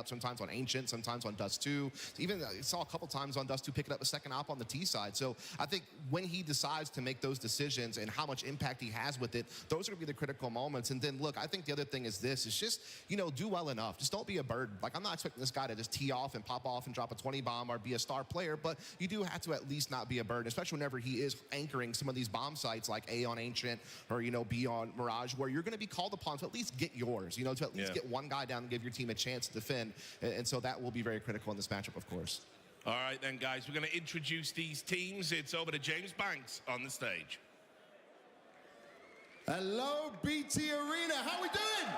up sometimes on Ancient, sometimes on Dust 2. Even I saw a couple times on Dust 2 picking up a second op on the T side. So I think when he decides to make those decisions and how much impact he has with it, those are going to be the critical moments. And then, look, I think the other thing is this. It's just, you know, do well enough. Just don't be a burden. Like, I'm not expecting this guy to just tee off and pop off and drop a 20 bomb or be a star player, but you do have to at least not be a burden, especially whenever he is anchoring some of these bomb sites like A on Ancient or, you know, B on Mirage, where you're going to be called upon to at least get yours, you know, to at least get one guy down and give your team a chance to defend. And so that will be very critical in this matchup, of course. All right, then, guys, we're going to introduce these teams. It's over to James Banks on the stage. Hello, BT Arena. How we doing?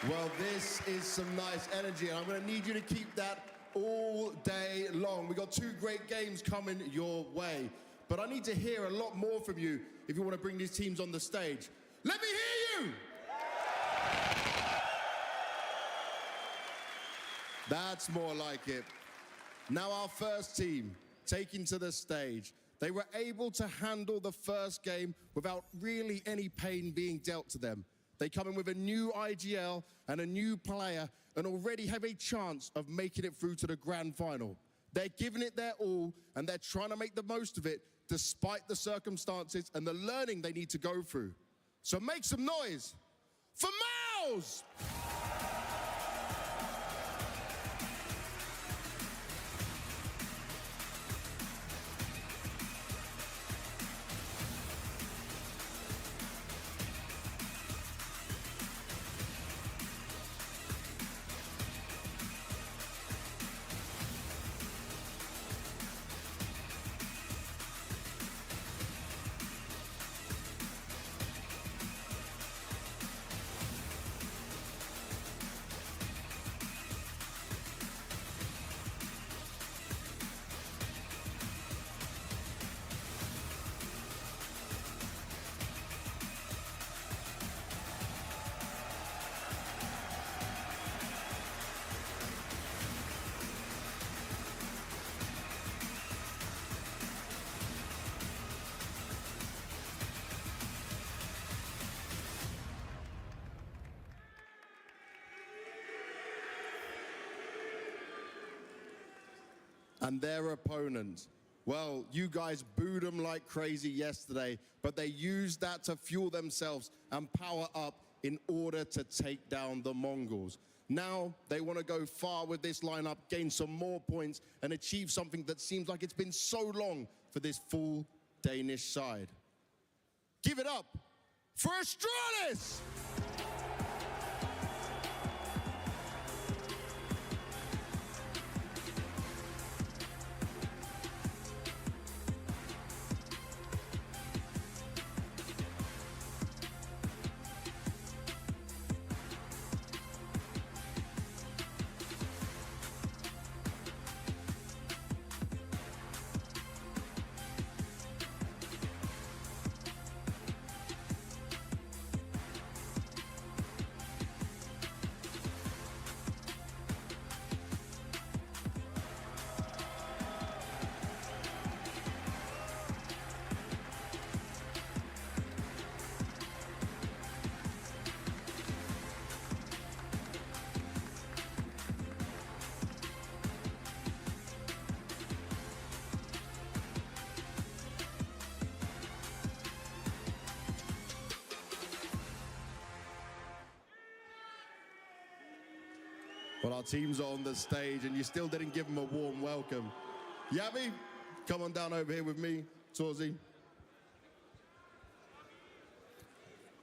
Well, this is some nice energy, and I'm going to need you to keep that all day long. We got 2 great games coming your way, but I need to hear a lot more from you if you want to bring these teams on the stage. Let me hear you! That's more like it. Now our first team taking to the stage. They were able to handle the first game without really any pain being dealt to them. They come in with a new IGL and a new player and already have a chance of making it through to the grand final. They're giving it their all and they're trying to make the most of it despite the circumstances and the learning they need to go through. So make some noise for Mouse! And their opponent, well, you guys booed them like crazy yesterday, but they used that to fuel themselves and power up in order to take down the Mongols. Now they want to go far with this lineup, gain some more points, and achieve something that seems like it's been so long for this full Danish side. Give it up for Astralis! Well, our teams are on the stage, and you still didn't give them a warm welcome. Yavi, come on down over here with me, Torzi.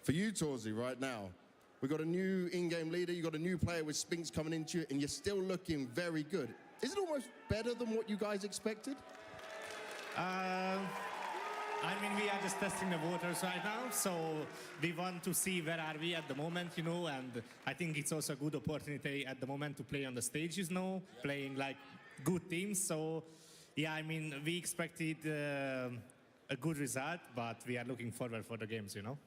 For you, Torzi, right now, we've got a new in-game leader, you've got a new player with Spinks coming into you, and you're still looking very good. Is it almost better than what you guys expected? I mean, we are just testing the waters right now, so we want to see where are we at the moment, you know, and I think it's also a good opportunity at the moment to play on the stages now, playing like good teams. So, yeah, I mean, we expected a good result, but we are looking forward for the games, you know.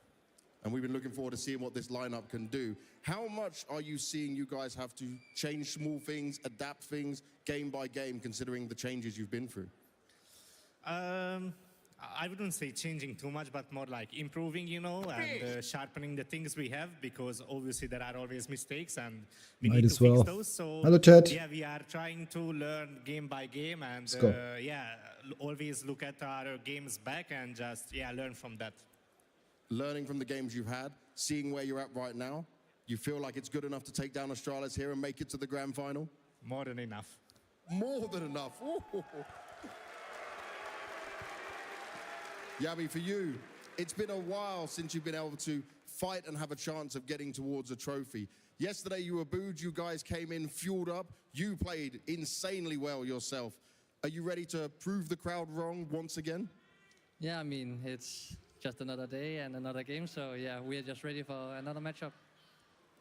And we've been looking forward to seeing what this lineup can do. How much are you seeing you guys have to change small things, adapt things, game by game, considering the changes you've been through? I wouldn't say changing too much, but more like improving, you know, and sharpening the things we have, because obviously there are always mistakes and we Might need as to well. fix those. So Hello, chat. yeah, we are trying to learn game by game and Let's go. always look at our games back and just learn from that. Learning from the games you've had, seeing where you're at right now, you feel like it's good enough to take down Astralis here and make it to the grand final? More than enough. More than enough. Ooh. Yabi, for you, it's been a while since you've been able to fight and have a chance of getting towards a trophy. Yesterday you were booed, you guys came in fueled up, you played insanely well yourself. Are you ready to prove the crowd wrong once again? Yeah, I mean, it's just another day and another game, so yeah, we're just ready for another matchup.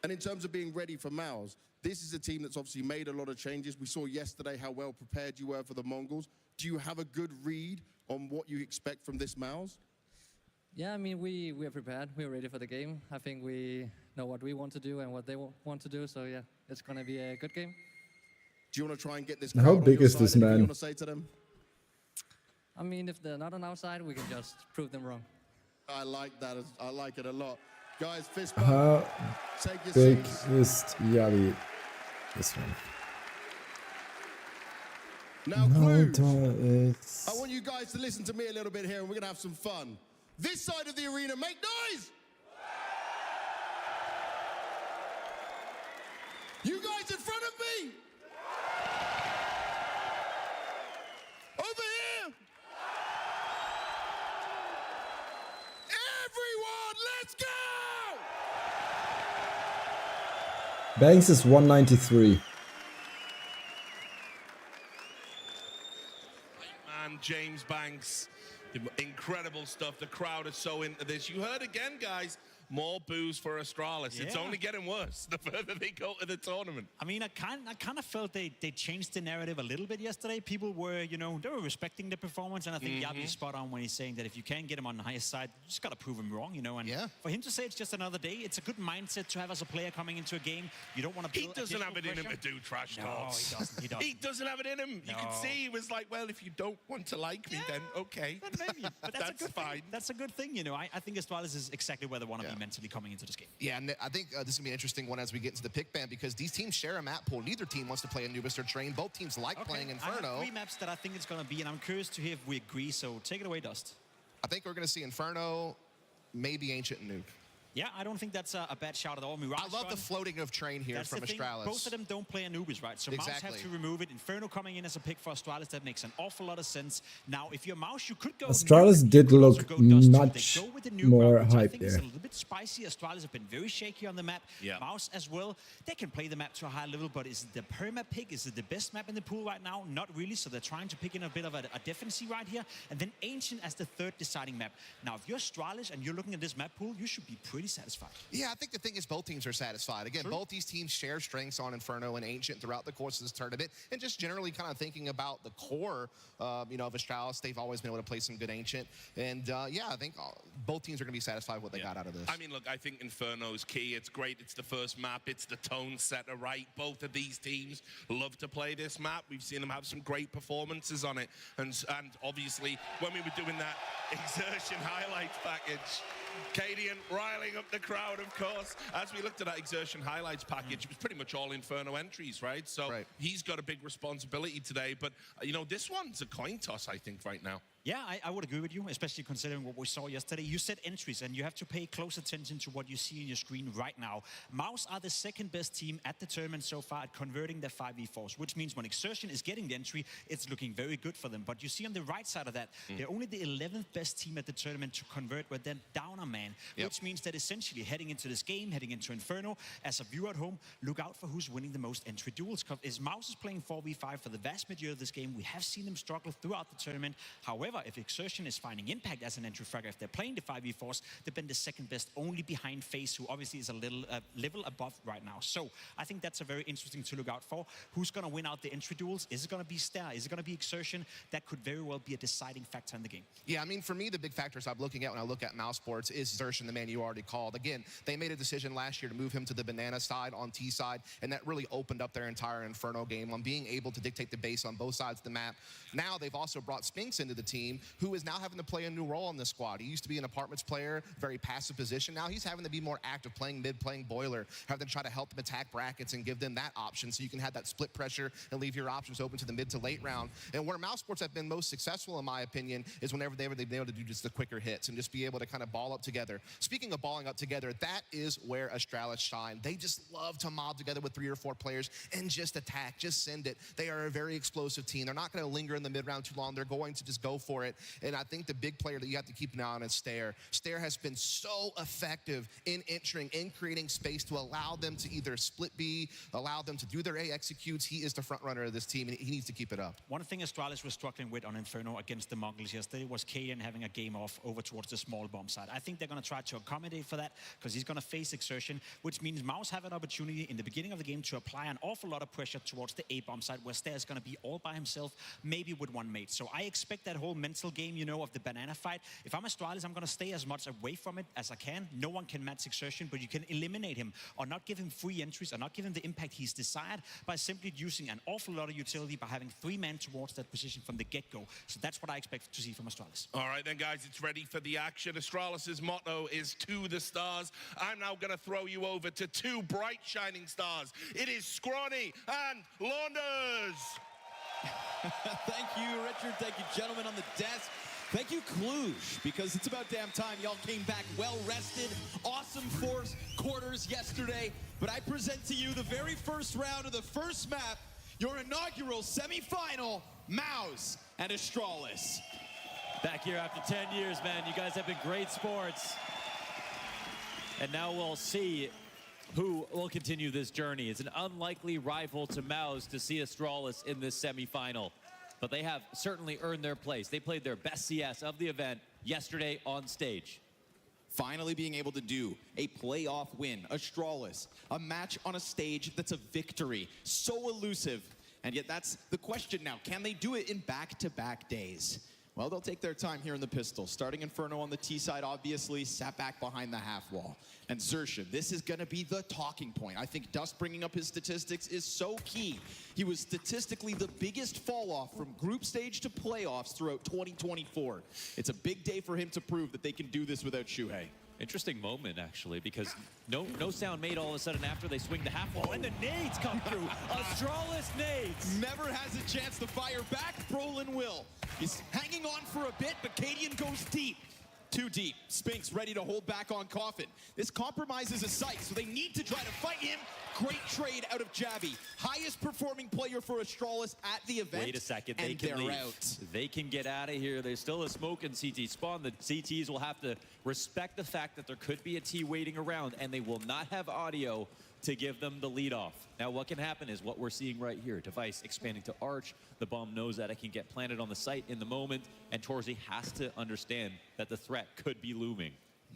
And in terms of being ready for Mouse, this is a team that's obviously made a lot of changes. We saw yesterday how well prepared you were for the Mongols. Do you have a good read on what you expect from this Mouse? Yeah, I mean, we are prepared. We're ready for the game. I think we know what we want to do and what they want to do. So yeah, it's going to be a good game. Do you want to try and get this How crowd on big your is side? this Anything man? you want to say to them? I mean, if they're not on our side, we can just prove them wrong. I like that. I like it a lot. Guys, fist bump. How Take your big seats. is Yabi? This one. Now, How Cluj, tall is... I want you guys to listen to me a little bit here and we're going to have some fun. This side of the arena, make noise! You guys in front of me! Over here! Everyone, let's go! Banks is 193. And James Banks, incredible stuff. The crowd is so into this. You heard again, guys, more boos for Astralis. It's Yeah. only getting worse the further they go to the tournament. I mean, I kind of felt they changed the narrative a little bit yesterday. People were, you know, they were respecting the performance, and I think Yabi's spot on when he's saying that if you can't get him on the highest side, you just got to prove him wrong, you know. And for him to say it's just another day, it's a good mindset to have as a player coming into a game. You don't want to He build doesn't have it in him pressure. to do trash No, talks. he doesn't. He doesn't. He doesn't have it in him. You can No. see he was like, well, if you don't want to like me, then okay. Then maybe. But that's a good fine. thing. That's a good thing, you know. I think Astralis is exactly where they want to be mentally coming into this game. Yeah, and I think this is going to be an interesting one as we get into the pick ban, because these teams share a map pool. Neither team wants to play Anubis or Train. Both teams like playing I Inferno. have 3 maps that I think it's going to be, and I'm curious to hear if we agree, so take it away, Dust. I think we're going to see Inferno, maybe Ancient and Nuke. Yeah, I don't think that's a bad shout at all. Mirage I love the Run, floating of Train here that's from the thing. Astralis. Both of them don't play Anubis, right? So Mouse Exactly. have to remove it. Inferno coming in as a pick for Astralis, that makes an awful lot of sense. Now, if you're Mouse, you could go Astralis Nuke, did you could also look go Dust too. much They go with the Nuke more route, which I hype think is there. a little bit spicy. Astralis have been very shaky on the map. Yeah. Mouse as well. They can play the map to a high level, but is it the perma pick? Is it the best map in the pool right now? Not really, so they're trying to pick in a bit of a defensive right here. And then Ancient as the third deciding map. Now, if you're Astralis and you're looking at this map pool, you should be pretty satisfied. Yeah, I think the thing is both teams are satisfied. Again, both these teams share strengths on Inferno and Ancient throughout the course of this tournament, and just generally kind of thinking about the core, you know, of Astralis. They've always been able to play some good Ancient, and yeah, I think both teams are going to be satisfied with what they got out of this. I mean, look, I think Inferno's key. It's great. It's the first map. It's the tone setter, right? Both of these teams love to play this map. We've seen them have some great performances on it. And obviously, when we were doing that exertion highlights package, Cadian riling up the crowd, of course. As we looked at that exertion highlights package, it was pretty much all Inferno entries, right? So he's got a big responsibility today. But, you know, this one's a coin toss, I think, right now. Yeah, I would agree with you, especially considering what we saw yesterday. You said entries, and you have to pay close attention to what you see on your screen right now. Mouse are the second best team at the tournament so far at converting their 5v4s, which means when Exertion is getting the entry, it's looking very good for them. But you see on the right side of that, they're only the 11th best team at the tournament to convert with them down a man, which means that essentially heading into this game, heading into Inferno, as a viewer at home, look out for who's winning the most entry duels. Because Mouse is playing 4v5 for the vast majority of this game. We have seen them struggle throughout the tournament. However, if Exertion is finding impact as an entry fragger, if they're playing the 5v4s, they've been the second best, only behind FaZe, who obviously is a little level above right now. So I think that's a very interesting to look out for. Who's going to win out the entry duels? Is it going to be Star? Is it going to be Exertion? That could very well be a deciding factor in the game. Yeah, I mean, for me, the big factors I'm looking at when I look at Mouse Sports is Exertion, the man you already called. Again, they made a decision last year to move him to the banana side on T side, and that really opened up their entire Inferno game on being able to dictate the base on both sides of the map. Now they've also brought Spinks into the team, team who is now having to play a new role in this squad. He used to be an apartments player, very passive position. Now he's having to be more active, playing mid, playing boiler, having to try to help them attack brackets and give them that option so you can have that split pressure and leave your options open to the mid to late round. And where Mouse Sports have been most successful, in my opinion, is whenever they've been able to do just the quicker hits and just be able to kind of ball up together. Speaking of balling up together, that is where Astralis shine. They just love to mob together with 3 or 4 players and just attack, just send it. They are a very explosive team. They're not going to linger in the mid-round too long. They're going to just go for it. And I think the big player that you have to keep an eye on is Stair. Stair has been so effective in entering, in creating space to allow them to either split B, allow them to do their A executes. He is the front runner of this team, and he needs to keep it up. One thing Astralis was struggling with on Inferno against the Mongols yesterday was Kaden having a game off over towards the small bomb side. I think they're going to try to accommodate for that because he's going to face exertion, which means Mouse have an opportunity in the beginning of the game to apply an awful lot of pressure towards the A bomb side, where Stair is going to be all by himself, maybe with 1 mate. So I expect that whole mental game, you know, of the banana fight. If I'm Astralis, I'm going to stay as much away from it as I can. No one can match exertion, but you can eliminate him or not give him free entries or not give him the impact he's desired by simply using an awful lot of utility by having 3 men towards that position from the get-go. So that's what I expect to see from Astralis. All right then, guys, it's ready for the action. Astralis' motto is to the stars. I'm now going to throw you over to 2 bright shining stars. It is Scrawny and Launders. Thank you, Richard. Thank you, gentlemen on the desk. Thank you, Cluj, because it's about damn time y'all came back well-rested. Awesome 4 quarters yesterday. But I present to you the very first round of the first map, your inaugural semi-final, Mouse and Astralis. Back here after 10 years, man. You guys have been great sports. And now we'll see who will continue this journey. It's an unlikely rival to Mouse to see Astralis in this semifinal. But they have certainly earned their place. They played their best CS of the event yesterday on stage. Finally being able to do a playoff win, Astralis, a match on a stage that's a victory. So elusive. And yet that's the question now. Can they do it in back-to-back days? Well, they'll take their time here in the pistol. Starting Inferno on the T side, obviously, sat back behind the half wall. And Xerxia, this is going to be the talking point. I think Dust bringing up his statistics is so key. He was statistically the biggest fall off from group stage to playoffs throughout 2024. It's a big day for him to prove that they can do this without Shuhei. Interesting moment, actually, because no sound made all of a sudden after they swing the half wall, and the nades come through. Astralis nades. Never has a chance to fire back. Brolin will. He's hanging on for a bit, but Cadian goes deep. Too deep. Spinks ready to hold back on Coffin. This compromises his sight, so they need to try to fight him. Great trade out of Jabby. Highest performing player for Astralis at the event. Wait a second, they can leave. Out. They can get out of here. There's still a smoke in CT spawn. The CTs will have to respect the fact that there could be a T waiting around, and they will not have audio to give them the lead off. Now what can happen is what we're seeing right here. Device expanding to Arch. The bomb knows that it can get planted on the site in the moment, and Torzy has to understand that the threat could be looming.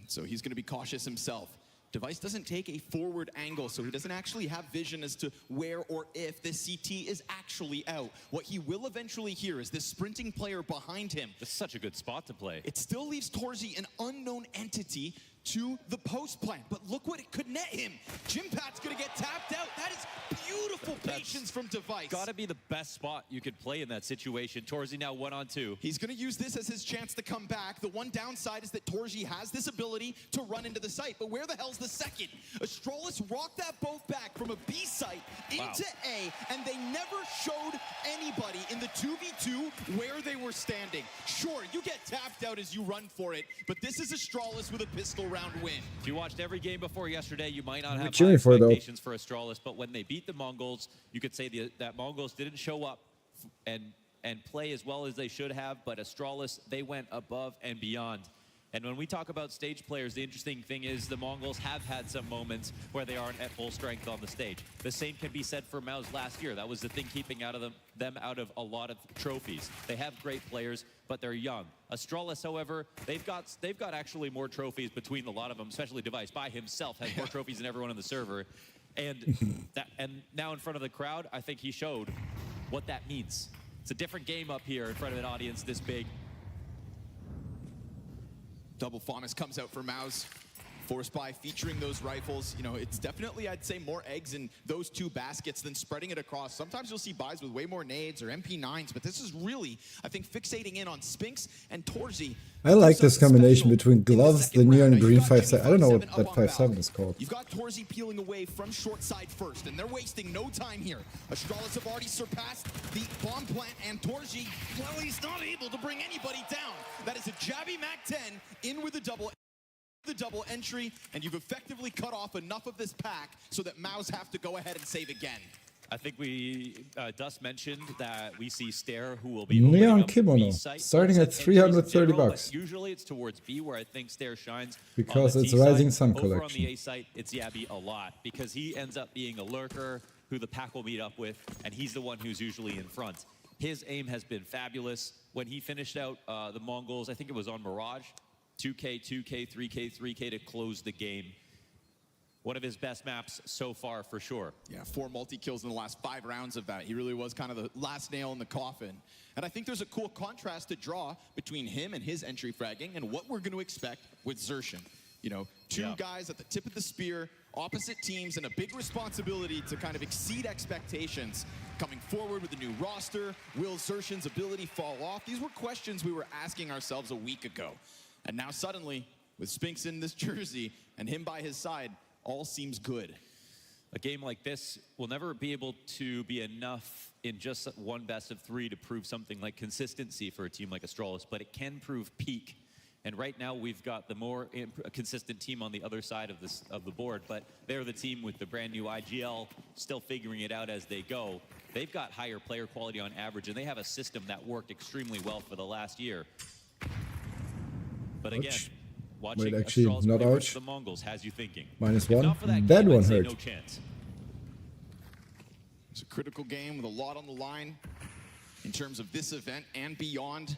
So he's going to be cautious himself. Device doesn't take a forward angle, so he doesn't actually have vision as to where or if the CT is actually out. What he will eventually hear is this sprinting player behind him. This is such a good spot to play. It still leaves Torzy an unknown entity to the post plant, but look what it could net him. Jimpat's gonna get tapped out. That is beautiful patience from Device. Gotta be the best spot you could play in that situation. Torzy now 1-on-2. He's gonna use this as his chance to come back. The one downside is that Torzy has this ability to run into the site, but where the hell's the second? Astralis rocked that boat back from a B site into A, and they never showed anybody in the 2v2 where they were standing. Sure, you get tapped out as you run for it, but this is Astralis with a pistol round win. If you watched every game before yesterday, you might not have cheering high for, expectations for Astralis, but when they beat the Mongols, you could say that Mongols didn't show up and play as well as they should have, but Astralis, they went above and beyond. And when we talk about stage players, the interesting thing is the Mongols have had some moments where they aren't at full strength on the stage. The same can be said for Maus last year. That was the thing keeping them out of a lot of trophies. They have great players, but they're young. Astralis, however, they've got actually more trophies between a lot of them, especially Device by himself has more trophies than everyone on the server. And now in front of the crowd, I think he showed what that means. It's a different game up here in front of an audience this big. Double Faunus comes out for Maus. Force Buy featuring those rifles, you know, it's definitely, I'd say, more eggs in those two baskets than spreading it across. Sometimes you'll see buys with way more nades or MP9s, but this is really, I think, fixating in on Spinks and Torzy. I like this combination between gloves, the neon green 5.7. I don't know what that 5.7 is called. You've got Torzy peeling away from short side first, and they're wasting no time here. Astralis have already surpassed the bomb plant, and Torzy, well, he's not able to bring anybody down. That is a Jabby Mac-10 in with the double entry, and you've effectively cut off enough of this pack so that Maus have to go ahead and save again. I think Dust mentioned that we see Stair, who will be Neon up kimono, B site. starting at 330 bucks. Usually it's towards B, where I think Stair shines. Because on the it's T Rising side. Sun Over collection. on the A site, it's Yabby a lot, because he ends up being a lurker who the pack will meet up with, and he's the one who's usually in front. His aim has been fabulous. When he finished out the Mongols, I think it was on Mirage, 2K, 2K, 3K, 3K to close the game. One of his best maps so far, for sure. Yeah, 4 multi-kills in the last 5 rounds of that. He really was kind of the last nail in the coffin. And I think there's a cool contrast to draw between him and his entry fragging and what we're going to expect with Xerxin. You know, two guys at the tip of the spear, opposite teams, and a big responsibility to kind of exceed expectations. Coming forward with a new roster, will Xerxin's ability fall off? These were questions we were asking ourselves a week ago. And now suddenly, with Spinks in this jersey and him by his side, all seems good. A game like this will never be able to be enough in just one best of 3 to prove something like consistency for a team like Astralis, but it can prove peak. And right now we've got the more consistent team on the other side of the board, but they're the team with the brand new IGL, still figuring it out as they go. They've got higher player quality on average, and they have a system that worked extremely well for the last year. But again, watching actually, Astralis not play versus ouch. the Mongols has you thinking. -1. If not for that That game, one I'd say hurt. no chance. It's a critical game with a lot on the line in terms of this event and beyond.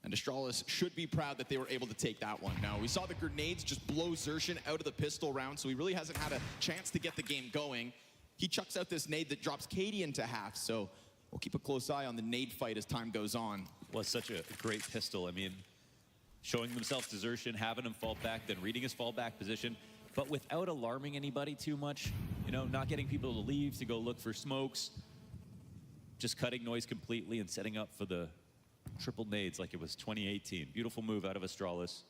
And Astralis should be proud that they were able to take that one. Now, we saw the grenades just blow Xerxin out of the pistol round, so he really hasn't had a chance to get the game going. He chucks out this nade that drops Katie into half, so we'll keep a close eye on the nade fight as time goes on. Was such a great pistol. I mean, showing themselves to Xerxin, having him fall back, then reading his fallback position, but without alarming anybody too much. You know, not getting people to leave to go look for smokes, just cutting noise completely and setting up for the triple nades like it was 2018. Beautiful move out of Astralis.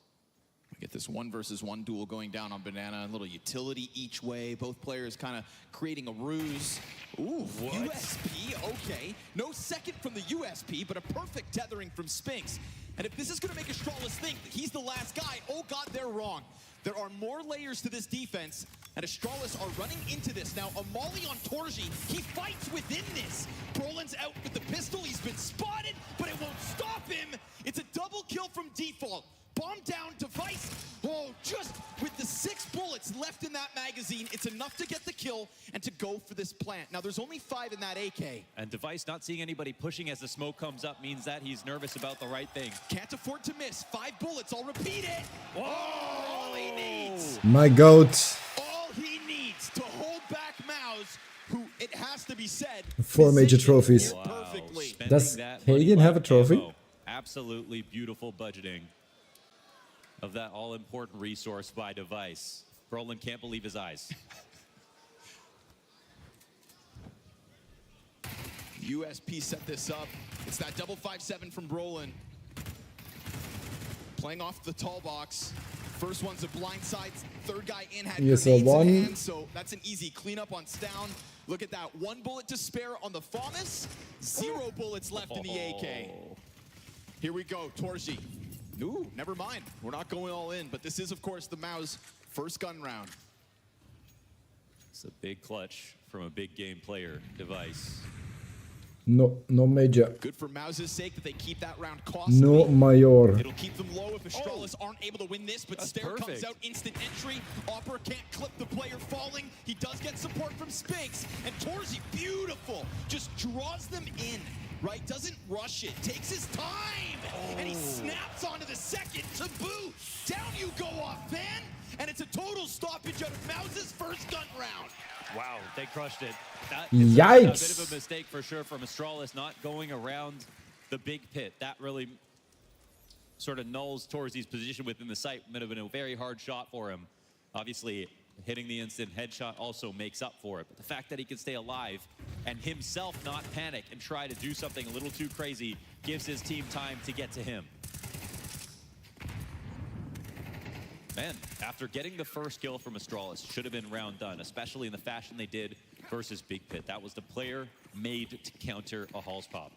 We get this 1-versus-1 duel going down on Banana, a little utility each way. Both players kind of creating a ruse. Ooh, what? USP, okay. No second from the USP, but a perfect tethering from Spinks. And if this is going to make Astralis think that he's the last guy, oh God, they're wrong. There are more layers to this defense, and Astralis are running into this. Now, a molly on Torzy, he fights within this. Brolin's out with the pistol, he's been spotted, but it won't stop him. It's a double kill from default. Bomb down, Device. Oh, just with the 6 bullets left in that magazine, it's enough to get the kill and to go for this plant. Now, there's only 5 in that AK. And Device not seeing anybody pushing as the smoke comes up means that he's nervous about the right thing. Can't afford to miss. 5 bullets, I'll repeat it. Whoa! All he needs. My goat. All he needs to hold back Maus, who, it has to be said, 4 major trophies. perfectly. Does That money Kagan have a like trophy? ammo. Absolutely beautiful budgeting of that all-important resource by Device. Brolin can't believe his eyes. USP set this up. It's that double 5-7 from Brolin. Playing off the tall box. First one's a blind side. Third guy in had ESL grenades in 1. hand, so that's an easy cleanup on Stown. Look at that. 1 bullet to spare on the FAMAS. 0 bullets left in the AK. Here we go, Torzy. Ooh, never mind. We're not going all in, but this is, of course, the Maus' first gun round. It's a big clutch from a big game player, Device. No, no major. Good for Maus' sake that they keep that round costly. No mayor. It'll keep them low if Astralis aren't able to win this, but Stair comes out instant entry. Opera can't clip the player falling. He does get support from Spinks, and Torzy, beautiful, just draws them in, right? Doesn't rush it, takes his time, and he snaps onto the second to boot. Down you go off, Van, and it's a total stoppage out of Maus' first gun round. Wow, they crushed it. That Yikes. is a bit of a mistake for sure from Astralis, not going around the big pit. That really sort of nulls Torzy's position within the site. Would have been a very hard shot for him. Obviously, hitting the instant headshot also makes up for it. But the fact that he can stay alive and himself not panic and try to do something a little too crazy gives his team time to get to him. Man, after getting the first kill from Astralis, should have been round done, especially in the fashion they did versus Big Pit. That was the player made to counter a Halls pop.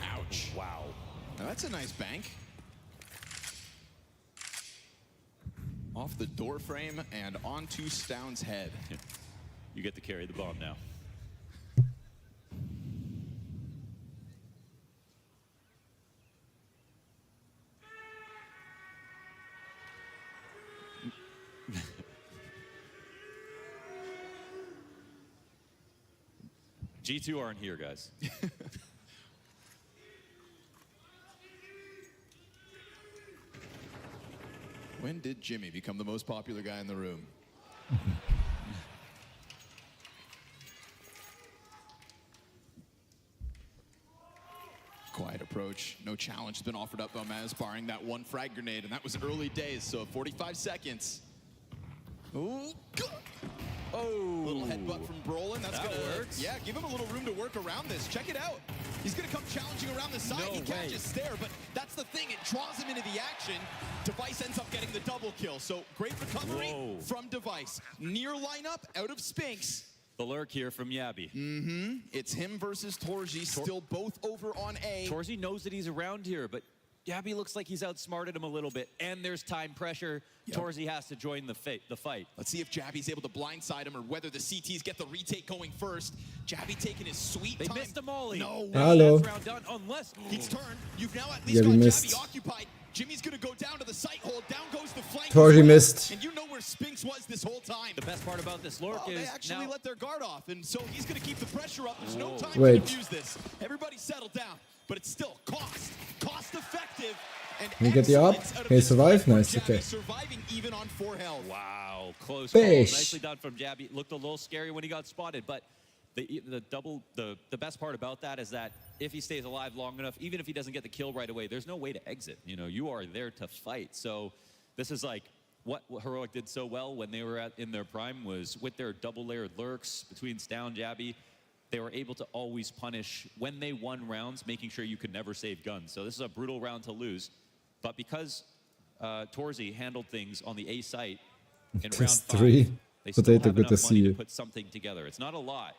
Ouch. Wow. Now that's a nice bank. Off the door frame and onto Stound's head. You get to carry the bomb now. G2 aren't here, guys. When did Jimmy become the most popular guy in the room? Quiet approach. No challenge has been offered up by Maz, barring that one frag grenade, and that was early days, so 45 seconds. Ooh, good. Oh, little headbutt from Brolin. That's that gonna works. Yeah, give him a little room to work around this. Check it out. He's gonna come challenging around the side. No He can't way. just stare, but that's the thing. It draws him into the action. Device ends up getting the double kill. So great recovery Whoa. from Device. Near lineup out of Spinks. The lurk here from Yabby. It's him versus Torji, still both over on A. Torzy knows that he's around here, but Yabby looks like he's outsmarted him a little bit, and there's time pressure. Yep. Torzy has to join the fight. Let's see if Jabby's able to blindside him or whether the CTs get the retake going first. Jabby taking his sweet They time. missed a molly. No way. Hello. That's round done, unless... He's turned. You've now at least Jabby got missed. Jabby occupied. Jimmy's gonna go down to the sight hold. Down goes the flank. Torji as well. missed. And you know where Spinks was this whole time. The best part about this lurk Oh, is they actually now... let their guard off, and so he's gonna keep the pressure up. There's no time Wait. to defuse this. Everybody settle down, but it's still cost effective. And Can you get the op? excellence out of Can you this survive? fight for Nice, Jabby, okay. Surviving even on 4 health. Wow, close call. Fish. Nicely done from Jabby. Looked a little scary when he got spotted, but the best part about that is that if he stays alive long enough, even if he doesn't get the kill right away, there's no way to exit. You know, you are there to fight. So this is like what Heroic did so well when they were in their prime was with their double layered lurks between Stound, Jabby, they were able to always punish when they won rounds, making sure you could never save guns. So this is a brutal round to lose. But because Torzy handled things on the A site in round Test 5, 3. they still Potato, have good to enough see money you. to put something together. It's not a lot.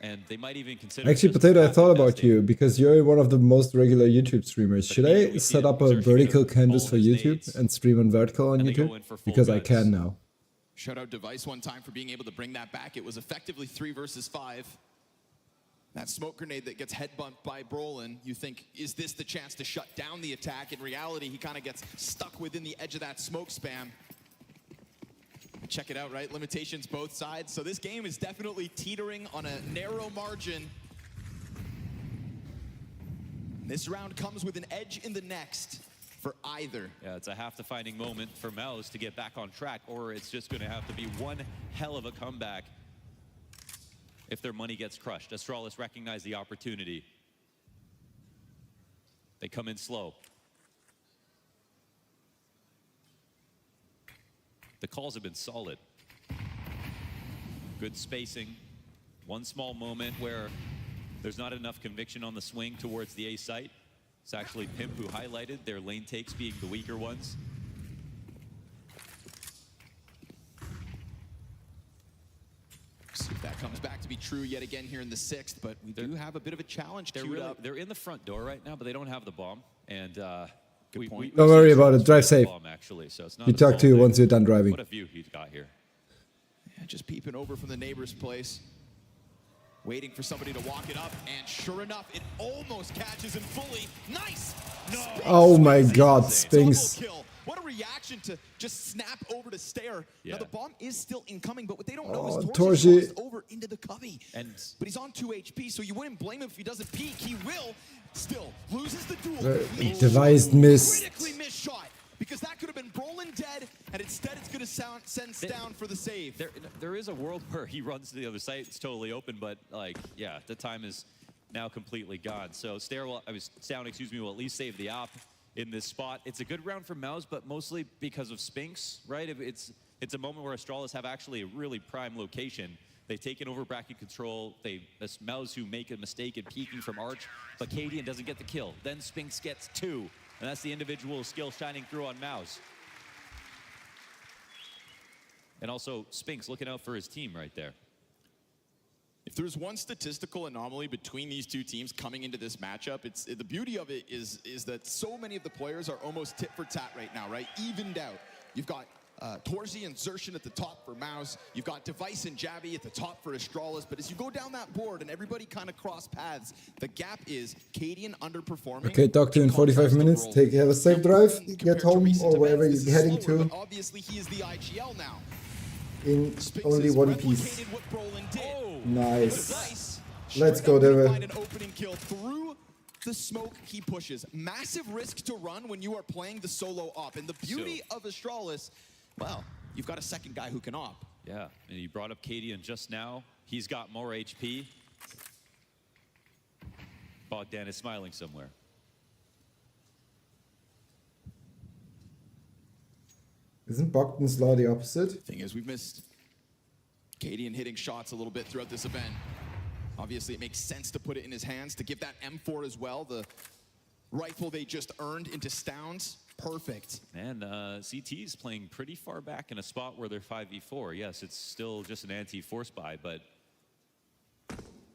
And they might even consider... Actually, just Potato, I passing thought about testing. you because you're one of the most regular YouTube streamers. Should here I we see set him up a searching vertical for canvas all for his YouTube nades, and stream on vertical on and they go YouTube? in for full Because I guns. can now. Shout out Device one time for being able to bring that back. It was effectively 3 versus 5. That smoke grenade that gets head bumped by Brolin, you think, is this the chance to shut down the attack? In reality, he kind of gets stuck within the edge of that smoke spam. Check it out, right? Limitations both sides. So this game is definitely teetering on a narrow margin. This round comes with an edge in the next for either. Yeah, it's a half-defining moment for Mouse to get back on track, or it's just going to have to be one hell of a comeback if their money gets crushed. Astralis recognize the opportunity. They come in slow. The calls have been solid. Good spacing. One small moment where there's not enough conviction on the swing towards the A site. It's actually Pimp who highlighted their lane takes being the weaker ones. See if that comes back to be true yet again here in the 6th, but we do have a bit of a challenge queued up. They're in the front door right now, but they don't have the bomb. And point. Don't worry about it. Drive safe. Bomb, actually, so it's not We a talk small to you thing. once you're done driving. What a view he's got here. Yeah, just peeping over from the neighbor's place. Waiting for somebody to walk it up, and sure enough, it almost catches him fully. Nice! No! Oh my God, Spinks. Double kill. What a reaction to just snap over to stare. Yeah. Now the bomb is still incoming, but what they don't know Oh, is Torji. Torji over into the cubby. And But he's on 2 HP, so you wouldn't blame him if he doesn't peek. He will. Still loses the duel. Device missed. Critically missed shot. Because that could have been Brolin dead, and instead it's going to send down for the save. there is a world where he runs to the other side. It's totally open, but like, yeah, the time is now completely gone. So Stair will, Sound, excuse me, will at least save the op in this spot. It's a good round for Mouse, but mostly because of Spinks, right? It's a moment where Astralis have actually a really prime location. They've taken over bracket control. It's Mouse who make a mistake in peeking from Arch, but Cadian doesn't get the kill. Then Spinks gets 2, and that's the individual skill shining through on Mouse. And also, Spinks looking out for his team right there. If there's one statistical anomaly between these two teams coming into this matchup, the beauty of it is that so many of the players are almost tit for tat right now, right? Evened out. You've got Torzi and Xerxin at the top for Mouse. You've got Device and Jabby at the top for Astralis. But as you go down that board and everybody kind of cross paths, the gap is Cadian underperforming. Okay, talk to you in 45 minutes. Have a safe drive. Get home or wherever you're heading to. Obviously, he is the IGL now. In only one piece. Nice. Let's go, Dever. An opening kill through the smoke he pushes. Massive risk to run when you are playing the solo op. And the beauty of Astralis, well, you've got a second guy who can op. Yeah, and you brought up Cadian just now. He's got more HP. Bogdan is smiling somewhere. Isn't Bogdan's law the opposite? Thing is, we've missed Cadian hitting shots a little bit throughout this event. Obviously, it makes sense to put it in his hands, to give that M4 as well, the rifle they just earned into Stounds. Perfect. And CT is playing pretty far back in a spot where they're 5v4. Yes, it's still just an anti-force buy, but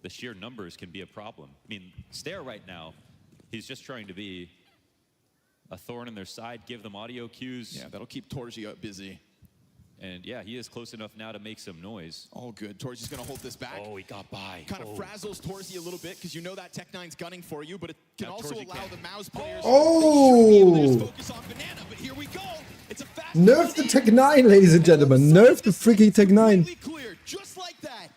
the sheer numbers can be a problem. I mean, Stair right now, he's just trying to be a thorn in their side, give them audio cues. Yeah, that'll keep Torzi busy. And yeah, he is close enough now to make some noise. All good. Torzi's gonna hold this back. Oh, he got by. Kind of frazzles Torzi a little bit because you know that Tech9's gunning for you, but it can also allow the Mouse players to focus on Banana. But here we go. It's a fast Nerf the Tech9, ladies and gentlemen. Nerf the freaking Tech9. Clear, just like that.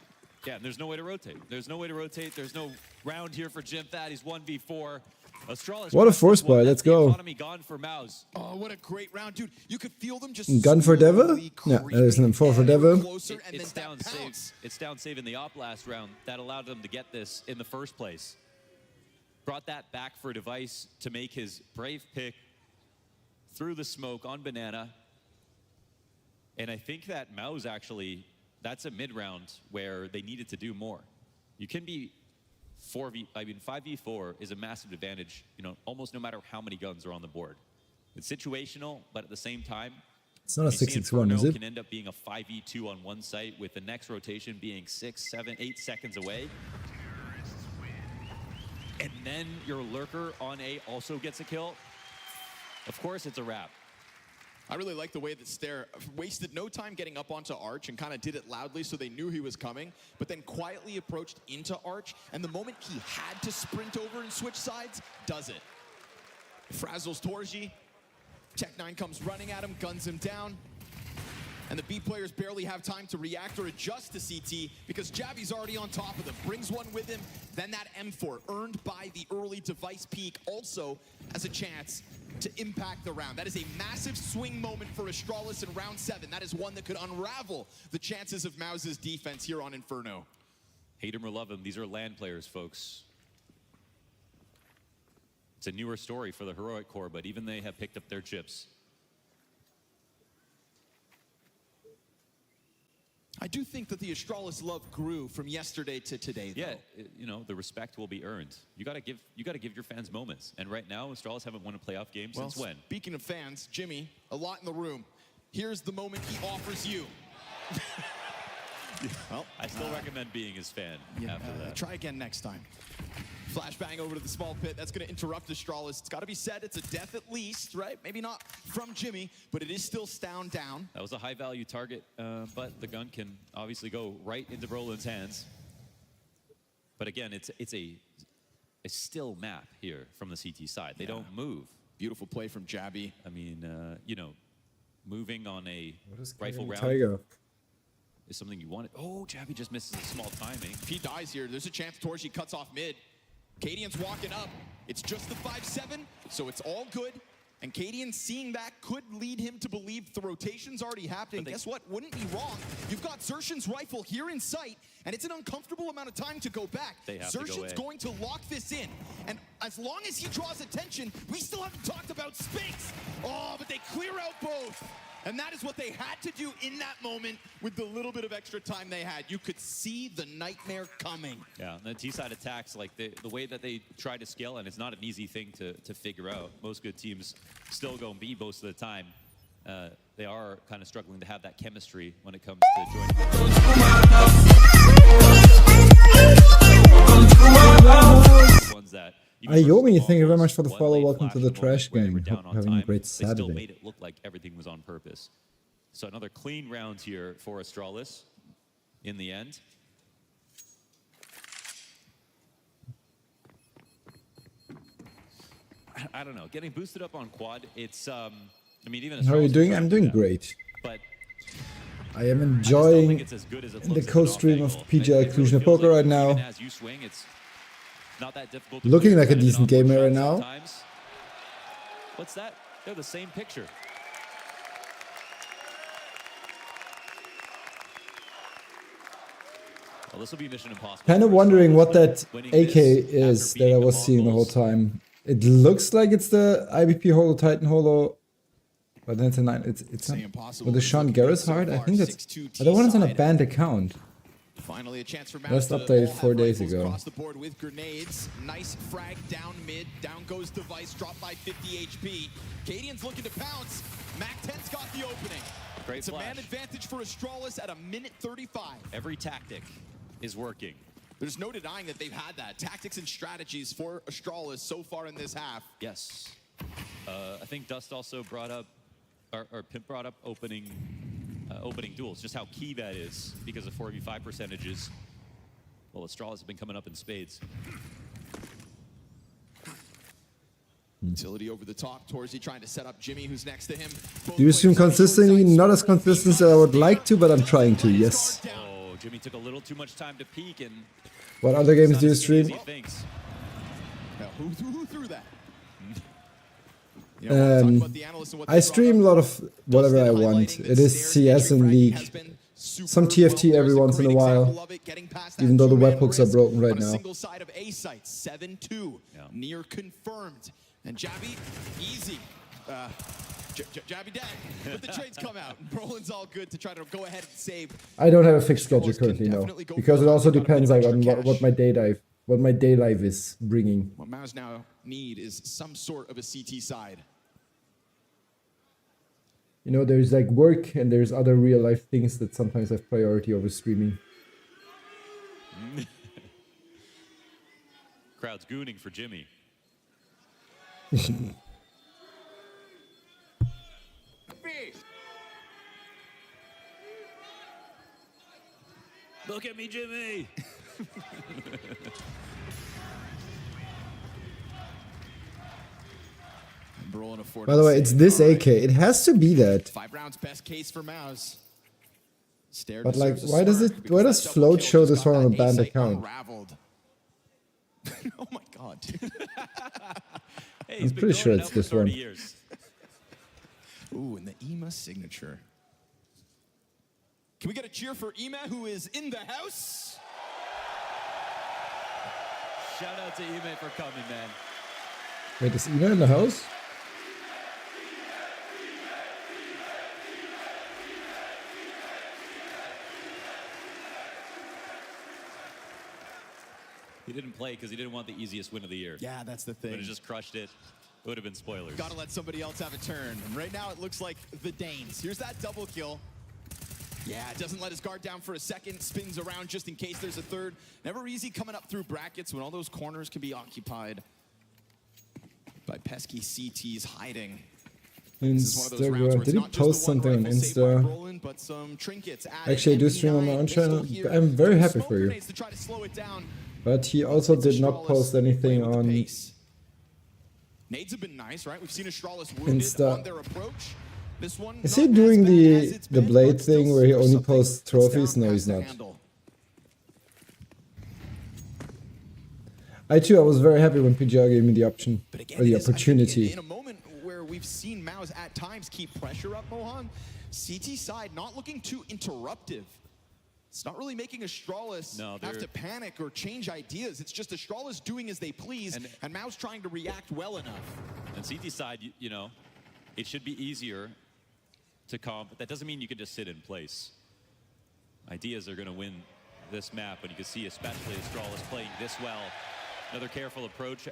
Yeah, and there's no way to rotate. There's no way to rotate. There's no round here for Jimthad. He's 1v4. Astralis, what a force buy, let's go. Economy gone for Mouse. Oh, what a great round, dude. You could feel them just gun for Dever? Yeah, there's an M4 for Dever. It's down save. It's down save in the op last round. That allowed them to get this in the first place. Brought that back for Device to make his brave pick through the smoke on Banana. And I think that Mouse actually, that's a mid-round where they needed to do more. You can be 5v4 is a massive advantage, you know, almost no matter how many guns are on the board. It's situational, but at the same time, it's not a 6-6-1, is it? Can end up being a 5v2 on one site with the next rotation being 6, 7, 8 seconds away. And then your lurker on A also gets a kill. Of course, it's a wrap. I really like the way that Stair wasted no time getting up onto Arch and kind of did it loudly so they knew he was coming, but then quietly approached into Arch, and the moment he had to sprint over and switch sides, does it. Frazzles Torji. Tech9 comes running at him, guns him down, and the B players barely have time to react or adjust to CT because Jabby's already on top of them. Brings one with him, then that M4 earned by the early Device peak also has a chance to impact the round. That is a massive swing moment for Astralis in round 7. That is one that could unravel the chances of Mouse's defense here on Inferno. Hate him or love him, these are LAN players, folks. It's a newer story for the Heroic Core, but even they have picked up their chips. I do think that the Astralis love grew from yesterday to today, though. Yeah, you know, the respect will be earned. You gotta give your fans moments. And right now, Astralis haven't won a playoff game since when? Speaking of fans, Jimmy, a lot in the room. Here's the moment he offers you. Well, I still recommend being his fan after that. Try again next time. Flashbang over to the small pit. That's going to interrupt Astralis. It's got to be said, it's a death at least, right? Maybe not from Jimmy, but it is still Stound down. That was a high-value target, but the gun can obviously go right into Brolin's hands. But again, it's a still map here from the CT side. They don't move. Beautiful play from Jabby. I mean, you know, moving on a rifle round Tiger is something you wanted. Oh, Jabby just misses a small timing. If he dies here, there's a chance Torji cuts off mid. Cadian's walking up. It's just the 5-7, so it's all good. And Cadian seeing that could lead him to believe the rotation's already happening. Guess what? Wouldn't be wrong. You've got Zershan's rifle here in sight, and it's an uncomfortable amount of time to go back. Zershan's going to lock this in. And as long as he draws attention, we still haven't talked about Spinks. Oh, but they clear out both. And that is what they had to do in that moment with the little bit of extra time they had. You could see the nightmare coming. Yeah, and the T-side attacks, like the way that they try to scale, and it's not an easy thing to figure out. Most good teams still go B most of the time. They are kind of struggling to have that chemistry when it comes to joining. Ones that Ayomi, thank you very much for the follow. Welcome to the Trash Gang. Hope you're having a great They still Saturday. made it look like everything was on purpose. So another clean round here for Astralis in the end. I don't know. Getting boosted up on quad, it's I mean, even How are you Astralis doing? is I'm trying to doing do that. great. But I am I just don't enjoying think it's as good as it the looks at the co-stream off of angle. PGL It really feels Cluj-Napoca like right now. even as you swing, it's not that difficult to Looking clear like a credit decent on one gamer right shot now. sometimes. What's that? They're the same picture. Well, this will be Mission Impossible. Kind of for wondering Astralis, what but that winning AK this is after that I beating the was seeing the whole Mongols. time. It looks like it's the IBP Holo Titan Holo, but then it's a 9. It's not. With the Sean Garris heart, I think that's. But the one is on a banned account. Finally, a chance for Last Mouse to updated all 4 have days rifles ago. across the board with grenades. Nice frag down mid. Down goes Device, dropped by 50 HP. Cadian's looking to pounce. Mac 10's got the opening. Great It's a man flash. advantage for Astralis at a minute 35. Every tactic is working. There's no denying that they've had that. Tactics and strategies for Astralis so far in this half. Yes. I think Dust also brought up, or Pimp brought up opening duels, just how key that is because of 4v5 percentages. Well, Astralis have been coming up in spades. Utility over the top. Torzy trying to set up Jimmy, who's next to him. Both Do you stream players on the short consistently? side. Not as consistent as I would like to, but I'm trying to, yes. Oh, Jimmy took a little too much time to peek and What other games do you it's not as stream? easy as he thinks. Now, who threw that? You know, we'll talk about the analysts and what I they stream a brought lot up. of whatever I Dustin want. highlighting It that is Stairs' CS and entry League. has been super Some TFT well. every There's a once in a great while. example of it, getting past that Even though the two-man webhooks are risk broken right on a now. single side of A site, 7-2, Yeah. near confirmed. And Jabby, easy. Jabby dead, but the trades come out. And Brolin's all good to try to go ahead and save. I don't have a fixed schedule Astralis can currently, no, definitely go because for it the also hunt. They've got a bit depends of like on extra what cash. my day life is bringing. What Mavs now need is some sort of a CT side. You know, there's like work and there's other real life things that sometimes have priority over streaming. Crowd's gooning for Jimmy. Look at me, Jimmy. Brolin afforded By the way, save. it's this All right. AK. It has to be that. 5 rounds, best case for Mouse. Stair But, like, deserves a why does smirk it- because why that does double Float kill show just this got one on that a banned A-site account? unraveled. Oh my god, dude. Hey, I'm he's been pretty sure going it's out for this 30 one. years. Ooh, and the Ema signature. Can we get a cheer for Ema, who is in the house? Shout out to Ime for coming, man. Wait, is Ina in the house? He didn't play because he didn't want the easiest win of the year. Yeah, that's the Would thing. have just crushed it. It would have been spoilers. Gotta let somebody else have a turn. And right now it looks like the Danes. Here's that double kill. Yeah, doesn't let his guard down for a second. Spins around just in case there's a third. Never easy coming up through brackets when all those corners can be occupied by pesky CTs hiding. This is one of those rounds where Instagram. it's Did he not just post the one something on rifle saved by Insta? Brolin, but some trinkets added. Actually, I do stream on my own channel. I'm very happy for you. To try to slow it down. But he also It's did not Astralis post anything playing with the on pace. Nades have been nice, right? We've seen Astralis wounded Insta. on their approach. This one, Is not he as doing bad as it's the been, blade but still thing where he only something posts that's trophies? down No, past he's the not. handle. I too, I was very happy when PGL gave me the option But again, or the it is, I think, opportunity. in a moment where we've seen Maus at times keep pressure up, Mohan. CT side not looking too interruptive. It's not really making Astralis have to panic or change ideas. It's just Astralis doing as they please, and Maus trying to react well enough. And CT side, you know, it should be easier to comp, but that doesn't mean you can just sit in place. Ideas are going to win this map, and you can see especially Astralis playing this well. Another careful approach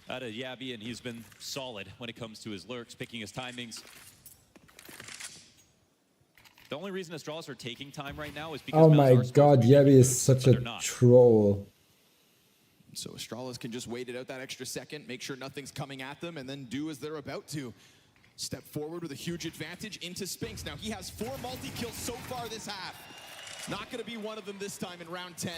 out of Yabby, and he's been solid when it comes to his lurks, picking his timings. The only reason Astralis are taking time right now is because oh my god, Yabby is such a troll. So Astralis can just wait it out that extra second, make sure nothing's coming at them, and then do as they're about to. Step forward with a huge advantage into Spinks. Now he has 4 multi-kills so far this half. Not going to be one of them this time in round 10.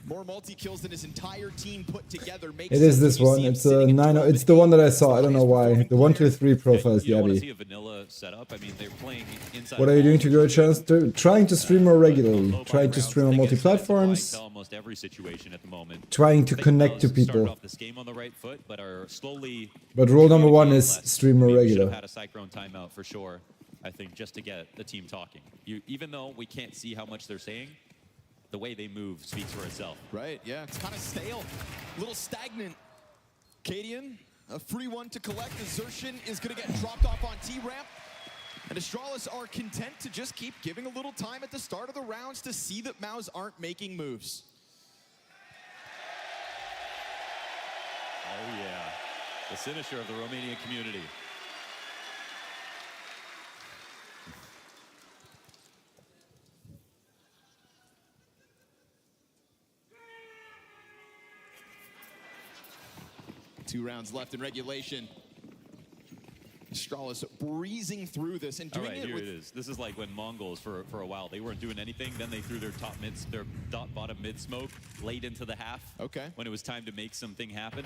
More multi-kills than his entire team put together. It is this one. It's a 9. It's the one that I saw. I don't know why. The 1, 2, 3 profile is Yabby. See a vanilla setup. I mean, they're playing inside. What are you doing to grow a chance? Trying to stream more regularly. Trying to stream on multi-platforms. Almost every situation at the moment. Trying to connect to people. Off this game on the right foot, but are slowly. But rule number 1 is stream more regular. We should have had a Cyclone timeout for sure. I think just to get the team talking. Even though we can't see how much they're saying, the way they move speaks for itself. Right, yeah, it's kind of stale, a little stagnant. Cadian, a free one to collect. Desertion is going to get dropped off on T-Ramp. And Astralis are content to just keep giving a little time at the start of the rounds to see that Maus aren't making moves. Oh yeah, the finisher of the Romanian community. Two rounds left in regulation. Astralis breezing through this and doing here it is. This is like when Mongols for a while they weren't doing anything. Then they threw their bottom mid smoke late into the half. Okay. When it was time to make something happen.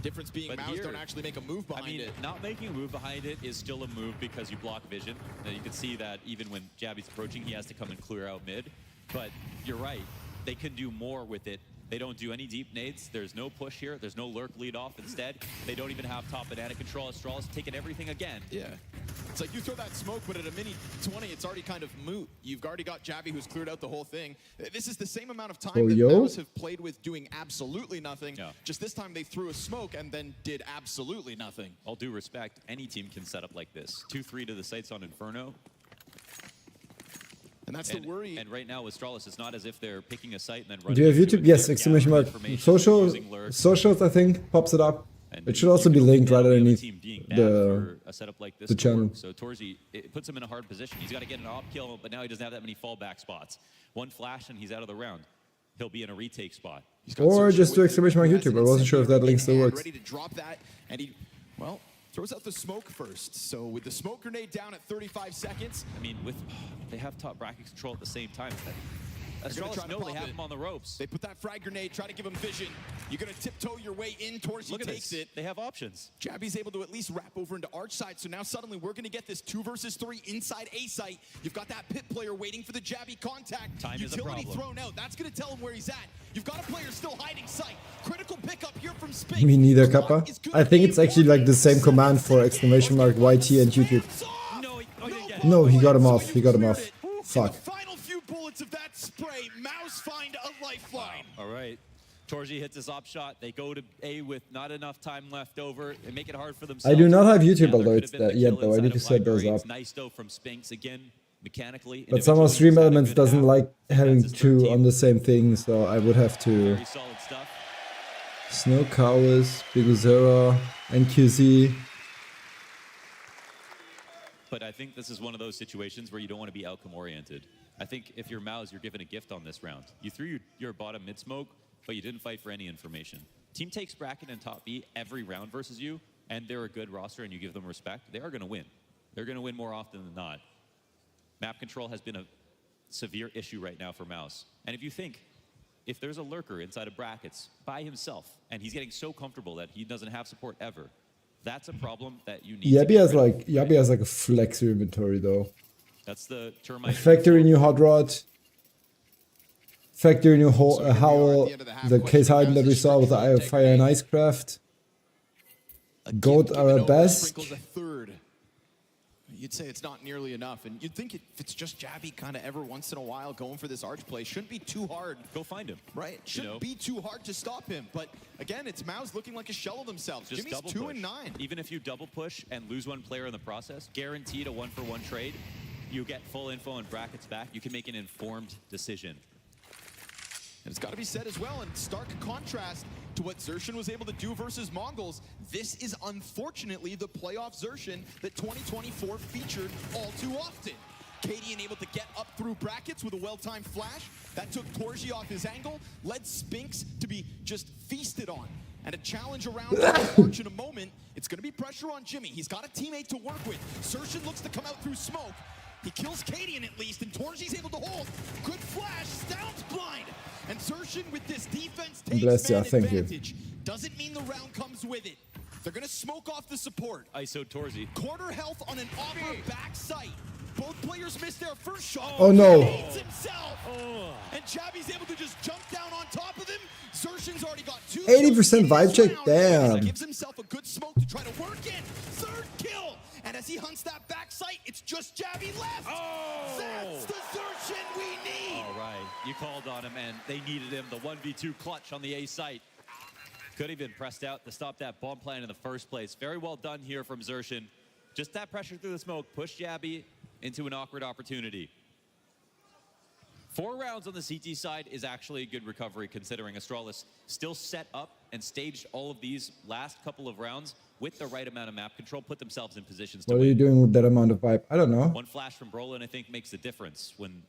Difference being Maus don't actually make a move behind it. Not making a move behind it is still a move because you block vision. Now you can see that even when Jabby's approaching, he has to come and clear out mid. But you're right. They can do more with it. They don't do any deep nades. There's no push here. There's no lurk lead off. Instead, they don't even have top banana control. Astralis taking everything again. Yeah. It's like you throw that smoke, but at a mini 20, it's already kind of moot. You've already got Jabby who's cleared out the whole thing. This is the same amount of time that Maus have played with doing absolutely nothing. Yeah. Just this time they threw a smoke and then did absolutely nothing. All due respect, any team can set up like this. 2-3 to the sights on Inferno. And that's the worry. And right now, Astralis, it's not as if they're picking a site and then running. Do you have YouTube? Yes, exclamation mark. Socials, I think, pops it up. It should also be linked right underneath the channel. So Torzy, it puts him in a hard position. He's got to get an op kill, but now he doesn't have that many fallback spots. One flash and he's out of the round. He'll be in a retake spot. Or just do exclamation mark YouTube. I wasn't sure if that link still works. Ready to drop that, and he, well, throws out the smoke first. So with the smoke grenade down at 35 seconds. I mean, they have top bracket control at the same time. Astralis know they have him on the ropes. They put that frag grenade, try to give him vision. You're going to tiptoe your way in towards he takes it. They have options. Jabby's able to at least wrap over into arch side. So now suddenly we're going to get this 2 versus 3 inside A site. You've got that pit player waiting for the Jabby contact. Time Utility is a problem. thrown out. That's going to tell him where he's at. You've got a player still hiding sight. Critical pickup here from Spinks. Me neither, Kappa. I think it's actually like the same command for exclamation mark YT and YouTube. No, he got him off. He got him off. Fuck. Final few bullets of that spray. Maus find a lifeline. All right. Torji hits his op shot. They go to A with not enough time left over and make it hard for themselves. I do not have YouTube alerts yet, though. I need to set those up. Nice though from Spinks again, mechanically. But somehow Stream Elements doesn't like having 2 on the same thing, so I would have to. Very solid stuff. Snow Cowis, Biguzera, NQZ. But I think this is one of those situations where you don't want to be outcome oriented. I think if you're Maus, you're given a gift on this round. You threw your bottom mid smoke, but you didn't fight for any information. Team takes bracket and top B every round versus you, and they're a good roster and you give them respect, they are going to win. They're going to win more often than not. Map control has been a severe issue right now for Maus. And if you think, if there's a lurker inside of brackets by himself, and he's getting so comfortable that he doesn't have support ever, that's a problem that you need. Yabby has like a flex inventory though. That's the termite. Factory new hot rod. Factory new howl. The case Hyden that we saw with the Fire and Ice Craft. GOAT are given at over best. sprinkles a third. You'd say it's not nearly enough, and you'd think if it's just Jabby kind of every once in a while going for this arch play, shouldn't be too hard. Go find him. Right? Shouldn't be too hard to stop him. But again, it's Maus looking like a shell of themselves. Just Jimmy's double 2 push. and 9. Even if you double push and lose one player in the process, guaranteed a 1-for-1 trade. You get full info and brackets back. You can make an informed decision. And it's got to be said as well, in stark contrast to what Xerxin was able to do versus Mongols, this is unfortunately the playoff Xerxin that 2024 featured all too often. Cadian able to get up through brackets with a well-timed flash. That took Torji off his angle, led Spinks to be just feasted on. And a challenge around March in a moment, it's going to be pressure on Jimmy. He's got a teammate to work with. Xerxin looks to come out through smoke. He kills Cadian at least, and Torji's able to hold. Good flash, Stound's blind. And Xerxin with this defense takes Bless you, man thank you. advantage. Doesn't mean the round comes with it. They're gonna smoke off the support. ISO Torzi. Quarter health on an offer back sight. Both players missed their first shot. Oh, no. He hates himself. And Jabby's able to just jump down on top of him. Xerxin's already got 2 80% kills in vibe this check? round. Damn. He gives himself a good smoke to try to work in. 3rd kill. And as he hunts that back sight, it's just Jabby left. That's the Xerxin we need. All right, you called on him, and they needed him. The 1v2 clutch on the A site. Could have been pressed out to stop that bomb plan in the first place. Very well done here from Xerxin. Just that pressure through the smoke pushed Jabby into an awkward opportunity. 4 rounds on the CT side is actually a good recovery, considering Astralis still set up and staged all of these last couple of rounds with the right amount of map control, put themselves in positions to What are win. you doing with that amount of vibe? I don't know. One flash from Brolin, I think, makes the difference when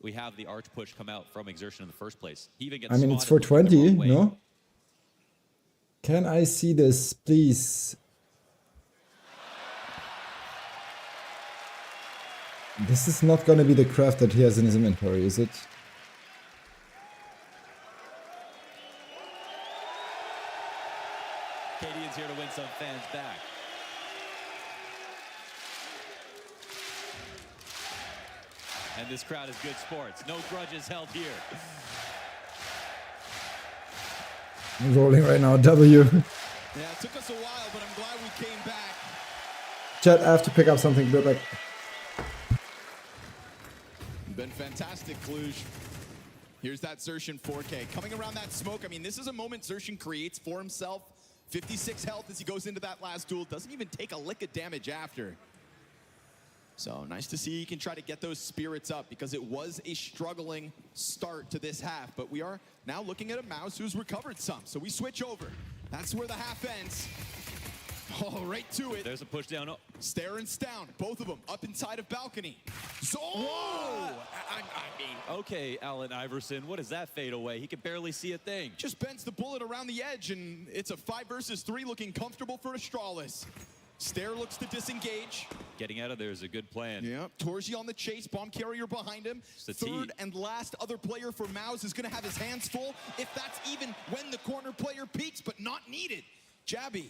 we have the arch push come out from Xerxin in the first place. He even gets I mean, it's spotted 420, looking the wrong way. no? Can I see this, please? This is not going to be the craft that he has in his inventory, is it? Cadian's here to win some fans back. And this crowd is good sports. No grudges held here. I'm rolling right now, W. Yeah, it took us a while, but I'm glad we came back. Chat, I have to pick up something, but like... Been fantastic, Cluj. Here's that Xerxin 4K. Coming around that smoke, I mean, this is a moment Xerxin creates for himself. 56 health as he goes into that last duel. Doesn't even take a lick of damage after. So nice to see he can try to get those spirits up, because it was a struggling start to this half. But we are now looking at a Maus who's recovered some. So we switch over. That's where the half ends. Oh, right to it. There's a push down. Oh. Stare and Stound, both of them up inside of balcony. So, I mean, okay, Allen Iverson, what is that fade away? He can barely see a thing. just bends the bullet around the edge, and it's a 5 versus 3 looking comfortable for Astralis. Stare looks to disengage. Getting out of there is a good plan. Yeah, Torji on the chase, bomb carrier behind him. It's the T. 3rd and last other player for Maus is going to have his hands full, if that's even when the corner player peaks, but not needed. Jabby.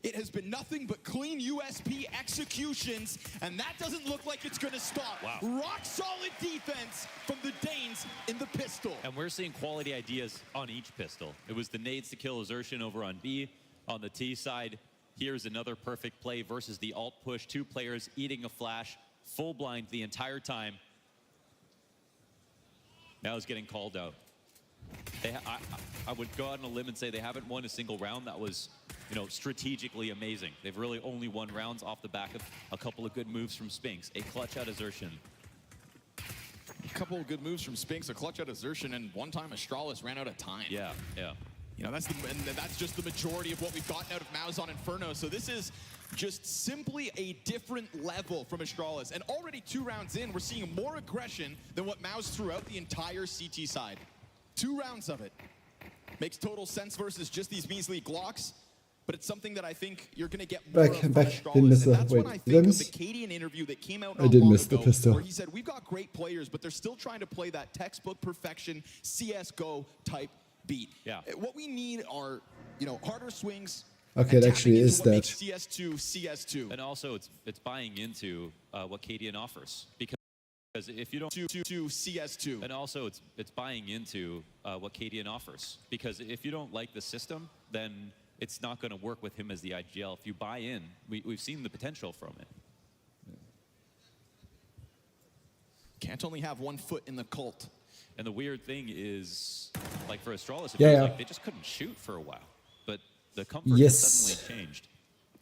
It has been nothing but clean USP executions, and that doesn't look like it's going to stop. Wow. Rock solid defense from the Danes in the pistol. And we're seeing quality ideas on each pistol. It was the nades to kill Xerxin over on B. On the T side, here's another perfect play versus the alt push. 2 players eating a flash, full blind the entire time. Now he's getting called out. I would go out on a limb and say they haven't won a single round that was, you know, strategically amazing. They've really only won rounds off the back of a couple of good moves from Spinks. A clutch out of Xerxin. A couple of good moves from Spinks, a clutch out of Xerxin, and one time Astralis ran out of time. Yeah, yeah. You know, that's just the majority of what we've gotten out of Maus on Inferno. So this is just simply a different level from Astralis. And already 2 rounds in, we're seeing more aggression than what Maus threw out the entire CT side. 2 rounds of it. Makes total sense versus just these measly Glocks. But it's something that I think you're going to get more of from Astralis. Didn't miss And the, that's wait, what I did I think of miss? the Cadian interview that came out I not did long miss the ago, pistol. where he said, we've got great players, but they're still trying to play that textbook perfection CSGO type beat. Yeah. What we need are, you know, harder swings. Okay, and it actually tapping is into what that. makes CS2 CS2. And also, it's buying into what Cadian offers, because if you don't to CS2. And also, it's buying into what Cadian offers, because if you don't like the system, then it's not going to work with him as the IGL. If you buy in, we've seen the potential from it. Can't only have one foot in the cult. And the weird thing is, like for Astralis, it Yeah, feels yeah. like they just couldn't shoot for a while. But the comfort Yes. has suddenly changed.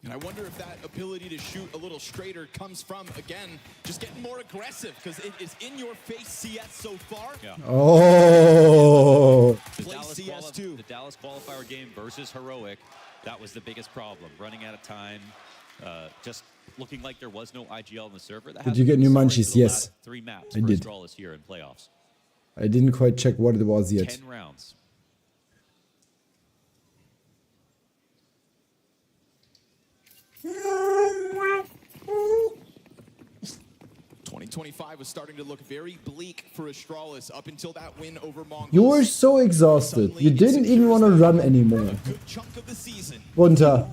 And I wonder if that ability to shoot a little straighter comes from, again, just getting more aggressive, because it is in your face CS so far. Yeah. Oh. Play CS2. The Dallas qualifier game versus Heroic, that was the biggest problem. Running out of time, just looking like there was no IGL on the server. That Did you get new hasn't been munchies? the Yes, last 3 maps I for did. Astralis here in playoffs. I didn't quite check what it was yet. 10 rounds. '25 was starting to look very bleak for Astralis up until that win over Mongols. You were so exhausted. You didn't even want to run anymore. A good chunk of the season. Runter.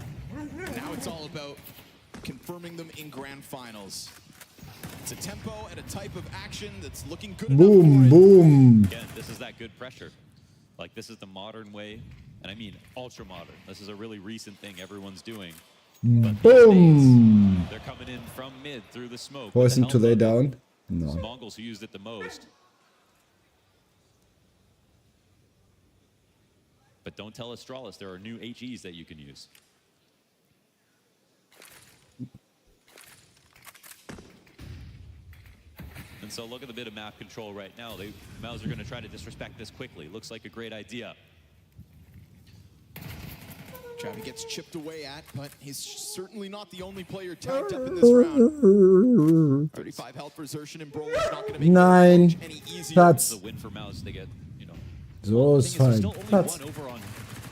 Now it's all about confirming them in grand finals. It's a tempo and a type of action that's looking good. Boom, boom. Again, this is that good pressure. Like, this is the modern way, and I mean ultra modern. This is a really recent thing everyone's doing. But these Boom. days, they're coming in from mid through the smoke. Force with him the to lay helmet. down. It's No. Mongols who used it the most. But don't tell Astralis there are new HEs that you can use. And so look at the bit of map control right now. Mouse are going to try to disrespect this quickly. Looks like a great idea. Travi gets chipped away at, but he's certainly not the only player tagged up in this round. 35 health for Xerxin and Broly is not going to make 9. it any easier. Platz. The win for Mouse, they get, you know. So is Thing is, fine. there's still only Platz. one over on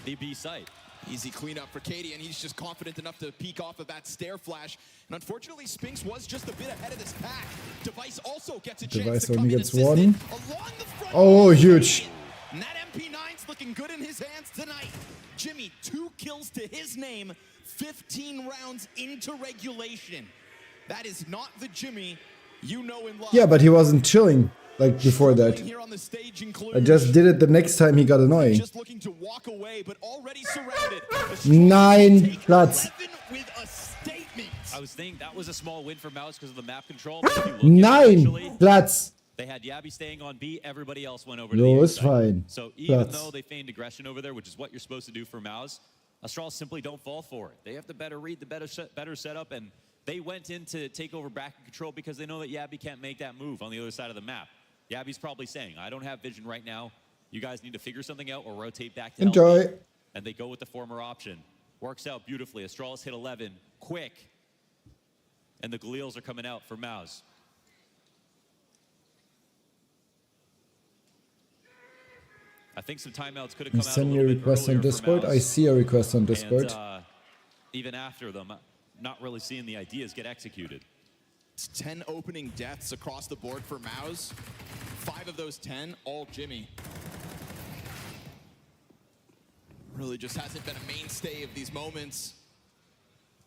the B site. Easy cleanup for Katie, and he's just confident enough to peek off of that stare flash. And unfortunately, Spinks was just a bit ahead of this pack. Device also gets a chance Device to come only in gets and assist one. it along the front. Oh, huge. And that MP9's looking good in his hands tonight. Jimmy, 2 kills to his name, 15 rounds into regulation. That is not the Jimmy you know and love. Yeah, but he wasn't chilling like before that. Here on the stage in Cluj. I just did it the next time he got annoying. Just looking to walk away, but already surrounded. 9 Platz. With a statement. I was thinking that was a small win for Mouse because of the map control. But if you look at it, 9 actually, Platz. they had Yabi staying on B. Everybody else went over to No, the A it's site. fine. So even Platz. though they feigned aggression over there, which is what you're supposed to do for Mouse, Astralis simply don't fall for it. They have to better read the better setup, and they went in to take over back and control because they know that Yabi can't make that move on the other side of the map. Yabi's probably saying, I don't have vision right now. You guys need to figure something out or rotate back to help Enjoy. me." And they go with the former option. Works out beautifully. Astralis hit 11 quick. And the Galils are coming out for Mouse. I think some timeouts could have come out a Send me a little bit request on earlier for Discord. I Mouse. see a request on Discord. And even after them, not really seeing the ideas get executed. It's 10 opening deaths across the board for Maus. 5 of those 10, all Jimmy. Really just hasn't been a mainstay of these moments.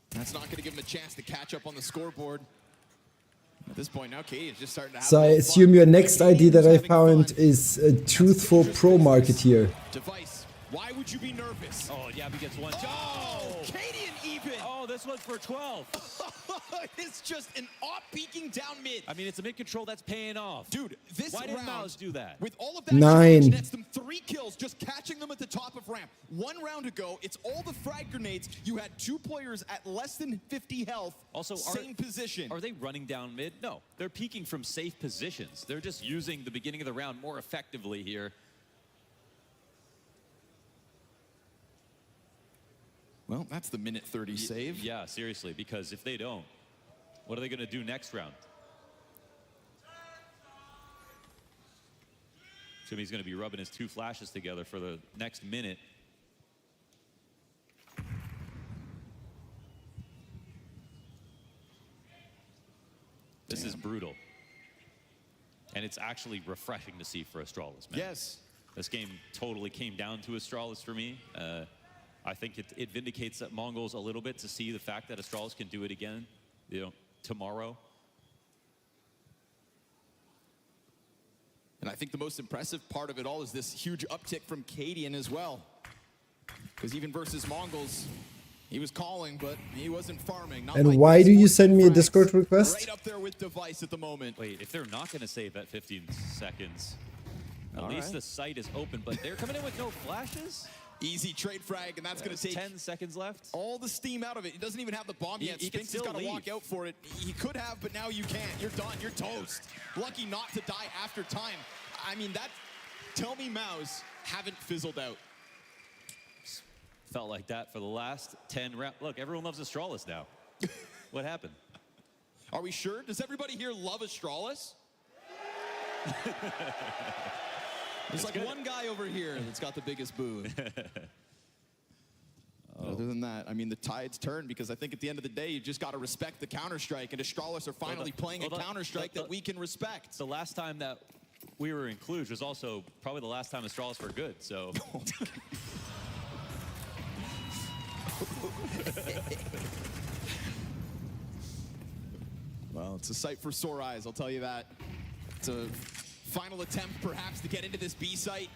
That's not going to give him a chance to catch up on the scoreboard. At this point now, Katie is just starting to have So a I little assume fun. your next Katie ID that is I having found fun. is a truthful pro marketeer. Device, why would you be nervous? Oh, Yabi gets one. Oh, Katie and even. Oh, this one's for 12. It's just an off-peaking down mid. I mean, it's a mid-control that's paying off. Dude, this Why did round, Mouse do that? with all of that 9. charge, nets them 3 kills, just catching them at the top of ramp. 1 round ago, it's all the frag grenades. You had 2 players at less than 50 health, Also, same position. Are they running down mid? No, they're peeking from safe positions. They're just using the beginning of the round more effectively here. Well, that's the minute 30 save. Yeah, seriously, because if they don't, what are they going to do next round? Jimmy's going to be rubbing his 2 flashes together for the next minute. This is brutal. And it's actually refreshing to see for Astralis, man. Yes. This game totally came down to Astralis for me. I think it vindicates that Mongols a little bit to see the fact that Astralis can do it again, you know, tomorrow. And I think the most impressive part of it all is this huge uptick from Cadian as well. Because even versus Mongols, he was calling, but he wasn't farming. Not And like why this. do you 14 send me a frags. Discord request? Right up there with Device at the moment. Wait, if they're not going to save at 15 seconds, at All least right. the site is open, but they're coming in with no flashes? Easy trade frag, and that's going to take 10 seconds left. all the steam out of it. He doesn't even have the bomb yet. He can Spinks has still got to walk leave. out for it. He could have, but now you can't. You're done. You're toast. Lucky not to die after time. I mean, that... Tell me Mouse haven't fizzled out. Felt like that for the last 10 rounds. Look, everyone loves Astralis now. What happened? Are we sure? Does everybody here love Astralis? There's like one guy over here that's got the biggest boo. Other than that, I mean, the tides turn because I think at the end of the day, you just got to respect the Counter-Strike, and Astralis are finally playing a Counter-Strike that we can respect. The last time that we were in Cluj was also probably the last time Astralis were good, so. Well, it's a sight for sore eyes, I'll tell you that. It's a final attempt, perhaps, to get into this B site.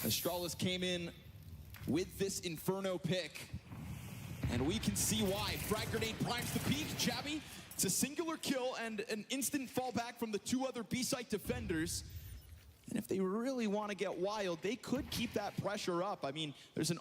Astralis came in with this Inferno pick, and we can see why. Frag grenade primes the peak, Jabby. It's a singular kill and an instant fallback from the two other B site defenders. And if they really want to get wild, they could keep that pressure up. I mean, there's an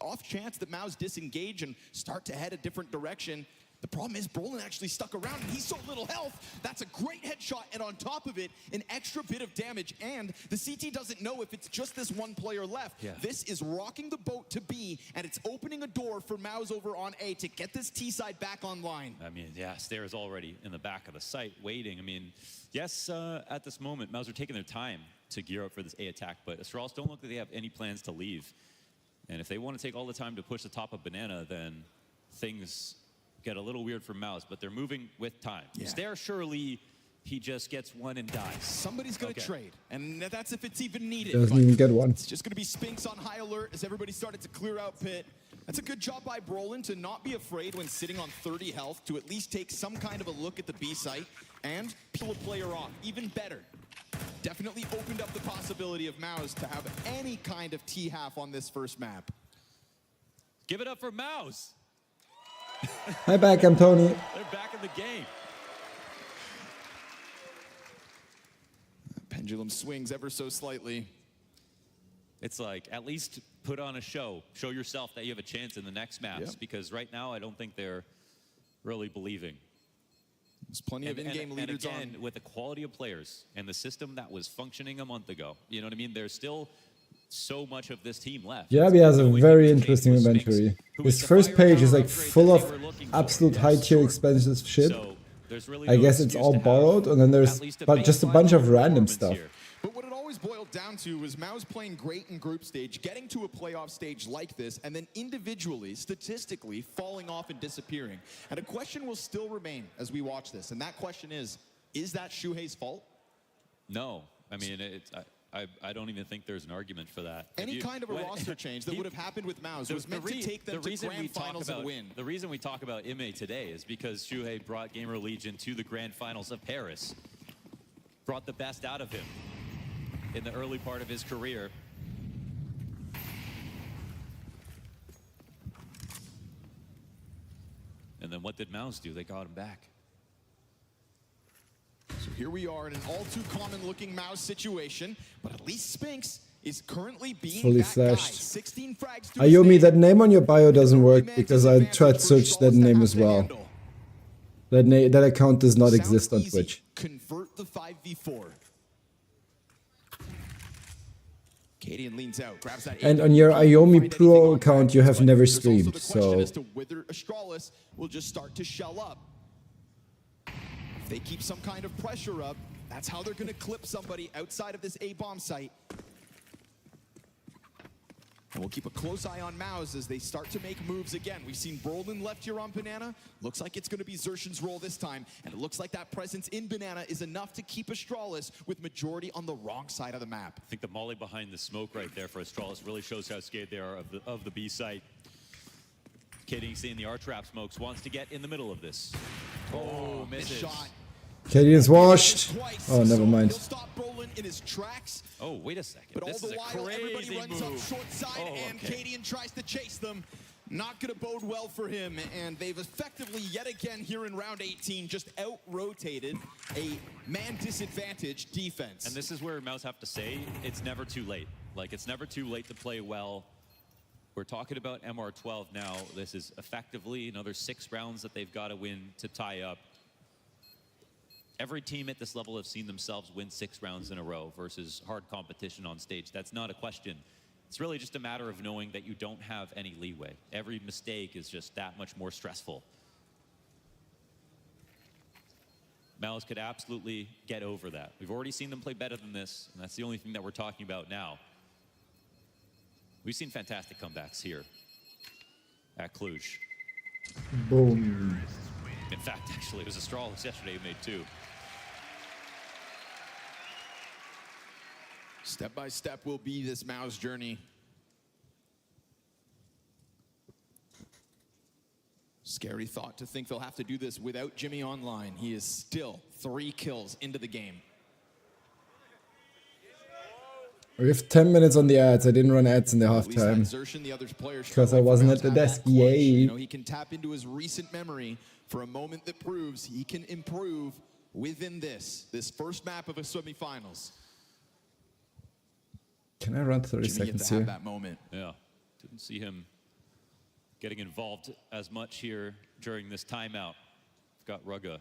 off chance that Mao's disengage and start to head a different direction. The problem is Brolin actually stuck around, and he's so little health. That's a great headshot, and on top of it, an extra bit of damage. And the CT doesn't know if it's just this one player left. Yeah. This is rocking the boat to B, and it's opening a door for Mao's over on A to get this T side back online. I mean, yeah, Stairs already in the back of the site waiting. I mean, yes, at this moment, Mouse are taking their time to gear up for this A attack, but Astralis don't look like they have any plans to leave. And if they want to take all the time to push the top of Banana, then things get a little weird for Mouse, but they're moving with time. Yeah. Stair, surely he just gets one and dies. Somebody's going to trade, and that's if it's even needed. Doesn't but even get one. It's just going to be Spinks on high alert as everybody started to clear out pit. That's a good job by Brolin to not be afraid when sitting on 30 health, to at least take some kind of a look at the B site and peel a player off. Even better. Definitely opened up the possibility of Mouse to have any kind of T-half on this first map. Give it up for Mouse. Hi back, I'm Tony. They're back in the game. Pendulum swings ever so slightly. It's like, at least put on a show. Show yourself that you have a chance in the next maps, Yep. because right now I don't think they're really believing. There's plenty of in-game leaders and again, on. with the quality of players and the system that was functioning a month ago, you know what I mean? There's still so much of this team left. Jabby has a The only very thing to take interesting was Spinks, inventory. who His is the first page is firepower like upgrade full that of they were looking for. absolute Yeah, high-tier sure. expensive shit. So there's really I no guess it's excuse all to have borrowed, and then there's at least but just a bunch of baseline random performance stuff. here. But what it always boiled down to was Mao's playing great in group stage, getting to a playoff stage like this, and then individually, statistically, falling off and disappearing. And a question will still remain as we watch this, and that question is that Shuhei's fault? No, I mean, I don't even think there's an argument for that. Any kind of a roster change that would have happened with Mao's was meant to take them to grand finals and win. The reason we talk about Ime today is because Shuhei brought Gamer Legion to the grand finals of Paris. Brought the best out of him in the early part of his career. And then what did Mouse do? They got him back. So here we are in an all too common looking Mouse situation, but at least Spinks is currently being Fully that flashed. guy. 16 frags to Ayomi, his that name. name on your bio doesn't work Every man because takes I advantage tried to for search that Astralis to name have as to well. handle. That account does not Sounds exist on easy. Twitch. Convert the 5v4. Cadian leans out, grabs that. And aim. on your Can't Ayomi find Pro anything on account, Frag, you have but never there's also streamed, the question so as to whether Astralis will just start to shell up. If they keep some kind of pressure up, that's how they're going to clip somebody outside of this A-bomb site. And we'll keep a close eye on Mouse as they start to make moves again. We've seen Brolin left here on Banana. Looks like it's going to be Xershin's role this time. And it looks like that presence in Banana is enough to keep Astralis with majority on the wrong side of the map. I think the molly behind the smoke right there for Astralis really shows how scared they are of the B site. Kidding, seeing the R-Trap smokes, wants to get in the middle of this. Oh, misses. Shot. Canadian's washed. Oh, never mind. He'll stop Brolin in his tracks. Oh, wait a second. But This all is the a while, everybody crazy runs up move. short side, and okay. Cadian tries to chase them. Not going to bode well for him, and they've effectively, yet again here in round 18, just out-rotated a man-disadvantaged defense. And this is where Mouse have to say, it's never too late. Like, it's never too late to play well. We're talking about MR12 now. This is effectively another 6 rounds that they've got to win to tie up. Every team at this level have seen themselves win 6 rounds in a row versus hard competition on stage. That's not a question. It's really just a matter of knowing that you don't have any leeway. Every mistake is just that much more stressful. Malice could absolutely get over that. We've already seen them play better than this, and that's the only thing that we're talking about now. We've seen fantastic comebacks here at Cluj. Boom. In fact, actually, it was Astralis yesterday who made 2. Step by step will be this Mao's journey. Scary thought to think they'll have to do this without Jimmy online. He is still 3 kills into the game. We have 10 minutes on the ads. I didn't run ads in the At least that halftime. exertion, the other players Because I wasn't at the desk. Yay. You know, he can tap into his recent memory for a moment that proves he can improve within this first map of a semifinals. Can I run 30 Jimmy get seconds to have here? that moment. Yeah, didn't see him getting involved as much here during this timeout. We've got Rugga.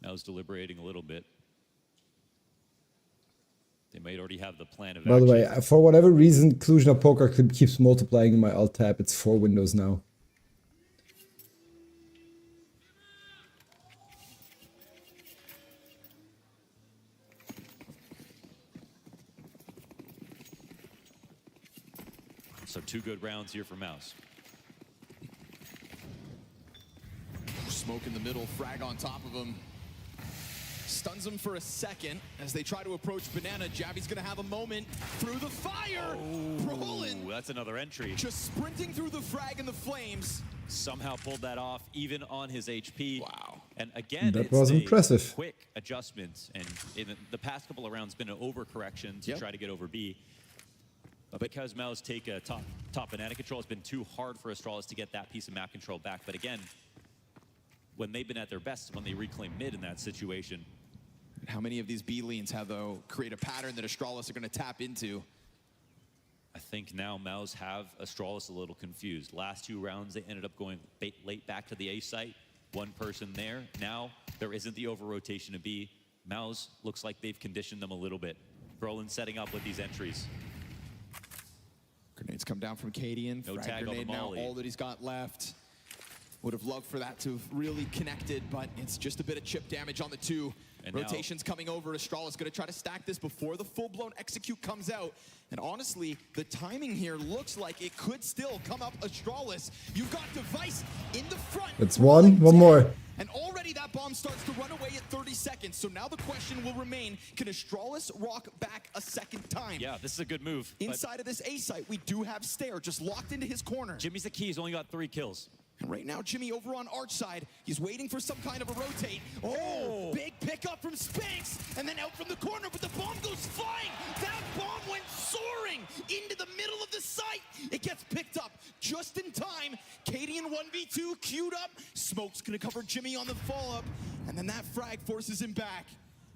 Now he's deliberating a little bit. They might already have the plan of By the action. way, for whatever reason, Cluj-Napoca keeps multiplying in my alt tab. It's 4 windows now. So 2 good rounds here for Mouse. Smoke in the middle, frag on top of him. Stuns him for a second as they try to approach Banana. Jabby's gonna have a moment through the fire. Brolin Ooh, that's another entry. just sprinting through the frag and the flames. Somehow pulled that off, even on his HP. Wow. And again, That it's was a impressive. quick adjustment. And in the past couple of rounds, been an overcorrection to Yep. try to get over B. But because Mouse take a top banana control, it's been too hard for Astralis to get that piece of map control back. But again, when they've been at their best, when they reclaim mid in that situation. How many of these B leans have, though, create a pattern that Astralis are gonna tap into? I think now Mouse have Astralis a little confused. Last 2 rounds, they ended up going late back to the A site. 1 person there. Now, there isn't the over-rotation to B. Mouse looks like they've conditioned them a little bit. Brolin setting up with these entries. Grenades come down from Cadian. No Frag tag on the grenade now, molly. all that he's got left. Would have loved for that to have really connected, but it's just a bit of chip damage on the 2. And Rotation's coming over. Astralis gonna try to stack this before the full-blown execute comes out. And honestly, the timing here looks like it could still come up Astralis. You've got Device in the front. That's one more. And already that bomb starts to run away at 30 seconds. So now the question will remain, can Astralis rock back a second time? Yeah, this is a good move. but Inside of this A site, we do have Stare just locked into his corner. Jimmy's the key. He's only got 3 kills. And right now, Jimmy over on Arch side, he's waiting for some kind of a rotate. Oh, big pickup from Spanx, and then out from the corner, but the bomb goes flying. That bomb went soaring into the middle of the site. It gets picked up just in time. Cadian 1v2 queued up. Smoke's gonna cover Jimmy on the follow-up, and then that frag forces him back.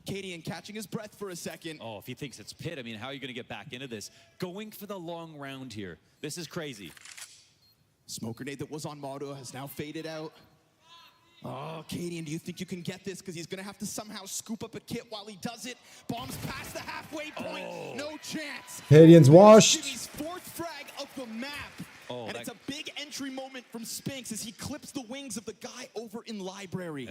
Cadian catching his breath for a second. Oh, if he thinks it's Pit, I mean, how are you going to get back into this? Going for the long round here. This is crazy. Smoke grenade that was on Moto has now faded out. Oh, Cadian, do you think you can get this? Because he's going to have to somehow scoop up a kit while he does it. Bombs past the halfway point. No chance. Canadian's washed. Jimmy's 4th frag of the map. Oh, and it's a big entry moment from Spanx as he clips the wings of the guy over in Library.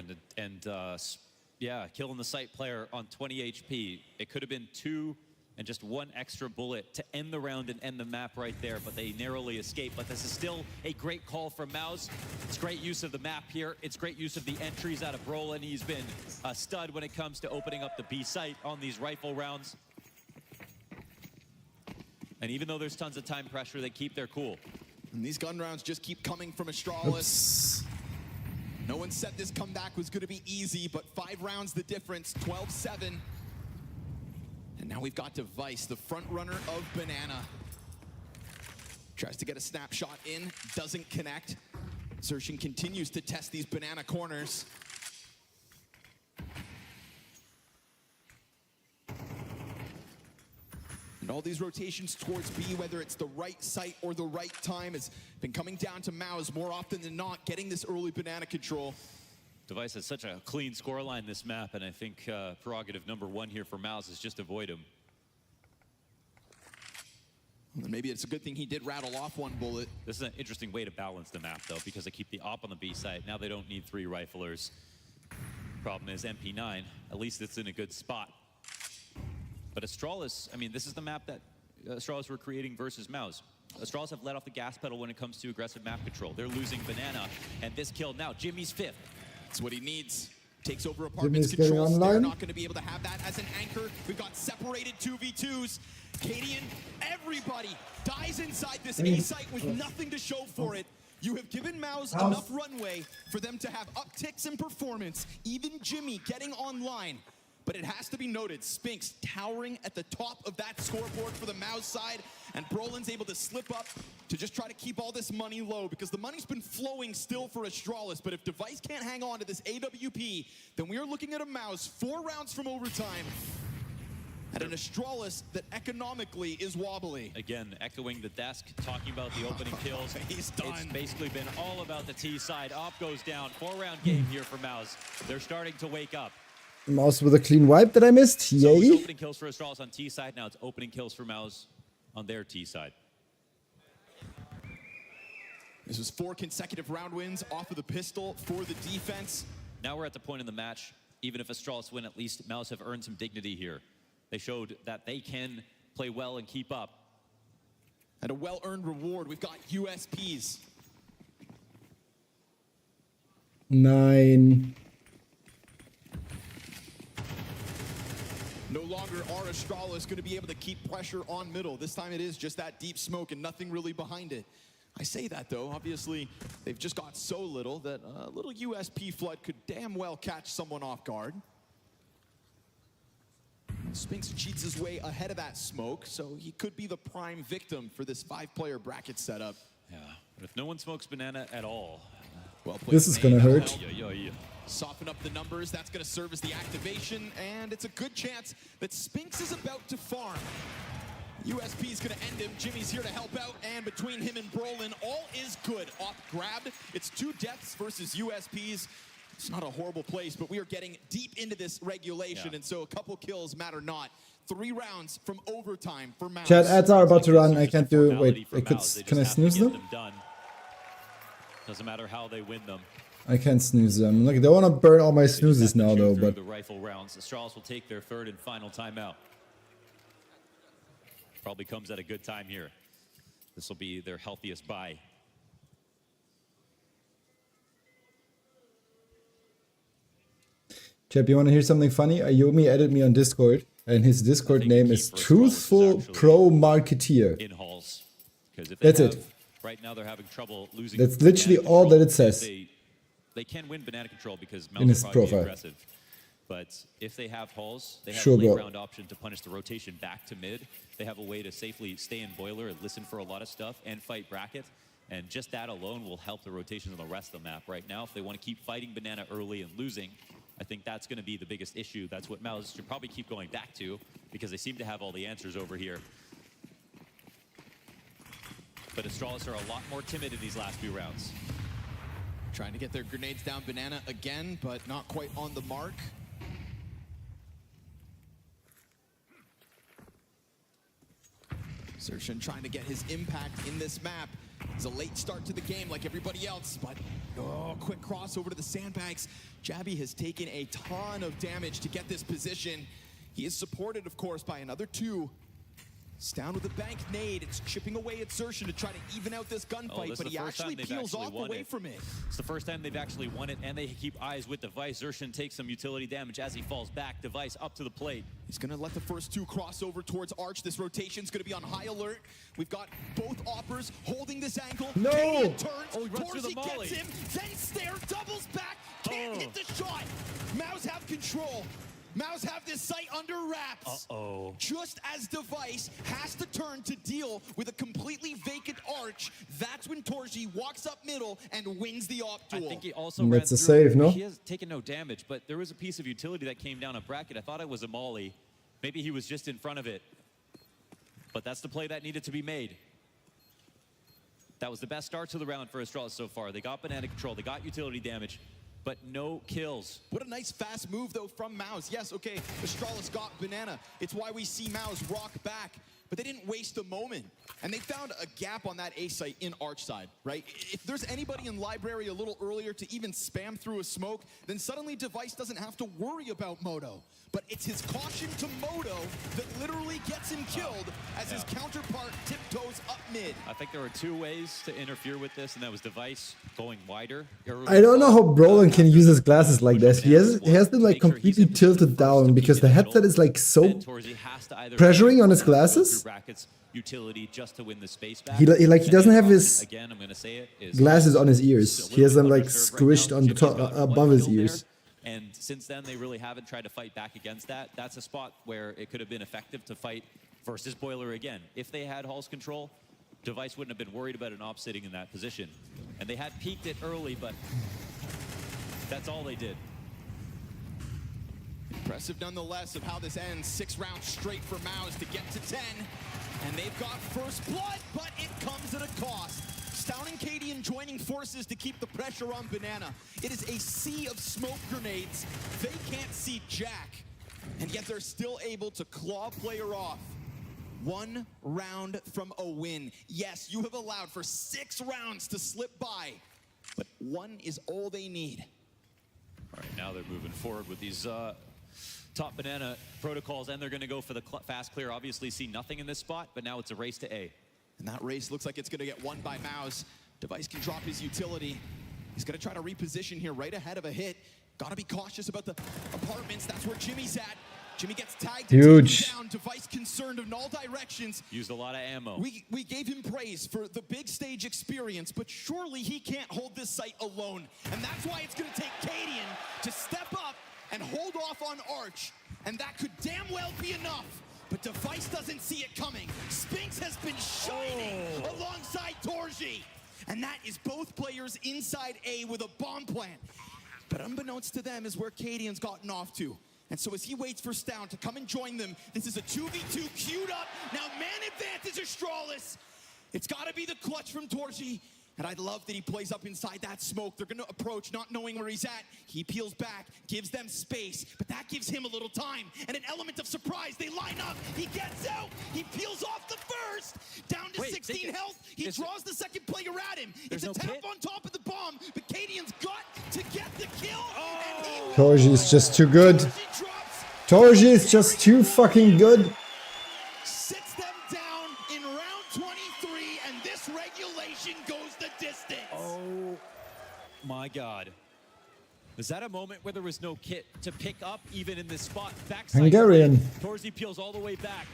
Yeah, killing the site player on 20 HP. It could have been 2 and just 1 extra bullet to end the round and end the map right there, but they narrowly escaped. But this is still a great call from Mouse. It's great use of the map here. It's great use of the entries out of Brolin. He's been a stud when it comes to opening up the B site on these rifle rounds. And even though there's tons of time pressure, they keep their cool. And these gun rounds just keep coming from Astralis. No one said this comeback was going to be easy, but 5 rounds the difference, 12-7. And now we've got Device, the front runner of Banana. Tries to get a snapshot in, doesn't connect. Xerxin continues to test these Banana corners. And all these rotations towards B, whether it's the right site or the right time, has been coming down to MOUZ more often than not, getting this early Banana control. Device has such a clean scoreline this map, and I think prerogative number 1 here for MOUZ is just avoid him. And maybe it's a good thing he did rattle off 1 bullet. This is an interesting way to balance the map, though, because they keep the op on the B side. Now they don't need 3 riflers. Problem is MP9, at least it's in a good spot. But Astralis, I mean, this is the map that Astralis were creating versus MOUZ. Astralis have let off the gas pedal when it comes to aggressive map control. They're losing Banana, and this kill now, Jimmy's 5th. That's what he needs. Takes over apartments controls. They're not going to be able to have that as an anchor. We've got separated 2v2s. Cadian, everybody dies inside this A site with nothing to show for it. You have given MOUZ enough runway for them to have upticks in performance. Even Jimmy getting online. But it has to be noted, Spinks towering at the top of that scoreboard for the MOUZ side, and Brolin's able to slip up to just try to keep all this money low, because the money's been flowing still for Astralis. But if Device can't hang on to this AWP, then we are looking at a MOUZ 4 rounds from overtime, and an Astralis that economically is wobbly. Again, echoing the desk, talking about the opening kills. He's done. It's basically been all about the T side. Op goes down, 4-round game here for MOUZ. They're starting to wake up. MOUZ with a clean wipe that I missed. So it was Yay. opening kills for Astralis on T side. Now it's opening kills for MOUZ on their T side. This was 4 consecutive round wins off of the pistol for the defense. Now we're at the point in the match, even if Astralis win, at least MOUZ have earned some dignity here. They showed that they can play well and keep up. And a well-earned reward. We've got USPs. 9. No longer are Astralis going to be able to keep pressure on middle. This time it is just that deep smoke and nothing really behind it. I say that, though. Obviously, they've just got so little that a little USP flood could damn well catch someone off guard. Spinks cheats his way ahead of that smoke, so he could be the prime victim for this 5-player bracket setup. Yeah, but if no one smokes Banana at all, well played. This is gonna hurt. Soften up the numbers, that's gonna serve as the activation, and it's a good chance that Spinks is about to farm. USP is gonna end him, Jimmy's here to help out, and between him and Brolin, all is good. Op grabbed, it's 2 deaths versus USPs. It's not a horrible place, but we are getting deep into this regulation, and so a couple kills matter not. 3 rounds from overtime for MOUZ. Chat ads are about to run. I can't do. Wait, can I snooze them? Doesn't matter how they win them. I can't snooze them. Look, they want to burn all my snoozes now, though. But the rifle rounds, Astralis will take their 3rd and final timeout. Probably comes at a good time here. This will be their healthiest buy. Chap, you want to hear something funny? Ayomi added me on Discord, and his Discord name is Truthful Pro Marketeer. In halls, that's it. Right now they're having trouble losing. That's literally all that it says. They can win Banana control because in his MOUZ are profile. aggressive. But if they have halls, they have Sure, a late bro. round option to punish the rotation back to mid. They have a way to safely stay in boiler and listen for a lot of stuff and fight bracket. And just that alone will help the rotation on the rest of the map. Right now, if they want to keep fighting Banana early and losing, I think that's going to be the biggest issue. That's what MOUZ should probably keep going back to, because they seem to have all the answers over here. But Astralis are a lot more timid in these last few rounds. Trying to get their grenades down Banana again, but not quite on the mark. Xerxin trying to get his impact in this map. It's a late start to the game like everybody else, but quick cross over to the sandbags. Jabby has taken a ton of damage to get this position. He is supported, of course, by another 2. Down with the bank nade. It's chipping away at Xerxes to try to even out this gunfight, but he actually peels off away from it. It's the first time they've actually won it, and they keep eyes with Device. Xerxes takes some utility damage as he falls back. Device up to the plate. He's going to let the first two cross over towards Arch. This rotation's going to be on high alert. We've got both Oppers holding this angle. No! Kadian turns. Oh, he runs through the molly. Gets him, then Stare doubles back. Can't hit the shot. Mouse have control. Mouse have this site under wraps. Uh-oh. Just as Device has to turn to deal with a completely vacant Arch, that's when Torji walks up middle and wins the op duel. I think he also That's ran a through. save, no? He has taken no damage, but there was a piece of utility that came down a bracket. I thought it was a molly. Maybe he was just in front of it. But that's the play that needed to be made. That was the best start to the round for Astralis so far. They got banana control, they got utility damage, but no kills. What a nice fast move though from Mouse. Yes, okay, Astralis got banana. It's why we see Mouse rock back, but they didn't waste a moment. And they found a gap on that A site in Arch side, right? If there's anybody in library a little earlier to even spam through a smoke, then suddenly Device doesn't have to worry about Moto. But it's his caution to Moto that literally gets him killed as his counterpart tiptoes up mid. I think there were two ways to interfere with this, and that was Device going wider. I don't know how Brolin can use his glasses like this. He has them like completely tilted down because the headset is like so pressuring on his glasses. Utility just to win the space back. He doesn't have his again, I'm gonna say it, glasses on his ears. He has them like squished on the top above his ears. And since then, they really haven't tried to fight back against that. That's a spot where it could have been effective to fight versus Boiler again. If they had Hall's control, Device wouldn't have been worried about an op sitting in that position. And they had peaked it early, but that's all they did. Impressive nonetheless of how this ends. 6 rounds straight for Mouse to get to 10. And they've got first blood, but it comes at a cost. Stown and Kadian joining forces to keep the pressure on Banana. It is a sea of smoke grenades. They can't see Jack, and yet they're still able to claw player off. 1 round from a win. Yes, you have allowed for 6 rounds to slip by, but 1 is all they need. All right, now they're moving forward with these top Banana protocols, and they're going to go for the fast clear. Obviously see nothing in this spot, but now it's a race to A. And that race looks like it's going to get won by Mouse. Device can drop his utility. He's going to try to reposition here right ahead of a hit. Got to be cautious about the apartments. That's where Jimmy's at. Jimmy gets tagged. Huge. Down. Device concerned in all directions. Used a lot of ammo. We gave him praise for the big stage experience, but surely he can't hold this site alone. And that's why it's going to take Kadian to step up and hold off on Arch. And that could damn well be enough. But Device doesn't see it coming. Spinks has been shining alongside Torji. And that is both players inside A with a bomb plant. But unbeknownst to them is where Kadian's gotten off to. And so as he waits for Stown to come and join them, this is a 2v2 queued up. Now man advantage Astralis. It's got to be the clutch from Torji. And I love that he plays up inside that smoke. They're going to approach, not knowing where he's at. He peels back, gives them space, but that gives him a little time and an element of surprise. They line up. He gets out. He peels off the first. Down to 16 health. He draws the second player at him. It's a tap on top of the bomb, but Kadian's got to get the kill. Torji is just too good. Torji is just too fucking good. Sits them down in round 23, and this regulation goes the distance. Oh my God. Was that a moment where there was no kit to pick up even in this spot? Backside Hungarian. Torzi peels all the way back.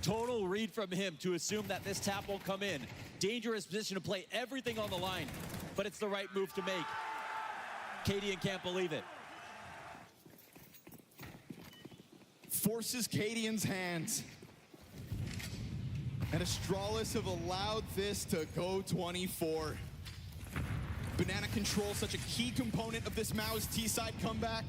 Total read from him to assume that this tap won't come in. Dangerous position to play everything on the line, but it's the right move to make. Kadian can't believe it. Forces Kadian's hands. And Astralis have allowed this to go 24. Banana control, such a key component of this Mao's T-side comeback.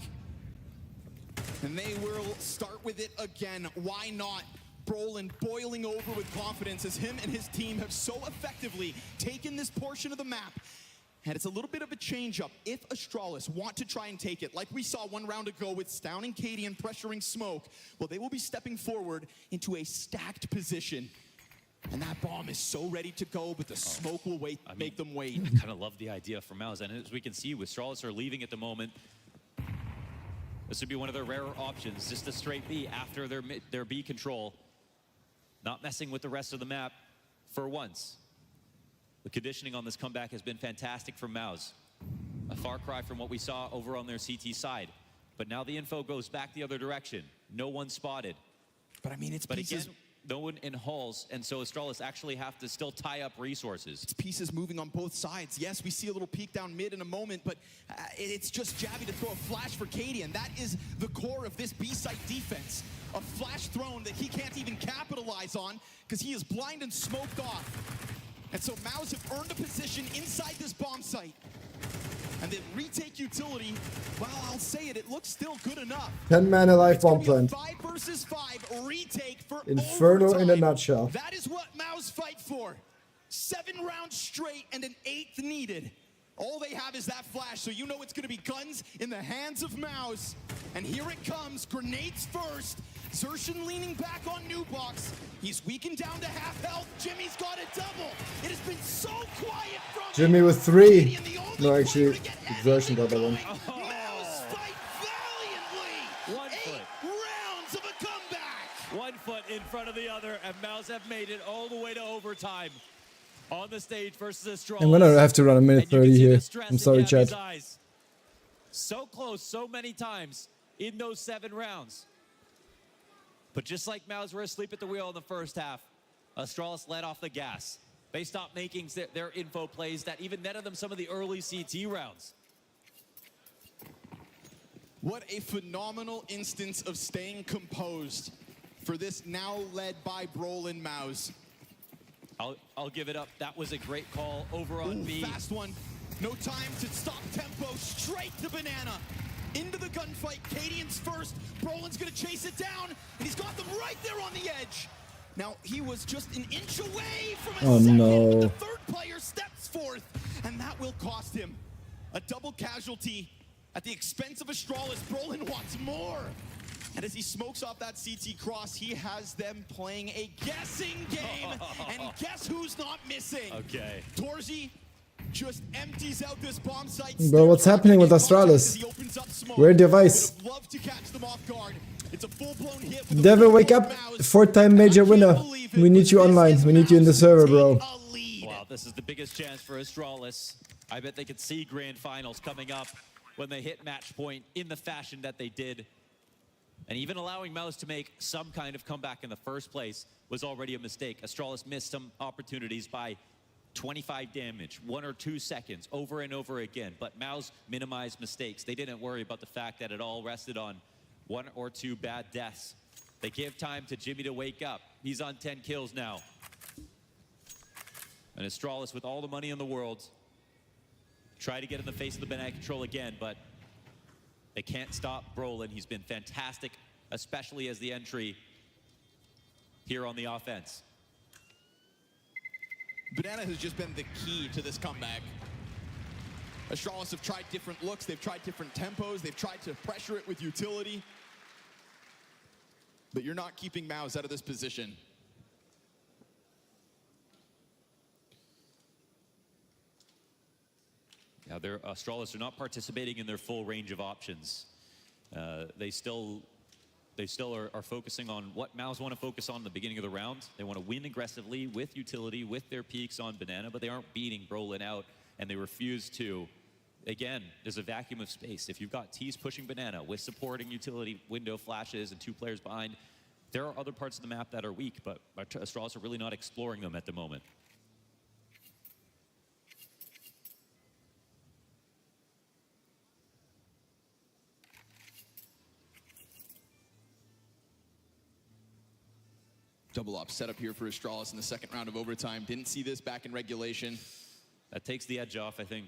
And they will start with it again. Why not? Brolin boiling over with confidence as him and his team have so effectively taken this portion of the map. And it's a little bit of a change-up. If Astralis want to try and take it, like we saw 1 round ago with Stown and Kadian pressuring Smoke, well, they will be stepping forward into a stacked position. And that bomb is so ready to go, but the smoke will make them wait. I kind of love the idea from Mouse, and as we can see, with Astralis are leaving at the moment, this would be one of their rarer options, just a straight B after their B control. not messing with the rest of the map for once. The conditioning on this comeback has been fantastic from MOUZ. A far cry from what we saw over on their CT side. But now the info goes back the other direction. No one spotted. But I mean, it's But pieces. again, no one in halls, and so Astralis actually have to still tie up resources. It's pieces moving on both sides. Yes, we see a little peek down mid in a moment, but it's just Javi to throw a flash for Katie, and that is the core of this B-site defense. A flash thrown that he can't even capitalize on because he is blind and smoked off. And so MOUZ have earned a position inside this bomb site. And the retake utility, well, I'll say it, it looks still good enough. 10 man alive bomb plant. 5 versus 5 retake for Inferno overtime. in a nutshell. That is what MOUZ fight for. 7 rounds straight and an 8th needed. All they have is that flash, so you know it's going to be guns in the hands of MOUZ. And here it comes, grenades first. Xerxon leaning back on Nubox. He's weakened down to half health. Jimmy's got a double. It has been so quiet from Jimmy with 3. No, actually, Xerxon got that one. MOUZ fight valiantly. 1 foot. 8 rounds of a comeback. 1 foot in front of the other, and MOUZ have made it all the way to overtime on the stage versus Astralis. I'm gonna have to run a minute 30 here. I'm sorry, chat. So close, so many times in those 7 rounds. But just like MOUZ were asleep at the wheel in the first half, Astralis let off the gas. They stopped making their info plays that even netted them some of the early CT rounds. What a phenomenal instance of staying composed for this now led by Brolin MOUZ. I'll give it up. That was a great call over on B. Fast one. No time to stop tempo. Straight to Banana. Into the gunfight. Cadian's first. Brolin's going to chase it down. And he's got them right there on the edge. Now, he was just an inch away from a second. No. But the third player steps forth. And that will cost him a double casualty at the expense of Astralis. Brolin wants more. And as he smokes off that CT cross, he has them playing a guessing game. And guess who's not missing? Okay. Torzi just empties out this bomb site. Bro, what's happening with Astralis? Weird device. Love to catch them off guard. It's a full-blown hit with Devin, wake up. 4-time major winner. We need you online. We need you in the server, bro. Wow, this is the biggest chance for Astralis. I bet they could see grand finals coming up when they hit match point in the fashion that they did. And even allowing MOUZ to make some kind of comeback in the first place was already a mistake. Astralis missed some opportunities by 25 damage, 1 or 2 seconds, over and over again. But MOUZ minimized mistakes. They didn't worry about the fact that it all rested on 1 or 2 bad deaths. They gave time to Jimmy to wake up. He's on 10 kills now. And Astralis, with all the money in the world, try to get in the face of the banana control again, but they can't stop Brolin. He's been fantastic, especially as the entry here on the offense. Banana has just been the key to this comeback. Astralis have tried different looks, they've tried different tempos, they've tried to pressure it with utility. But you're not keeping MOUZ out of this position. Now, Astralis are not participating in their full range of options. They still are focusing on what MOUZ want to focus on in the beginning of the round. They want to win aggressively with utility, with their peaks on Banana, but they aren't beating Brolin out, and they refuse to. Again, there's a vacuum of space. If you've got T's pushing Banana with supporting utility, window flashes, and 2 players behind, there are other parts of the map that are weak, but Astralis are really not exploring them at the moment. Double up setup here for Astralis in the second round of overtime. Didn't see this back in regulation. That takes the edge off, I think.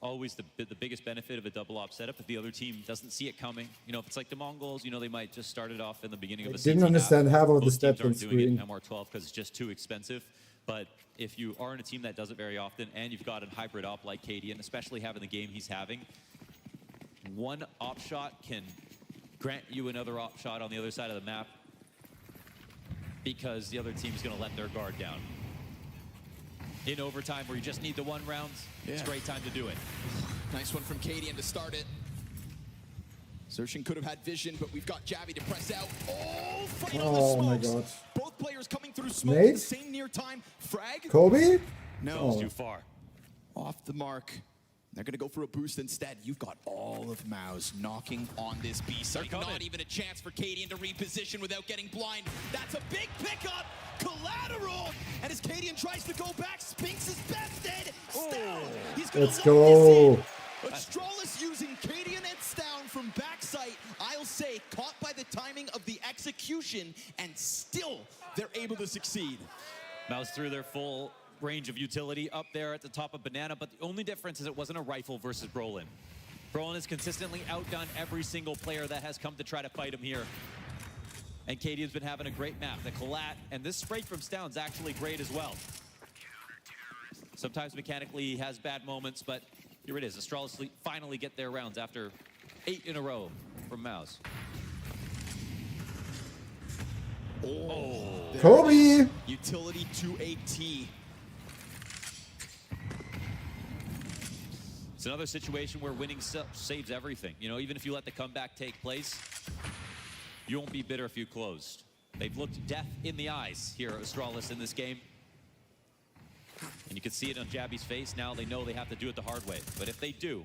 Always the biggest benefit of a double op setup if the other team doesn't see it coming. You know, if it's like the Mongols, you know, they might just start it off in the beginning of a didn't understand half of the steps on screen. MR12 because it's just too expensive. But if you are in a team that does it very often and you've got a hybrid op like Katie, and especially having the game he's having, one op shot can grant you another op shot on the other side of the map because the other team's going to let their guard down. In overtime, where you just need the 1 round, it's a great time to do it. Nice one from Cadian to start it. Xerxon could have had vision, but we've got Javi to press out. Oh, fight on the smokes. My God. Both players players coming through smoke Nate? at the same near time. Frag? Kobe? No. Too far. Off the mark. They're going to go for a boost instead. You've got all of Maus knocking on this B site. Not even a chance for Cadian to reposition without getting blind. That's a big pickup. Collateral. And as Cadian tries to go back, Spinks is bested. Down. He's going Let's to go. Astralis using Cadian and Stown from backside. I'll say caught by the timing of the execution, and still they're able to succeed. Mouse threw their full range of utility up there at the top of Banana, but the only difference is it wasn't a rifle versus Brolin. Brolin has consistently outdone every single player that has come to try to fight him here. And Cadian's been having a great map. The collat and this spray from Stown's actually great as well. Sometimes mechanically he has bad moments, but here it is. Astralis finally get their rounds after 8 in a row from Mouse. Kobe! Utility to a T. It's another situation where winning saves everything. You know, even if you let the comeback take place, you won't be bitter if you closed. They've looked death in the eyes here at Astralis in this game. And you can see it on Jabby's face. Now they know they have to do it the hard way. But if they do,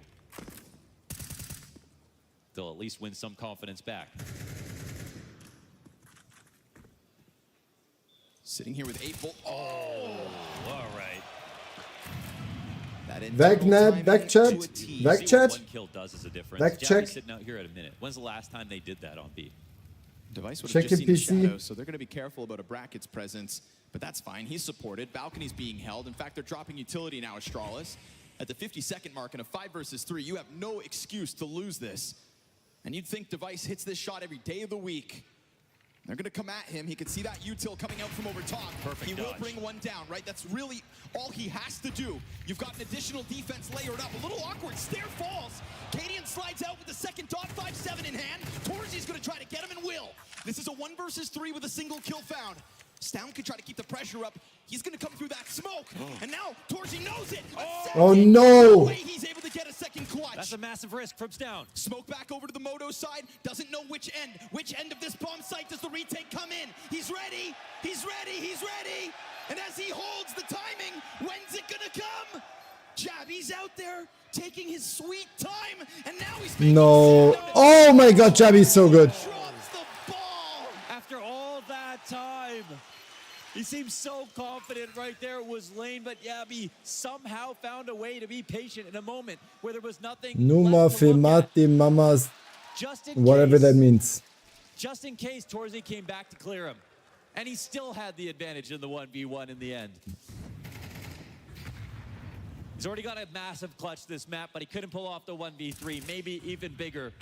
they'll at least win some confidence back. Sitting here with 8 volt. All right. Back chat. Back See chat. what one kill does is a difference. Back Jabby's check. sitting out here at a minute. When's the last time they did that on B? Device would Check have just your seen the PC. shadow, so they're going to be careful about a bracket's presence, but that's fine. He's supported. Balcony's being held. In fact, they're dropping utility now, Astralis. At the 50-second mark in a 5 versus 3, you have no excuse to lose this. And you'd think Device hits this shot every day of the week. They're going to come at him. He can see that util coming out from over top. Perfect He will dodge. bring one down, right? That's really all he has to do. You've got an additional defense layered up. A little awkward. Stair falls. Cadian slides out with the second dot, 5-7 in hand. Torzy's going to try to get him and will. This is a 1 versus 3 with a single kill found. Stown can try to keep the pressure up. He's going to come through that smoke. And now Torzy knows it. Oh no! Way he's able to get a second clutch. That's a massive risk from Stown. Smoke back over to the Moto side. Doesn't know which end of this bomb site does the retake come in. He's ready. He's ready. He's ready. And as he holds the timing, when's it gonna come? Jabby's out there taking his sweet time, and now he's making No. sound. Oh my god, Jabby's so good. Drops the ball. After all that time, he seems so confident right there. It was lane, but Yabby somehow found a way to be patient in a moment where there was nothing Numa left to look at. Femati Mamas, Just in whatever case, that means. Just in case Torzy came back to clear him. And he still had the advantage in the 1v1 in the end. He's already got a massive clutch this map, but he couldn't pull off the 1v3, maybe even bigger.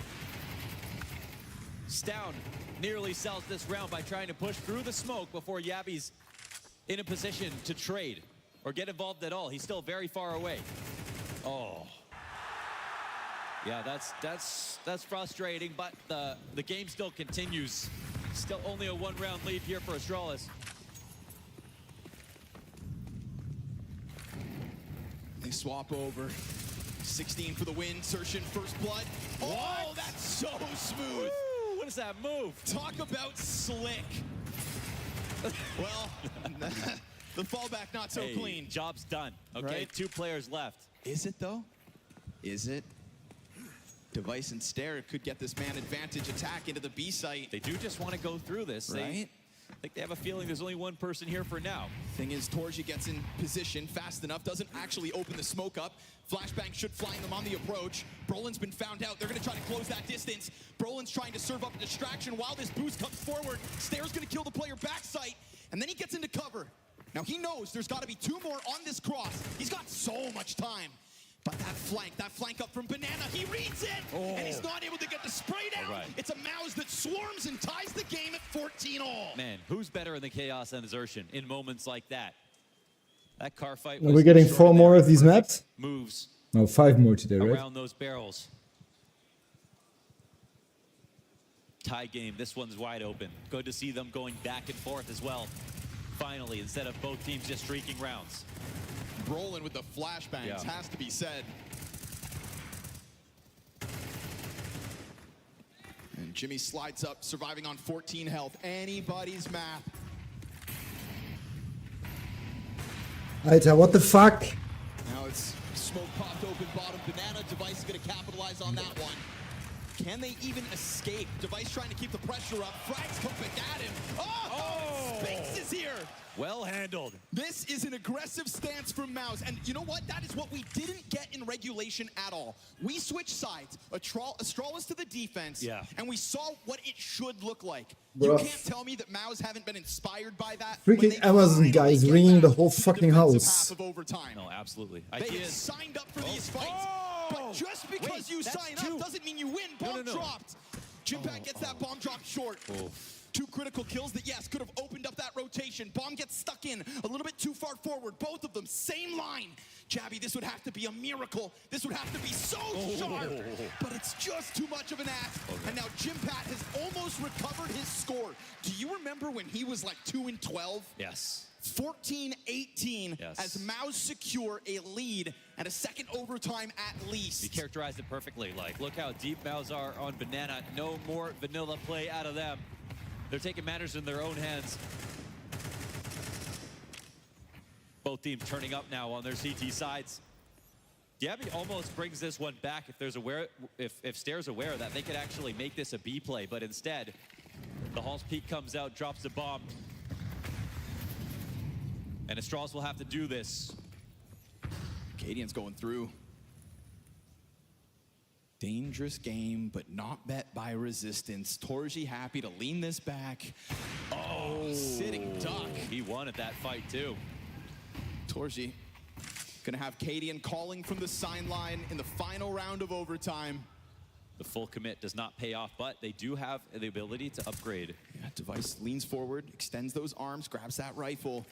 Stown nearly sells this round by trying to push through the smoke before Yabby's in a position to trade or get involved at all. He's still very far away. Oh. Yeah, that's frustrating, but the game still continues. Still only a 1-round lead here for Astralis. They swap over. 16 for the win. Sertian first blood. Oh, that's so smooth. Woo, what is that move? Talk about slick. Well, the fallback not so Hey, clean. Job's done. Okay, Right? 2 players left. Is it though? Is it? Device and Stare could get this man advantage attack into the B site. They do just want to go through this. Right? I think they have a feeling there's only one person here for now. Thing is, Torzy gets in position fast enough, doesn't actually open the smoke up. Flashbang should fly them on the approach. Brolin's been found out. They're going to try to close that distance. Brolin's trying to serve up a distraction while this boost comes forward. Stare's going to kill the player back sight, and then he gets into cover. Now he knows there's got to be 2 more on this cross. He's got so much time. But that flank up from Banana, he reads it, and he's not able to get the spray down. Right. It's a Maus that swarms and ties the game at 14-all. Man, who's better in the chaos than Xertian in moments like that? That car fight Are was we getting 4 more of these extraordinary. maps? Moves No, 5 more today, right? around those barrels. Tie game, this one's wide open. Good to see them going back and forth as well. Finally, instead of both teams just streaking rounds. Brolin with the flashbangs, has to be said. And Jimmy slides up, surviving on 14 health. Anybody's map. Alter, what the fuck? Now it's smoke popped open bottom. Banana Device is going to capitalize on that one. Can they even escape? Device trying to keep the pressure up. Frags come back at him. Oh! Space is here. Well handled. This is an aggressive stance from Mouse. And you know what? That is what we didn't get in regulation at all. We switched sides. Astralis to the defense. Yeah. And we saw what it should look like. Bro. You can't tell me that Mouse haven't been inspired by that. Freaking Amazon guys ringing the whole fucking house. Half of overtime. No, absolutely. They have signed up for these fights. But just because you sign up doesn't mean you win. Bomb dropped. Jimpact gets that bomb drop short. Two critical kills that, yes, could have opened up that rotation. Bomb gets stuck in a little bit too far forward. Both of them, same line. Jabby, this would have to be a miracle. This would have to be so sharp. But it's just too much of an ask. And now Jimpact has almost recovered his score. Do you remember when he was like 2-12? Yes. 14-18 as Mouse secure a lead and a second overtime at least. You characterized it perfectly. Like, look how deep Mouse are on Banana. No more vanilla play out of them. They're taking matters in their own hands. Both teams turning up now on their CT sides. Gabby almost brings this one back if Stair's aware that they could actually make this a B play, but instead, the Hall's Peak comes out, drops the bomb. And Astralis will have to do this. Cadian's going through. Dangerous game, but not bet by Resistance. Torji happy to lean this back. Oh, sitting duck. He won at that fight too. Torji gonna have Cadian calling from the sideline in the final round of overtime. The full commit does not pay off, but they do have the ability to upgrade. Yeah, Device leans forward, extends those arms, grabs that rifle.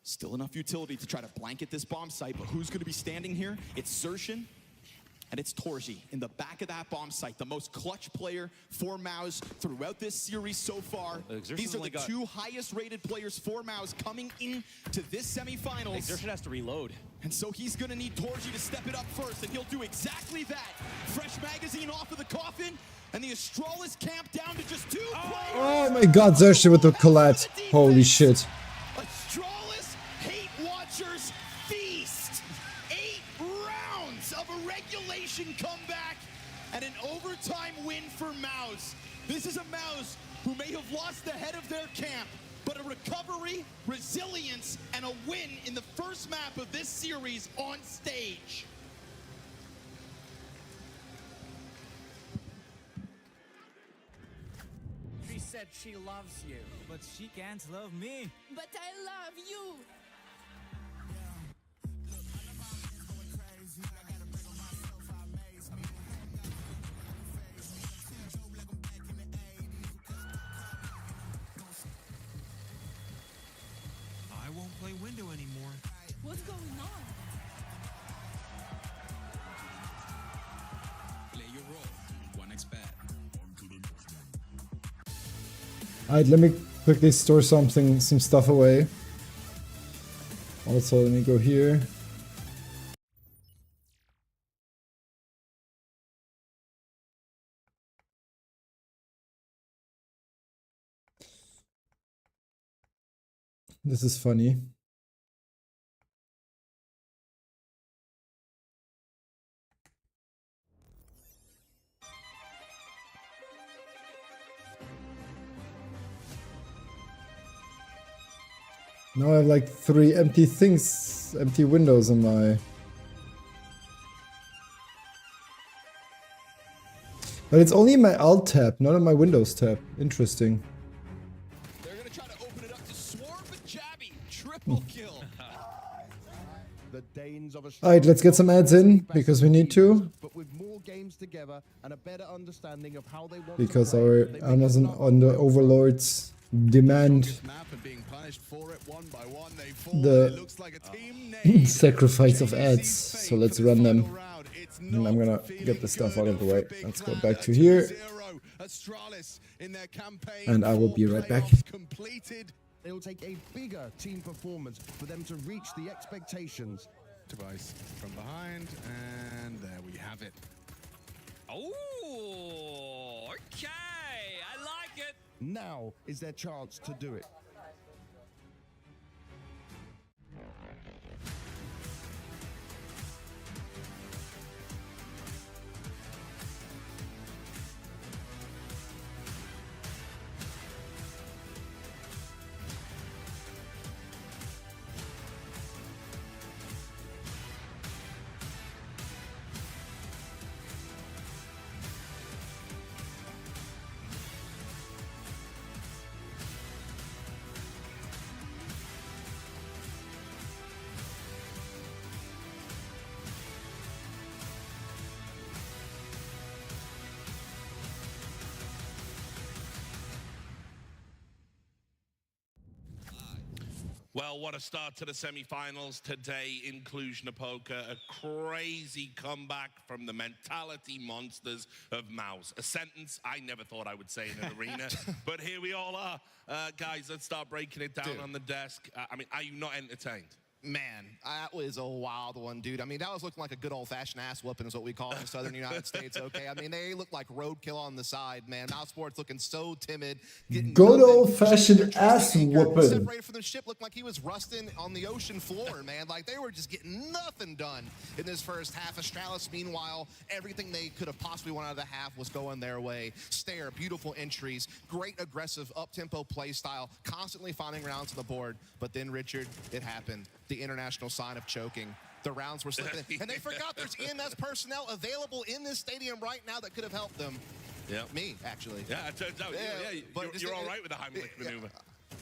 Still enough utility to try to blanket this bomb site, but who's gonna be standing here? It's Zershin. And it's Torji in the back of that bomb site, the most clutch player for Mouse throughout this series so far. These are the two highest rated players for Mouse coming into this semifinals. Exertion has to reload. And so he's gonna need Torji to step it up first, and he'll do exactly that. Fresh magazine off of the coffin, and the Astralis camp down to just two players. Oh my god, Zershin with the collide. Holy shit. Astralis Hate Watchers feast. 8 rounds of a regulation comeback and an overtime win for Mouse. This is a Mouse who may have lost the head of their camp, but a recovery, resilience, and a win in the first map of this series on stage. She said she loves you, but she can't love me. But I love you. I won't play window anymore. What's going on? Play your role. 1x bet. Alright, let me quickly store some stuff away. Also, let me go here. This is funny. Now I have like 3 empty things, empty windows in my... But it's only in my Alt tab, not in my Windows tab. Interesting. They're gonna try to open it up to Swarm, but Jabby, triple kill. The Danes of Alright, let's get some ads in, because we need to. But with more games together and a better understanding of how they want Because to play, our they Amazon make on the overlords demand the sacrifice of ads. So let's run them. And I'm gonna get the stuff out of the way. Let's go back to here. And I will be right back. It will take a bigger team performance for them to reach the expectations. Device from behind, and there we have it. Oh, okay. I like it. Now is their chance to do it. Well, what a start to the semi-finals today in Cluj-Napoca. A crazy comeback from the mentality monsters of Mouse. A sentence I never thought I would say in an arena, but here we all are. Guys, let's start breaking it down on the desk. I mean, are you not entertained? Man, that was a wild one, dude. I mean, that was looking like a good old-fashioned ass whooping is what we call it in the southern United States, okay? I mean, they look like roadkill on the side, man. Mouse Sports looking so timid. Good old-fashioned ass whooping. Separated from the ship, looked like he was rusting on the ocean floor, man. Like, they were just getting nothing done in this first half. Astralis, meanwhile, everything they could have possibly won out of the half was going their way. Stare, beautiful entries, great aggressive up-tempo play style, constantly finding rounds on the board. But then, Richard, it happened. The international sign of choking. The rounds were slipping in. And they forgot there's EMS personnel available in this stadium right now that could have helped them. Yeah. Me, actually. Yeah, it turns out. Yeah, but you're all right with the Heimlich maneuver.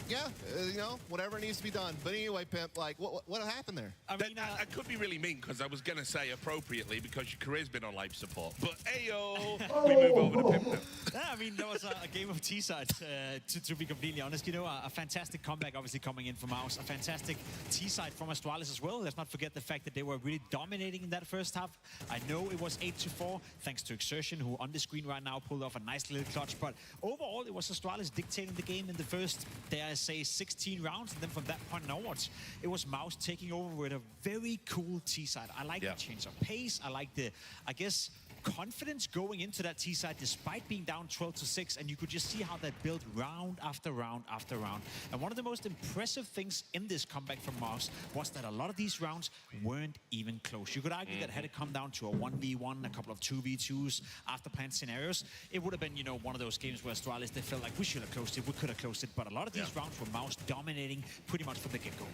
Yeah, you know, whatever needs to be done. But anyway, Pimp, like, what happened there? I mean, I could be really mean because I was going to say appropriately because your career's been on life support. But, ayo, we move over to Pimp now. Yeah, I mean, that was a game of T-sides, to be completely honest. You know, a fantastic comeback, obviously, coming in from Mouse. A fantastic T-side from Astralis as well. Let's not forget the fact that they were really dominating in that first half. I know it was 8-4, thanks to Exertion, who on the screen right now pulled off a nice little clutch. But overall, it was Astralis dictating the game in the first, dare I say, 16 rounds. And then from that point onwards, it was Mouse taking over with a very cool T-side. I like the change of pace. I like the, I guess, confidence going into that T-side despite being down 12-6, and you could just see how that built round after round after round. And one of the most impressive things in this comeback from Mouse was that a lot of these rounds weren't even close. You could argue that had it come down to a 1v1, a couple of 2v2s after plan scenarios, it would have been, you know, one of those games where Astralis, they felt like we should have closed it, we could have closed it, but a lot of these rounds were Mouse dominating pretty much from the get-go.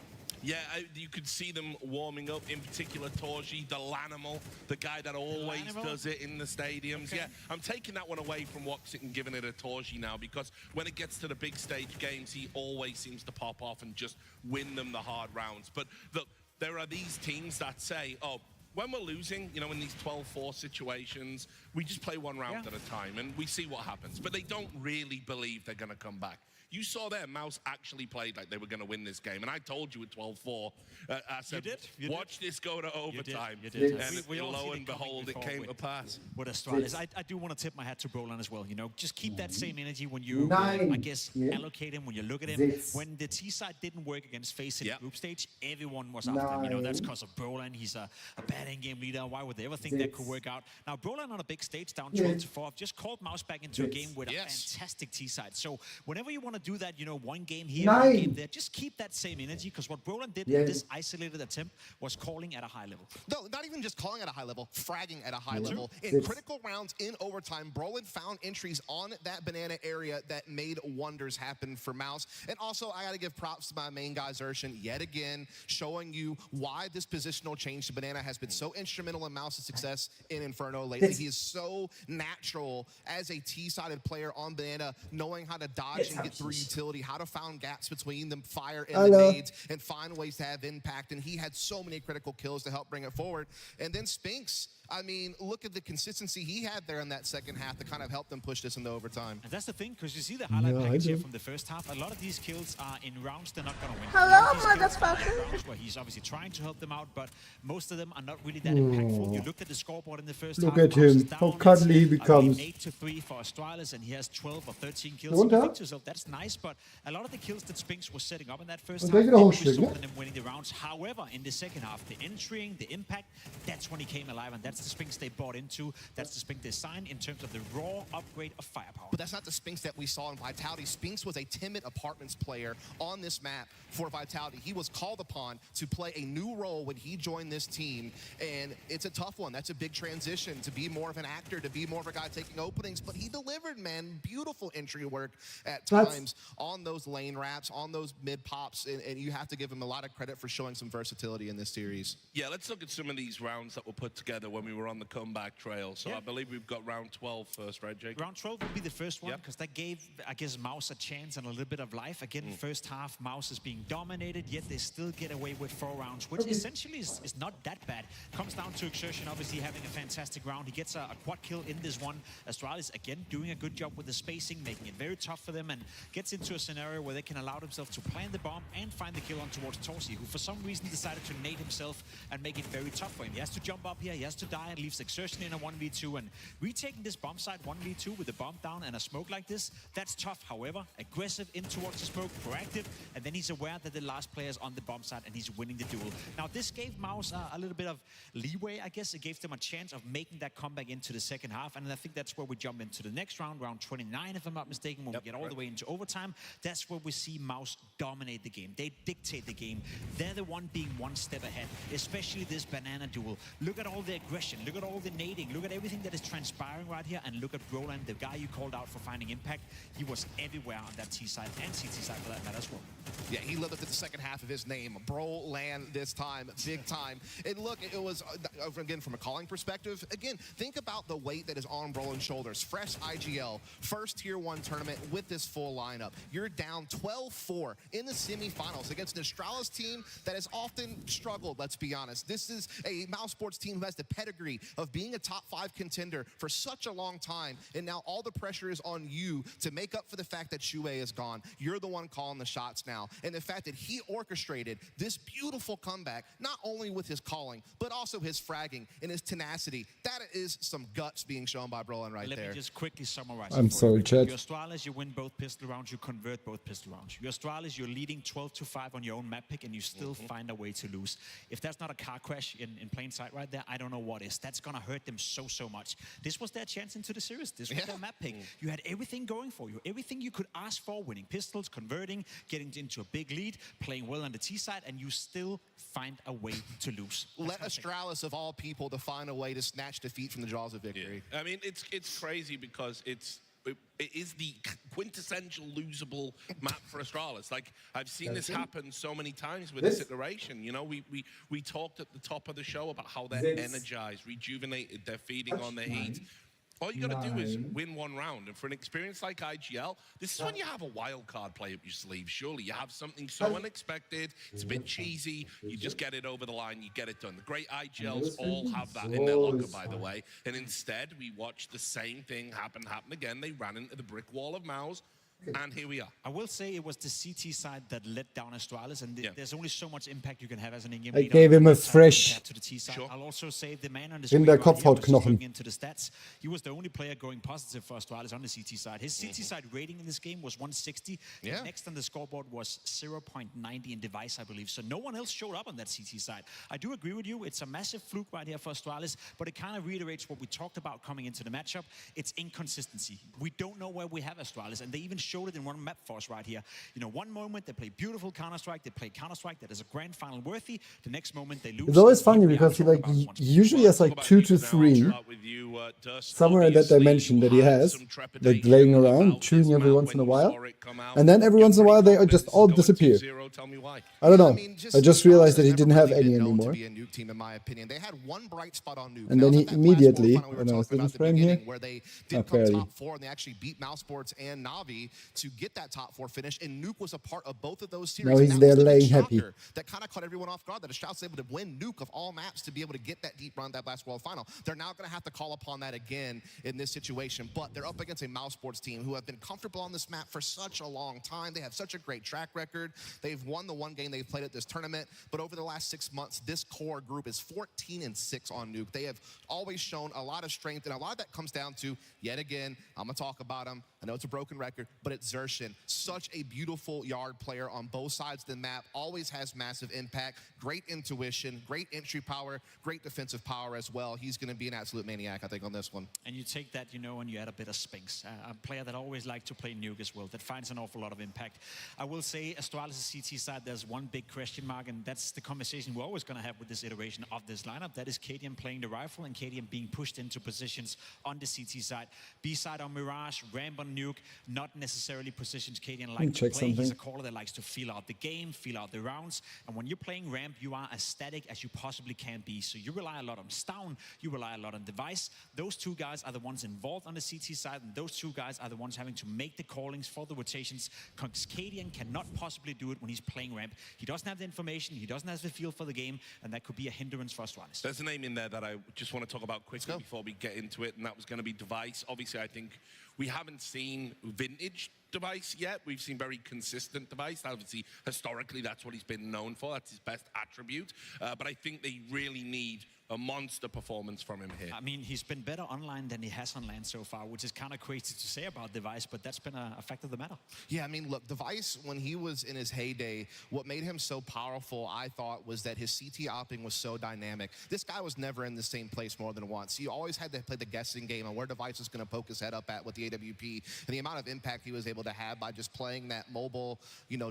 Yeah, you could see them warming up, in particular Torji, the Lanimal, the guy that always does it in the stadiums. Okay. Yeah, I'm taking that one away from Woxic and giving it a Torji now because when it gets to the big stage games, he always seems to pop off and just win them the hard rounds. But look, there are these teams that say, oh, when we're losing, you know, in these 12-4 situations, we just play one round at a time and we see what happens. But they don't really believe they're going to come back. You saw there, Mouse actually played like they were going to win this game. And I told you at 12-4, I said, watch this go to overtime. You did. And lo and behold, it came to pass. With Astralis. I do want to tip my hat to Brolan as well. You know, just keep that same energy when you, I guess, allocate him, when you look at him. When the T-side didn't work against FaZe in the group stage, everyone was after him. You know, that's because of Brolan. He's a bad in-game leader. Why would they ever think that could work out? Now, Brolan on a big stage, down 12-4, just called Mouse back into a game with a fantastic T-side. So whenever you want to do that, you know, one game here, one game there, just keep that same energy, because what Brolan did in this isolated attempt was calling at a high level. No, not even just calling at a high level, fragging at a high level. In critical rounds in overtime, Brolan found entries on that banana area that made wonders happen for Mouse. And also, I got to give props to my main guy, Xertion, yet again, showing you why this positional change to banana has been so instrumental in Mouse's success in Inferno lately. He is so natural as a T-sided player on banana, knowing how to dodge and get through utility, how to find gaps between the fire and the nades and find ways to have impact. And he had so many critical kills to help bring it forward. And then Spinks, I mean, look at the consistency he had there in that second half to kind of help them push this into overtime. And that's the thing, because you see the highlight package here from the first half. A lot of these kills are in rounds they're not going to win. Hello, motherfucker. Where he's obviously trying to help them out, but most of them are not really that impactful. You looked at the scoreboard in the first half. Look at him, how cuddly he becomes. 8-3 for Astralis, and he has 12 or 13 kills. So you think to yourself, that's nice, but a lot of the kills that Spinks was setting up in that first half, we saw them winning the rounds. However, in the second half, the entering, the impact, that's when he came alive, and that's the Spinks they bought into. That's the Spinks design in terms of the raw upgrade of firepower. But that's not the Spinks that we saw in Vitality. Spinks was a timid apartments player on this map for Vitality. He was called upon to play a new role when he joined this team, and it's a tough one. That's a big transition, to be more of an actor, to be more of a guy taking openings, but he delivered, man. Beautiful entry work at times on those lane wraps, on those mid pops, and you have to give him a lot of credit for showing some versatility in this series. Yeah, let's look at some of these rounds that were put together when we we were on the comeback trail. So I believe we've got round 12 first, right, Jake? Round 12 would be the first one, because that gave, I guess, Mouse a chance and a little bit of life. Again, first half, Mouse is being dominated, yet they still get away with 4 rounds, which essentially is not that bad. Comes down to Exertion, obviously having a fantastic round. He gets a quad kill in this one. Astralis, again, doing a good job with the spacing, making it very tough for them, and gets into a scenario where they can allow themselves to plant the bomb and find the kill on towards Torsi, who for some reason decided to nade himself and make it very tough for him. He has to jump up here, he has to die, and leaves Exertion in a 1v2. And retaking this bomb site 1v2 with the bomb down and a smoke like this, that's tough. However, aggressive in towards the smoke, proactive, and then he's aware that the last player is on the bomb site and he's winning the duel. Now, this gave Mouse a little bit of leeway, I guess. It gave them a chance of making that comeback into the second half, and I think that's where we jump into the next round, round 29, if I'm not mistaken, when we get all the way into overtime. That's where we see Mouse dominate the game. They dictate the game. They're the one being one step ahead, especially this banana duel. Look at all the aggression, look at all the nading, look at everything that is transpiring right here, and look at Roland, the guy you called out for finding impact. He was everywhere on that T side and CT side for that matter as well. Yeah, he lived up to the second half of his name. Broland this time, big time. And look, it was, again, from a calling perspective, again, think about the weight that is on Broland's shoulders. Fresh IGL, first Tier 1 tournament with this full lineup. You're down 12-4 in the semifinals against an Astralis team that has often struggled, let's be honest. This is a Mouse Sports team who has the pedigree of being a top 5 contender for such a long time, and now all the pressure is on you to make up for the fact that Shue is gone. You're the one calling the shots now, and the fact that he orchestrated this beautiful comeback, not only with his calling, but also his fragging and his tenacity. That is some guts being shown by Broland right there. Let me just quickly summarize. I'm sorry, Chad. Your Astralis, you win both pistol rounds, you convert both pistol rounds. Your Astralis, you're leading 12-5 on your own map pick, and you still find a way to lose. If that's not a car crash in plain sight right there, I don't know what is. That's going to hurt them so much. This was their chance into the series. This was their map pick. You had everything going for you. Everything you could ask for, winning pistols, converting, getting into a big lead, playing well on the T side, and you still find a way to lose. Let Astralis, of all people, to find a way to snatch defeat from the jaws of victory. Yeah. I mean, it's crazy because it is the quintessential losable map for Astralis. Like, I've seen this happen so many times with this iteration. You know, we talked at the top of the show about how they're energized, rejuvenated, they're feeding on the heat. All you got to do is win one round. And for an experience like IGL, this is when you have a wild card play up your sleeve. Surely you have something so unexpected. It's a bit cheesy. You just get it over the line. You get it done. The great IGLs all have that in their locker, by the way. And instead, we watched the same thing happen again. They ran into the brick wall of Maus. And here we are. I will say it was the CT side that let down Astralis, and there's only so much impact you can have as an in-game I leader. gave him a fresh To the T side. I'll also say the man on the in der screen right here was just Kopfhautknochen. looking into the stats. He was the only player going positive for Astralis on the CT side. His CT side rating in this game was 160. Yeah. Next on the scoreboard was 0.90 in device, I believe. So no one else showed up on that CT side. I do agree with you. It's a massive fluke right here for Astralis, but it kind of reiterates what we talked about coming into the matchup. It's inconsistency. We don't know where we have Astralis, and they even showed it in one map for us right here. You know, one moment they play beautiful Counter-Strike, they play Counter-Strike that is a grand final worthy. The next moment they lose. It's always funny because he usually has like 2 to 3 somewhere in that dimension that he has, like laying around, chewing every once in a while, and then every once in a while they just all disappear. I don't know. I just realized that he didn't have any anymore. In my opinion, they had one bright spot on Nuke, And then he immediately, when I was in this frame here, where they did come top 4 and they actually beat Mouse Sports and Navi to get that top 4 finish, and Nuke was a part of both of those series. Now he's there laying happy. That kind of caught everyone off guard, that Astralis was able to win Nuke of all maps to be able to get that deep run, that last world final. They're now going to have to call upon that again in this situation, but they're up against a Mouse Sports team who have been comfortable on this map for such a long time. They have such a great track record. They've won the one game they've played at this tournament, but over the last 6 months, this core group is 14-6 on Nuke. They have always shown a lot of strength, and a lot of that comes down to, yet again, I'm going to talk about him. I know it's a broken record, but it's Xerxin. Such a beautiful yard player on both sides of the map, always has massive impact, great intuition, great entry power, great defensive power as well. He's going to be an absolute maniac, I think, on this one. And you take that, you know, and you add a bit of Spinks, a player that always liked to play Nuke as well, that finds an awful lot of impact. I will say, Astralis' CT side, there's one big question mark, and that's the conversation we're always going to have with this iteration of this lineup. That is KDM playing the rifle and KDM being pushed into positions on the CT side. B side on Mirage, Ramp on Nuke not necessarily positions Cadian like to check play. He's something. a caller that likes to feel out the game, feel out the rounds. And when you're playing ramp, you are as static as you possibly can be. So you rely a lot on Stown, you rely a lot on Device. Those two guys are the ones involved on the CT side, and those two guys are the ones having to make the callings for the rotations. Cadian cannot possibly do it when he's playing ramp. He doesn't have the information, he doesn't have the feel for the game, and that could be a hindrance for Astralis. There's a name in there that I just want to talk about quickly before we get into it, and that was going to be Device. Obviously, I think we haven't seen vintage Device yet. We've seen very consistent Device. Obviously, historically, that's what he's been known for. That's his best attribute. But I think they really need a monster performance from him here. I mean, he's been better online than he has on LAN so far, which is kind of crazy to say about Device, but that's been a fact of the matter. Yeah, I mean, look, Device, when he was in his heyday, what made him so powerful, I thought, was that his CT opping was so dynamic. This guy was never in the same place more than once. He always had to play the guessing game on where Device was going to poke his head up at with the AWP, and the amount of impact he was able to have by just playing that mobile,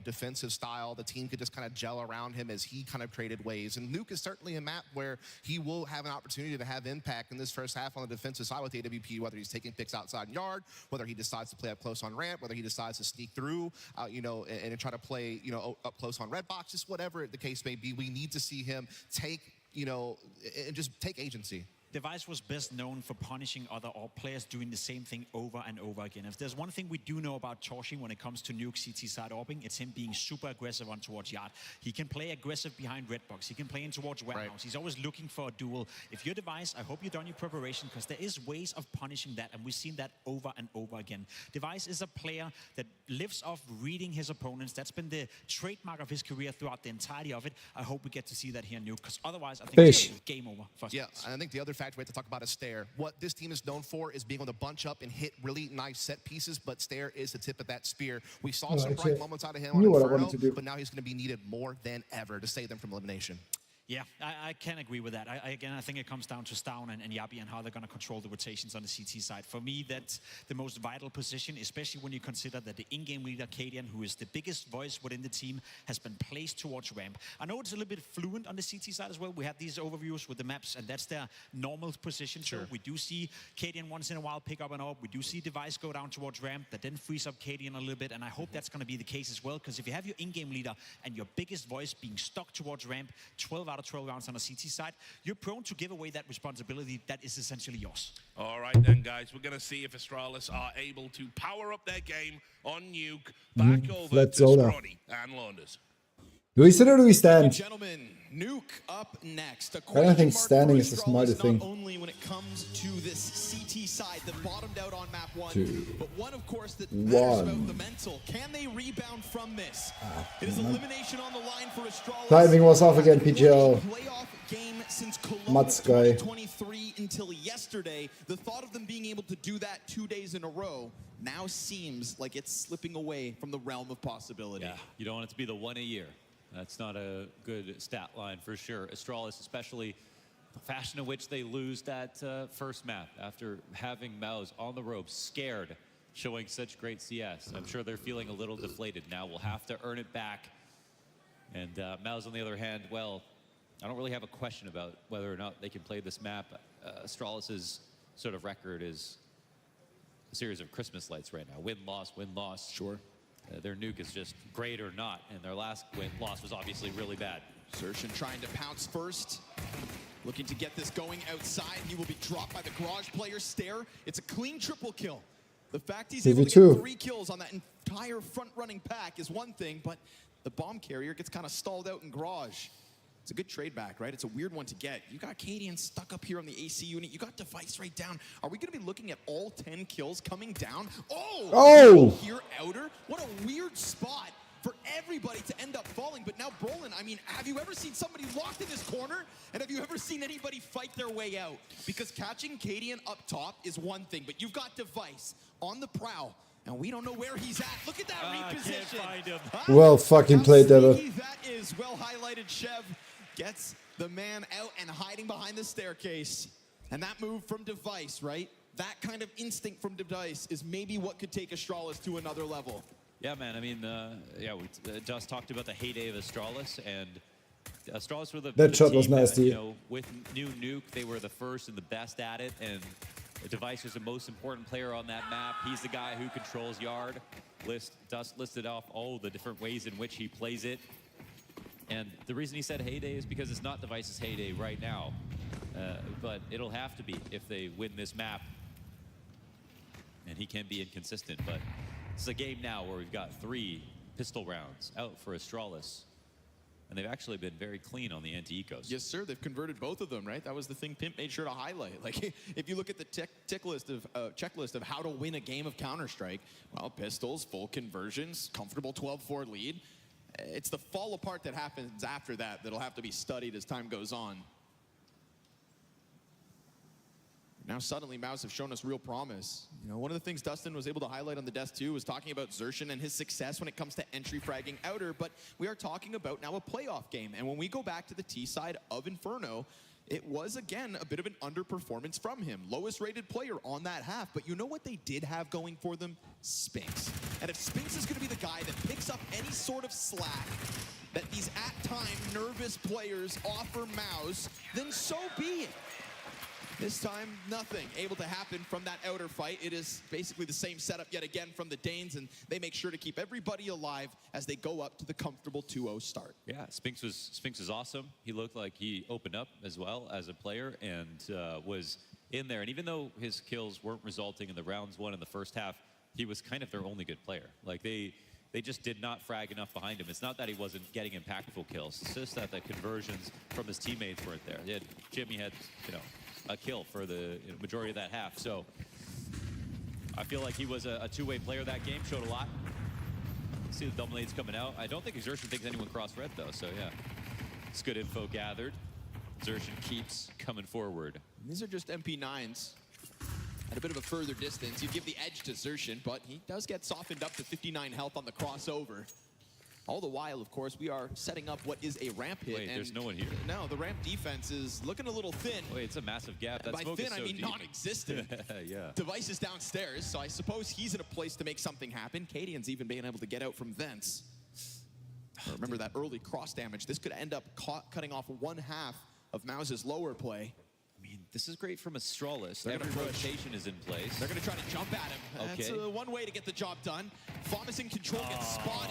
defensive style. The team could just kind of gel around him as he kind of created waves. And Nuke is certainly a map where he will have an opportunity to have impact in this first half on the defensive side with the AWP, whether he's taking picks outside yard, whether he decides to play up close on ramp, whether he decides to sneak through, and try to play, up close on red box, just whatever the case may be. We need to see him take, and just take agency. Device was best known for punishing other AWP players doing the same thing over and over again. If there's one thing we do know about Torshi when it comes to Nuke CT side AWPing, it's him being super aggressive on towards yard. He can play aggressive behind red box. He can play in towards warehouse. Right. He's always looking for a duel. If you're Device, I hope you've done your preparation, because there is ways of punishing that, and we've seen that over and over again. Device is a player that lives off reading his opponents. That's been the trademark of his career throughout the entirety of it. I hope we get to see that here in Nuke, because otherwise I think it's game over for us. Yeah, and I think the other factor we have to talk about is Stair. What this team is known for is being able to bunch up and hit really nice set pieces, but Stair is the tip of that spear. We saw some bright moments out of him on Inferno, but now he's going to be needed more than ever to save them from elimination. Yeah, I can agree with that. Again, I think it comes down to Stown and Yabi and how they're going to control the rotations on the CT side. For me, that's the most vital position, especially when you consider that the in-game leader, Cadian, who is the biggest voice within the team, has been placed towards ramp. I know it's a little bit fluent on the CT side as well. We have these overviews with the maps, and that's their normal position. Sure. So we do see Cadian once in a while pick up an AWP. We do see Device go down towards ramp. That then frees up Cadian a little bit, and I hope that's going to be the case as well, because if you have your in-game leader and your biggest voice being stuck towards ramp 12 out of 12 rounds on the CT side, you're prone to give away that responsibility that is essentially yours. All right then, guys, we're going to see if Astralis are able to power up their game on Nuke, back over to Scrawny and Launders. Do we sit or do we stand? Gentlemen, Nuke up next. I don't think standing is the smarter thing. Not only when it comes to this CT side that bottomed out on map 1, but one, of course, that matters about the mental. Can they rebound from this? It is elimination on the line for Astralis. Timing was off again, PGL. Playoff game since Cologne 2023 until yesterday. The thought of them being able to do that 2 days in a row now seems like it's slipping away from the realm of possibility. Yeah, you don't want it to be the one a year. That's not a good stat line for sure. Astralis, especially the fashion in which they lose that first map after having Mouse on the ropes, scared, showing such great CS. I'm sure they're feeling a little deflated now. We'll have to earn it back. And Mouse, on the other hand, well, I don't really have a question about whether or not they can play this map. Astralis's sort of record is a series of Christmas lights right now. Win-loss, win-loss. Sure. Their nuke is just great or not, and their last loss was obviously really bad. Sershin trying to pounce first, looking to get this going outside. He will be dropped by the garage player. Stair. It's a clean triple kill. The fact he's able to get 3 kills on that entire front-running pack is one thing, but the bomb carrier gets kind of stalled out in garage. It's a good trade back, right? It's a weird one to get. You got Cadian stuck up here on the AC unit. You got Device right down. Are we going to be looking at all 10 kills coming down? Oh! Here, outer. What a weird spot for everybody to end up falling. But now, Brolin, I mean, have you ever seen somebody locked in this corner? And have you ever seen anybody fight their way out? Because catching Cadian up top is one thing, but you've got Device on the prowl. And we don't know where he's at. Look at that reposition. Can't find him. Well fucking played, Devo. That is well highlighted. Chev gets the man out and hiding behind the staircase. And that move from Device, right? That kind of instinct from Device is maybe what could take Astralis to another level. Yeah, man. I mean, we just talked about the heyday of Astralis, and Astralis were the that shot team was nasty. With new Nuke, they were the first and the best at it, and Device is the most important player on that map. He's the guy who controls Yard. Dust listed off all the different ways in which he plays it. And the reason he said heyday is because it's not Device's heyday right now. But it'll have to be if they win this map. And he can be inconsistent, but this is a game now where we've got 3 pistol rounds out for Astralis. And they've actually been very clean on the anti-ecos. Yes, sir. They've converted both of them, right? That was the thing Pimp made sure to highlight. Like, if you look at the checklist of how to win a game of Counter-Strike, well, pistols, full conversions, comfortable 12-4 lead. It's the fall apart that happens after that that'll have to be studied as time goes on. Now suddenly MOUZ have shown us real promise. You know, one of the things Dustin was able to highlight on the desk too was talking about Xerxin and his success when it comes to entry fragging outer, but we are talking about now a playoff game. And when we go back to the T side of Inferno, it was again a bit of an underperformance from him. Lowest rated player on that half, but you know what they did have going for them? Spinx. And if Spinx is gonna be the guy that picks up any sort of slack that these at time nervous players offer MOUZ, then so be it. This time, nothing able to happen from that outer fight. It is basically the same setup yet again from the Danes, and they make sure to keep everybody alive as they go up to the comfortable 2-0 start. Yeah, Spinx was awesome. He looked like he opened up as well as a player and was in there. And even though his kills weren't resulting in the rounds won in the first half, he was kind of their only good player. Like they just did not frag enough behind him. It's not that he wasn't getting impactful kills. It's just that the conversions from his teammates weren't there. Jimmy had, you know, a kill for the majority of that half. So I feel like he was a two-way player that game, showed a lot. See the double nades coming out. I don't think Xerxin thinks anyone crossed red though, so yeah. It's good info gathered. Xerxin keeps coming forward. These are just MP9s at a bit of a further distance. You give the edge to Xerxin, but he does get softened up to 59 health on the crossover. All the while, of course, we are setting up what is a ramp hit. Wait, and there's no one here. No, the ramp defense is looking a little thin. Wait, it's a massive gap. That By smoke thin, is so I mean deep. non-existent. Yeah. Device is downstairs, so I suppose he's in a place to make something happen. Cadian's even being able to get out from thence. Remember that early cross damage. This could end up cutting off one half of MOUZ's lower play. I mean, this is great from Astralis. They're Every gonna push. rotation is in place. They're going to try to jump at him. Okay. That's one way to get the job done. Famas in control gets spotted.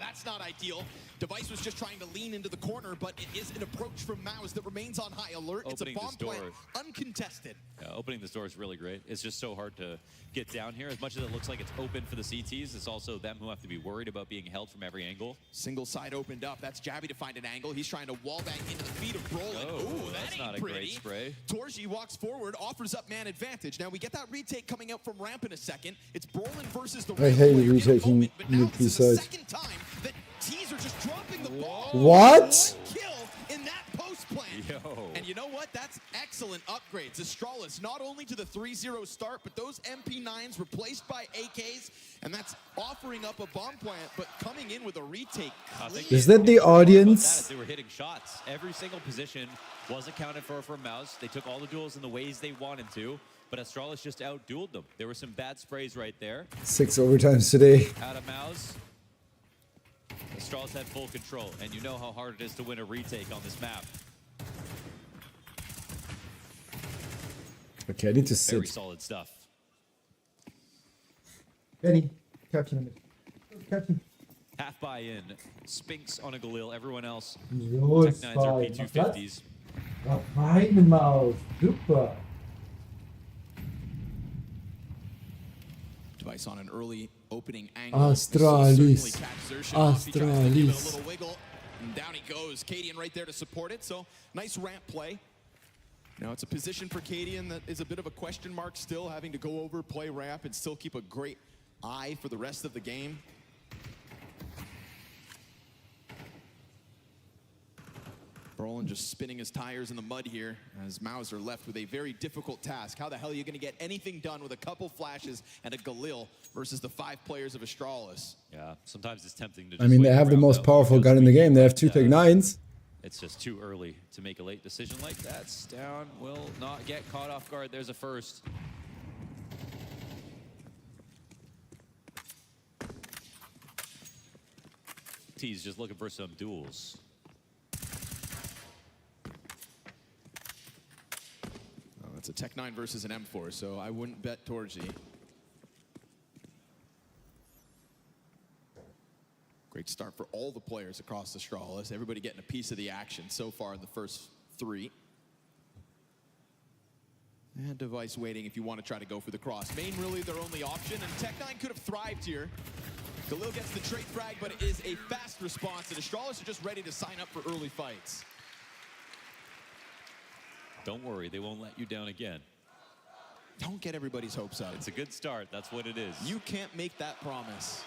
That's not ideal. Device was just trying to lean into the corner, but it is an approach from MOUZ that remains on high alert. Opening it's a this bomb plant, door. uncontested. Yeah, opening this door is really great. It's just so hard to get down here. As much as it looks like it's open for the CTs, it's also them who have to be worried about being held from every angle. Single side opened up. That's Jabby to find an angle. He's trying to wallbang into the feet of Brolin. Oh, Ooh, that's that not ain't a pretty. great spray. Torji walks forward, offers up man advantage. Now we get that retake coming out from ramp in a second. It's Brolin versus the I hate player in a retaking moment, but now mid this is the side. second time that T's are just dropping the ball. What? Kill in that post plant. Yo. And you know what? That's excellent upgrades. Astralis not only to the 3-0 start, but those MP9s replaced by AKs, and that's offering up a bomb plant, but coming in with a retake. Is that the audience? They were hitting shots. Every single position was accounted for MOUZ. They took all the duels in the ways they wanted to, but Astralis just out-dueled them. There were some bad sprays right there. 6 overtimes today. Out of MOUZ. Astralis had full control, and you know how hard it is to win a retake on this map. Okay, I need to Very sit. solid stuff. Benny, captain. Captain. Half buy-in. Spinx on a Galil. Everyone else. Jo, Tech 9s are P250s. Rein, Maus. Super. Device on an early opening angle. Astralis. Astralis. Astralis. And down he goes. Cadian right there to support it. So nice ramp play. Now it's a position for Cadian that is a bit of a question mark still, having to go over, play ramp, and still keep a great eye for the rest of the game. Brolin just spinning his tires in the mud here as MOUZ are left with a very difficult task. How the hell are you going to get anything done with a couple flashes and a Galil versus the 5 players of Astralis? Yeah, sometimes it's tempting to just I mean, they wait have the around, most though, powerful because gun in the we game. They have know 2 that, Tech 9s. It's just too early to make a late decision like that. Down will not get caught off guard. There's a first. T's just looking for some duels. It's a Tech 9 versus an M4, so I wouldn't bet Torji. Great start for all the players across the Astralis. Everybody getting a piece of the action so far in the first 3. And Device waiting if you want to try to go for the cross. Main really their only option, and Tech 9 could have thrived here. Galil gets the trade frag, but it is a fast response, and Astralis are just ready to sign up for early fights. Don't worry, they won't let you down again. Don't get everybody's hopes up. It's a good start, that's what it is. You can't make that promise.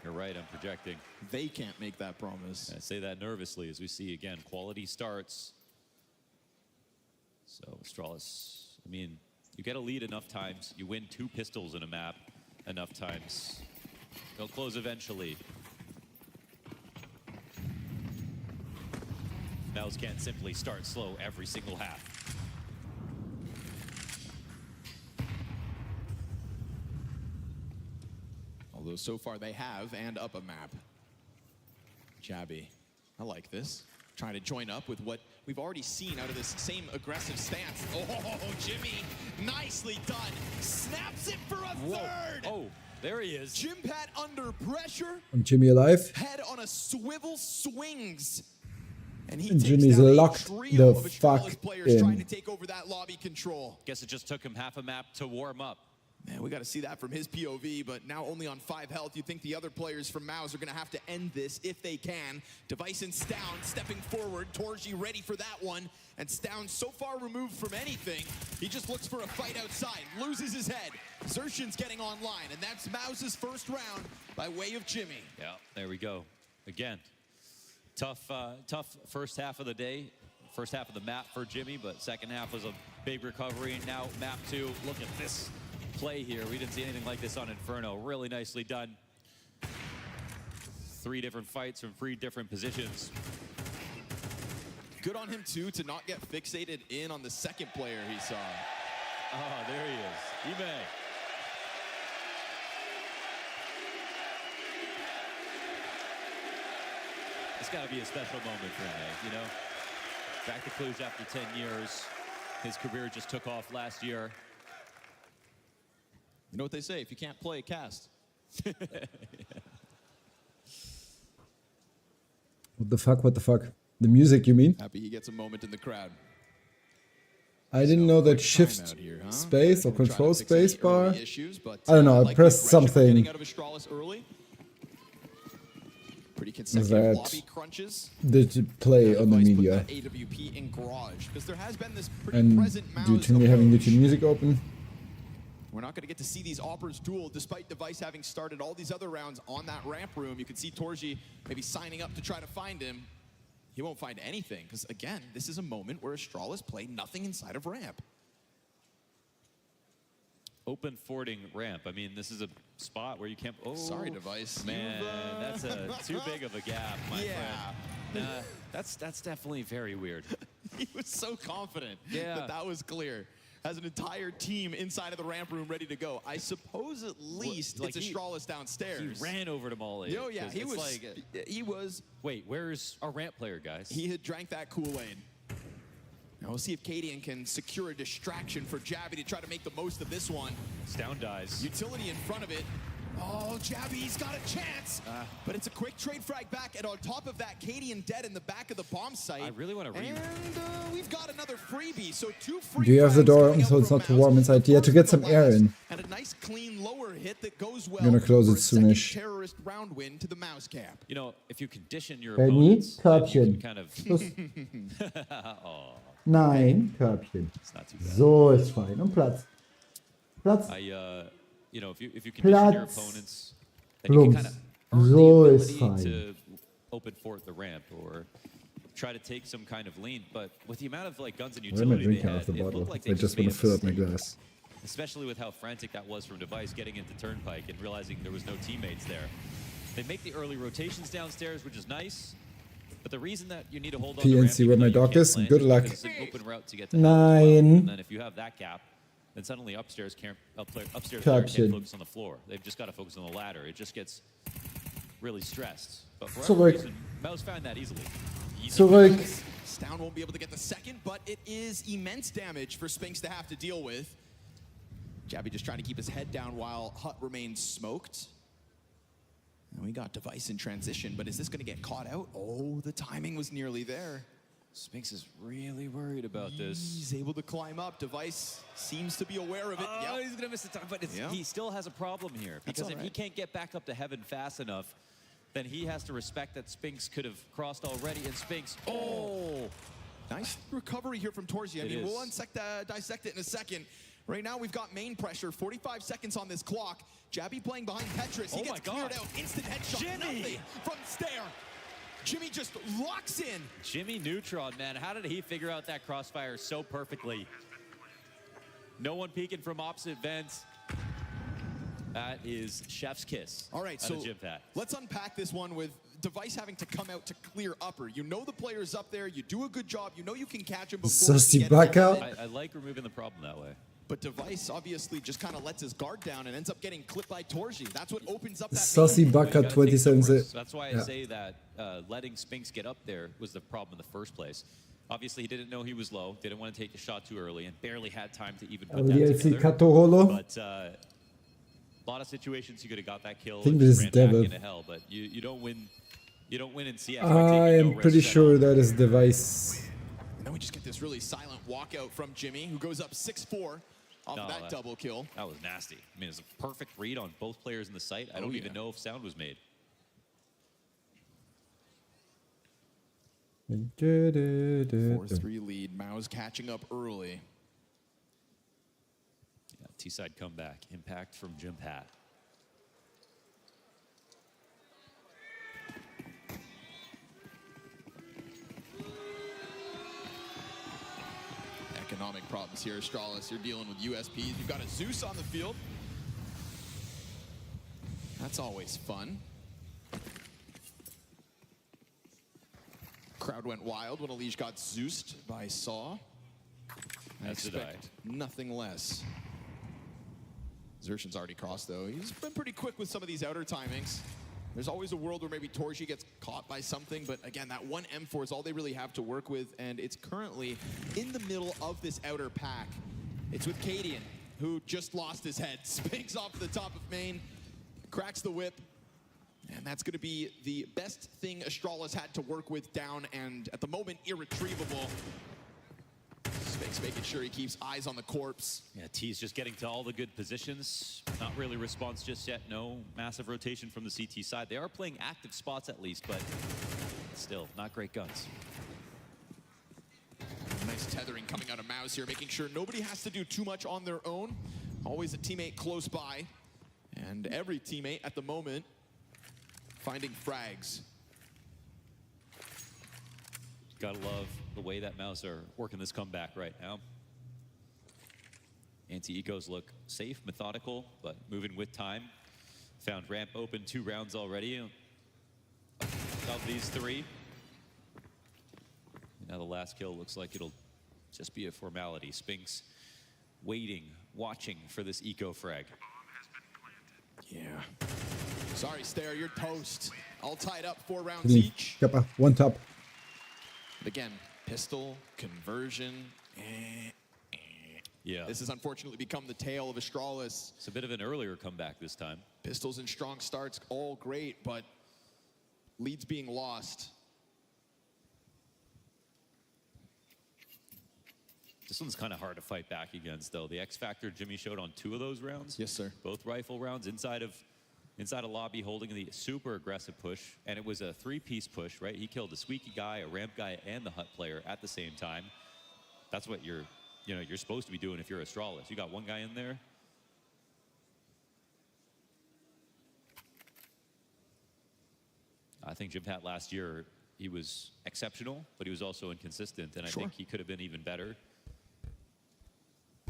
You're right, I'm projecting. They can't make that promise. I say that nervously as we see again, quality starts. So Astralis, I mean, you get a lead enough times, you win 2 pistols in a map enough times. They'll close eventually. Mouse can't simply start slow every single half. Although so far they have, and up a map. Jabby, I like this. Trying to join up with what we've already seen out of this same aggressive stance. Oh, Jimmy, nicely done. Snaps it for a third. Oh, there he is. Jimpat under pressure. And Jimmy alive. Head on a swivel, swings. And And Jimmy's locked the fuck trying to in. take over that lobby control. Guess it just took him half a map to warm up. Man, we got to see that from his POV, but now only on 5 health. You think the other players from Maus are going to have to end this if they can. Device and Stown stepping forward. Torji ready for that one. And Stown so far removed from anything. He just looks for a fight outside, loses his head. Xertian's getting online, and that's Maus's first round by way of Jimmy. Yeah, there we go. Again, tough first half of the day. First half of the map for Jimmy, but second half was a big recovery. Now map 2, look at this play here. We didn't see anything like this on Inferno. Really nicely done. 3 different fights from 3 different positions. Good on him, too, to not get fixated in on the second player he saw. Oh, there he is. Ime. It's got to be a special moment for Ime, you know? Back to Cluj after 10 years. His career just took off last year. You know what they say, if you can't play, cast. What the fuck? What the fuck? The music, you mean? Happy he gets a moment in the crowd. I didn't know that shift here, huh? space or control space bar. Issues, but, I don't know. I like pressed something out of Astralis early. Pretty consecutive lobby crunches. did play on the media. AWP in garage, because there has been this pretty And present due to me having YouTube music open. We're not going to get to see these Oppers duel, despite Device having started all these other rounds on that ramp room. You can see Torji maybe signing up to try to find him. He won't find anything, because again, this is a moment where Astralis play nothing inside of ramp. Open fording ramp. I mean, this is a spot where you can't... Oh, sorry, Device. Man, that's too big of a gap, my friend. That's definitely very weird. He was so confident that that was clear. Has an entire team inside of the ramp room ready to go. I suppose at least it's Astralis downstairs. He ran over to Molly. Oh yeah, he was. Wait, where's our ramp player, guys? He had drank that Kool-Aid. Now we'll see if Cadian can secure a distraction for Jabby to try to make the most of this one. Stown dies. Utility in front of it. Oh, Jabby's got a chance. But it's a quick trade frag back, and on top of that, Cadian dead in the back of the bomb site. I really want to And we've got another freebie, so 2 free Do you have the frags door coming on so out it's from not too Maus. warm inside? Yeah, to get some air in. And a nice clean lower hit that goes well. I'm gonna close for it a second soonish. terrorist round win to the Mouse camp. You know, if you condition your Benny, opponents, then you can Körbchen. kind of... Plus. Nein, Körbchen. It's not too bad. So ist fein. Und Platz. Platz. You know, if you condition your Platz. opponents, then you can kind of earn So the ist ability fein. to open fort the ramp or try to take some kind of lead. But with the amount of like guns and Where am I utility they drinking out had, of the it bottle? looked like I they just made want a to fill up my mistake. glass. Especially with how frantic that was from Device getting into Turnpike and realizing there was no teammates there. They make the early rotations downstairs, which is nice. But the reason that you need to hold on to ramp, PNC where even my though you dog can't is. plant, Good is luck. because it's an open route to get to health as well. Nine. And then if you have that gap, then suddenly upstairs player can't Körbchen. focus on the floor. They've just got to focus on the ladder. It just gets really stressed. But for Zurück. whatever reason, Mouse found that easily. Zurück. Down won't be able to get the second, but it is immense damage for Spinks to have to deal with. Jabby just trying to keep his head down while Hut remains smoked. And we got Device in transition, but is this going to get caught out? Oh, the timing was nearly there. Spinks is really worried about this. He's able to climb up. Device seems to be aware of it. Oh, he's going to miss the time, but he still has a problem here. Because if he can't get back up to heaven fast enough, then he has to respect that Spinks could have crossed already, and Spinks, Nice recovery here from Torzi. I mean, we'll dissect it in a second. Right now, we've got main pressure, 45 seconds on this clock. Jabby playing behind Petrus. He gets cleared out. Instant headshot. Nothing from Stair. Jimmy just locks in. Jimmy Neutron, man, how did he figure out that crossfire so perfectly? No one peeking from opposite vents. That is chef's kiss. All right, so let's unpack this one with Device having to come out to clear upper. You know the player's up there. You do a good job. You know you can catch him before Sussy Baka. I like removing the problem that way. But Device obviously just kind of lets his guard down and ends up getting clipped by Torji. That's what opens up that. Sussy Baka 27. That's why I say that letting Spinks get up there was the problem in the first place. Obviously, he didn't know he was low, didn't want to take the shot too early, and barely had time to even put that together. But a lot of situations you could have got that kill. I think this is Devil. Into hell, but you don't win. You don't win in CS. I am pretty sure that is Device. And then we just get this really silent walkout from Jimmy, who goes up 6-4 off of that double kill. That was nasty. I mean, it was a perfect read on both players in the site. I don't even know if sound was made. 4-3 lead. Mao's catching up early. Yeah, T-side comeback. Impact from Jim Pat. Economic problems here, Astralis. You're dealing with USPs. You've got a Zeus on the field. That's always fun. Crowd went wild when Elige got Zeused by Saw. I expect nothing less. Xertion's already crossed, though. He's been pretty quick with some of these outer timings. There's always a world where maybe Torji gets caught by something, but again, that one M4 is all they really have to work with, and it's currently in the middle of this outer pack. It's with Cadian, who just lost his head. Spinks off the top of main, cracks the whip, and that's going to be the best thing Astralis had to work with down, and at the moment, irretrievable. Spinks making sure he keeps eyes on the corpse. Yeah, T's just getting to all the good positions. Not really response just yet. No massive rotation from the CT side. They are playing active spots at least, but still, not great guns. Nice tethering coming out of Mouse here, making sure nobody has to do too much on their own. Always a teammate close by. And every teammate at the moment finding frags. Gotta love the way that Mouse are working this comeback right now. Anti-ecos look safe, methodical, but moving with time. Found ramp open 2 rounds already of these 3. Now the last kill looks like it'll just be a formality. Spinks waiting, watching for this eco frag. Yeah. Sorry, Stair, you're toast. All tied up, 4 rounds each. Kappa, one top. But again, pistol, conversion, Yeah. This has unfortunately become the tale of Astralis. It's a bit of an earlier comeback this time. Pistols and strong starts, all great, but leads being lost. This one's kind of hard to fight back against, though. The X Factor Jimmy showed on 2 of those rounds. Yes, sir. Both rifle rounds inside a lobby, holding the super aggressive push, and it was a 3-piece push, right? He killed a squeaky guy, a ramp guy, and the hut player at the same time. That's what you're supposed to be doing if you're Astralis. You got one guy in there. I think Jim Pat last year, he was exceptional, but he was also inconsistent, and I think he could have been even better.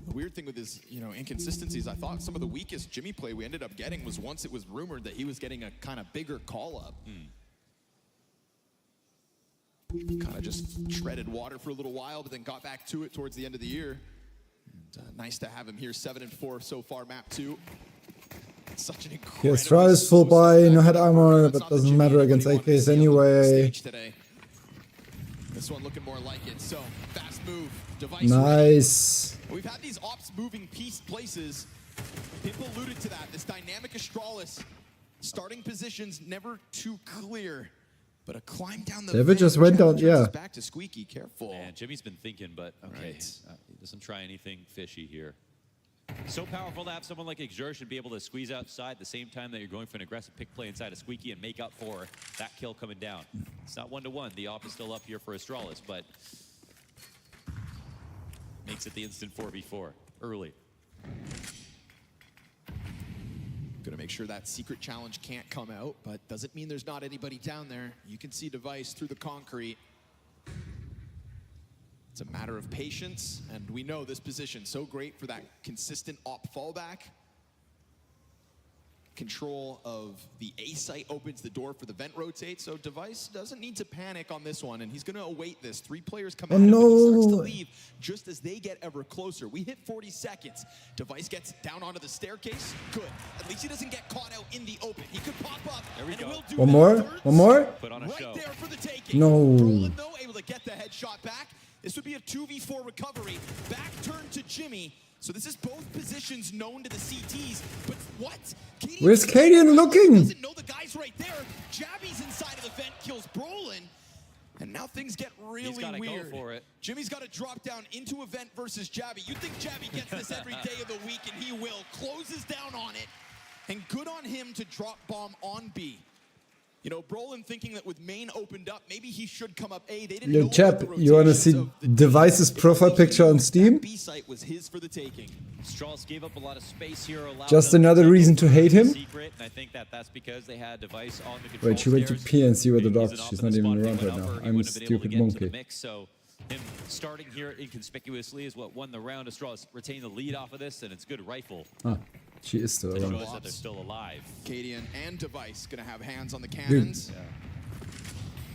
The weird thing with his, inconsistencies, I thought some of the weakest Jimmy play we ended up getting was once it was rumored that he was getting a kind of bigger call-up. Kind of just treaded water for a little while, but then got back to it towards the end of the year. And, nice to have him here, 7-4 so far, map 2. Such an incredible... Yeah, Stratus full buy, no head armor, but doesn't matter against AKs anyway. This one looking more like it. So fast move. Device. Nice. We've had these ops moving places. People alluded to that. This dynamic Astralis. Starting positions never too clear. But a climb down the David just went down, yeah. Back to Squeaky, careful. And Jimmy's been thinking, but okay, he doesn't try anything fishy here. So powerful to have someone like Exertion be able to squeeze outside at the same time that you're going for an aggressive pick play inside of Squeaky and make up for that kill coming down. It's not 1-1. The op is still up here for Astralis, but makes it the instant 4v4 early. Gonna make sure that secret challenge can't come out, but doesn't mean there's not anybody down there. You can see Device through the concrete. It's a matter of patience, and we know this position so great for that consistent op fallback. Control of the A site opens the door for the vent rotate, so Device doesn't need to panic on this one, and he's gonna await this. 3 players come out, but he starts to leave just as they get ever closer. We hit 40 seconds. Device gets down onto the staircase. Good. At least he doesn't get caught out in the open. He could pop up, and it will do One more? One more? Put on a show. Right there for the taking. No. Brolin, though, able to get the headshot back. This would be a 2v4 recovery. Back turn to Jimmy. So this is both positions known to the CTs, but what? Where's Cadian looking? Doesn't know the guy's right there. Jabby's inside of the vent, kills Brolin. And now things get really He's gotta weird. go for it. Jimmy's got to drop down into a vent versus Jabby. You'd think Jabby gets this every day of the week, and he will. Closes down on it. And good on him to drop bomb on B. You know, Brolin thinking that with main opened up, maybe he should come up A. They didn't Yo, know chap, about the you wanna see rotations of the Device's team. profile picture on Steam? B site was his for the taking. Astralis gave up a lot of space here. Just another reason to hate him? Secret, and I think that's because they had Device on the control Wait, she went to stairs. P and see where the Maybe dog he's is. an She's op not in the even spot around if he right went now. upper, he I'm a wouldn't have been able to stupid get into the monkey. mix, so him starting here inconspicuously is what won the round. Astralis retained the lead off of this, and it's good rifle. Ah, she is still To show around. us that they're still alive. Cadian and Device gonna have hands on the cannons.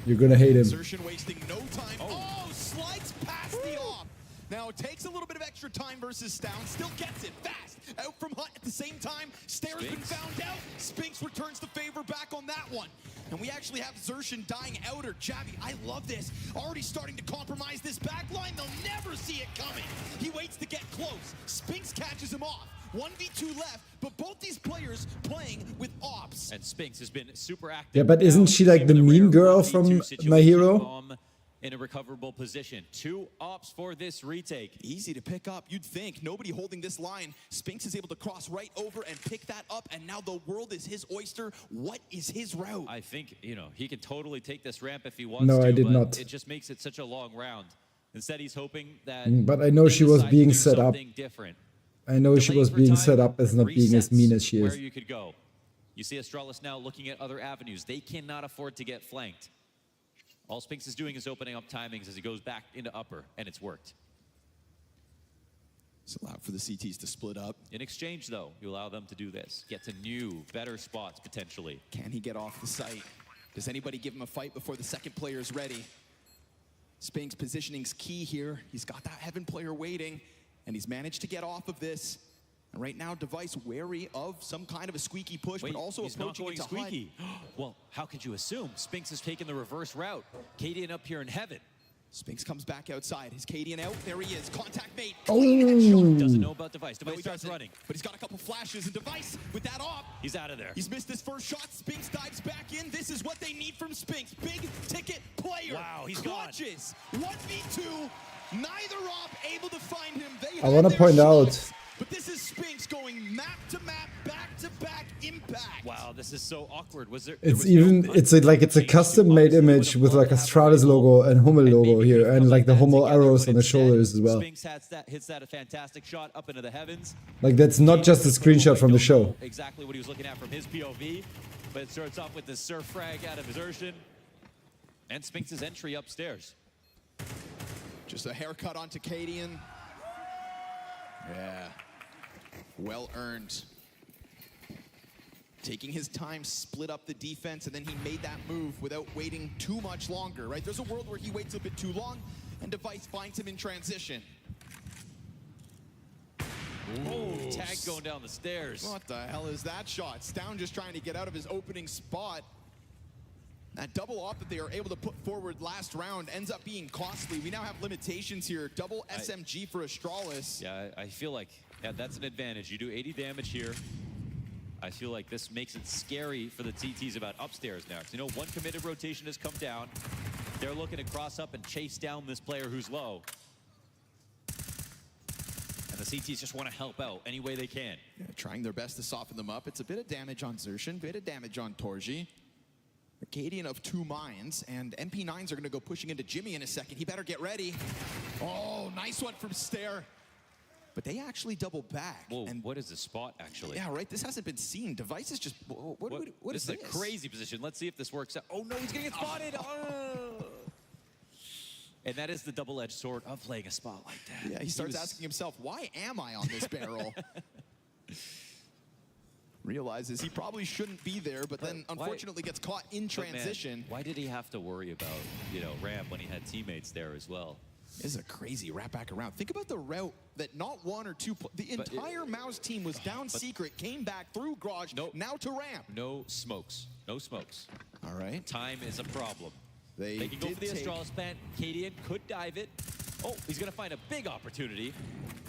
You're gonna hate him. Exertion wasting no time. Oh, slides past the off. Now it takes a little bit of extra time versus Stown. Still gets it fast. Out from Hut at the same time. Stairs been found out. Spinks returns the favor back on that one. And we actually have Xertion dying outer. Jabby, I love this. Already starting to compromise this back line. They'll never see it coming. He waits to get close. Spinks catches him off. 1v2 left, but both these players playing with ops. And Spinks has been super active. Yeah, but isn't she like the mean girl from My Hero? In a recoverable position. 2 ops for this retake. Easy to pick up, you'd think. Nobody holding this line. Spinks is able to cross right over and pick that up, and now the world is his oyster. What is his route? I think, you know, he can totally take this ramp if he wants No, to. I did but not. It just makes it such a long round. Instead, he's hoping that. But I know she was decides to being do set up. something different. I know she Delay was for being time, set up as not being as mean as she where is. you could go. You see Astralis now looking at other avenues. They cannot afford to get flanked. All Spinks is doing is opening up timings as he goes back into upper, and it's worked. It's allowed for the CTs to split up. In exchange, though, you allow them to do this. Get to new, better spots, potentially. Can he get off the site? Does anybody give him a fight before the second player is ready? Spinks' positioning's key here. He's got that Heaven player waiting, and he's managed to get off of this. And right now, Device wary of some kind of a squeaky push, Wait, but also he's not approaching going it to squeaky. Well, how could you assume? Spinks has taken the reverse route. Cadian up here in Heaven. Spinks comes back outside. His Cadian out. There he is. Contact mate. Doesn't know about Device. Device No, he starts doesn't, running. but he's got a couple flashes, and Device with that op. He's out of there. He's missed his first shot. Spinks dives back in. This is what they need from Spinks. Big ticket player. Wow, he's clutches. 1v2. Neither op able to find him. They I want to point out. But this is Spinks going map to map, back to back impact. Wow, this is so awkward. Was there? It's a custom made image with like a Stratus logo and Hummel logo here, and like the Hummel arrows on the shoulders as well. Spinks hits that a fantastic shot up into the heavens. Like that's not just a screenshot from the show. Exactly what he was looking at from his POV, but it starts off with the surf frag out of Xertion, and Spinks' entry upstairs. Just a haircut onto Cadian. Yeah. Well earned. Taking his time, split up the defense, and then he made that move without waiting too much longer, right? There's a world where he waits a bit too long, and Device finds him in transition. Oh, tag going down the stairs. What the hell is that shot? Stown just trying to get out of his opening spot. That double off that they are able to put forward last round ends up being costly. We now have limitations here. Double SMG for Astralis. Yeah, I feel like that's an advantage. You do 80 damage here. I feel like this makes it scary for the TTs about upstairs now. You know, one committed rotation has come down. They're looking to cross up and chase down this player who's low. And the CTs just want to help out any way they can. Yeah, trying their best to soften them up. It's a bit of damage on Xerxin, bit of damage on Torji. Arcadian of 2 minds, and MP9s are going to go pushing into Jimmy in a second. He better get ready. Oh, nice one from Stair. But they actually double back. Whoa, and what is the spot, actually? Yeah, right? This hasn't been seen. Device is just... What is this? This is a crazy position. Let's see if this works out. Oh, no, he's going to get spotted. Oh. And that is the double-edged sword of playing a spot like that. Yeah, he starts asking himself, why am I on this barrel? Realizes he probably shouldn't be there, but then unfortunately gets caught in transition. Man, why did he have to worry about, you know, ramp when he had teammates there as well? This is a crazy wrap back around. Think about the route that not one or two, the entire Mouse team was down secret, came back through garage, now to ramp. No smokes. No smokes. All right. Time is a problem. They can go for the Astralis plant. Cadian could dive it. Oh, he's going to find a big opportunity.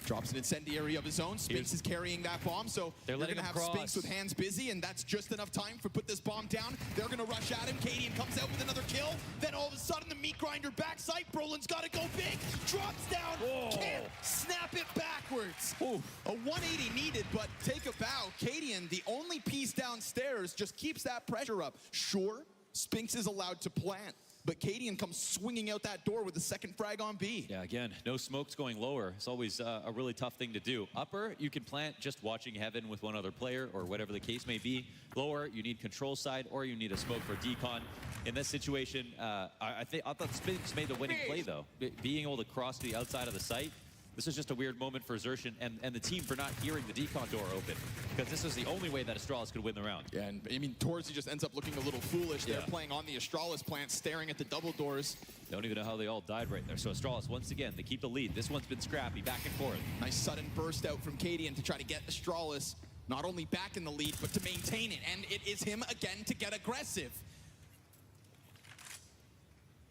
Drops an incendiary of his own. Spinks is carrying that bomb, so they're going to have Spinks with hands busy, and that's just enough time for put this bomb down. They're going to rush at him. Cadian comes out with another kill. Then all of a sudden, the meat grinder backside. Brolin's got to go big. Drops down. Whoa. Can't snap it backwards. Ooh. A 180 needed, but take a bow. Cadian, the only piece downstairs, just keeps that pressure up. Sure, Spinks is allowed to plant, but Cadian comes swinging out that door with the second frag on B. Yeah, again, no smokes going lower. It's always a really tough thing to do. Upper, you can plant just watching heaven with one other player or whatever the case may be. Lower, you need control side or you need a smoke for decon. In this situation, I thought Spinks made the winning play, though. Being able to cross to the outside of the site. This is just a weird moment for Xerxin and the team for not hearing the decon door open, because this was the only way that Astralis could win the round. Yeah, and I mean, Torzi just ends up looking a little foolish. They're playing on the Astralis plant, staring at the double doors. Don't even know how they all died right there. So Astralis, once again, they keep the lead. This one's been scrappy, back and forth. Nice sudden burst out from Cadian to try to get Astralis not only back in the lead, but to maintain it. And it is him again to get aggressive.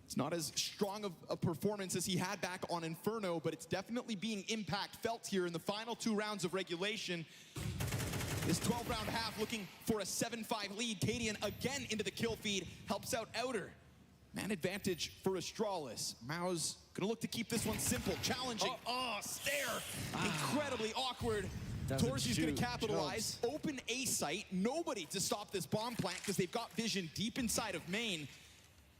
It's not as strong of a performance as he had back on Inferno, but it's definitely being impact felt here in the final 2 rounds of regulation. This 12-round half looking for a 7-5 lead. Cadian again into the kill feed, helps out Outer. Man advantage for Astralis. Mao's gonna look to keep this one simple, challenging. Stair, incredibly awkward. Torzi's gonna capitalize, open A site, nobody to stop this bomb plant because they've got vision deep inside of main.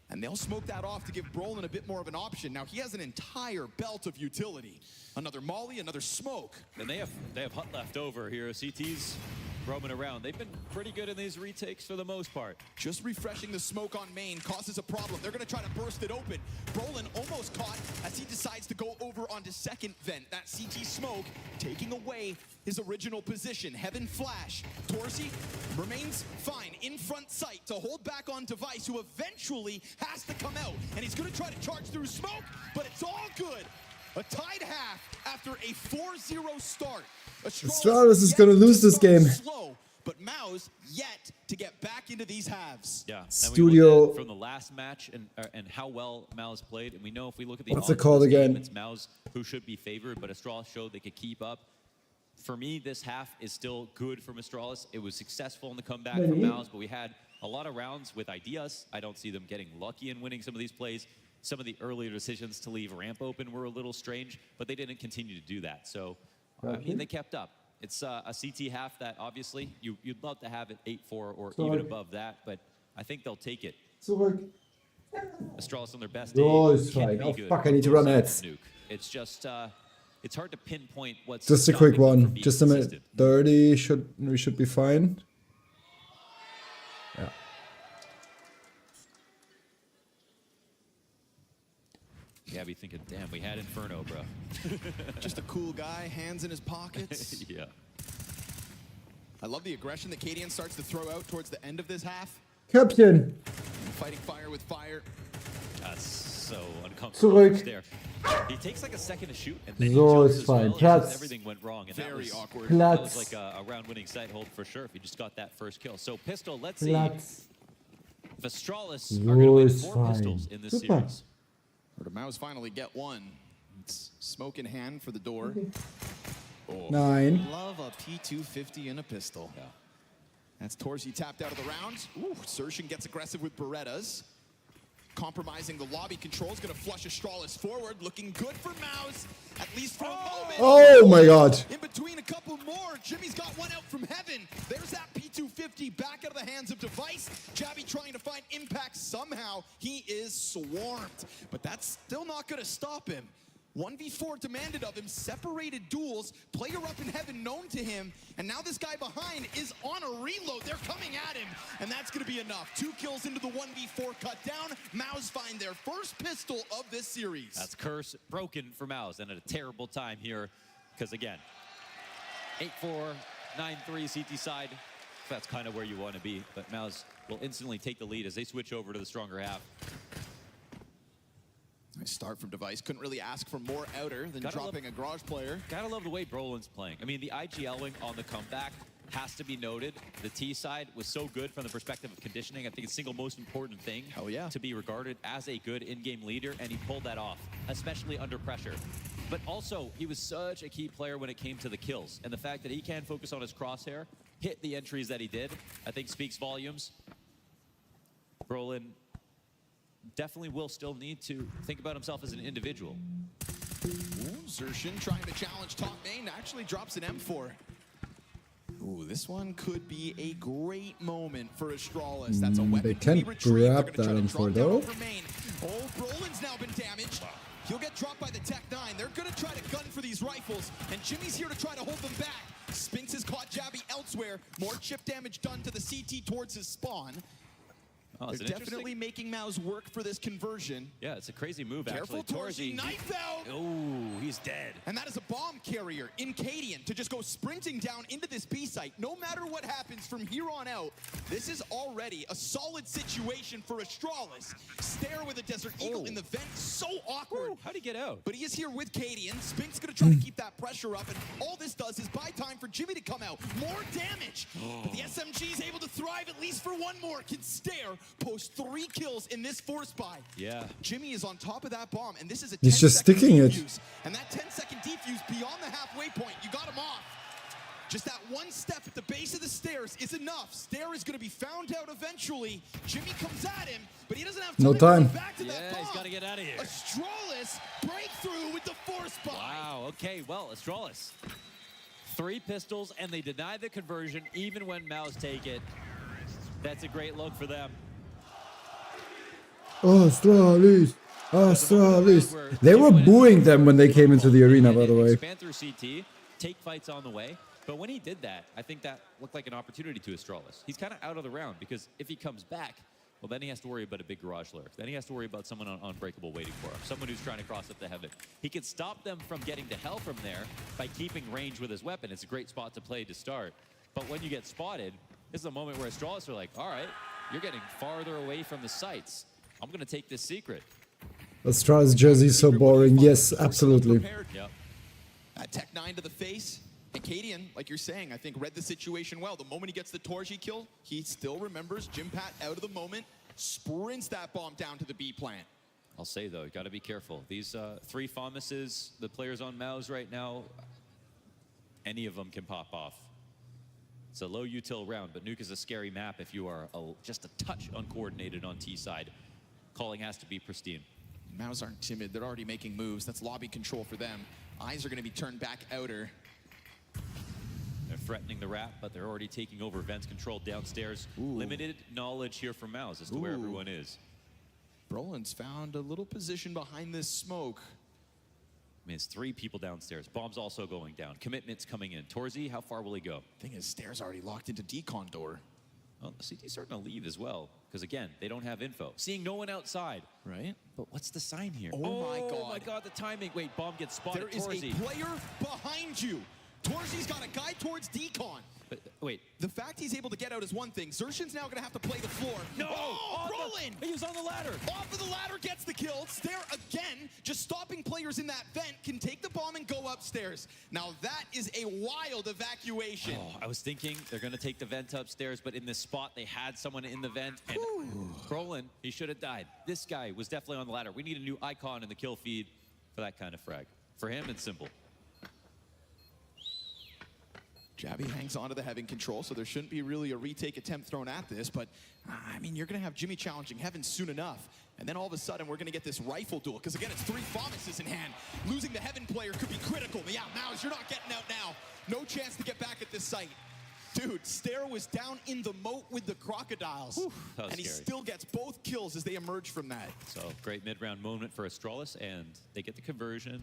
And they'll smoke that off to give Brolin a bit more of an option. Now he has an entire belt of utility. Another molly, another smoke. And they have hut left over here. CT's roaming around. They've been pretty good in these retakes for the most part. Just refreshing the smoke on main causes a problem. They're gonna try to burst it open. Brolin almost caught as he decides to go over onto second vent. That CT smoke taking away his original position. Heaven flash. Torzi remains fine in front sight to hold back on Device, who eventually has to come out. And he's gonna try to charge through smoke, but it's all good. A tied half after a 4-0 start. Astralis is gonna lose this game. Slow, but Mao's yet to get back into these halves. Yeah. Studio from the last match and how well Mao's played, and we know if we look at the what's it called again? Game, it's Mao's who should be favored, but Astralis showed they could keep up. For me, this half is still good from Astralis. It was successful in the comeback from Mao's, but we had a lot of rounds with ideas. I don't see them getting lucky in winning some of these plays. Some of the earlier decisions to leave ramp open were a little strange, but they didn't continue to do that. So, I mean, they kept up. It's a CT half that obviously you'd love to have it 8-4 or even above that, but I think they'll take it. Astralis on their best day. Oh, it's fine. Oh, fuck, I need to run ads. It's just, it's hard to pinpoint what's just a quick one. Just a minute. 30 we should be fine. Yeah. Yeah, be thinking, damn, we had Inferno, bro. Just a cool guy, hands in his pockets. Yeah. I love the aggression that Cadian starts to throw out towards the end of this half. Captain. Fighting fire with fire. That's so uncomfortable. There. He takes like a second to shoot, and then he jumps as well. Just everything went wrong, and very awkward. That was like a round-winning sight hold for sure if he just got that first kill. So Pistol, let's see If Astralis are going to win 4 fine. pistols in this Super. series. Or do Maus finally get one? It's smoke in hand for the door. Oh. 9. Love a P250 and a pistol. Yeah. That's Torsi tapped out of the round. Ooh, Zershin gets aggressive with Berettas. Compromising the lobby control is going to flush Astralis forward. Looking good for Maus, at least for a moment. Oh my god. In between a couple more, Jimmy's got one out from heaven. There's that P250 back out of the hands of Device. Jabby trying to find impact somehow. He is swarmed, but that's still not going to stop him. 1v4 demanded of him, separated duels, player up in heaven known to him, and now this guy behind is on a reload. They're coming at him, and that's gonna be enough. 2 kills into the 1v4 cut down. Maus find their first pistol of this series. That's curse broken for Maus, and at a terrible time here, because again, 8-4, 9-3 CT side, that's kind of where you want to be, but Maus will instantly take the lead as they switch over to the stronger half. Nice start from Device. Couldn't really ask for more outer than dropping a garage player. Gotta love the way Brolin's playing. I mean, the IGL-ing on the comeback has to be noted. The T side was so good from the perspective of conditioning. I think it's the single most important thing to be regarded as a good in-game leader, and he pulled that off, especially under pressure. But also, he was such a key player when it came to the kills, and the fact that he can focus on his crosshair, hit the entries that he did, I think speaks volumes. Brolin definitely will still need to think about himself as an individual. Ooh, Zershin trying to challenge top main, actually drops an M4. Ooh, this one could be a great moment for Astralis. That's a weapon. They can't grab that M4 though. Oh, Brolin's now been damaged. He'll get dropped by the Tech 9. They're going to try to gun for these rifles, and Jimmy's here to try to hold them back. Spinks has caught Jabby elsewhere. More chip damage done to the CT towards his spawn. Oh, They're definitely making Maus work for this conversion. Yeah, it's a crazy move, Careful, actually. Torsi, knife out! Oh, he's dead. And that is a bomb carrier in Cadian to just go sprinting down into this B site. No matter what happens from here on out, this is already a solid situation for Astralis. Stare with a Desert Eagle in the vent, so awkward. How'd he get out? But he is here with Cadian. Spink's gonna try to keep that pressure up, and all this does is buy time for Jimmy to come out. More damage, but the SMG's able to thrive at least for one more. Can Stare post 3 kills in this force buy. Yeah. Jimmy is on top of that bomb, and this is a He's just sticking it. And that 10-second defuse beyond the halfway point, you got him off. Just that one step at the base of the stairs is enough. Stare is going to be found out eventually. Jimmy comes at him, but he doesn't have time No to time. get back to that bomb. He's got to get out of here. Astralis breakthrough with the force buy. Wow, okay, well, Astralis. 3 pistols, and they deny the conversion even when Maus take it. That's a great look for them. Astralis! Astralis! They were booing them when they came into the arena, by the way. Expand through CT, take fights on the way. But when he did that, I think that looked like an opportunity to Astralis. He's kind of out of the round because if he comes back, well, then he has to worry about a big garage lurk. Then he has to worry about someone on Unbreakable waiting for him, someone who's trying to cross up the heaven. He could stop them from getting to hell from there by keeping range with his weapon. It's a great spot to play to start. But when you get spotted, this is a moment where Astralis are like, all right, you're getting farther away from the sights. I'm going to take this secret. Astralis jersey is so boring. Yes, absolutely. Yep. Tech 9 to the face. And Cadian, like you're saying, I think read the situation well. The moment he gets the Torji kill, he still remembers Jim Pat out of the moment, sprints that bomb down to the B plant. I'll say, though, you got to be careful. These 3 FAMASes, the players on Maus right now, any of them can pop off. It's a low util round, but Nuke is a scary map if you are just a touch uncoordinated on T side. Calling has to be pristine. Maus aren't timid. They're already making moves. That's lobby control for them. Eyes are going to be turned back outer. They're threatening the wrap, but they're already taking over vents control downstairs. Ooh. Limited knowledge here from Maus as to where everyone is. Brolin's found a little position behind this smoke. I mean, it's 3 people downstairs. Bomb's also going down. Commitment's coming in. Torzi, how far will he go? Thing is, Stairs already locked into decon door. Well, the CT's starting to leave as well, because again, they don't have info. Seeing no one outside. Right. But what's the sign here? Oh my god, the timing. Wait, bomb gets spotted. There is Torzi. a player behind you. Torzi's got a guy towards decon. But, wait. The fact he's able to get out is one thing. Zershin's now going to have to play the floor. No! Oh, Brolin! He was on the ladder. Off of the ladder gets the kill. Stare again, just stopping players in that vent, can take the bomb and go go upstairs. Now that is a wild evacuation. Oh, I was thinking they're going to take the vent upstairs, but in this spot, they had someone in the vent. And Brolin, he should have died. This guy was definitely on the ladder. We need a new icon in the kill feed for that kind of frag. For him, it's simple. Jabby hangs on to the Heaven control, so there shouldn't be really a retake attempt thrown at this, but I mean, you're gonna have Jimmy challenging Heaven soon enough, and then all of a sudden we're gonna get this rifle duel, because again, it's 3 Fomuses in hand. Losing the Heaven player could be critical, but yeah, Mouse, you're not getting out now. No chance to get back at this site. Dude, Stair was down in the moat with the Crocodiles, and he still gets both kills as they emerge from that. So, great mid-round moment for Astralis, and they get the conversion.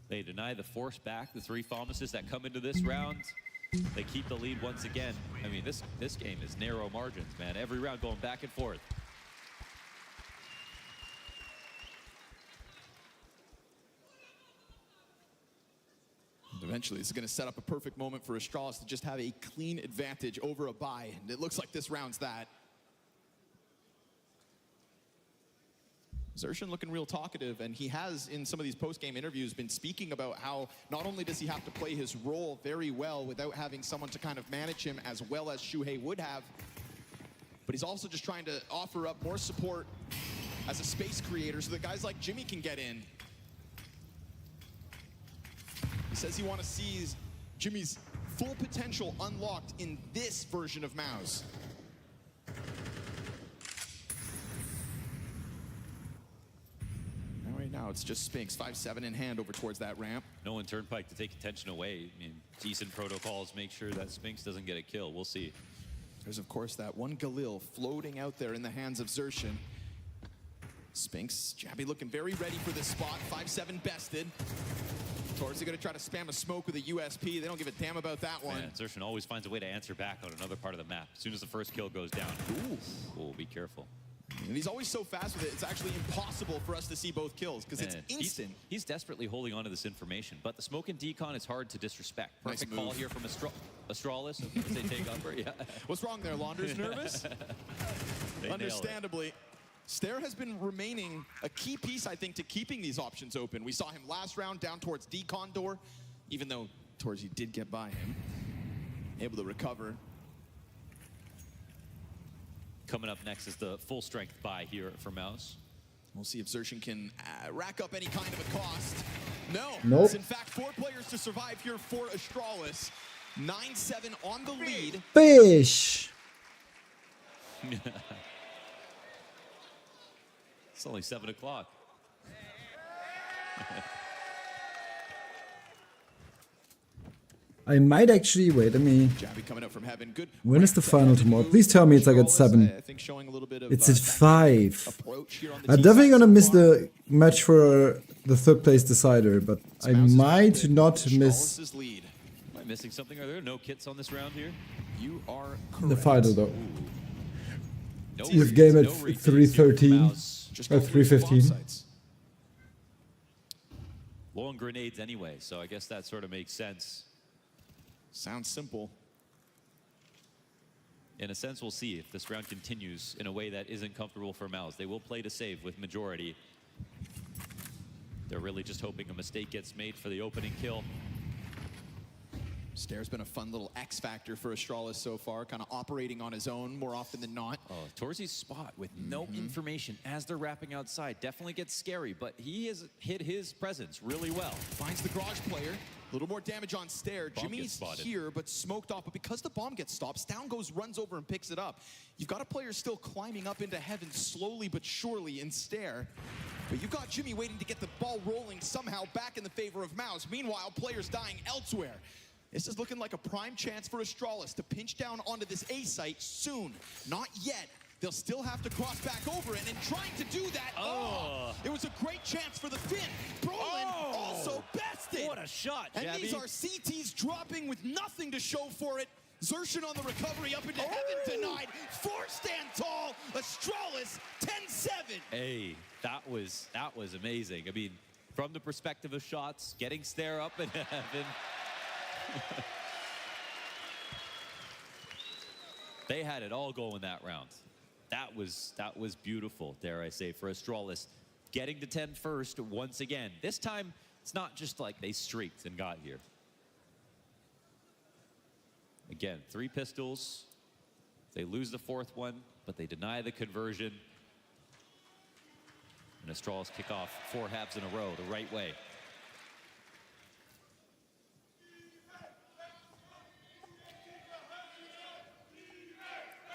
They deny the force back, the 3 Fomuses that come into this round. They keep the lead once again. I mean, this game is narrow margins, man. Every round going back and forth. And eventually, this is going to set up a perfect moment for Astralis to just have a clean advantage over a bye. And it looks like this round's that. Zershan looking real talkative, and he has, in some of these post-game interviews, been speaking about how not only does he have to play his role very well without having someone to kind of manage him as well as Shuhei would have, but he's also just trying to offer up more support as a space creator so that guys like Jimmy can get in. He says he wants to see Jimmy's full potential unlocked in this version of Mouse. Right now, it's just Spinks, 5-7 in hand over towards that ramp. No one Turnpike to take attention away. I mean, decent protocols make sure that Spinks doesn't get a kill. We'll see. There's, of course, that one Galil floating out there in the hands of Zershan. Spinks, Jabby looking very ready for this spot. 5-7 bested. Torres going to try to spam a smoke with a USP. They don't give a damn about that one. Man, Zershan always finds a way to answer back on another part of the map. As soon as the first kill goes down. Ooh. Oh, be careful. And he's always so fast with it, it's actually impossible for us to see both kills, because it's instant. He's desperately holding on to this information, but the smoke and decon is hard to disrespect. Perfect Nice call move. here from Astralis. They take upper, yeah. What's wrong there, Launders? Nervous? Understandably. Stair has been remaining a key piece, I think, to keeping these options open. We saw him last round down towards decon door, even though Torzi did get by him. Able to recover. Coming up next is the full strength buy here for Mouse. We'll see if Zershan can rack up any kind of a cost. No. Nope. It's in fact 4 players to survive here for Astralis. 9-7 on the lead. Fish! It's only 7 o'clock. I might actually wait. Jabby coming up from Heaven. Good. When is the final tomorrow? Please tell me it's like at 7. I think showing a little bit of, It's at 5. approach here on the I'm T definitely side gonna so miss far. the match for the 3rd place decider, but I might not miss Astralis' lead. Am I missing something? Are there no kits on this round here? You are the correct. final though. No This game at no retakes here for 3:13 Mouse. Just or go through the bomb 3:15. sites. Low on grenades anyway, so I guess that sort of makes sense. Sounds simple. In a sense, we'll see if this round continues in a way that isn't comfortable for Mouse. They will play to save with majority. They're really just hoping a mistake gets made for the opening kill. Stair's been a fun little X factor for Astralis so far, kind of operating on his own more often than not. Oh, Torzi's spot with no information as they're wrapping outside definitely gets scary, but he has hit his presence really well. Finds the garage player. A little more damage on Stair. Bomb Jimmy's gets spotted. here, but smoked off. But because the bomb gets stopped, Stown goes, runs over and picks it up. You've got a player still climbing up into Heaven slowly but surely in Stair. But you've got Jimmy waiting to get the ball rolling somehow back in the favor of Mouse. Meanwhile, players dying elsewhere. This is looking like a prime chance for Astralis to pinch down onto this A site soon. Not yet. They'll still have to cross back over it, and in trying to do that, it was a great chance for the Finn. Brolin also bested. What a shot, And Jabby. these are CTs dropping with nothing to show for it. Zershan on the recovery up into Heaven denied. 4 stand tall. Astralis 10-7. Hey, that was amazing. I mean, from the perspective of shots, getting Stair up in Heaven. They had it all going that round. That was beautiful, dare I say, for Astralis. Getting to 10 first once again. This time, It's not just like they streaked and got here. Again, 3 pistols. They lose the 4th one, but they deny the conversion. And Astralis kick off 4 halves in a row the right way.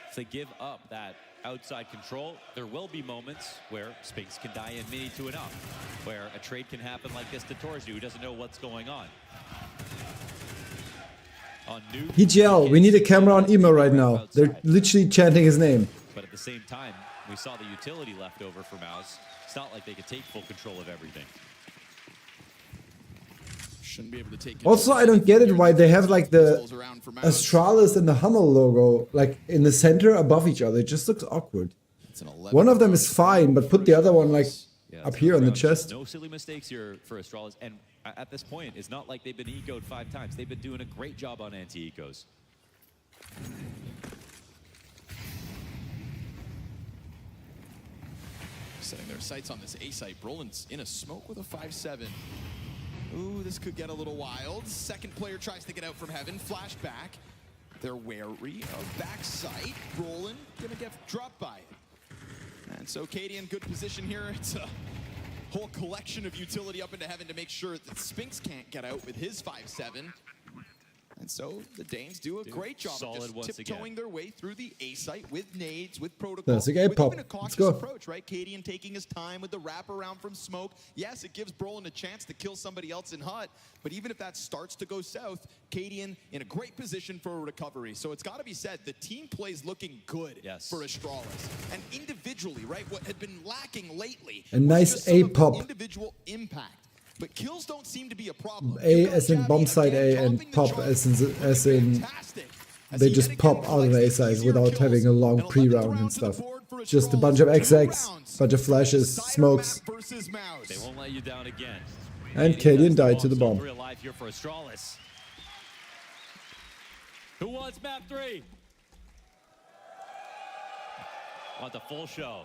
If they give up that outside control, there will be moments where Spinks can die in mini to an up, where a trade can happen like this to Torju, who doesn't know what's going on. PGL, we need a camera on Emo right now. They're literally chanting his name. But at the same time, we saw the utility left over for Mouse. It's not like they could take full control of everything. Shouldn't be able to take Also, I don't get it why they have like the Astralis and the Hummel logo like in the center above each other. It just looks awkward. One of them is fine, but put the other one like up here on the chest. No silly mistakes here for Astralis. And at this point, it's not like they've been ecoed 5 times. They've been doing a great job on anti-ecos. Setting their sights on this A site. Brolin's in a smoke with a 5-7. Ooh, this could get a little wild. Second player tries to get out from heaven. Flashback. They're wary of backside. Brolin gonna get dropped by it. And so Katie in good position here. It's a whole collection of utility up into heaven to make sure that Spinks can't get out with his 5-7. And so the Danes do a great job of just tiptoeing their way through the A site with nades, with protocol, That's a game with pop. even a Let's cautious go. approach, right? Cadian taking his time with the wraparound from smoke. Yes, it gives Brolin a chance to kill somebody else in hut, but even if that starts to go south, Cadian in a great position for a recovery. So it's got to be said, the team play's looking good for Astralis. And individually, right, what had been lacking lately A nice was just some of the A-pop. individual impact. But kills don't seem to be a problem. A as in bomb side A and pop as in they just pop out of the A side without having a long pre-round and stuff. Just a bunch of XX, bunch of flashes, smokes. They won't let you down again. And Cadian died to the bomb. Real life here for Astralis. Who wants map 3? Want the full show.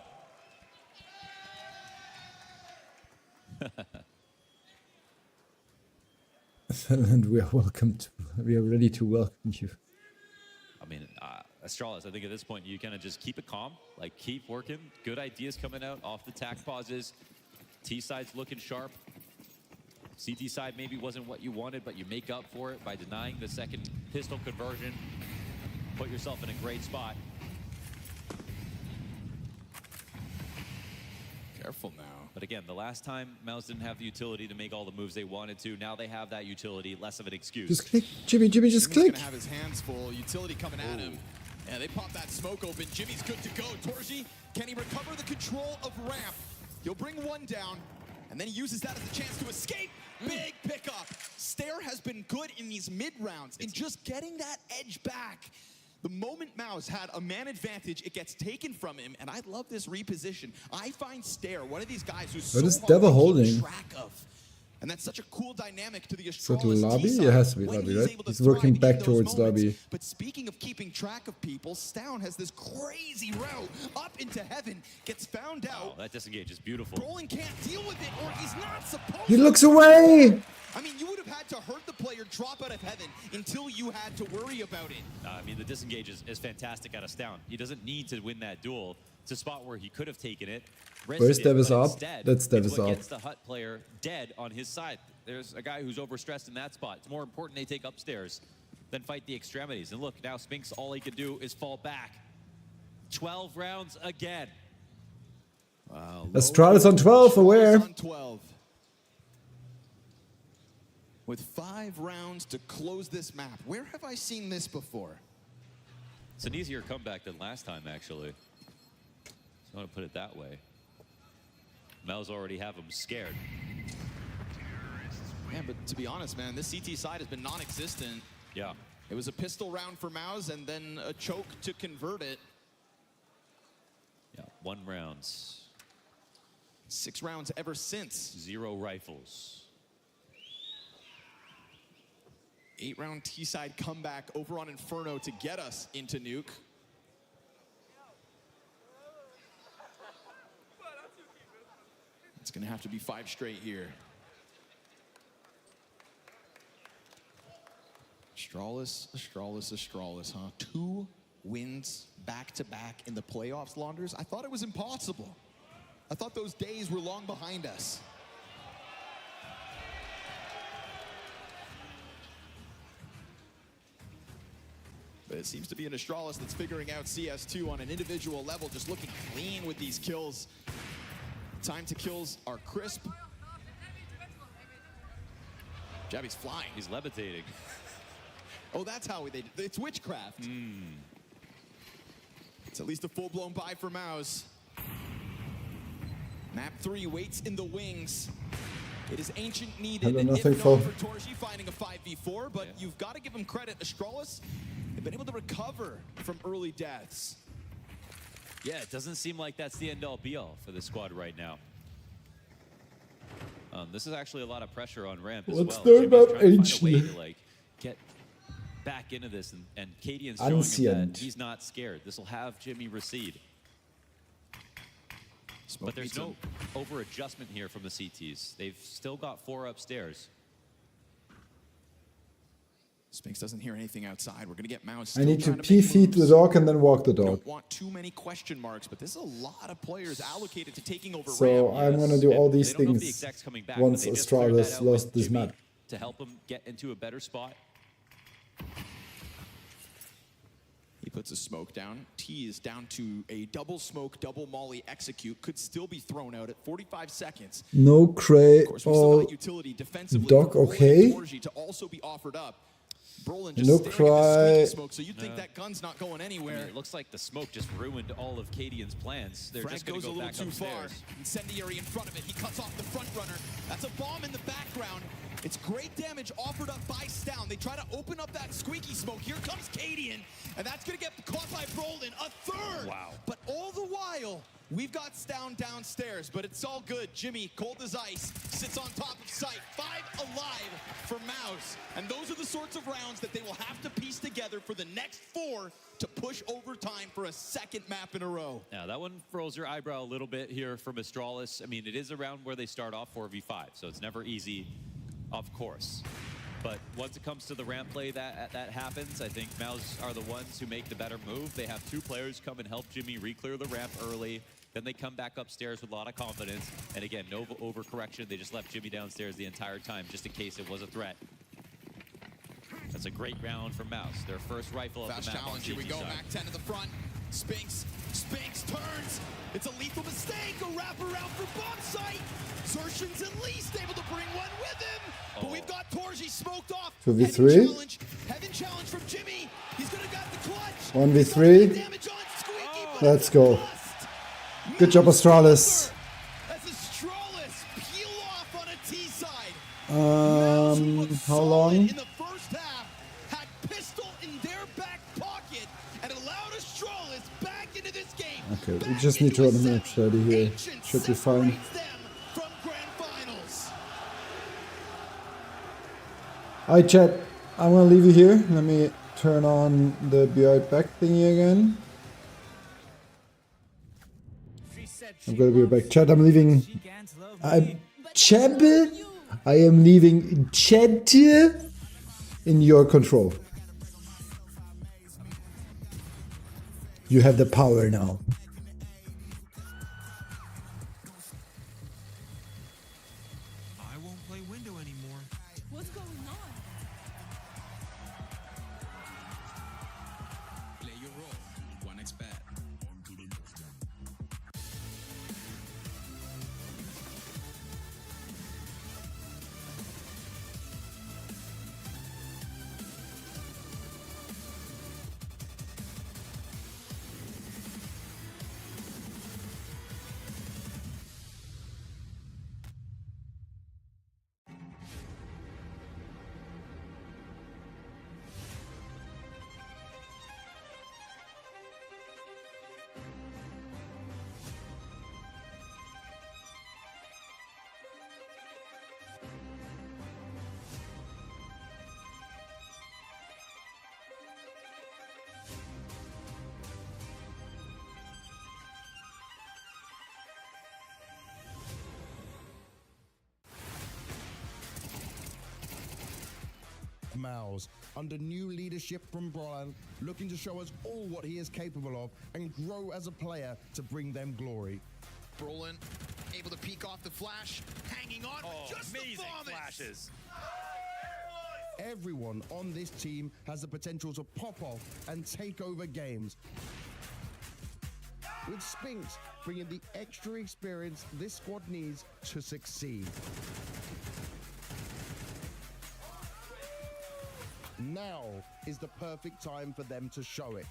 And we are ready to welcome you. I mean, Astralis, I think at this point you kind of just keep it calm, like keep working. Good ideas coming out off the tack pauses. T side's looking sharp. CT side maybe wasn't what you wanted, but you make up for it by denying the second pistol conversion. Put yourself in a great spot. Careful now. But again, the last time Mouse didn't have the utility to make all the moves they wanted to. Now they have that utility, less of an excuse. Just click, Jimmy, just Jimmy's click. gonna have his hands full. Utility coming at him. And they pop that smoke open. Jimmy's good to go. Torji, can he recover the control of ramp? He'll bring one down, and then he uses that as a chance to escape. Big pickup. Stair has been good in these mid rounds in just getting that edge back. The moment Mouse had a man advantage, it gets taken from him, and I love this reposition. I find Stair one of these guys who's so What is hard Devil to holding? keep track of. And that's such a cool dynamic to the Is that Astralis lobby? T-side It has to be when lobby, he's right? able to He's working thrive back in those towards moments. lobby. But speaking of keeping track of people, Stown has this crazy route up into heaven, gets found out. Oh, that disengage is beautiful. Brolin can't deal with it, or he's not supposed He to. looks away! I mean, you would have had to hurt the player drop out of heaven until you had to worry about it. I mean, the disengage is fantastic out of Stown. He doesn't need to win that duel. It's a spot where he could have taken it. Where's Devis up? That's Devis up. Gets the hut player dead on his side. There's a guy who's overstressed in that spot. It's more important they take upstairs than fight the extremities. And look, now Spinks, all he can do is fall back. 12 rounds again. Astralis on 12, aware. On 12. With 5 rounds to close this map. Where have I seen this before? It's an easier comeback than last time, actually. I want to put it that way. Mel's already have him scared. Yeah, but to be honest, man, this CT side has been non-existent. Yeah. It was a pistol round for Mouse and then a choke to convert it. Yeah, 1 rounds. 6 rounds ever since. 0 rifles. 8-round T-side comeback over on Inferno to get us into Nuke. It's gonna have to be 5 straight here. Astralis, huh? 2 wins back-to-back in the playoffs, Launders. I thought it was impossible. I thought those days were long behind us. But it seems to be an Astralis that's figuring out CS2 on an individual level, just looking clean with these kills. Time to kills are crisp. Jabby's flying. He's levitating. Oh, that's how it's witchcraft. It's at least a full-blown buy for Mouse. Map 3 waits in the wings. It is Ancient needed, and if not for Torji finding a 5v4, but you've got to give him credit. Astralis, they've been able to recover from early deaths. Yeah, it doesn't seem like that's the end-all be-all for the squad right now. This is actually a lot of pressure on ramp as well. What's there about Ancient? To, like, get back into this, and Cadian's showing him that he's not scared. This will have Jimmy recede. But there's no over-adjustment here from the CTs. They've still got 4 upstairs. Spinks doesn't hear anything outside. We're going to get Mouse. I need to feed the dog and then walk the dog. Don't want too many question marks, but there's a lot of players allocated to taking over So ramp. I'm going to do all these things once Astralis lost this Jimmy map. To help him get into a better spot. He puts a smoke down. T is down to a double smoke, double molly execute. Could still be thrown out at 45 seconds. No cray Of course, we still or got utility defensively. dog, okay. To also be offered up. Brolin just No staring cry. at the smoke, so you'd think that gun's not going anywhere. I mean, it looks like the smoke just ruined all of Cadian's plans. They're Frank just going goes to a go little back too upstairs. far. Incendiary in front of it. He cuts off the front runner. That's a bomb in the background. It's great damage offered up by Stown. They try to open up that squeaky smoke. Here comes Cadian, and that's going to get caught by Brolin. A third. Wow. But all the while, we've got Stown downstairs, but it's all good. Jimmy, cold as ice, sits on top of sight. 5 alive for Mouse. And those are the sorts of rounds that they will have to piece together for the next 4 to push overtime for a second map in a row. Yeah, that one furrows your eyebrow a little bit here from Astralis. I mean, it is a round where they start off 4v5, so it's never easy, of course. But once it comes to the ramp play that happens, I think Mouse are the ones who make the better move. They have 2 players come and help Jimmy re-clear the ramp early. Then they come back upstairs with a lot of confidence. And again, no overcorrection. They just left Jimmy downstairs the entire time, just in case it was a threat. That's a great round for Mouse. Their first rifle of the map. Fast challenge, here we go, Mac 10 to the front. Spinks turns. It's a lethal mistake, a wraparound for bomb site. Zertion's at least able to bring one with him. But we've got Torji smoked off. 2v3. Heaven challenge from Jimmy. He's gonna got the clutch. 1v3. Let's go. Good job, Astralis. As Astralis peel off on a T side. How long? In the first half, had pistol in their back pocket and allowed Astralis back into this game. Okay, we just need to run the match ready here. Should be fine. From grand finals. Alright, chat. I'm gonna leave you here. Let me turn on the be right back thingy again. I'm gonna be right back. Chat, I'm leaving. I am leaving chat in your control. You have the power now. I won't play window anymore. What's going on? Play your role. 1xbet. Mouse. Under new leadership from Brian, looking to show us all what he is capable of and grow as a player to bring them glory. Brolin able to peek off the flash, hanging on with just amazing the flashes. Everyone on this team has the potential to pop off and take over games. With Spinks bringing the extra experience this squad needs to succeed. Now is the perfect time for them to show it.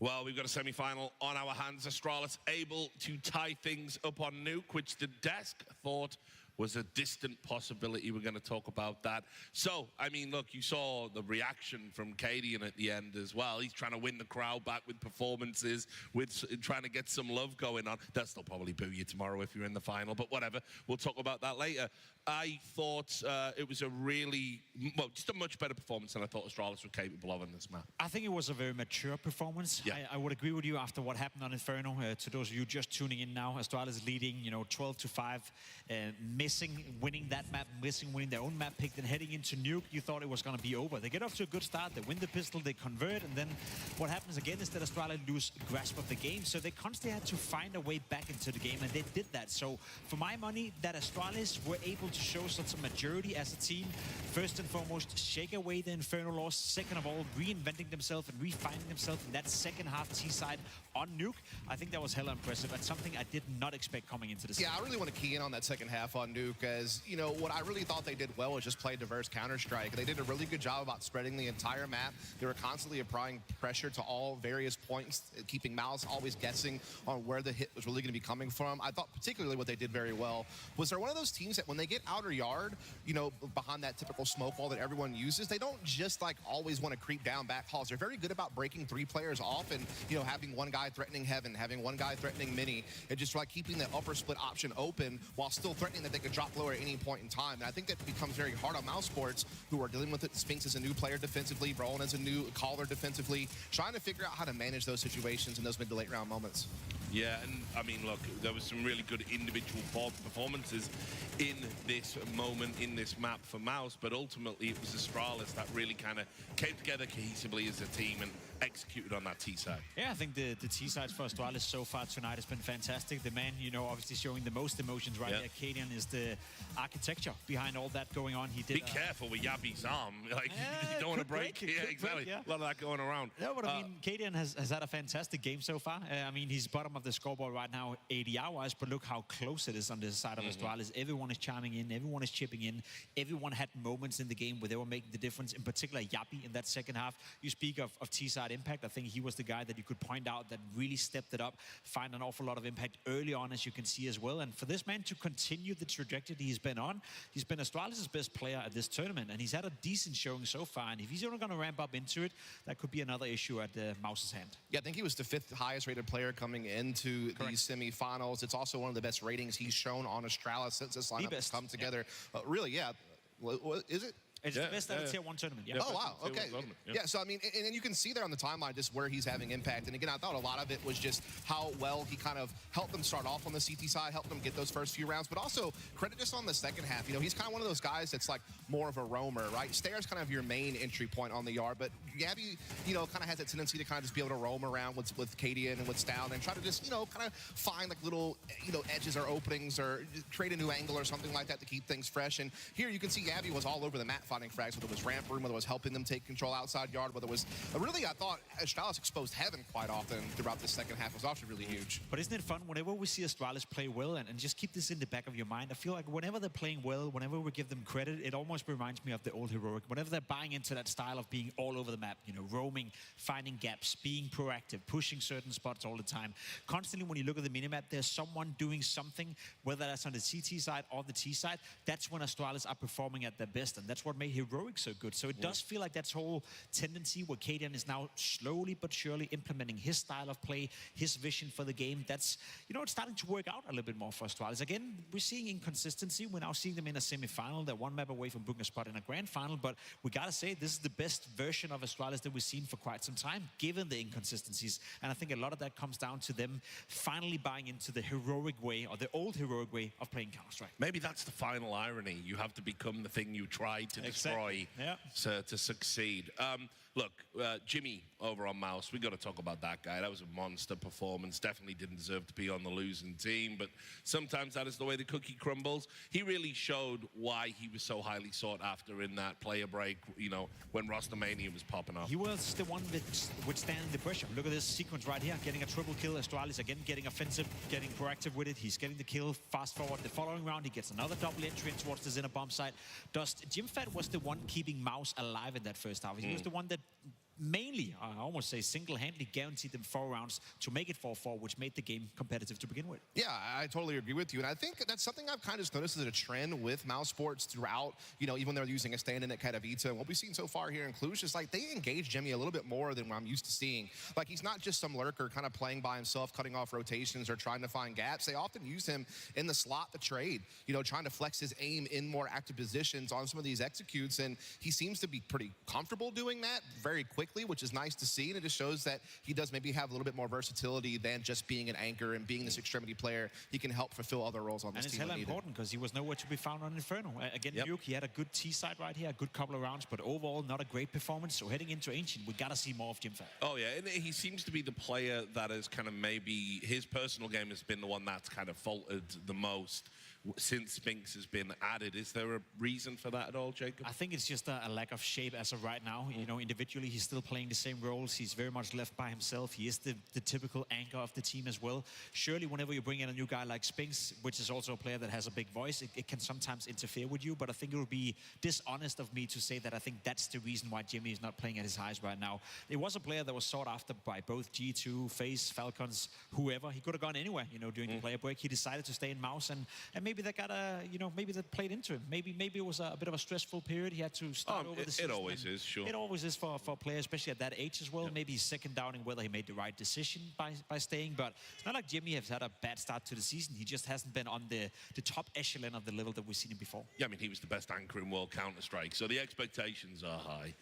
Well, we've got a semi-final on our hands. Astralis able to tie things up on Nuke, which the desk thought was a distant possibility. We're going to talk about that. So, I mean, look, you saw the reaction from Cadian at the end as well. He's trying to win the crowd back with performances, with trying to get some love going on. They'll still probably boo you tomorrow if you're in the final, but whatever. We'll talk about that later. I thought it was a really, well, just a much better performance than I thought Astralis were capable of in this map. I think it was a very mature performance. Yeah. I would agree with you after what happened on Inferno. To those of you just tuning in now, Astralis leading, 12-5, missing winning that map, missing winning their own map pick, then heading into Nuke, you thought it was going to be over. They get off to a good start, they win the pistol, they convert, and then what happens again is that Astralis lose grasp of the game, so they constantly had to find a way back into the game, and they did that. So for my money, that Astralis were able to show such a maturity as a team. First and foremost, shake away the Inferno loss. Second of all, reinventing themselves and refining themselves in that second half T-side on Nuke. I think that was hella impressive and something I did not expect coming into the season. Yeah, I really want to key in on that second half on Nuke, as, what I really thought they did well was just play diverse Counter-Strike. They did a really good job about spreading the entire map. They were constantly applying pressure to all various points, keeping Mouse always guessing on where the hit was really going to be coming from. I thought particularly what they did very well was they're one of those teams that when they get outer yard, behind that typical smoke wall that everyone uses, they don't just always want to creep down back halls. They're very good about breaking three players off and, having one guy threatening heaven, having one guy threatening mini, and just keeping the upper split option open while still threatening that they could drop lower at any point in time. And I think that becomes very hard on Mouse Sports, who are dealing with it. Spinks is a new player defensively, Brolin is a new caller defensively, trying to figure out how to manage those situations in those mid to late round moments. Yeah, and I mean, look, there was some really good individual performances in this moment, in this map for Mouse, but ultimately it was Astralis that really kind of came together cohesively as a team and executed on that T-side. Yeah, I think the T-sides for Astralis so far tonight has been fantastic. The man, obviously showing the most emotions right there, Cadian, is the architecture behind all that going on. He did. Be careful with Yabi's arm. You don't want to break. Yeah, exactly. A lot of that going around. No, but I mean, Cadian has had a fantastic game so far. I mean, he's bottom of the scoreboard right now, 80 hours, but look how close it is on this side of Astralis. Everyone is chiming in, everyone is chipping in. Everyone had moments in the game where they were making the difference, in particular Yabi in that second half. You speak of T-side impact. I think he was the guy that you could point out that really stepped it up, find an awful lot of impact early on, as you can see as well. And for this man to continue the trajectory he's been on, he's been Astralis' best player at this tournament, and he's had a decent showing so far. And if he's only going to ramp up into it, that could be another issue at Mouse's hand. Yeah, I think he was the 5th highest rated player coming into these semifinals. It's also one of the best ratings he's shown on Astralis since this lineup has come together. Really, yeah. What is it? It's the best out of Tier 1 tournament. Yeah. Oh, wow. Okay. Yeah, so, I mean, and you can see there on the timeline just where he's having impact. And again, I thought a lot of it was just how well he kind of helped them start off on the CT side, helped them get those first few rounds, but also credit just on the second half. He's kind of one of those guys that's more of a roamer, right? Stairs kind of your main entry point on the yard, but Gabby, kind of has that tendency to kind of just be able to roam around with Cadian and with Stout and try to just, kind of find little, edges or openings or create a new angle or something like that to keep things fresh. And here you can see Gabby was all over the map finding frags, whether it was ramp room, whether it was helping them take control outside yard, whether it was really, I thought Astralis exposed heaven quite often throughout the second half. It was actually really huge. But isn't it fun whenever we see Astralis play well, and just keep this in the back of your mind? I feel like whenever they're playing well, whenever we give them credit, it almost reminds me of the old Heroic. Whenever they're buying into that style of being all over the map, you know, roaming, finding gaps, being proactive, pushing certain spots all the time. Constantly, when you look at the minimap, there's someone doing something, whether that's on the CT side or the T side. That's when Astralis are performing at their best, and that's what made Heroic so good. So it does feel like that whole tendency where Cadian is now slowly but surely implementing his style of play, his vision for the game. That's, you know, it's starting to work out a little bit more for Astralis. Again, we're seeing inconsistency. We're now seeing them in a semi-final. They're one map away from booking a spot in a grand final, but we gotta say, this is the best version of Astralis that we've seen for quite some time, given the inconsistencies. And I think a lot of that comes down to them finally buying into the heroic way, or the old heroic way of playing Counter-Strike. Maybe that's the final irony. You have to become the thing you tried to destroy to succeed. Look, Jimmy over on Mouse, we got to talk about that guy. That was a monster performance. Definitely didn't deserve to be on the losing team, but sometimes that is the way the cookie crumbles. He really showed why he was so highly sought after in that player break, you know, when Rostamania was popping off. He was the one that withstanding the pressure. Look at this sequence right here, getting a triple kill. Astralis again getting offensive, getting proactive with it. He's getting the kill. Fast forward the following round, he gets another double entry in towards the Zenna bomb site. Jimfat was the one keeping Mouse alive in that first half. He was the one that mainly, I almost say single-handedly guaranteed them 4 rounds to make it 4-4, which made the game competitive to begin with. Yeah, I totally agree with you. And I think that's something I've kind of noticed as a trend with Mouse Sports throughout, you know, even when they're using a stand-in at Katowice. And what we've seen so far here in Cluj is like they engage Jimmy a little bit more than what I'm used to seeing. Like he's not just some lurker kind of playing by himself, cutting off rotations or trying to find gaps. They often use him in the slot to trade, you know, trying to flex his aim in more active positions on some of these executes. And he seems to be pretty comfortable doing that very quickly, which is nice to see, and it just shows that he does maybe have a little bit more versatility than just being an anchor and being this extremity player. He can help fulfill other roles on this team. And it's hella important because he was nowhere to be found on Inferno. Again, Nuke, he had a good T side right here, a good couple of rounds, but overall not a great performance. So heading into Ancient, we gotta see more of Jimfat. Oh yeah, and he seems to be the player that is kind of maybe his personal game has been the one that's kind of faltered the most since Spinks has been added. Is there a reason for that at all, Jacob? I think it's just a lack of shape as of right now. You know, individually, he's still playing the same roles. He's very much left by himself. He is the typical anchor of the team as well. Surely, whenever you bring in a new guy like Spinks, which is also a player that has a big voice, it can sometimes interfere with you. But I think it would be dishonest of me to say that I think that's the reason why Jimmy is not playing at his highs right now. It was a player that was sought after by both G2, FaZe, Falcons, whoever. He could have gone anywhere, you know, during the player break. He decided to stay in Mouse, and maybe that got you know, maybe that played into him. Maybe it was a bit of a stressful period. He had to start over the season. It always is, sure. It always is for a player, especially at that age as well. Maybe he's second doubting whether he made the right decision by staying. But it's not like Jimmy has had a bad start to the season. He just hasn't been on the top echelon of the level that we've seen him before. Yeah, I mean, he was the best anchor in World Counter-Strike, so the expectations are high.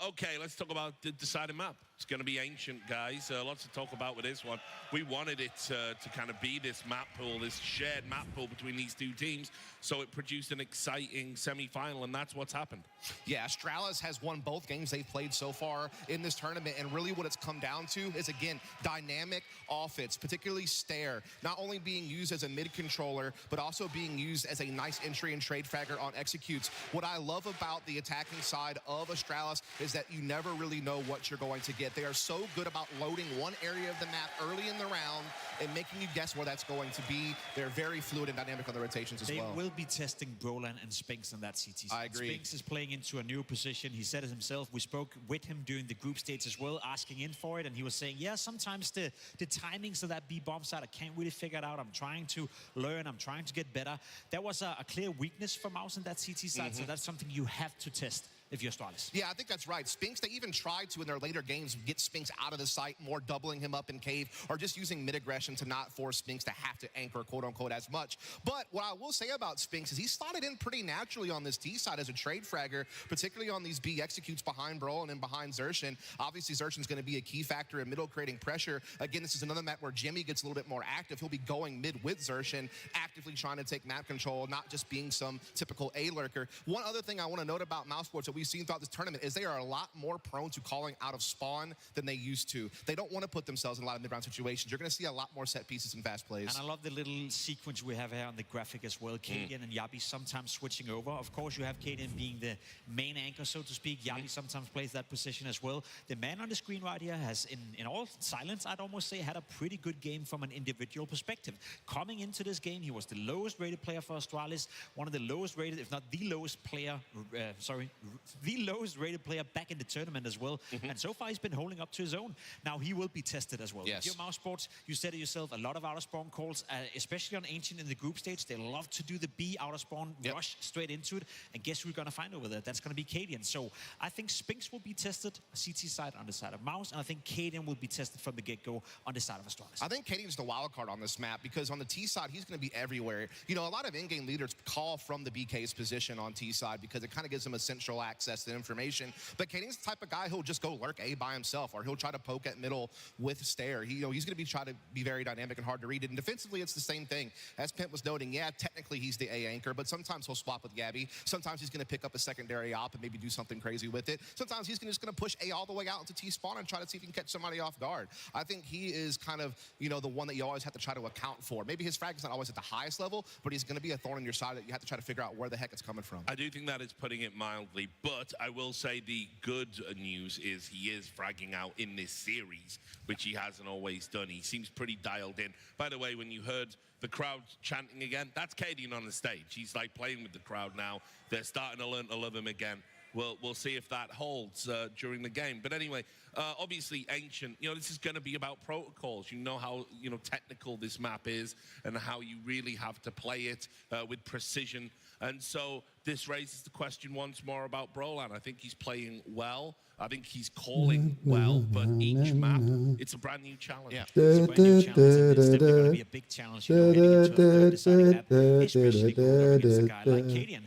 Okay, let's talk about the deciding map. It's going to be Ancient, guys. Lots to talk about with this one. We wanted it to kind of be this map pool, this shared map pool between these two teams, so it produced an exciting semi-final, and that's what's happened. Yeah, Astralis has won both games they've played so far in this tournament, and really what it's come down to is, again, dynamic offense, particularly Stare, not only being used as a mid-controller, but also being used as a nice entry and trade fragger on executes. What I love about the attacking side of Astralis is that you never really know what you're going to get. They are so good about loading one area of the map early in the round and making you guess where that's going to be. They're very fluid and dynamic on the rotations as well. They will be testing Brolan and Spinks in that CT. I agree. Spinks is playing into a new position. He said it himself. We spoke with him during the group stage as well, asking in for it, and he was saying, yeah, sometimes the timings of that B bomb side, I can't really figure it out. I'm trying to learn. I'm trying to get better. That was a clear weakness for Mouse in that CT side, so that's something you have to test if you're Astralis. Yeah, I think that's right. Spinks, they even tried to, in their later games, get Spinks out of the site, more doubling him up in cave, or just using mid-aggression to not force Spinks to have to anchor, quote-unquote, as much. But what I will say about Spinks is he slotted in pretty naturally on this T side as a trade fragger, particularly on these B executes behind Brolan and behind Xerxin. Obviously, Xerxin's going to be a key factor in middle, creating pressure. Again, this is another map where Jimmy gets a little bit more active. He'll be going mid with Xerxin, actively trying to take map control, not just being some typical A lurker. One other thing I want to note about Mouse Sports that we we've seen throughout this tournament is they are a lot more prone to calling out of spawn than they used to. They don't want to put themselves in a lot of mid-round situations. You're going to see a lot more set pieces and fast plays. And I love the little sequence we have here on the graphic as well. Cadian and Yabi sometimes switching over. Of course, you have Cadian being the main anchor, so to speak. Yabi sometimes plays that position as well. The man on the screen right here has, in all silence, I'd almost say, had a pretty good game from an individual perspective. Coming into this game, he was the lowest rated player for Astralis, one of the lowest rated, if not the lowest player, the lowest rated player back in the tournament as well. And so far, he's been holding up to his own. Now, he will be tested as well. Yes. Your mouse sports, you said it yourself, a lot of out of spawn calls, especially on Ancient in the group stage. They love to do the B out of spawn, rush straight into it. And guess who we're going to find over there? That's going to be Cadian. So I think Spinks will be tested, CT side on the side of Mouse, and I think Cadian will be tested from the get-go on the side of Astralis. I think Cadian's the wild card on this map because on the T side, he's going to be everywhere. You know, a lot of in-game leaders call from the BK's position on T side because it kind of gives them a central access to information. But Cadian's the type of guy who'll just go lurk A by himself, or he'll try to poke at middle with Stare. He's going to be trying to be very dynamic and hard to read. And defensively, it's the same thing. As Pimp was noting, yeah, technically he's the A anchor, but sometimes he'll swap with Gabby. Sometimes he's going to pick up a secondary op and maybe do something crazy with it. Sometimes he's just going to push A all the way out into T spawn and try to see if he can catch somebody off guard. I think he is kind of, you know, the one that you always have to try to account for. Maybe his frag is not always at the highest level, but he's going to be a thorn in your side that you have to try to figure out where the heck it's coming from. I do think that is putting it mildly, but I will say the good news is he is fragging out in this series, which he hasn't always done. He seems pretty dialed in. By the way, when you heard the crowd chanting again, that's Cadian on the stage. He's like playing with the crowd now. They're starting to learn to love him again. We'll see if that holds during the game. But anyway, obviously Ancient, you know, this is going to be about protocols. You know how, you know, technical this map is and how you really have to play it with precision. And so this raises the question once more about Brolan. I think he's playing well. I think he's calling well, but each map, it's a brand new challenge. Yeah, it's a brand new challenge, and it's definitely going to be a big challenge, you know, heading into a third deciding map, especially going up against a guy like Cadian.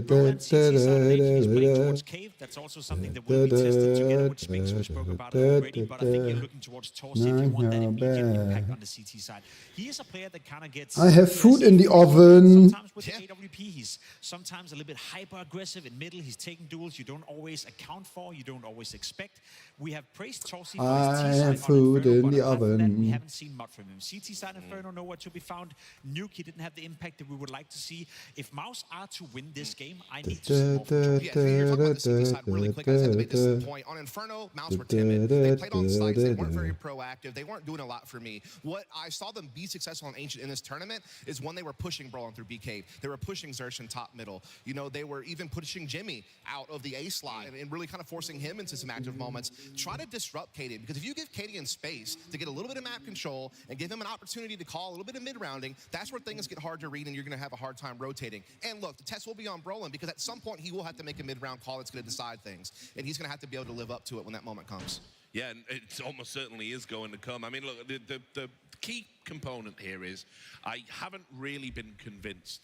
Brolan CT side of Ancient is playing towards Cave. That's also something that will be tested together with Spinks. We spoke about it already, but I think you're looking towards Torsi if you want that immediate impact on the CT side. He is a player that kind of gets... I have food in the oven. Sometimes with the AWP, he's sometimes a little bit hyper-aggressive in middle. He's taking duels you don't always account for, you don't always expect. We have praised Torsi for his T side on food Inferno, in the but other than that, we oven. haven't seen much from him. CT side Inferno, nowhere to be found. Nuke, he didn't have the impact that we would like to see. If Mouse are to win this game, I need to see more from Torsi. Yeah, so you're talking about the CT side really quick. I just have to make this point. On Inferno, Mouse were timid. They played on sites. They weren't very proactive. They weren't doing a lot for me. What I saw them be successful on Ancient in this tournament is when they were pushing Brolan through BK. They were pushing Xerxen top middle. You know, they were even pushing Jimmy out of the A slot and really kind of forcing him into some active moments. Try to disrupt Cadian, because if you give Cadian space to get a little bit of map control and give him an opportunity to call a little bit of mid-rounding, that's where things get hard to read and you're going to have a hard time rotating. And look, the test will be on Brolan, because at some point he will have to make a mid-round call that's going to decide things. And he's going to have to be able to live up to it when that moment comes. Yeah, and it almost certainly is going to come. I mean, look, the key component here is I haven't really been convinced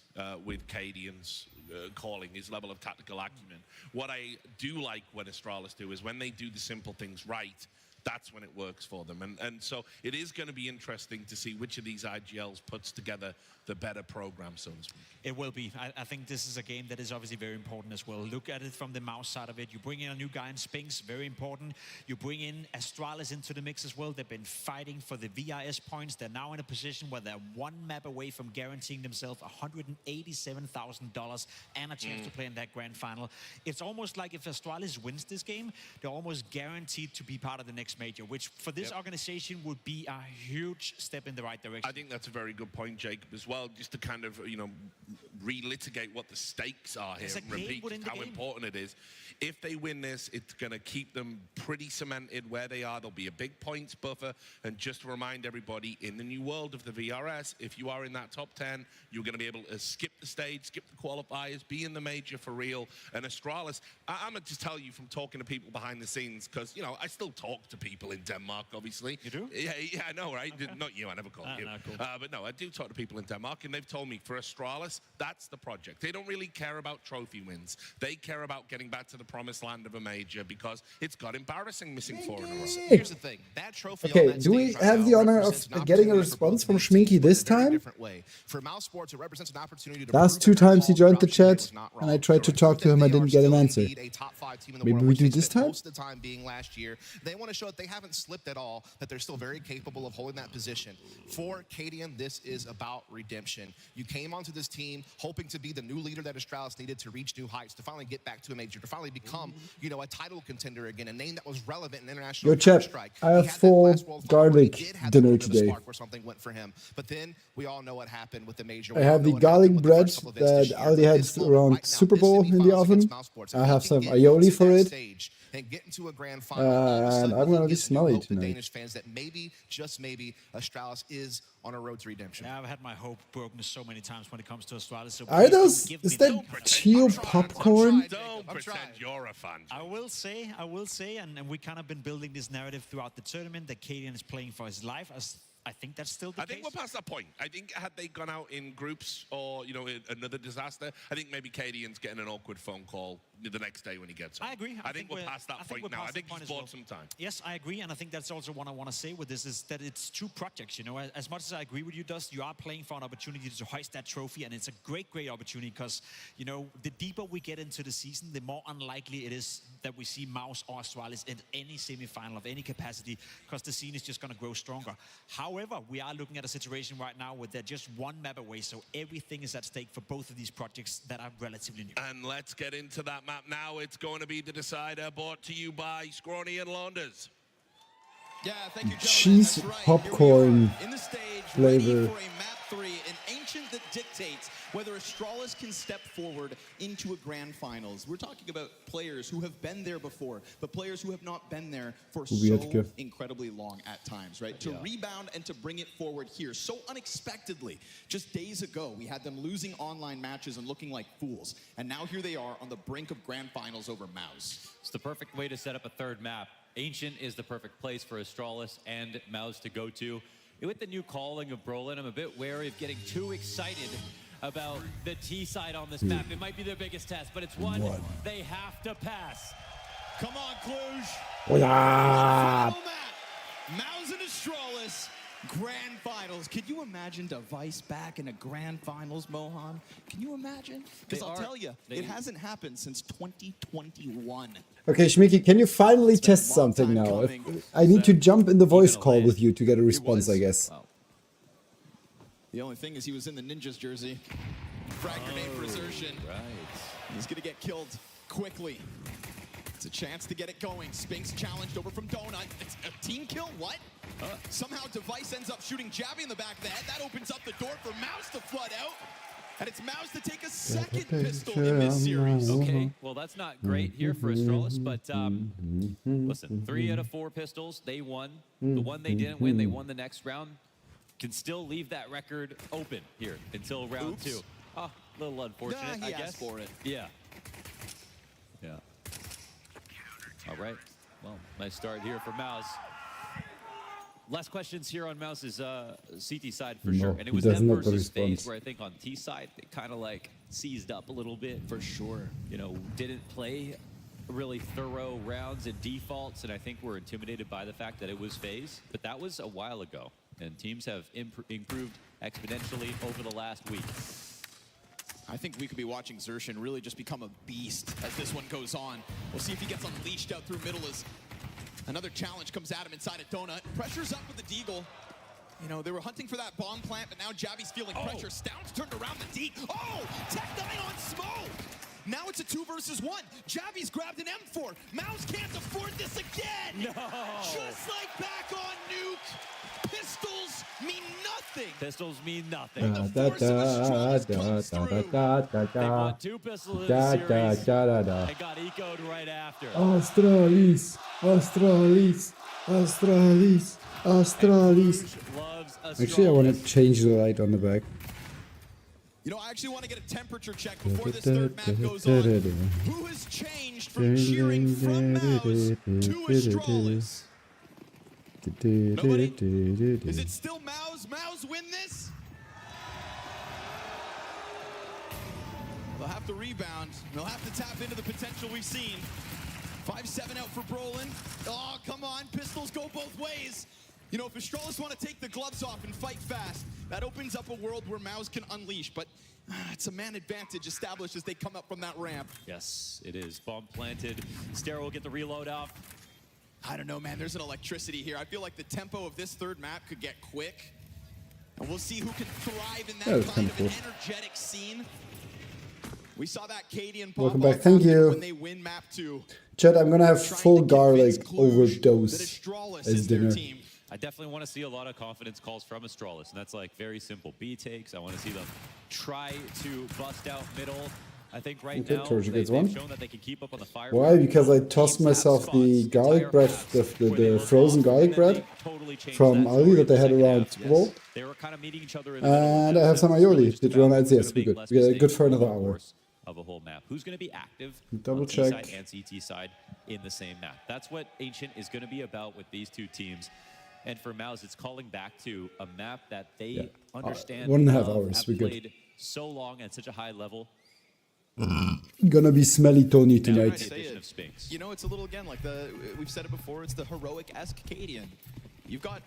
with Cadian's calling, his level of tactical acumen. What I do like when Astralis do is when they do the simple things right, that's when it works for them. And so it is going to be interesting to see which of these IGLs puts together the better program, so to speak. It will be. I think this is a game that is obviously very important as well. Look at it from the Mouse side of it. You bring in a new guy in Spinks, very important. You bring in Astralis into the mix as well. They've been fighting for the VIS points. They're now in a position where they're one map away from guaranteeing themselves $187,000 and a chance to play in that grand final. It's almost like if Astralis wins this game, they're almost guaranteed to be part of the next major, which for this organization would be a huge step in the right direction. I think that's a very good point, Jacob, as well, just to kind of, you know, relitigate what the stakes are here and repeat how important it is. If they win this, it's going to keep them pretty cemented where they are. There'll be a big points buffer. And just to remind everybody, in the new world of the VRS, if you are in that top 10, you're going to be able to skip the stage, skip the qualifiers, be in the major for real. And Astralis, I'm going to just tell you from talking to people behind the scenes, because, you know, I still talk to people in Denmark, obviously. You do? Yeah, I know, right? Okay. Not you, I never call you. No, cool. But no, I do talk to people in Denmark, and they've told me for Astralis, that That's the project. They don't really care about trophy wins. They care about getting back to the promised land of a major because it's got embarrassing missing 4 in a row. Here's the thing. That trophy Okay, on that do we stage right have now the honor of represents an getting a opportunity for response both from teams to Schminky win this in a very time? different way. For Mouse Sports, it represents an opportunity to Last prove 2 that their times he call joined the production chat, was not and I wrong. tried to To talk prove to that him, I they are didn't get an still answer. indeed a top 5 team in the Maybe world, we which do they this spent time? most of the time being last year. They want to show that they haven't slipped at all, that they're still very capable of holding that position. For Cadian, this is about redemption. You came onto this team hoping to be the new leader that Astralis needed to reach new heights, to finally get back to a major, to finally become, you know, a title contender again, a name that was relevant in international Yo, chat, Counter-Strike. I He have had that 4 last World Final where he garlic did have that dinner moment of a today. spark where something went for him. But then we all know what happened with the major. I We all have know the what happened garlic with the bread first couple of events this that year. Aldi But had this moment around right now, Super this Bowl in the semifinals oven. against Mouse Sports, if I he have can some get aioli onto for that it. stage and get into a grand final, all of a sudden And I'm gonna he be gives new smelly hope to tonight. Danish fans that maybe, just maybe, Astralis is on a road to redemption. Yeah, I've had my hope broken so many times when it comes to Astralis. So Are please don't those, give is me that Chio popcorn? Don't pretend you're a fan. I will say, and we kind of been building this narrative throughout the tournament that Cadian is playing for his life. As I think that's still the I case. think we're past that point. I think had they gone out in groups or, you know, in another disaster, I think maybe Cadian's getting an awkward phone call the next day when he gets home. I agree. I think we're past that point now. I think he's bought some time. Yes, I agree, and I think that's also what I want to say with this is that it's 2 projects. You know, as much as I agree with you, Dust, you are playing for an opportunity to hoist that trophy, and it's a great opportunity because, you know, the deeper we get into the season, the more unlikely it is that we see Mouse or Astralis in any semi-final of any capacity because the scene is just going to grow stronger. However, we are looking at a situation right now where they're just 1 map away, so everything is at stake for both of these projects that are relatively new. And let's get into that map now. It's going to be the decider, brought to you by Scrawny and Launders. Yeah, thank you, gentlemen. Cheese That's right. popcorn In the stage, flavor. ready for a map 3, an ancient that dictates whether Astralis can step forward into a grand finals. We're talking about players who have been there before, but players who have not been there for so incredibly long at times, right? To rebound and to bring it forward here so unexpectedly. Just days ago, we had them losing online matches and looking like fools. And now here they are on the brink of grand finals over Mouse. It's the perfect way to set up a 3rd map. Ancient is the perfect place for Astralis and Mouse to go to. With the new calling of Brolin, I'm a bit wary of getting too excited about the T side on this map. It might be their biggest test, but it's one they have to pass. Come on, Cluj. Yeah. Mouse and Astralis, grand finals. Could you imagine Device back in a grand finals, Mohan? Can you imagine? Because I'll tell you, it hasn't happened since 2021. Okay, Schmiki, can you finally test something now? I need to jump in the voice call with you to get a response, I guess. Wow. The only thing is he was in the Ninjas jersey. Frag grenade for Xertion. Right. He's going to get killed quickly. It's a chance to get it going. Spinks challenged over from Donut. It's a team kill? What? Somehow Device ends up shooting Jabby in the back of the head. That opens up the door for Mouse to flood out. And it's Mouse to take a second pistol in this series. Okay, well, that's not great here for Astralis, but listen, 3 out of 4 pistols, they won. The one they didn't win, they won the next round. Can still leave that record open here until round 2. Oh, a little unfortunate, I guess. For it. Yeah. Yeah. All right. Well, nice start here for Mouse. Less questions here on Mouse's CT side for sure. And it was them versus FaZe, where I think on T side, they kind of like seized up a little bit. For sure. You know, didn't play really thorough rounds and defaults, and I think were intimidated by the fact that it was FaZe. But that was a while ago, and teams have improved exponentially over the last week. I think we could be watching Xertion really just become a beast as this one goes on. We'll see if he gets unleashed out through middle as another challenge comes at him inside a Donut. Pressure's up with the Deagle. You know, they were hunting for that bomb plant, but now Jabby's feeling pressure. Stout's turned around the D. Oh! Tech9 on Smoke! Now it's a 2 versus 1. Jabby's grabbed an M4. Mouse can't afford this again! No! Just like back on Nuke, pistols mean nothing! Pistols mean nothing. The force of Astralis comes through. They won 2 pistols in the series and got eco'd right after. Astralis, Astralis, Astralis, Astralis. Actually, I want to change the light on the back. You know, I actually want to get a temperature check before this 3rd map goes on. Who has changed from cheering from Mouse to Astralis? Nobody? Is it still Mouse? Mouse win this? They'll have to rebound. They'll have to tap into the potential we've seen. 5-7 out for Brolin. Oh, come on. Pistols go both ways. You know, if Astralis want to take the gloves off and fight fast, that opens up a world where Maus can unleash. But it's a man advantage established as they come up from that ramp. Yes, it is. Bomb planted. Stair will get the reload off. I don't know, man. There's an electricity here. I feel like the tempo of this third map could get quick. And we'll see who can thrive in that kind of an energetic scene. We saw that Cadian pop Welcome back. Thank you. When they win map 2. Chat, I'm gonna have full garlic overdose as dinner. I definitely want to see a lot of confidence calls from Astralis, and that's like very simple B takes. I want to see them try to bust out middle. I think right now they've shown that they can keep up on the fire. Why? Because I tossed myself the garlic bread, the frozen garlic bread from Aldi that they had around Super Bowl. They were kind of meeting each other, And I have some aioli. Did run LCS. We're good. We're good for another hour. Of a whole map. Who's going to be active Double on check. T side and CT side in the same map? That's what Ancient is going to be about with these two teams. And for Maus, it's calling back to a map that they understand. 1.5 hours. Have We're good. played so long at such a high level. Gonna be smelly Tony tonight. You know, it's a little, again, like we've said it before, it's the heroic-esque Cadian. You've got,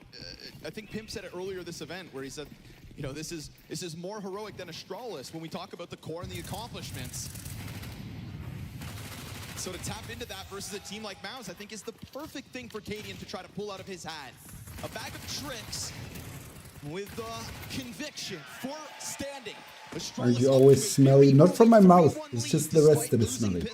I think Pimp said it earlier this event, where he said, you know, this is more heroic than Astralis when we talk about the core and the accomplishments. So to tap into that versus a team like Maus, I think is the perfect thing for Cadian to try to pull out of his hat. A bag of tricks with conviction for standing. Are you always smelly? Not from my mouth. It's just the rest that is smelly.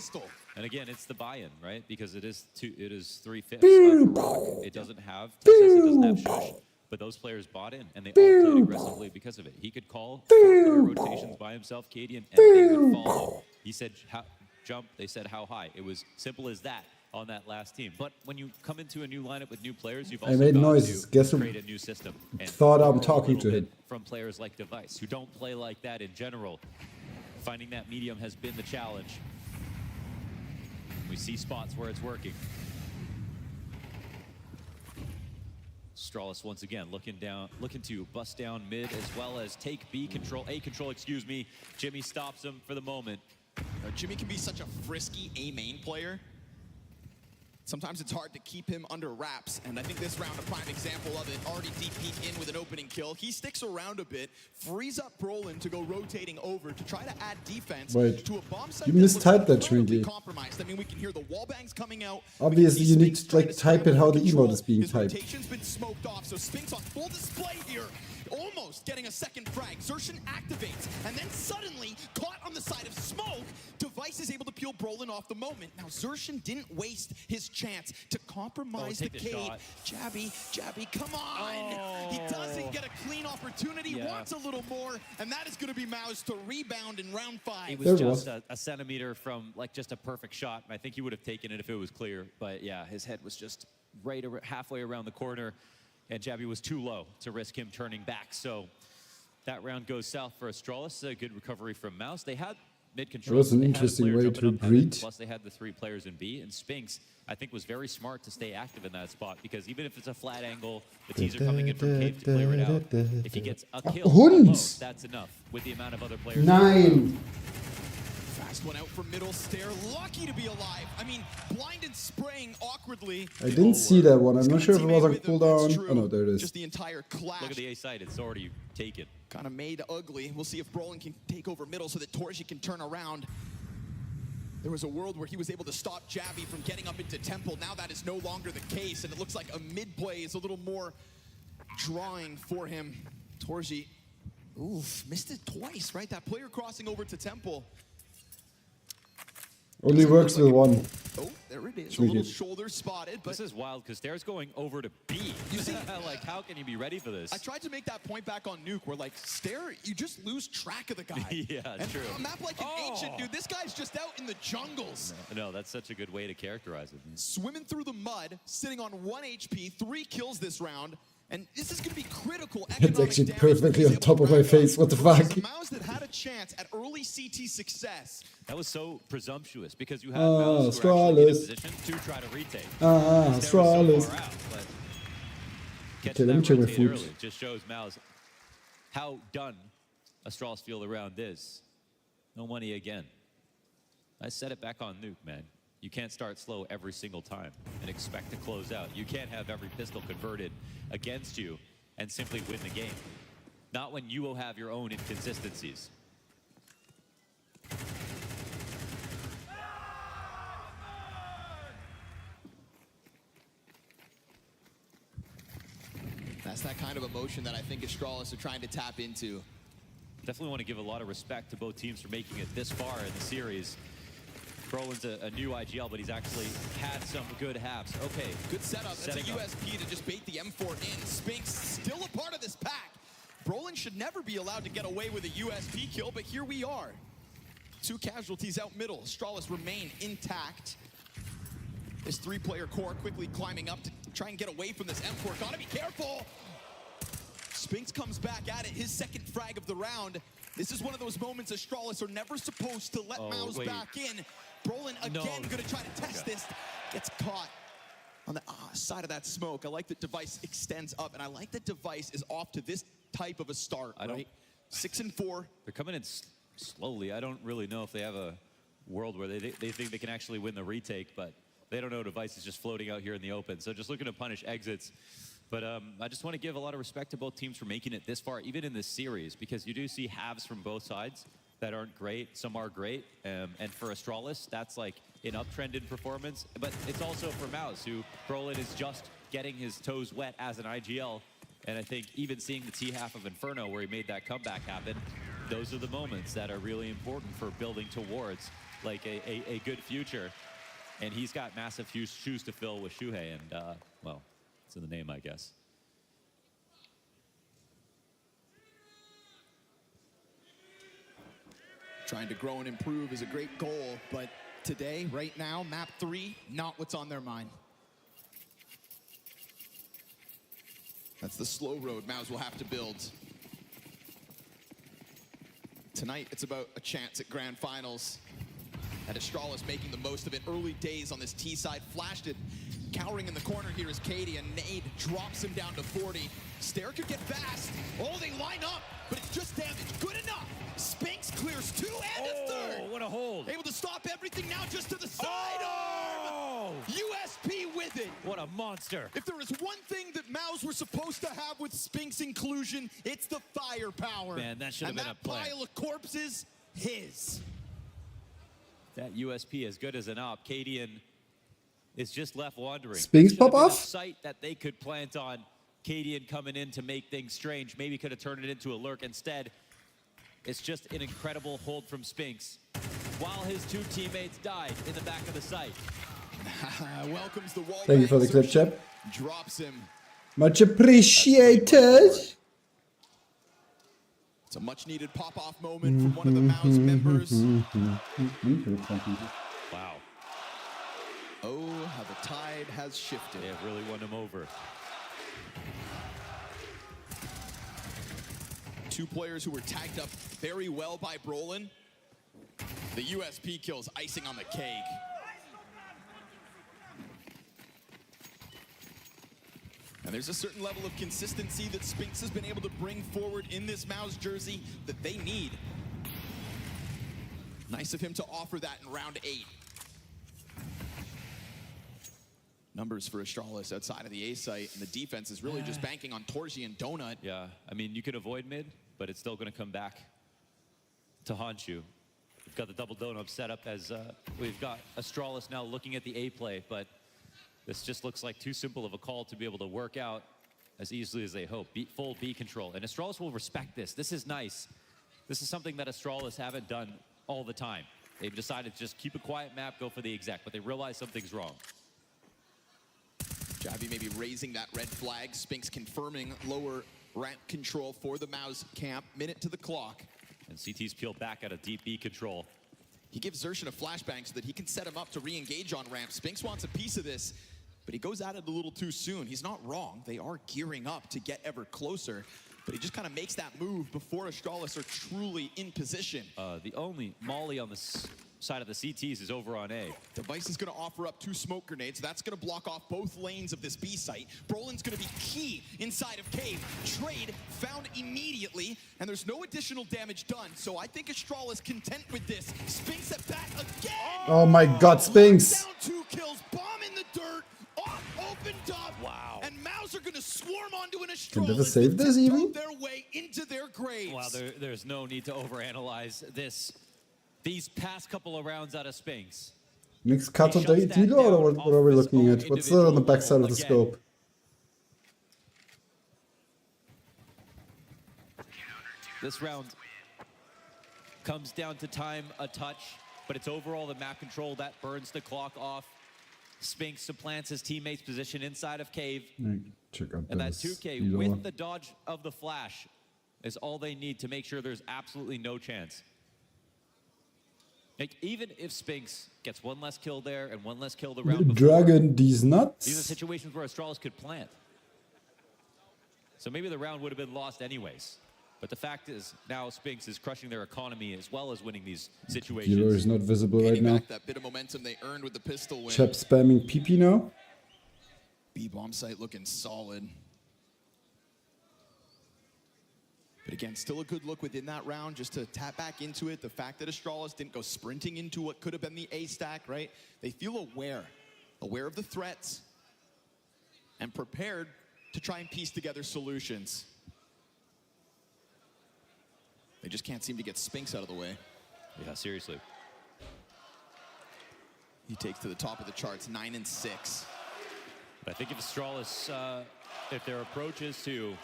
And again, it's the buy-in, right? Because it is 3/5. It doesn't have Texas, it doesn't have Shush. But those players bought in, and they all played aggressively because of it. He could call 4-player rotations by himself, Cadian, and they would follow. He said, jump, they said, how high? It was simple as that on that last team. But when you come into a new lineup with new players, you've also made got noises. to Guess who create a new system. And thought I'm talking to him. From players like Device, who don't play like that in general. Finding that medium has been the challenge. We see spots where it's working. Astralis once again looking to bust down mid as well as take A control, excuse me. Jimmy stops him for the moment. Jimmy can be such a frisky A-main player. Sometimes it's hard to keep him under wraps, and I think this round a prime example of it. Already deep peek in with an opening kill. He sticks around a bit, frees up Brolin to go rotating over to try to add defense to a bomb site. You mistyped that, Schwinky. Compromised. I mean, we can hear the wall bangs coming out. Obviously, you need to like type it how the emote is being typed. Rotation's been smoked off, so Spinks on full display here. Almost getting a second frag. Xerxin activates, and then suddenly, caught on the side of smoke, Device is able to peel Brolin off the moment. Now, Xerxin didn't waste his chance to compromise the Cade. Jabby, come on! He doesn't get a clean opportunity, wants a little more, and that is going to be Maus to rebound in round 5. It was just a centimeter from like just a perfect shot. I think he would have taken it if it was clear, but yeah, his head was just right halfway around the corner. And Jabby was too low to risk him turning back. So that round goes south for Astralis. A good recovery from Maus. They had mid-control. It was an interesting way to greet. Plus they had the 3 players in B. And Spinks, I think, was very smart to stay active in that spot. Because even if it's a flat angle, the T's are coming in from cave to clear it out. If he gets a kill alone, that's enough with the amount of other players. 9. Fast one out from middle stair. Lucky to be alive. I mean, blind and spraying awkwardly. I didn't see that one. I'm not sure if it was on cooldown. Oh no, there it is. Just the entire clash. Look at the A side. It's already taken. Kind of made ugly. We'll see if Brolin can take over middle so that Torji can turn around. There was a world where he was able to stop Jabby from getting up into Temple. Now that is no longer the case, and it looks like a mid-play is a little more drawing for him. Torji, oof, missed it twice, right? That player crossing over to Temple. Only works with one. Oh, there it is. A little shoulder spotted. But this is wild because Stair's going over to B. You see, like, how can you be ready for this? I tried to make that point back on Nuke where, like, Stair, you just lose track of the guy. Yeah, and true. A map like an Ancient, dude, this guy's just out in the jungles. No, that's such a good way to characterize it. Swimming through the mud, sitting on 1 HP, 3 kills this round. And this is going to be critical. It's actually perfectly on top of my face. What the fuck? Maus that had a chance at early CT success. That was so presumptuous because you had Maus who were actually in a position to try to retake. Astralis. Okay, let me check my food. Early just shows Maus how done Astralis feel the round is. No money again. I set it back on Nuke, man. You can't start slow every single time and expect to close out. You can't have every pistol converted against you and simply win the game. Not when you will have your own inconsistencies. That's that kind of emotion that I think Astralis are trying to tap into. Definitely want to give a lot of respect to both teams for making it this far in the series. Brolin's a new IGL, but he's actually had some good halves. Okay. Good setup. That's a USP to just bait the M4 in. Spinks still a part of this pack. Brolin should never be allowed to get away with a USP kill, but here we are. 2 casualties out middle. Astralis remain intact. This 3-player core quickly climbing up to try and get away from this M4. Gotta be careful. Spinks comes back at it, his 2nd frag of the round. This is one of those moments Astralis are never supposed to let Mouse back in. Brolin again gonna try to test this. Gets caught on the side of that smoke. I like that Device extends up, and I like that Device is off to this type of a start, right? 6 and 4. They're coming in slowly. I don't really know if they have a world where they think they can actually win the retake, but they don't know Device is just floating out here in the open. So just looking to punish exits. But I just want to give a lot of respect to both teams for making it this far, even in this series, because you do see halves from both sides that aren't great. Some are great. And for Astralis, that's like an uptrend in performance. But it's also for Mouse, who Brolin is just getting his toes wet as an IGL. And I think even seeing the T half of Inferno where he made that comeback happen, those are the moments that are really important for building towards like a good future. And he's got massive shoes to fill with Shuhei, and well, it's in the name, I guess. Trying to grow and improve is a great goal, but today, right now, map 3, not what's on their mind. That's the slow road Mouse will have to build. Tonight, it's about a chance at grand finals. And Astralis making the most of it. Early days on this T side. Flashed it. Cowering in the corner here is Katie, and Nade drops him down to 40. Stair could get fast. Oh, they line up, but it's just damage. Good enough. Spinks clears 2 and a 3rd. What a hold. Able to stop everything now just to the sidearm. USP with it. What a monster. If there is one thing that Mouse were supposed to have with Spinks inclusion, it's the firepower. Man, that should have been a plan. And that pile of corpses, his. That USP as good as an op. Cadian is just left wandering. Spinks pop off? Site that they could plant on. Cadian coming in to make things strange. Maybe could have turned it into a lurk. Instead, it's just an incredible hold from Spinks while his 2 teammates died in the back of the site. Welcomes the wall. Thank you for the clip, chap. Drops him. Much appreciated. It's a much needed pop-off moment from one of the Mouse members. Wow. Oh, how the tide has shifted. They have really won him over. 2 players who were tagged up very well by Brolin. The USP kills icing on the cake. And there's a certain level of consistency that Spinks has been able to bring forward in this Mouse jersey that they need. Nice of him to offer that in round 8. Numbers for Astralis outside of the A site, and the defense is really just banking on Torji and Donut. Yeah, I mean, you can avoid mid, but it's still going to come back to haunt you. We've got the double donut set up as we've got Astralis now looking at the A play, but this just looks like too simple of a call to be able to work out as easily as they hope. Full B control. And Astralis will respect this. This is nice. This is something that Astralis haven't done all the time. They've decided to just keep a quiet map, go for the exec, but they realize something's wrong. Javi maybe raising that red flag. Spinks confirming lower ramp control for the Mouse camp. Minute to the clock. And CT's peeled back out of deep B control. He gives Zershin a flashbang so that he can set him up to re-engage on ramp. Spinks wants a piece of this, but he goes at it a little too soon. He's not wrong. They are gearing up to get ever closer, but he just kind of makes that move before Astralis are truly in position. The only molly on the side of the CTs is over on A. Device is going to offer up 2 smoke grenades. That's going to block off both lanes of this B site. Brolin's going to be key inside of Cave. Trade found immediately, and there's no additional damage done. So I think Astral is content with this. Spinks at bat again. Oh my God, Spinks. Down 2 kills. Bomb in the dirt. Off, opened up. Wow. And Maus are going to swarm onto an Can Astral. they save this even? Their way into their graves. Wow, there's no need to overanalyze these past couple of rounds out of Spinks. Mixed cut of the dealer, or what are we looking at? What's on the backside of the scope? This round comes down to time, a touch, but it's overall the map control that burns the clock off. Spinks supplants his teammate's position inside of Cave. Check out And that this 2K with the dodge of the flash is all they need to make sure there's absolutely no chance. Like, even if Spinks gets 1 less kill there and 1 less kill the round before, Dragon these nuts. these are situations where Astralis could plant. So maybe the round would have been lost anyways. But the fact is, now Spinks is crushing their economy as well as winning these situations. Dealer is not visible right now. That bit of momentum they earned with the pistol win. Chap spamming PP now. B-bomb site looking solid. But again, still a good look within that round, just to tap back into it. The fact that Astralis didn't go sprinting into what could have been the A stack, right? They feel aware of the threats, and prepared to try and piece together solutions. They just can't seem to get Spinks out of the way. Yeah, seriously. He takes to the top of the charts, 9 and 6. But I think if Astralis, if their approach is to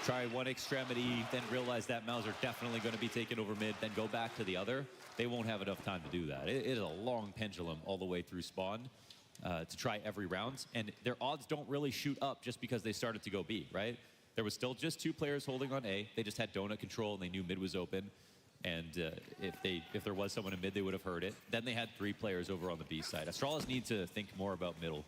try one extremity, then realize that Maus are definitely going to be taken over mid, then go back to the other, they won't have enough time to do that. It is a long pendulum all the way through spawn to try every round. And their odds don't really shoot up just because they started to go B, right? There was still just 2 players holding on A. They just had donut control and they knew mid was open. And if there was someone in mid, they would have heard it. Then they had 3 players over on the B side. Astralis need to think more about middle.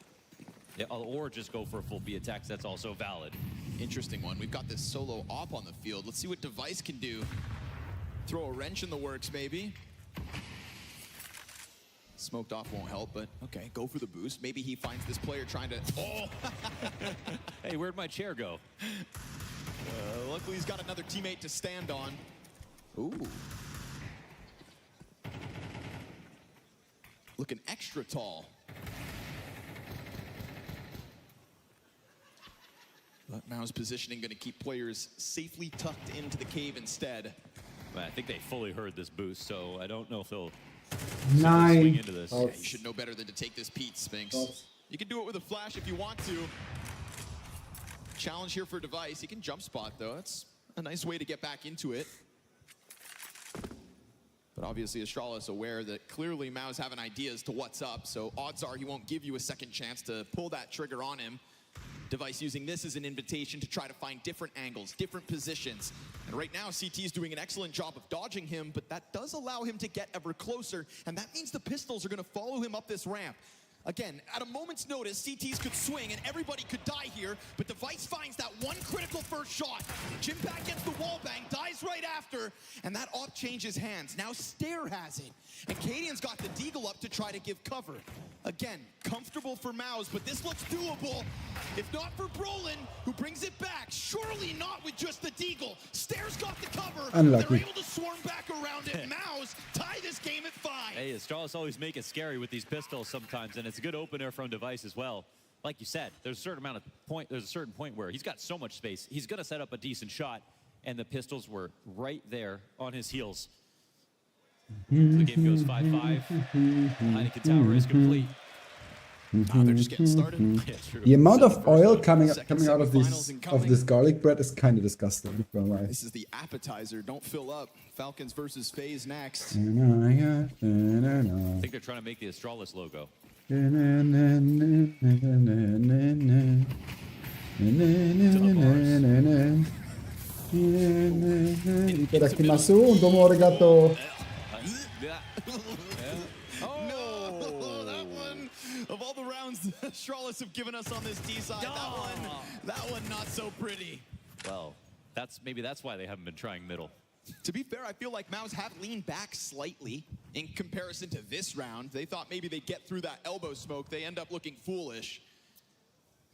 Yeah, or just go for a full B attack. That's also valid. Interesting one. We've got this solo op on the field. Let's see what Device can do. Throw a wrench in the works, maybe. Smoked off won't help, but okay, go for the boost. Maybe he finds this player trying to... Oh! Hey, where'd my chair go? Luckily, he's got another teammate to stand on. Ooh. Looking extra tall. But Maus positioning going to keep players safely tucked into the cave instead. I think they fully heard this boost, so I don't know if they'll 9. swing into this. Yeah, you should know better than to take this Pete, Spinks. You can do it with a flash if you want to. Challenge here for Device. He can jump spot, though. That's a nice way to get back into it. But obviously, Astralis aware that clearly Maus have an idea as to what's up, so odds are he won't give you a second chance to pull that trigger on him. Device using this as an invitation to try to find different angles, different positions. And right now, CT is doing an excellent job of dodging him, but that does allow him to get ever closer, and that means the pistols are going to follow him up this ramp. Again, at a moment's notice, CTs could swing and everybody could die here, but Device finds that one critical first shot. Jimpack gets the wall bang, dies right after, and that op changes hands. Now Stare has it, and Cadian's got the deagle up to try to give cover. Again, comfortable for Maus, but this looks doable. If not for Brolin, who brings it back, surely not with just the deagle. Stare's got the cover. Unlucky. They're able to swarm back around it. Maus tie this game at 5. Hey, Astralis always make it scary with these pistols sometimes, and it's a good opener from Device as well. Like you said, there's a certain point where he's got so much space. He's gonna set up a decent shot, and the pistols were right there on his heels. The game goes 5-5. Heineken Tower is complete. They're just getting started. Yeah, true. The amount of oil coming out of this garlic bread is kind of disgusting. This is the appetizer. Don't fill up. Falcons versus FaZe next. I think they're trying to make the Astralis logo. Itadakimasu, domo arigato. No, that one, of all the rounds Astralis have given us on this T side, that one not so pretty. Well, maybe that's why they haven't been trying middle. To be fair, I feel like Maus have leaned back slightly in comparison to this round. They thought maybe they'd get through that elbow smoke. They end up looking foolish.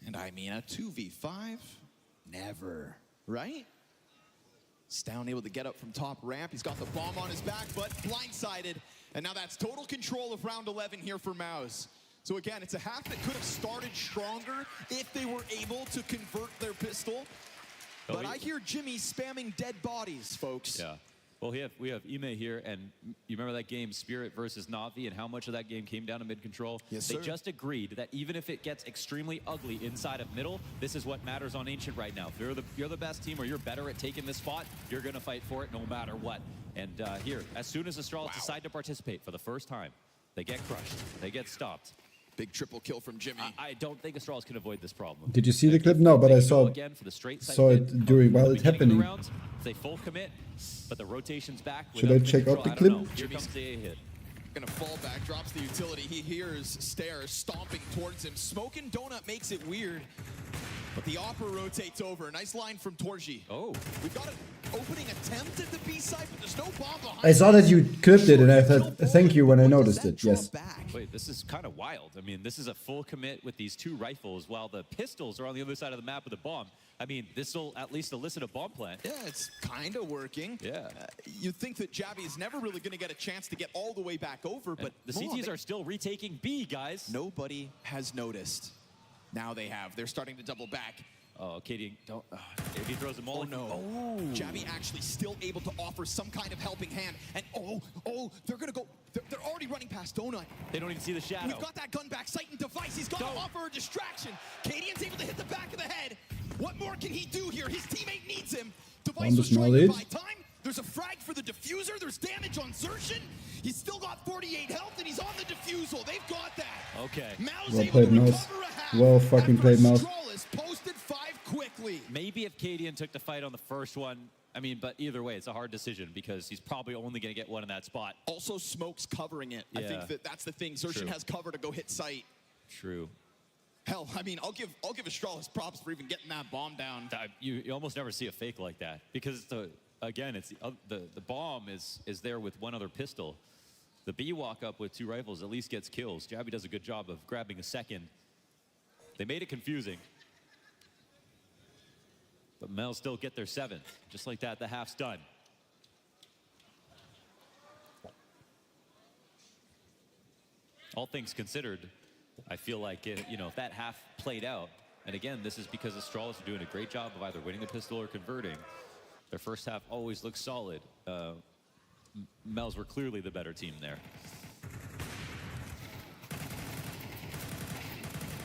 And I mean, a 2v5? Never, right? Stown able to get up from top ramp. He's got the bomb on his back, but blindsided. And now that's total control of round 11 here for Maus. So again, it's a half that could have started stronger if they were able to convert their pistol. But I hear Jimmy spamming dead bodies, folks. Yeah. Well, we have Ime here, and you remember that game, Spirit versus Navi, and how much of that game came down to mid-control? Yes, They sir. just agreed that even if it gets extremely ugly inside of middle, this is what matters on Ancient right now. If you're the best team or you're better at taking this spot, you're going to fight for it no matter what. And here, as soon as Astralis decide to participate for the first time, they get crushed. They get stopped. Big triple kill from Jimmy. I don't think Astralis can avoid this problem. Did you see the clip? No, but I saw it during while it's happening. They full commit, but the rotation's back. Should I check out the clip? Here comes the A hit. Gonna fall back, drops the utility. He hears Stairs stomping towards him. Smoke and Donut makes it weird. But the Opera rotates over. Nice line from Torji. Oh. We've got an opening attempt at the B side, but there's no bomb behind. I saw that you clipped it, and I thought, thank you when I noticed it. Yes. Wait, this is kind of wild. I mean, this is a full commit with these two rifles while the pistols are on the other side of the map with a bomb. I mean, this will at least elicit a bomb plant. Yeah, it's kind of working. Yeah. You'd think that Jabby is never really going to get a chance to get all the way back over, but the CTs are still retaking B, guys. Nobody has noticed. Now they have. They're starting to double back. Oh, Katie, don't. If he throws them all. Oh, no. Oh. Jabby actually still able to offer some kind of helping hand. And they're going to go. They're already running past Donut. They don't even see the shadow. We've got that gun back sight and device. He's got to offer a distraction. Cadian's able to hit the back of the head. What more can he do here? His teammate needs him. Device was trying to buy time. There's a frag for the diffuser. There's damage on Zershin. He's still got 48 health, and he's on the diffusal. They've got that. Okay. Maus Well played, Maus. Well fucking played, Maus. Posted 5 quickly. Maybe if Cadian took the fight on the first one, I mean, but either way, it's a hard decision because he's probably only going to get one in that spot. Also, Smoke's covering it. Yeah. I think that's the thing. Zershin has cover to go hit sight. True. Hell, I mean, I'll give Astralis props for even getting that bomb down. You almost never see a fake like that because the bomb is there with one other pistol. The B walk up with 2 rifles at least gets kills. Jabby does a good job of grabbing a second. They made it confusing. But Mel still get their 7th. Just like that, the half's done. All things considered, I feel like if that half played out, and again, this is because Astralis are doing a great job of either winning the pistol or converting. Their first half always looks solid. Mels were clearly the better team there.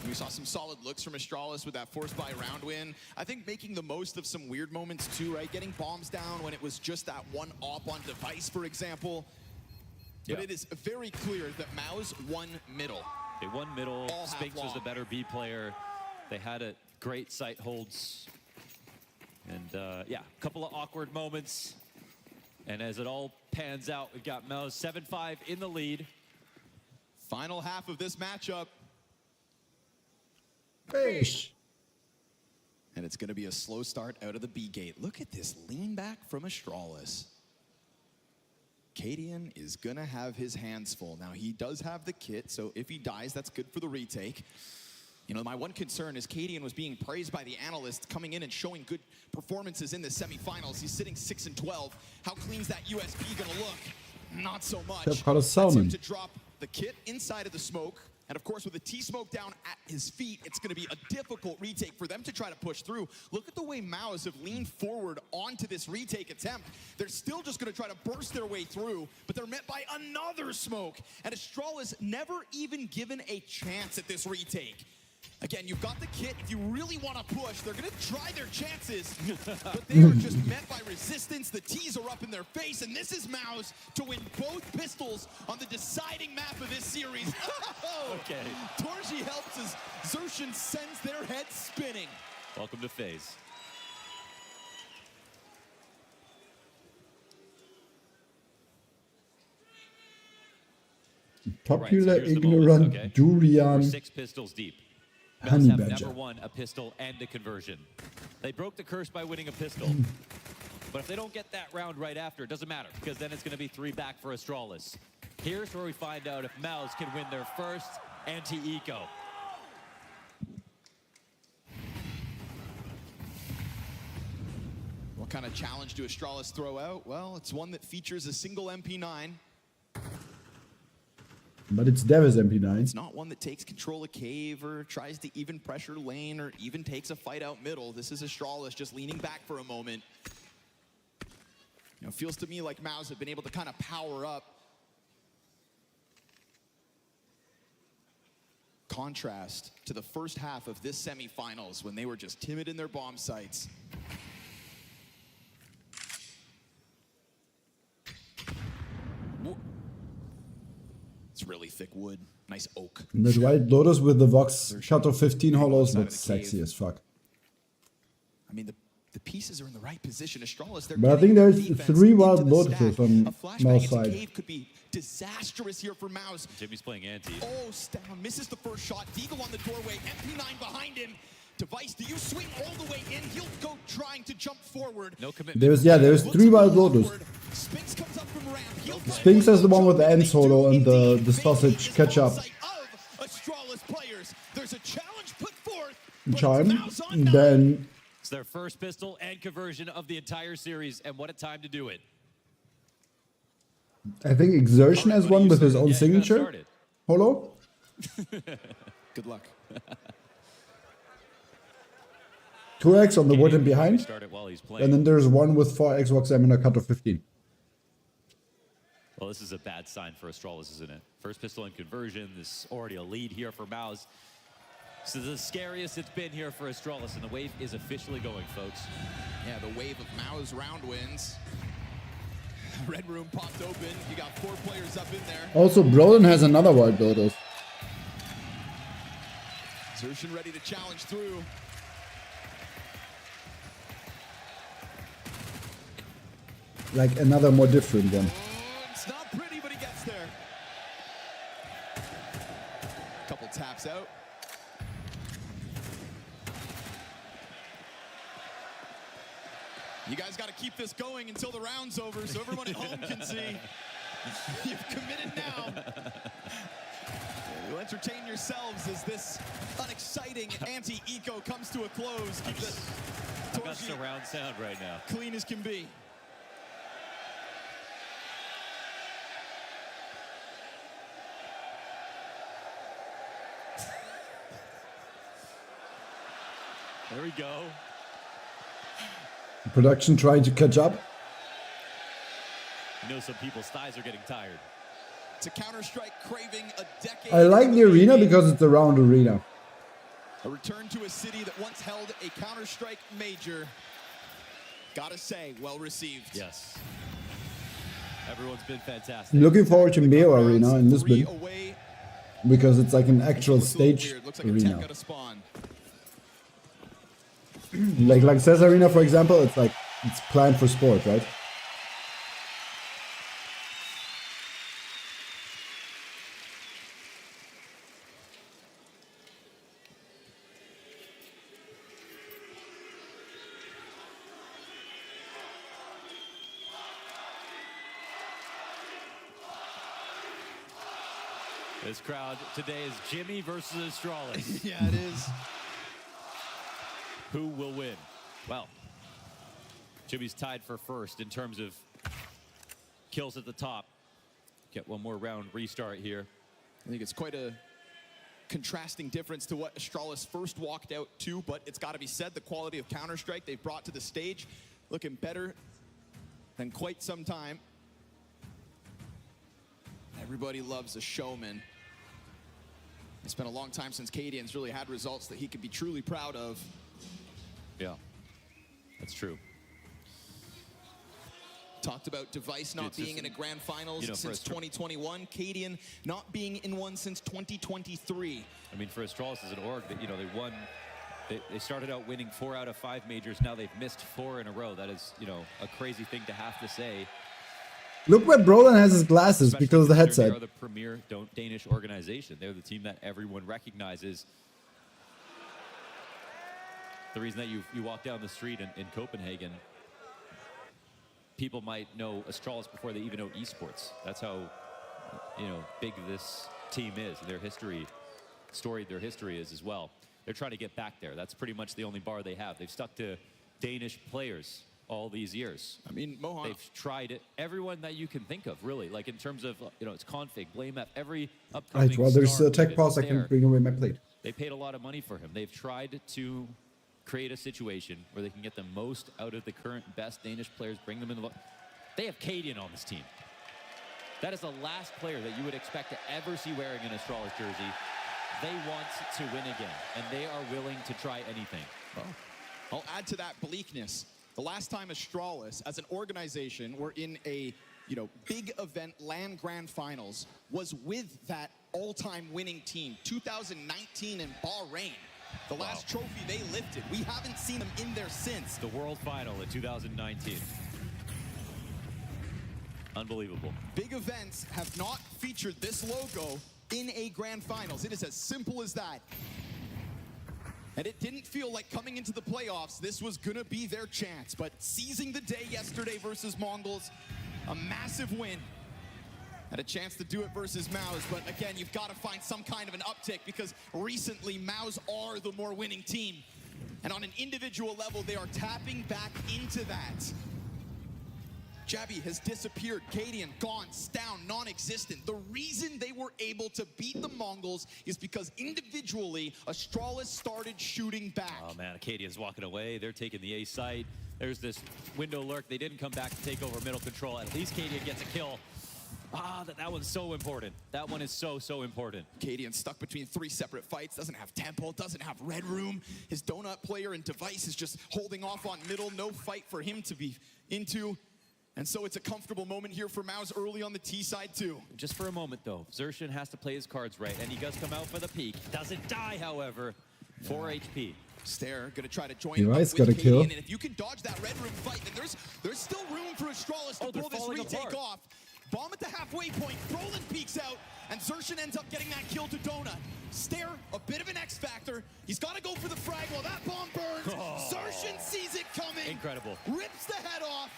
We saw some solid looks from Astralis with that forced buy round win. I think making the most of some weird moments too, right? Getting bombs down when it was just that one op on device, for example. But it is very clear that Maus won middle. They won middle. Spinks was the better B player. They had a great sight holds. And yeah, a couple of awkward moments. And as it all pans out, we've got Maus 7-5 in the lead. Final half of this matchup. Fish. And it's going to be a slow start out of the B gate. Look at this lean back from Astralis. Cadian is going to have his hands full. Now, he does have the kit, so if he dies, that's good for the retake. You know, my one concern is Cadian was being praised by the analysts coming in and showing good performances in the semifinals. He's sitting 6-12. How clean's that USP going to look? Not so much. That's him to drop the kit inside of the smoke. And of course, with the T-smoke down at his feet, it's going to be a difficult retake for them to try to push through. Look at the way Maus have leaned forward onto this retake attempt. They're still just going to try to burst their way through, but they're met by another smoke. And Astralis never even given a chance at this retake. Again, you've got the kit. If you really want to push, they're going to try their chances, but they are just met by resistance. The T's are up in their face, and this is Maus to win both pistols on the deciding map of this series. Okay. Torji helps as Zershin sends their head spinning. Welcome to FaZe. Popular, Right, so ignorant, durian. We're 6 pistols deep. Honey Mels have badger. never won a pistol and a conversion. They broke the curse by winning a pistol. But if they don't get that round right after, it doesn't matter, because then it's going to be 3 back for Astralis. Here's where we find out if Mouse can win their first anti-eco. What kind of challenge do Astralis throw out? Well, it's one that features a single MP9. But it's Devis MP9. It's not one that takes control of cave or tries to even pressure lane or even takes a fight out middle. This is Astralis just leaning back for a moment. You know, it feels to me like Mouse have been able to kind of power up. Contrast to the first half of this semifinals when they were just timid in their bomb sites. It's really thick wood, nice oak. And the White Lotus with the Vox Shadow 15 hollows looks sexy as fuck. I mean, the pieces are in the right position. Astralis, they're But I think there's 3 Wild Lotuses on Mouse side. Cave could be disastrous here for Mouse. Jimmy's playing anti. Oh, Stam misses the first shot. Deagle on the doorway. MP9 behind him. Device, do you swing all the way in? He'll go trying to jump forward. No commitment. There's 3 Wild Lotus. Spinks comes up from ramp. Spinks has the one with the end solo and the sausage ketchup. Astralis players. There's a challenge put forth. Charm. And then It's their first pistol and conversion of the entire series, and what a time to do it. I think Exertion has one with his own signature. Holo. Good luck. 2x on the wood and behind. Start it while he's playing. And then there's one with 4x Vox M and a cut of 15. Well, this is a bad sign for Astralis, isn't it? First pistol and conversion. This is already a lead here for Mouse. This is the scariest it's been here for Astralis, and the wave is officially going, folks. Yeah, the wave of Mao's round wins. Red room popped open. You got 4 players up in there. Also, Broden has another Wild Lotus. Xertion ready to challenge through. Like another more different one. It's not pretty, but he gets there. Couple taps out. You guys got to keep this going until the round's over so everyone at home can see. You've committed now. You'll entertain yourselves as this unexciting anti-eco comes to a close. Keep this I've got surround sound right now. Clean as can be. There we go. Production trying to catch up. You know some people's thighs are getting tired. To Counter-Strike craving a decade. I like the arena because it's a round arena. A return to a city that once held a Counter-Strike major. Gotta say, well received. Yes. Everyone's been fantastic. Looking forward to Meo Arena in Lisbon. Because it's like an actual stage arena. Like CES Arena, for example, it's planned for sport, right? This crowd today is Jimmy versus Astralis. Yeah, it is. Who will win? Well, Jimmy's tied for first in terms of kills at the top. Get one more round restart here. I think it's quite a contrasting difference to what Astralis first walked out to, but it's got to be said, the quality of Counter-Strike they've brought to the stage looking better than quite some time. Everybody loves a showman. It's been a long time since Cadian's really had results that he could be truly proud of. Yeah, that's true. Talked about Device not being in a grand finals since 2021. Cadian not being in one since 2023. I mean, for Astralis as an org, that they won. They started out winning 4 out of 5 majors. Now they've missed 4 in a row. That is, a crazy thing to have to say. Look where Broden has his glasses because of the headset. They are the premier Danish organization. They're the team that everyone recognizes. The reason that you walk down the street in Copenhagen, people might know Astralis before they even know esports. That's how, big this team is. Their history, storied their history is as well. They're trying to get back there. That's pretty much the only bar they have. They've stuck to Danish players all these years. I mean, Mohan, they've tried it. Everyone that you can think of, really. Like in terms of, it's Config, Blame F, every upcoming Right, well, there's star a tech pause. I can there. bring away my plate. They paid a lot of money for him. They've tried to create a situation where they can get the most out of the current best Danish players, bring them in the... They have Cadian on this team. That is the last player that you would expect to ever see wearing an Astralis jersey. They want to win again, and they are willing to try anything. I'll add to that bleakness. The last time Astralis, as an organization, were in a big event LAN Grand Finals, was with that all-time winning team, 2019 in Bahrain. The last trophy they lifted. We haven't seen them in there since. The World Final in 2019. Unbelievable. Big events have not featured this logo in a Grand Finals. It is as simple as that. And it didn't feel like coming into the playoffs, this was gonna be their chance. But seizing the day yesterday versus Mongols, a massive win. Had a chance to do it versus Maus, but again, you've got to find some kind of an uptick because recently Maus are the more winning team. And on an individual level, they are tapping back into that. Jabby has disappeared, Cadian gone, down, non-existent. The reason they were able to beat the Mongols is because individually, Astralis started shooting back. Oh man, Acadian's walking away. They're taking the A site. There's this window lurk. They didn't come back to take over middle control. At least Cadian gets a kill. That one's so important. That one is so important. Cadian stuck between 3 separate fights, doesn't have tempo, doesn't have red room. His donut player and Device is just holding off on middle. No fight for him to be into. And so it's a comfortable moment here for Maus early on the T side too. Just for a moment though, Xerxan has to play his cards right, and he does come out for the peak. Doesn't die, however. 4 HP. Stare gonna try to join Device up got a with kill. Cadian, and if you can dodge that red room fight, then there's still room for Astralis to pull this retake off. Bomb at the halfway point, Brolin peeks out, and Xerxan ends up getting that kill to Dona. Stare, a bit of an X factor. He's got to go for the frag while that bomb burns. Xerxan sees it coming. Incredible. Rips the head off.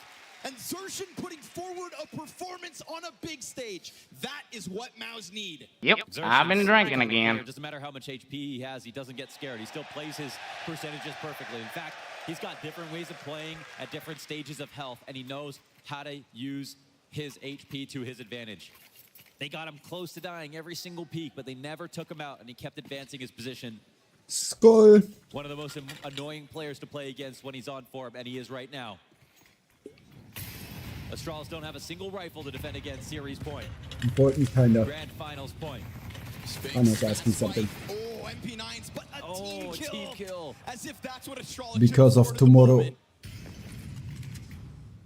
And Xerxan putting forward a performance on a big stage. That is what Maus need. Yep, I've been drinking again. It doesn't matter how much HP he has, he doesn't get scared. He still plays his percentages perfectly. In fact, he's got different ways of playing at different stages of health, and he knows how to use his HP to his advantage. They got him close to dying every single peak, but they never took him out, and he kept advancing his position. Skull. One of the most annoying players to play against when he's on form, and he is right now. Astralis don't have a single rifle to defend against series point. Important, kind of. Grand finals point. I'm not asking something. Oh, MP9s, but a team kill. As if that's what Astralis Because of tomorrow.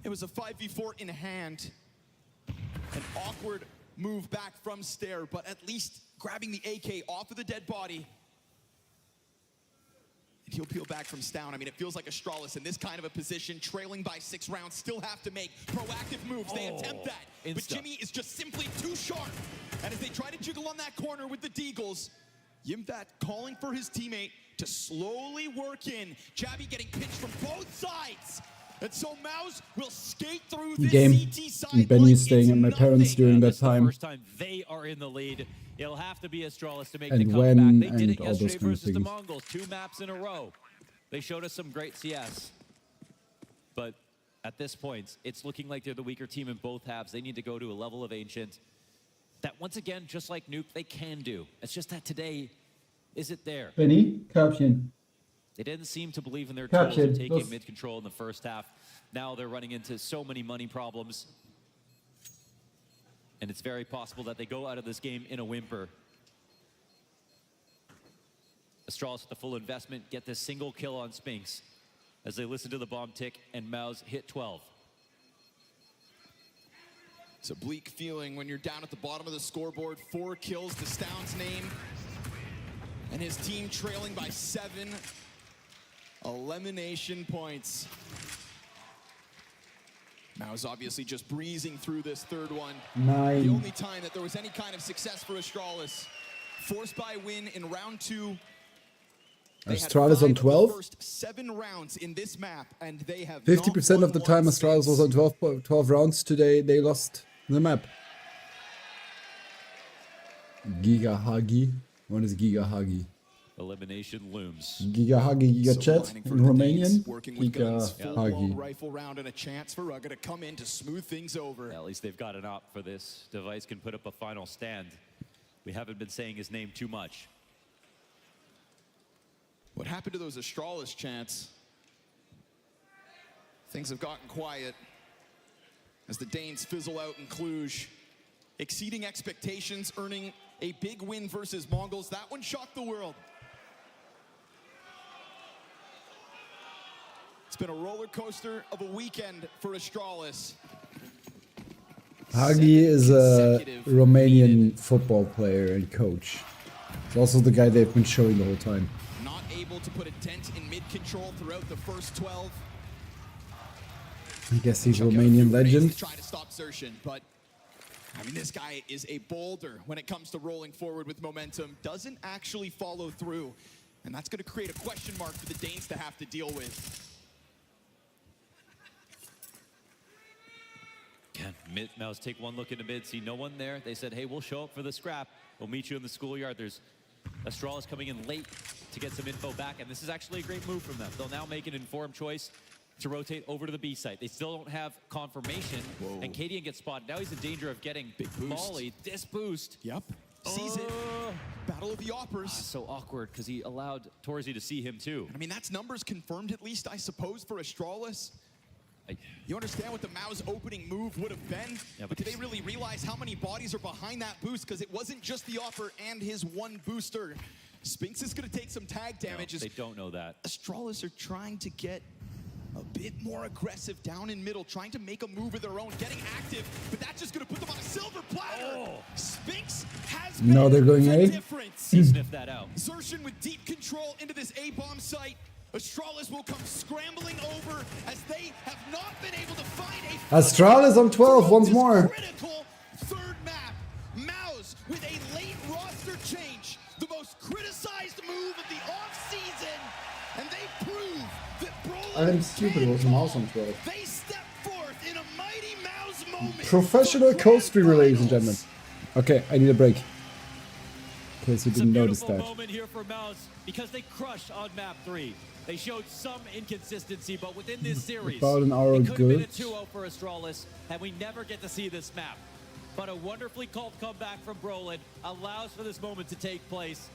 It was a 5v4 in hand. An awkward move back from Stare, but at least grabbing the AK off of the dead body. And he'll peel back from Stown. I mean, it feels like Astralis in this kind of a position, trailing by 6 rounds, still have to make proactive moves. They attempt that, but Jimmy is just simply too sharp. And as they try to jiggle on that corner with the Deagles, Yimvat calling for his teammate to slowly work in. Jabby getting pinched from both sides. And so Maus will skate through this CT side. And Benny's staying at my parents during that time. First time they are in the lead. It'll have to be Astralis to make the comeback. They did it yesterday versus the Mongols. 2 maps in a row. They showed us some great CS. But at this point, it's looking like they're the weaker team in both halves. They need to go to a level of Ancient that, once again, just like Nuke, they can do. It's just that today, is it there? Benny, caption. They didn't seem to believe in their tools of taking mid-control in the first half. Now they're running into so many money problems. And it's very possible that they go out of this game in a whimper. Astralis with the full investment, get this single kill on Spinks as they listen to the bomb tick and Maus hit 12. It's a bleak feeling when you're down at the bottom of the scoreboard. 4 kills to Stown's name. And his team trailing by 7 elimination points. Maus obviously just breezing through this third one. 9. The only time that there was any kind of success for Astralis. Forced by win in round 2. Astralis on 12. 50% of the time Astralis was on 12 rounds. Today they lost the map. Giga Hagi. What is Giga Hagi? Elimination looms. Giga Hagi, Giga Chat in Romanian. Giga Hagi. Rifle round and a chance for Rugga to come in to smooth things over. At least they've got an op for this. Device can put up a final stand. We haven't been saying his name too much. What happened to those Astralis chants? Things have gotten quiet as the Danes fizzle out in Cluj, exceeding expectations, earning a big win versus Mongols. That one shocked the world. It's been a roller coaster of a weekend for Astralis. Hagi is a Romanian football player and coach. He's also the guy they've been showing the whole time. Not able to put a dent in mid-control throughout the first 12. I guess he's a Romanian legend. Try to stop Zershin, but I mean, this guy is a boulder when it comes to rolling forward with momentum. Doesn't actually follow through, and that's going to create a question mark for the Danes to have to deal with. Again, Mouse take one look into mid, see no one there. They said, hey, we'll show up for the scrap. We'll meet you in the schoolyard. There's Astralis coming in late to get some info back, and this is actually a great move from them. They'll now make an informed choice to rotate over to the B site. They still don't have confirmation, and Cadian gets spotted. Now he's in danger of getting volleyed. This boost. Yep. Sees it. Battle of the Oppers. So awkward because he allowed Torzi to see him too. I mean, that's numbers confirmed at least, I suppose, for Astralis. You understand what the Mao's opening move would have been? Yeah, but do they really realize how many bodies are behind that boost? Because it wasn't just the Opper and his one booster. Spinx is going to take some tag damage. No, they don't know that. Astralis are trying to get a bit more aggressive down in middle, trying to make a move of their own, getting active, but that's just going to put them on a silver platter. Spinx has No, they're going A. Sniff that out. Zershin with deep control into this A-bomb site. Astralis will come scrambling over as they have not been able to find a Astralis on 12 once more. critical third map. Mouse with a late roster change, the most criticized move of the off-season, and they prove that Brolin I'm stupid, it was a mouse on 12. They step forth in a mighty Mouse moment. Professional co-streamer, ladies and gentlemen. Okay, I need a break. In case you didn't notice that. Moment here for Mouse because they crushed on map 3. They showed some inconsistency, but within this series, About an hour it could have been a good. 2-0 for Astralis, and we never get to see this map. But a wonderfully called comeback from Brolin allows for this moment to take place.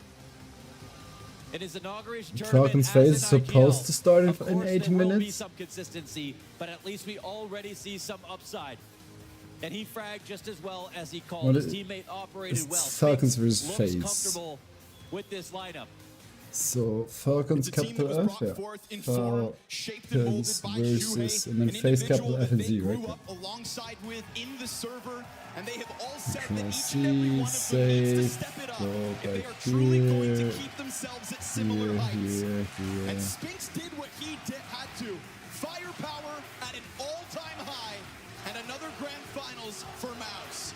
In his inauguration tournament, Falcons FaZe is as an supposed IGL, to start of in course, 8 there will be minutes. some consistency, but at least we already see some upside. And he fragged just as well as he called. What His is- teammate operated it's well. Falcons Spinx versus looks FaZe. comfortable with this lineup. So Falcons capital F, yeah. Falcons versus, and then FaZe capital F and Z, right? Alongside with in the server, and they have all said Control that each and every one of them needs to C, step it up go if they back are truly going to here, keep themselves at similar here, heights. here. And Spinx did what he had to. Firepower at an all-time high, and another grand finals for Mouse.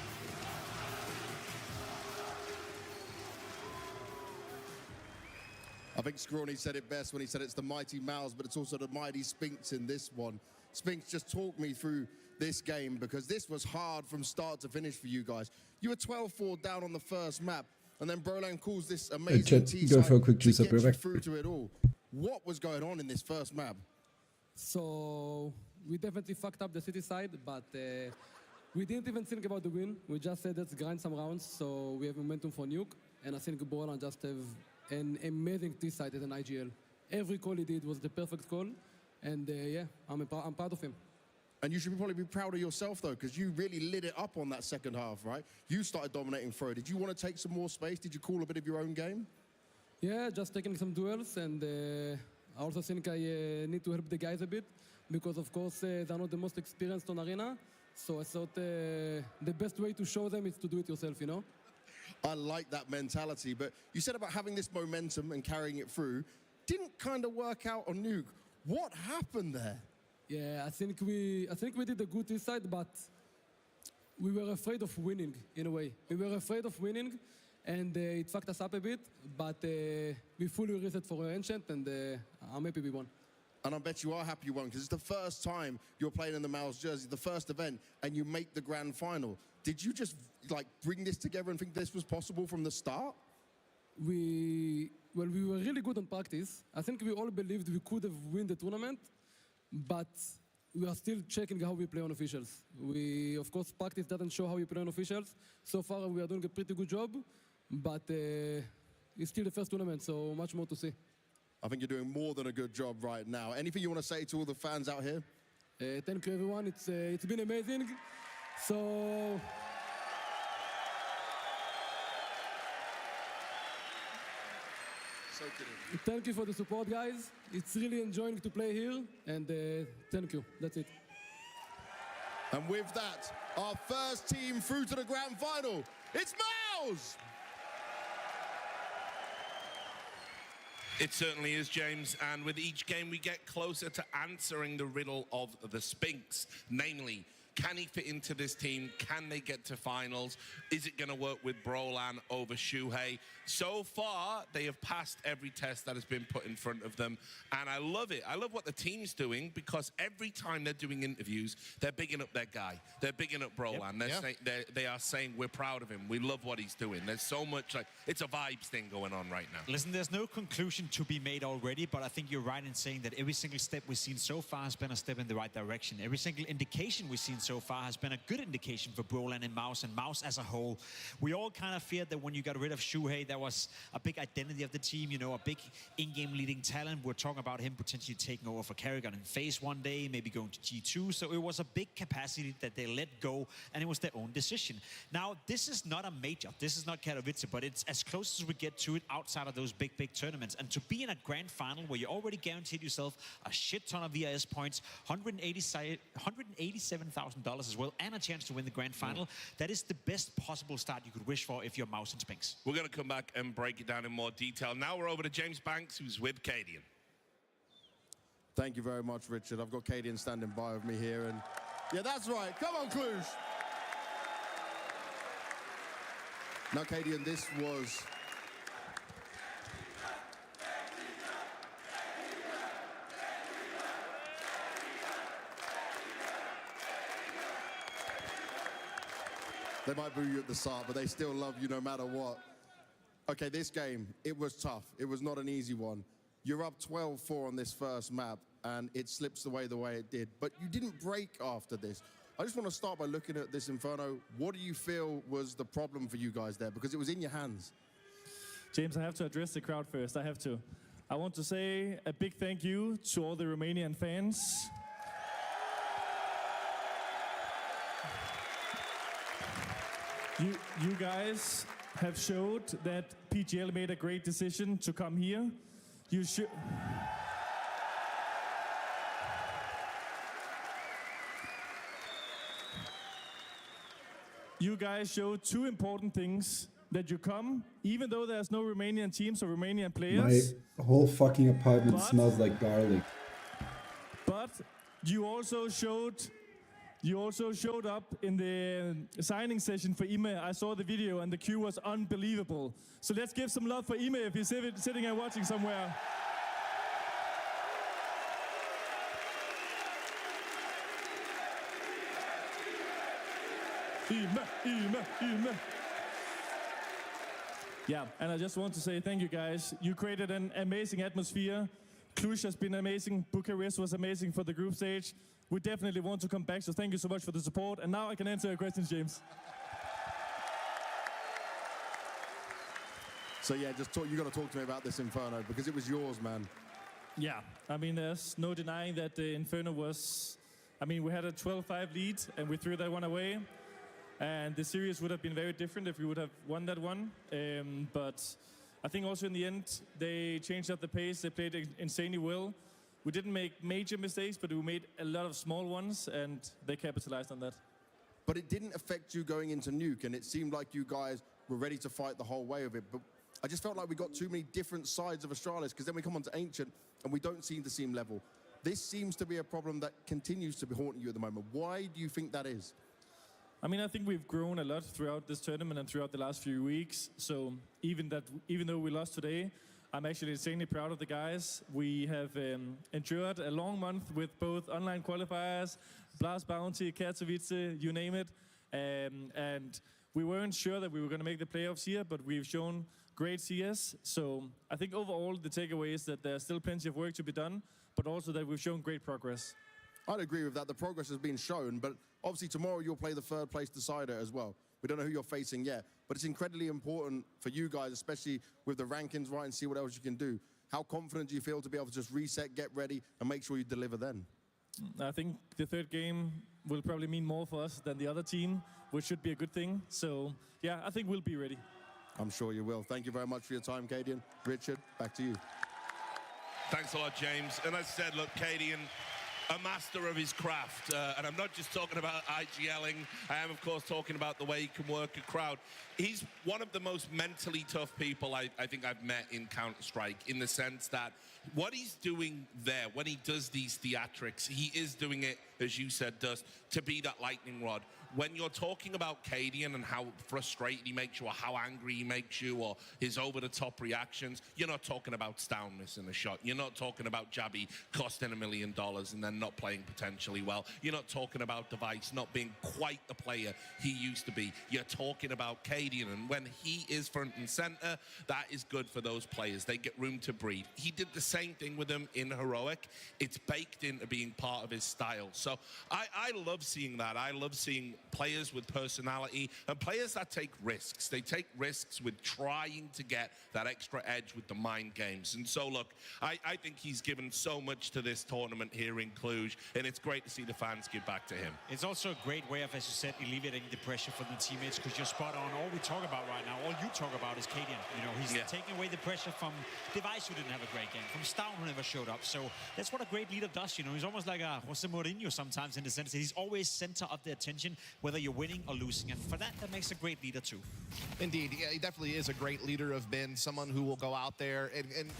I think Scrawny said it best when he said it's the mighty Mouse, but it's also the mighty Spinx in this one. Spinx, just talk me through this game, because this was hard from start to finish for you guys. You were 12-4 down on the first map, and then Brolan calls this amazing chat, T go side for a quick to juice up, get we're you back. through to it all. What was going on in this first map? So we definitely fucked up the city side, but we didn't even think about the win. We just said let's grind some rounds so we have momentum for nuke, and I think Brolan just have an amazing T side as an IGL. Every call he did was the perfect call, and yeah, I'm proud of him. And you should probably be proud of yourself, though, because you really lit it up on that second half, right? You started dominating throw. Did you want to take some more space? Did you call a bit of your own game? Yeah, just taking some duels, and I also think I need to help the guys a bit, because of course they're not the most experienced on Arena, so I thought the best way to show them is to do it yourself, you know? I like that mentality, but you said about having this momentum and carrying it through. Didn't kind of work out on nuke. What happened there? Yeah, I think we did a good inside, but we were afraid of winning in a way. We were afraid of winning, and it fucked us up a bit, but we fully reset for Ancient, and I'm happy we won. And I bet you are happy you won, because it's the first time you're playing in the Mouse jersey, the first event, and you make the grand final. Did you just like bring this together and think this was possible from the start? We were really good on practice. I think we all believed we could have won the tournament, but we are still checking how we play on officials. Of course, practice doesn't show how we play on officials. So far, we are doing a pretty good job, but it's still the first tournament, so much more to see. I think you're doing more than a good job right now. Anything you want to say to all the fans out here? Thank you, everyone. It's been amazing. So. Thank you for the support, guys. It's really enjoying to play here, and thank you. That's it. And with that, our first team through to the grand final, it's Mouse! It certainly is, James, and with each game we get closer to answering the riddle of the Sphinx, namely, can he fit into this team? Can they get to finals? Is it going to work with Brolan over Shuhei? So far, they have passed every test that has been put in front of them, and I love it. I love what the team's doing, because every time they're doing interviews, they're bigging up their guy. They're bigging up Brolan. They are saying, we're proud of him. We love what he's doing. There's so much, like, it's a vibes thing going on right now. Listen, there's no conclusion to be made already, but I think you're right in saying that every single step we've seen so far has been a step in the right direction. Every single indication we've seen so far has been a good indication for Brolan and Mouse as a whole. We all kind of feared that when you got rid of Shuhei, there was a big identity of the team, you know, a big in-game leading talent. We're talking about him potentially taking over for Kerrigan in FaZe one day, maybe going to G2. So it was a big capacity that they let go, and it was their own decision. Now, this is not a major. This is not Katowice, but it's as close as we get to it outside of those big tournaments. And to be in a grand final where you already guaranteed yourself a shit ton of VIS points, $187,000 as well, and a chance to win the grand final, that is the best possible start you could wish for if you're Mouse and Sphinx. We're going to come back and break it down in more detail. Now we're over to James Banks, who's with Cadian. Thank you very much, Richard. I've got Cadian standing by with me here, and yeah, that's right. Come on, Cluj. Now, Cadian, this was... They might boo you at the start, but they still love you no matter what. Okay, this game, it was tough. It was not an easy one. You're up 12-4 on this first map, and it slips the way it did. But you didn't break after this. I just want to start by looking at this Inferno. What do you feel was the problem for you guys there? Because it was in your hands. James, I have to address the crowd first. I have to. I want to say a big thank you to all the Romanian fans. You guys have showed that PGL made a great decision to come here. You should. You guys showed two important things. That you come, even though there's no Romanian teams or Romanian players. My whole fucking apartment smells like garlic. But you also showed up in the signing session for Ime. I saw the video and the queue was unbelievable. So let's give some love for Ime if he's sitting and watching somewhere. Ime. Yeah, and I just want to say thank you guys. You created an amazing atmosphere. Cluj has been amazing. Bucharest was amazing for the group stage. We definitely want to come back, so thank you so much for the support. And now I can answer your questions, James. So yeah, you got to talk to me about this Inferno, because it was yours, man. Yeah, I mean, there's no denying that the Inferno was... I mean, we had a 12-5 lead, and we threw that one away. And the series would have been very different if we would have won that one. But I think also in the end, they changed up the pace. They played insanely well. We didn't make major mistakes, but we made a lot of small ones, and they capitalized on that. But it didn't affect you going into Nuke, and it seemed like you guys were ready to fight the whole way of it. But I just felt like we got too many different sides of Astralis, because then we come on to Ancient, and we don't seem to seem level. This seems to be a problem that continues to be haunting you at the moment. Why do you think that is? I mean, I think we've grown a lot throughout this tournament and throughout the last few weeks. So even though we lost today, I'm actually insanely proud of the guys. We have endured a long month with both online qualifiers, Blast Bounty, Katowice, you name it. And we weren't sure that we were going to make the playoffs here, but we've shown great CS. So I think overall the takeaway is that there's still plenty of work to be done, but also that we've shown great progress. I'd agree with that. The progress has been shown, but obviously tomorrow you'll play the third place decider as well. We don't know who you're facing yet, but it's incredibly important for you guys, especially with the rankings right, and see what else you can do. How confident do you feel to be able to just reset, get ready, and make sure you deliver then? I think the third game will probably mean more for us than the other team, which should be a good thing. So, yeah, I think we'll be ready. I'm sure you will. Thank you very much for your time, Cadian. Richard, back to you. Thanks a lot, James. And as I said, look, Cadian, a master of his craft. And I'm not just talking about IGLing. I am, of course, talking about the way he can work a crowd. He's one of the most mentally tough people I think I've met in Counter-Strike, in the sense that what he's doing there, when he does these theatrics, he is doing it, as you said, Dust, to be that lightning rod. When you're talking about Cadian and how frustrated he makes you, or how angry he makes you, or his over-the-top reactions, you're not talking about Stown missing a shot. You're not talking about Jabby costing $1 million and then not playing potentially well. You're not talking about Device not being quite the player he used to be. You're talking about Cadian, and when he is front and center, that is good for those players. They get room to breathe. He did the same thing with them in Heroic. It's baked into being part of his style. So I love seeing that. I love seeing players with personality and players that take risks. They take risks with trying to get that extra edge with the mind games. And so, look, I think he's given so much to this tournament here in Cluj, and it's great to see the fans give back to him. It's also a great way of, as you said, alleviating the pressure from the teammates, because you're spot on. All we talk about right now, all you talk about is Cadian. You know, he's taking away the pressure from Device, who didn't have a great game, from Stown, who never showed up. So that's what a great leader does. You know, he's almost like a Jose Mourinho sometimes, in the sense that he's always center of the attention, whether you're winning or losing. And for that makes a great leader too. Indeed. Yeah, he definitely is a great leader of men, someone who will go out there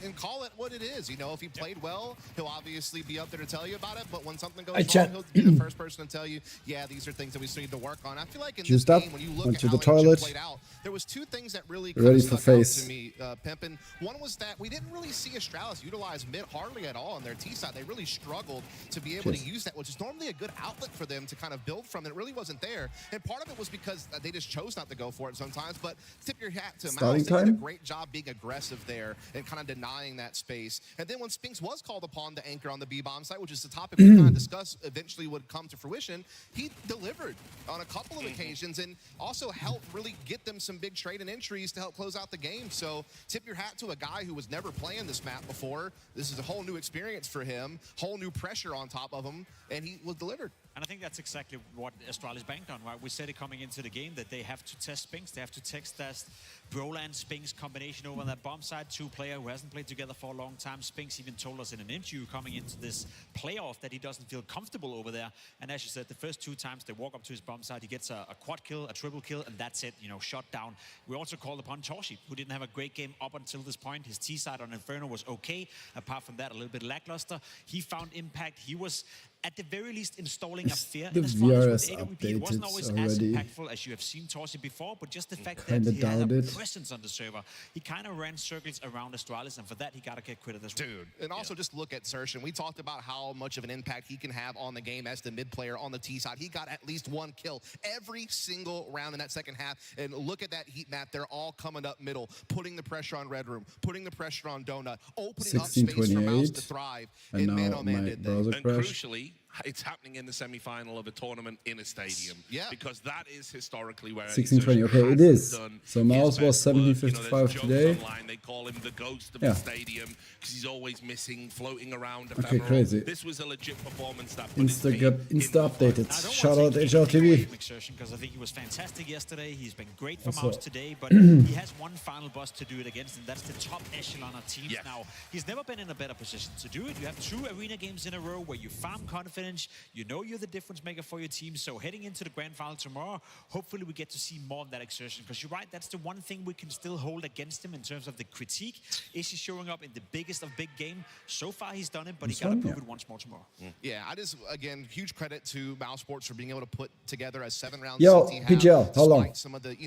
and call it what it is. You know, if he played well, he'll obviously be up there to tell you about it, but when something goes wrong, he'll be the first person to tell you, yeah, these are things that we still need to work on. I feel like in this game, when you look at how it played out, there was two things that really stuck out to me, Pimpin'. One was that we didn't really see Astralis utilize mid hardly at all on their T side. They really struggled to be able to use that, which is normally a good outlet for them to kind of build from. It really wasn't there. And part of it was because they just chose not to go for it sometimes, but tip your hat to Mouse. They did a great job being aggressive there and kind of denying that space. And then when Spinks was called upon to anchor on the B-bomb site, which is the topic we kind of discussed eventually would come to fruition, he delivered on a couple of occasions and also helped really get them some big trade and entries to help close out the game. So tip your hat to a guy who was never playing this map before. This is a whole new experience for him, whole new pressure on top of him, and he was delivered. And I think that's exactly what Astralis banked on, right? We said it coming into the game that they have to test Spinks. They have to test Broland Spinks combination over on that bomb side. Two player who hasn't played together for a long time. Spinks even told us in an interview coming into this playoff that he doesn't feel comfortable over there. And as you said, the first two times they walk up to his bomb side, he gets a quad kill, a triple kill, and that's it, you know, shot down. We also called upon Torshi, who didn't have a great game up until this point. His T side on Inferno was okay. Apart from that, a little bit lackluster. He found impact. He was at the very least installing a fear. The VRS updated it wasn't always as impactful as you have seen Torsi before, but just the fact that he had a presence on the server, he kind of ran circles around Astralis, and for that he got to get credit as well. Dude, and also just look at Sershin. We talked about how much of an impact he can have on the game as the mid player on the T side. He got at least one kill every single round in that second half, and look at that heat map. They're all coming up middle, putting the pressure on Red Room, putting the pressure on Donut, opening up space for Mouse to thrive, and Man-O-Man did that. And crucially, it's happening in the semi-final of a tournament in a stadium. Yeah. Because that is historically where 1620. Okay, it is. So Mouse was 1755 today. Online, they call him the ghost of the stadium because he's always missing, floating around. Okay, crazy. This was a legit performance that Insta updated. Shout out HLTV. Because I think he was fantastic yesterday. He's been great for Mouse today, but he has one final boss to do it against, and that's the top echelon of teams. Now, he's never been in a better position to do it. You have 2 arena games in a row where you farm confidence, challenge. You know you're the difference maker for your team. So heading into the grand final tomorrow, hopefully we get to see more of that exertion. Because you're right, that's the one thing we can still hold against him in terms of the critique. Is he showing up in the biggest of big game? So far he's done it, but he got to prove it once more tomorrow. Yeah, I just, again, huge credit to Mouse Sports for being able to put together a 7-round Yo, CT half, PGL, how long? despite some of the,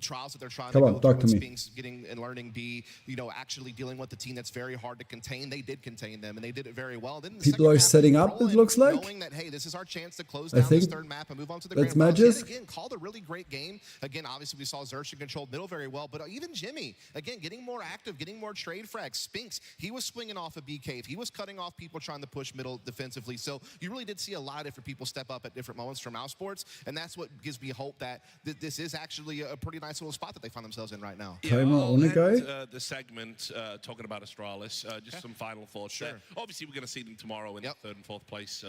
trials that they're trying Come to on, go talk through to with me. Spinks getting and learning B, actually dealing with the team that's very hard to contain. They did contain them, and they did it very well. Then in the People second are half, setting up, it rolling, looks like. knowing that, hey, this is our chance to close I down this think third map and move on to the that's grand finals. Magisk. Yet again, called a really great game. Again, obviously we saw Xerxes controlled middle very well, but even Jimmy, again, getting more active, getting more trade frags. Spinks, he was swinging off a B cave. He was cutting off people trying to push middle defensively. So you really did see a lot of different people step up at different moments from Mouse Sports, and that's what gives me hope that this is actually a pretty nice little spot that they find themselves in right now. Timer on a guy. The segment talking about Astralis, just some final thoughts there. Obviously, we're going to see them tomorrow in the third and fourth place,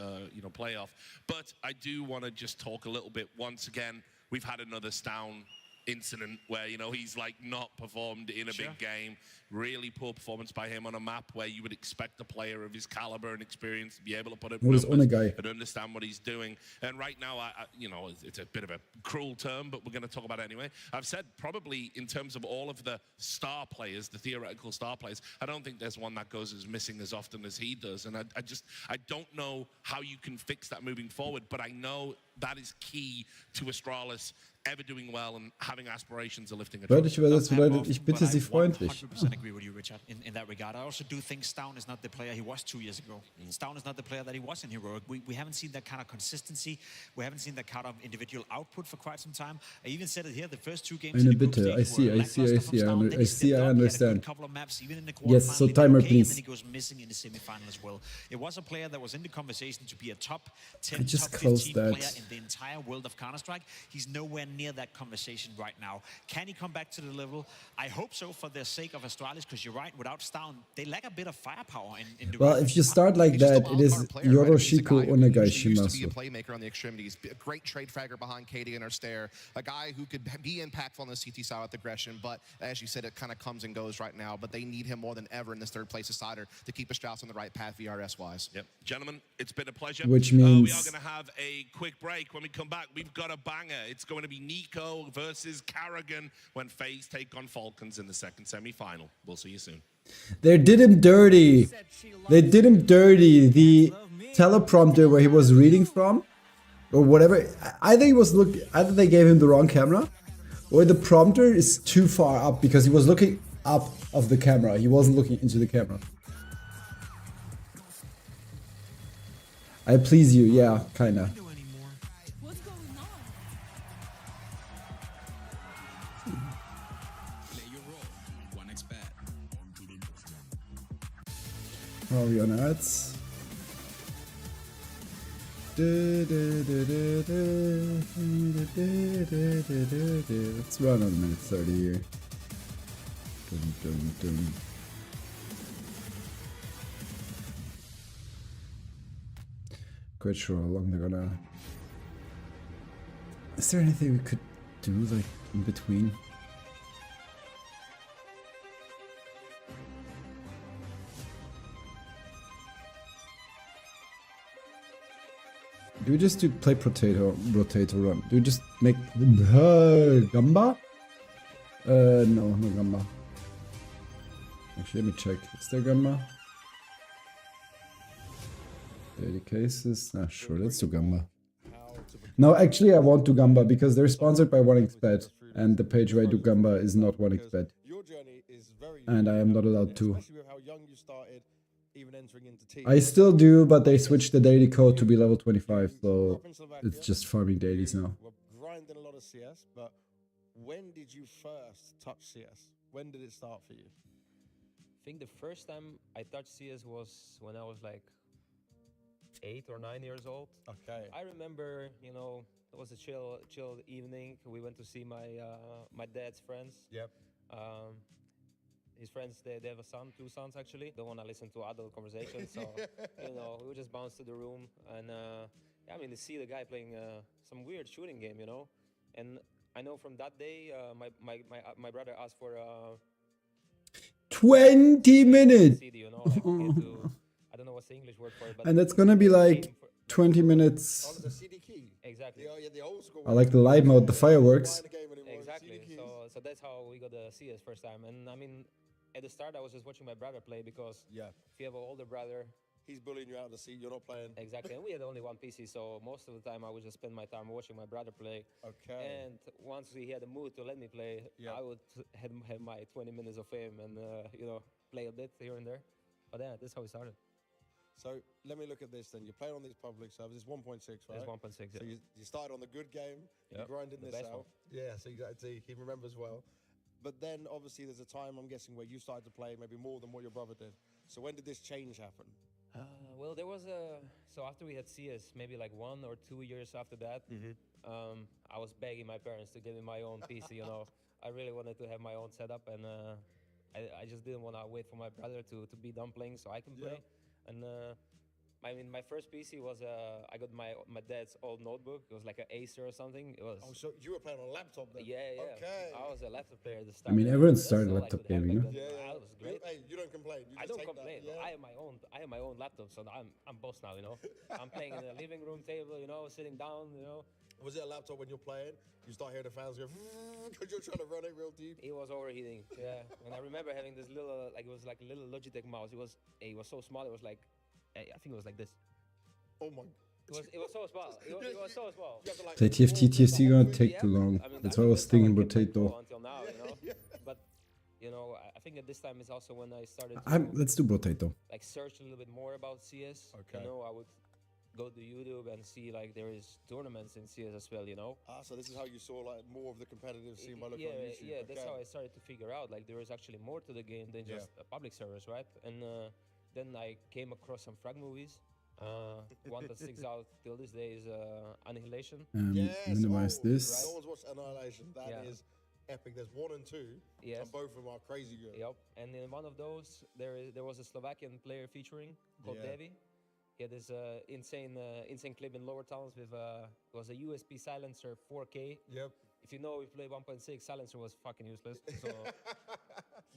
playoff. But I do want to just talk a little bit. Once again, we've had another Stown incident where he's like not performed in a big game. Really poor performance by him on a map where you would expect a player of his caliber and experience to be able to put up numbers and understand what he's doing. And right now, it's a bit of a cruel term, but we're going to talk about it anyway. I've said probably in terms of all of the star players, the theoretical star players, I don't think there's one that goes as missing as often as he does. And I don't know how you can fix that moving forward, but I know that is key to Astralis ever doing well and having aspirations of lifting a trophy. Wörtlich übersetzt bedeutet, ich bitte Sie freundlich. 100% agree with you, Richard, in that regard. I also do think Stown is not the player he was 2 years ago. Stown is not the player that he was in Heroic. We haven't seen that kind of consistency. We haven't seen that kind of individual output for quite some time. I even said it here, the first 2 games Eine in the group Bitte, stage I see, I I understand. couple of maps, even in the Yes, so quarterfinal, timer, and then please. he goes missing in the semi-final as well. It was a player that was in the conversation to be a top 10, I just top closed 15 that. player in the entire world of Counter-Strike. He's nowhere near that conversation right now. Can he come back to the level? I hope so for the sake of Astralis, because you're right, without Stown, they lack a bit of firepower in the Well, if you start like that, it is Yoroshiku Onegai Used to be a Shimasu. playmaker on the extremities, a great trade fragger behind Katie and her stare, a guy who could be impactful on the CT side with aggression, but as you said, it kind of comes and goes right now, but they need him more than ever in this third place decider to keep Astralis on the right path VRS-wise. Yep. Gentlemen, it's been a pleasure. Which we are means- going to have a quick break. When we come back, we've got a banger. It's going to be Nico versus Carrigan when FaZe take on Falcons in the second semi-final. We'll see you soon. They did him dirty. They did him dirty. The teleprompter where he was reading from, or whatever. Either either they gave him the wrong camera, or the prompter is too far up because he was looking up of the camera. He wasn't looking into the camera. I please you, yeah, kinda. Are we on ads? Let's run on minute 30 here. Dun, dun, dun. Quite sure how long they're gonna. Is there anything we could do like in between? Do we just do play potato, rotate, or run? Do we just make Gamba? No, no Gamba. Actually, let me check. Is there Gamba? Daily cases? Ah, sure, let's do Gamba. No, actually, I won't do Gamba because they're sponsored by 1xBet, and the page where I do Gamba is not 1xBet. And I am not allowed to. I still do, but they switched the daily code to be level 25, so it's just farming dailies now. We're grinding a lot of CS, but when did you first touch CS? When did it start for you? I think the first time I touched CS was when I was like 8 or 9 years old. Okay. I remember, it was a chill evening. We went to see my dad's friends. Yep. His friends, they have a son, 2 sons actually. Don't want to listen to adult conversations, so we would just bounce to the room and to see the guy playing some weird shooting game, And I know from that day, my brother asked for 20 minutes. CD, I don't know what's the English word for it, but And that's gonna be like 20 minutes. Oh, the CD key. Exactly. The old school. I like the live mode, the fireworks. Exactly. So that's how we got to see us first time. And I mean, at the start, I was just watching my brother play because if you have an older brother, he's bullying you out of the seat. You're not playing. Exactly. And we had only one PC, so most of the time I would just spend my time watching my brother play. Okay. And once he had a mood to let me play, I would have my 20 minutes of fame and play a bit here and there. But yeah, that's how we started. So let me look at this then. You're playing on these public servers. It's 1.6, right? It's 1.6, yeah. So you started on the good game. You're grinding this out. Yeah, so exactly. He remembers well. But then obviously there's a time, I'm guessing, where you started to play maybe more than what your brother did. So when did this change happen? Well, there was so after we had CS, maybe like 1 or 2 years after that, I was begging my parents to give me my own PC, I really wanted to have my own setup, and I just didn't want to wait for my brother to be done playing so I can play. And I mean, my first PC was I got my dad's old notebook. It was like an Acer or something. It was. Oh, so you were playing on a laptop then? Yeah. Okay. I was a laptop player at the start. I mean, everyone started laptop gaming, no? Yeah. That was great. Hey, you don't complain. You I just don't take complain. That, I have my own laptop, so I'm boss now. I'm playing in the living room table. Sitting down. Was it a laptop when you're playing? You start hearing the fans go because you're trying to run it real deep. It was overheating. Yeah. And I remember having this little it was like a little Logitech mouse. It was so small. It was like I think it was like this. Oh my. It was so small. It was so small. The TFT gonna take too long. That's what I was thinking about Tato. Until now, But I think at this time is also when I started Let's do Potato. like search a little bit more about CS. Okay. I would go to YouTube and see like there is tournaments in CS as well, So this is how you saw like more of the competitive scene by looking on YouTube. Yeah, that's how I started to figure out like there is actually more to the game than just public servers, right? And then I came across some frag movies. One that sticks out till this day is Annihilation. Minimize this. No one's watched Annihilation. That is epic. There's 1 and 2. Yes. And both of them are crazy good. Yep. And in one of those, there was a Slovakian player featuring called Devi. He had this insane clip in Lower Towns with it was a USB silencer 4K. Yep. If you know, we play 1.6, silencer was fucking useless. So,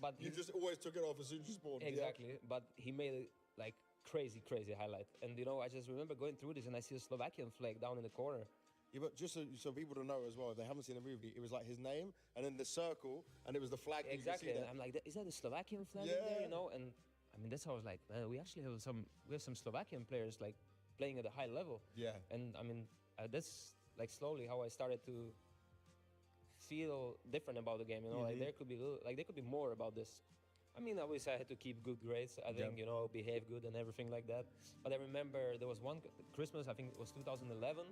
but you just always took it off as soon as you spawned. Exactly. But he made it like crazy highlight. And I just remember going through this and I see a Slovakian flag down in the corner. Yeah, but just so people to know as well, if they haven't seen the movie, it was like his name and then the circle and it was the flag. Exactly. And I'm like, is that a Slovakian flag in there? And I mean, that's how I was like, man, we actually have some Slovakian players like playing at a high level. Yeah. And I mean, that's like slowly how I started to feel different about the game. Like there could be more about this. I mean, obviously I had to keep good grades. I think behave good and everything like that. But I remember there was one Christmas. I think it was 2011.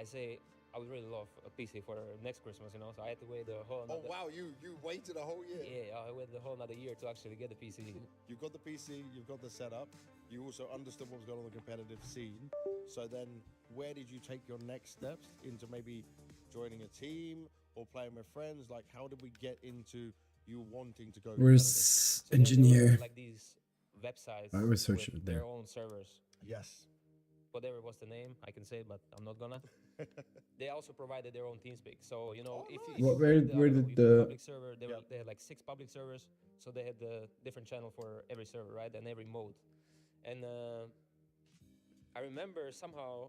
I say I would really love a PC for next Christmas. So I had to wait the whole. Oh wow, you waited a whole year. Yeah, I waited the whole another year to actually get the PC. You've got the PC. You've got the setup. You also understood what was going on in the competitive scene. So then, where did you take your next steps into maybe joining a team or playing with friends? Like, how did we get into you wanting to go? Where's engineer? Like these websites. I was searching with there. Their own servers. Yes. Whatever was the name, I can say, but I'm not gonna. They also provided their own TeamSpeak, so where did the public server? They had like 6 public servers, so they had the different channel for every server, right, and every mode. And I remember somehow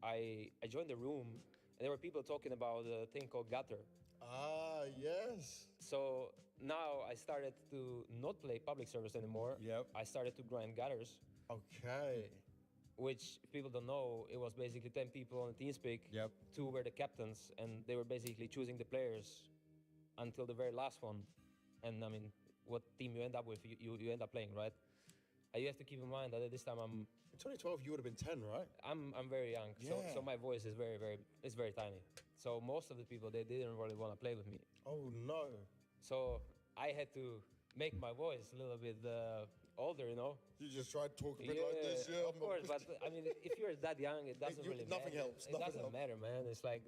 I joined the room, and there were people talking about a thing called gutter. Ah, yes. So now I started to not play public servers anymore. Yep. I started to grind gutters. Okay. Which people don't know, it was basically 10 people on the TeamSpeak. Yep. 2 were the captains, and they were basically choosing the players until the very last one. And I mean, what team you end up with, you end up playing, right? And you have to keep in mind that at this time In 2012, you would have been 10, right? I'm very young, Yeah. so my voice is very tiny. So most of the people, they didn't really want to play with me. Oh no. So I had to make my voice a little bit older, You just try to talk a bit like this, yeah. Of course, but I mean, if you're that young, it doesn't really nothing matter. helps. It doesn't matter, man. It's like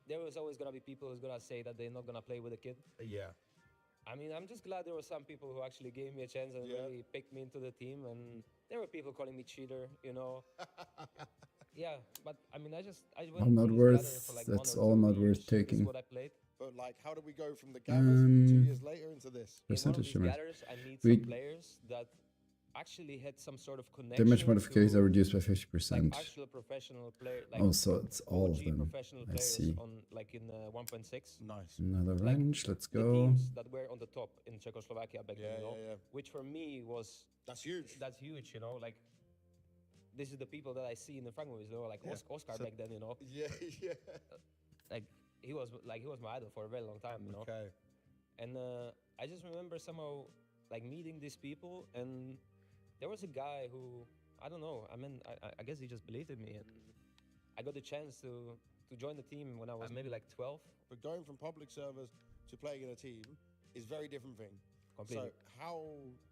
there was always gonna be people who's gonna say that they're not gonna play with a kid. Yeah. I mean, I'm just glad there were some people who actually gave me a chance and really picked me into the team, and there were people calling me cheater, Yeah, but I mean, I went all not through this worth. ladder for like That's 1 or all 2 not years. worth This is taking. what I played. But like, how do we go from the gathers 2 years later into this? In one of Percentage these amount. gathers, I meet We- some players that actually had some sort of connection. Damage modifications are reduced by Like 50%. actual professional player, like Oh, so it's all of OG them. professional I players see. on like in 1.6. Nice. Another Like, wrench. Let's The go. teams that were on the top in Czechoslovakia back then, you know, yeah. which for me was That's huge. that's huge, you know, like this is the people that I see in the Frank movies, you know, like Oscar So- back then, you know, Yeah, yeah. like he was my idol for a very long time, you know. Okay. And I just remember somehow like meeting these people, and there was a guy who I don't know. I mean, I guess he just believed in me, and I got the chance to join the team when I was maybe like 12. But going from public service to playing in a team is very different thing. Completely. So how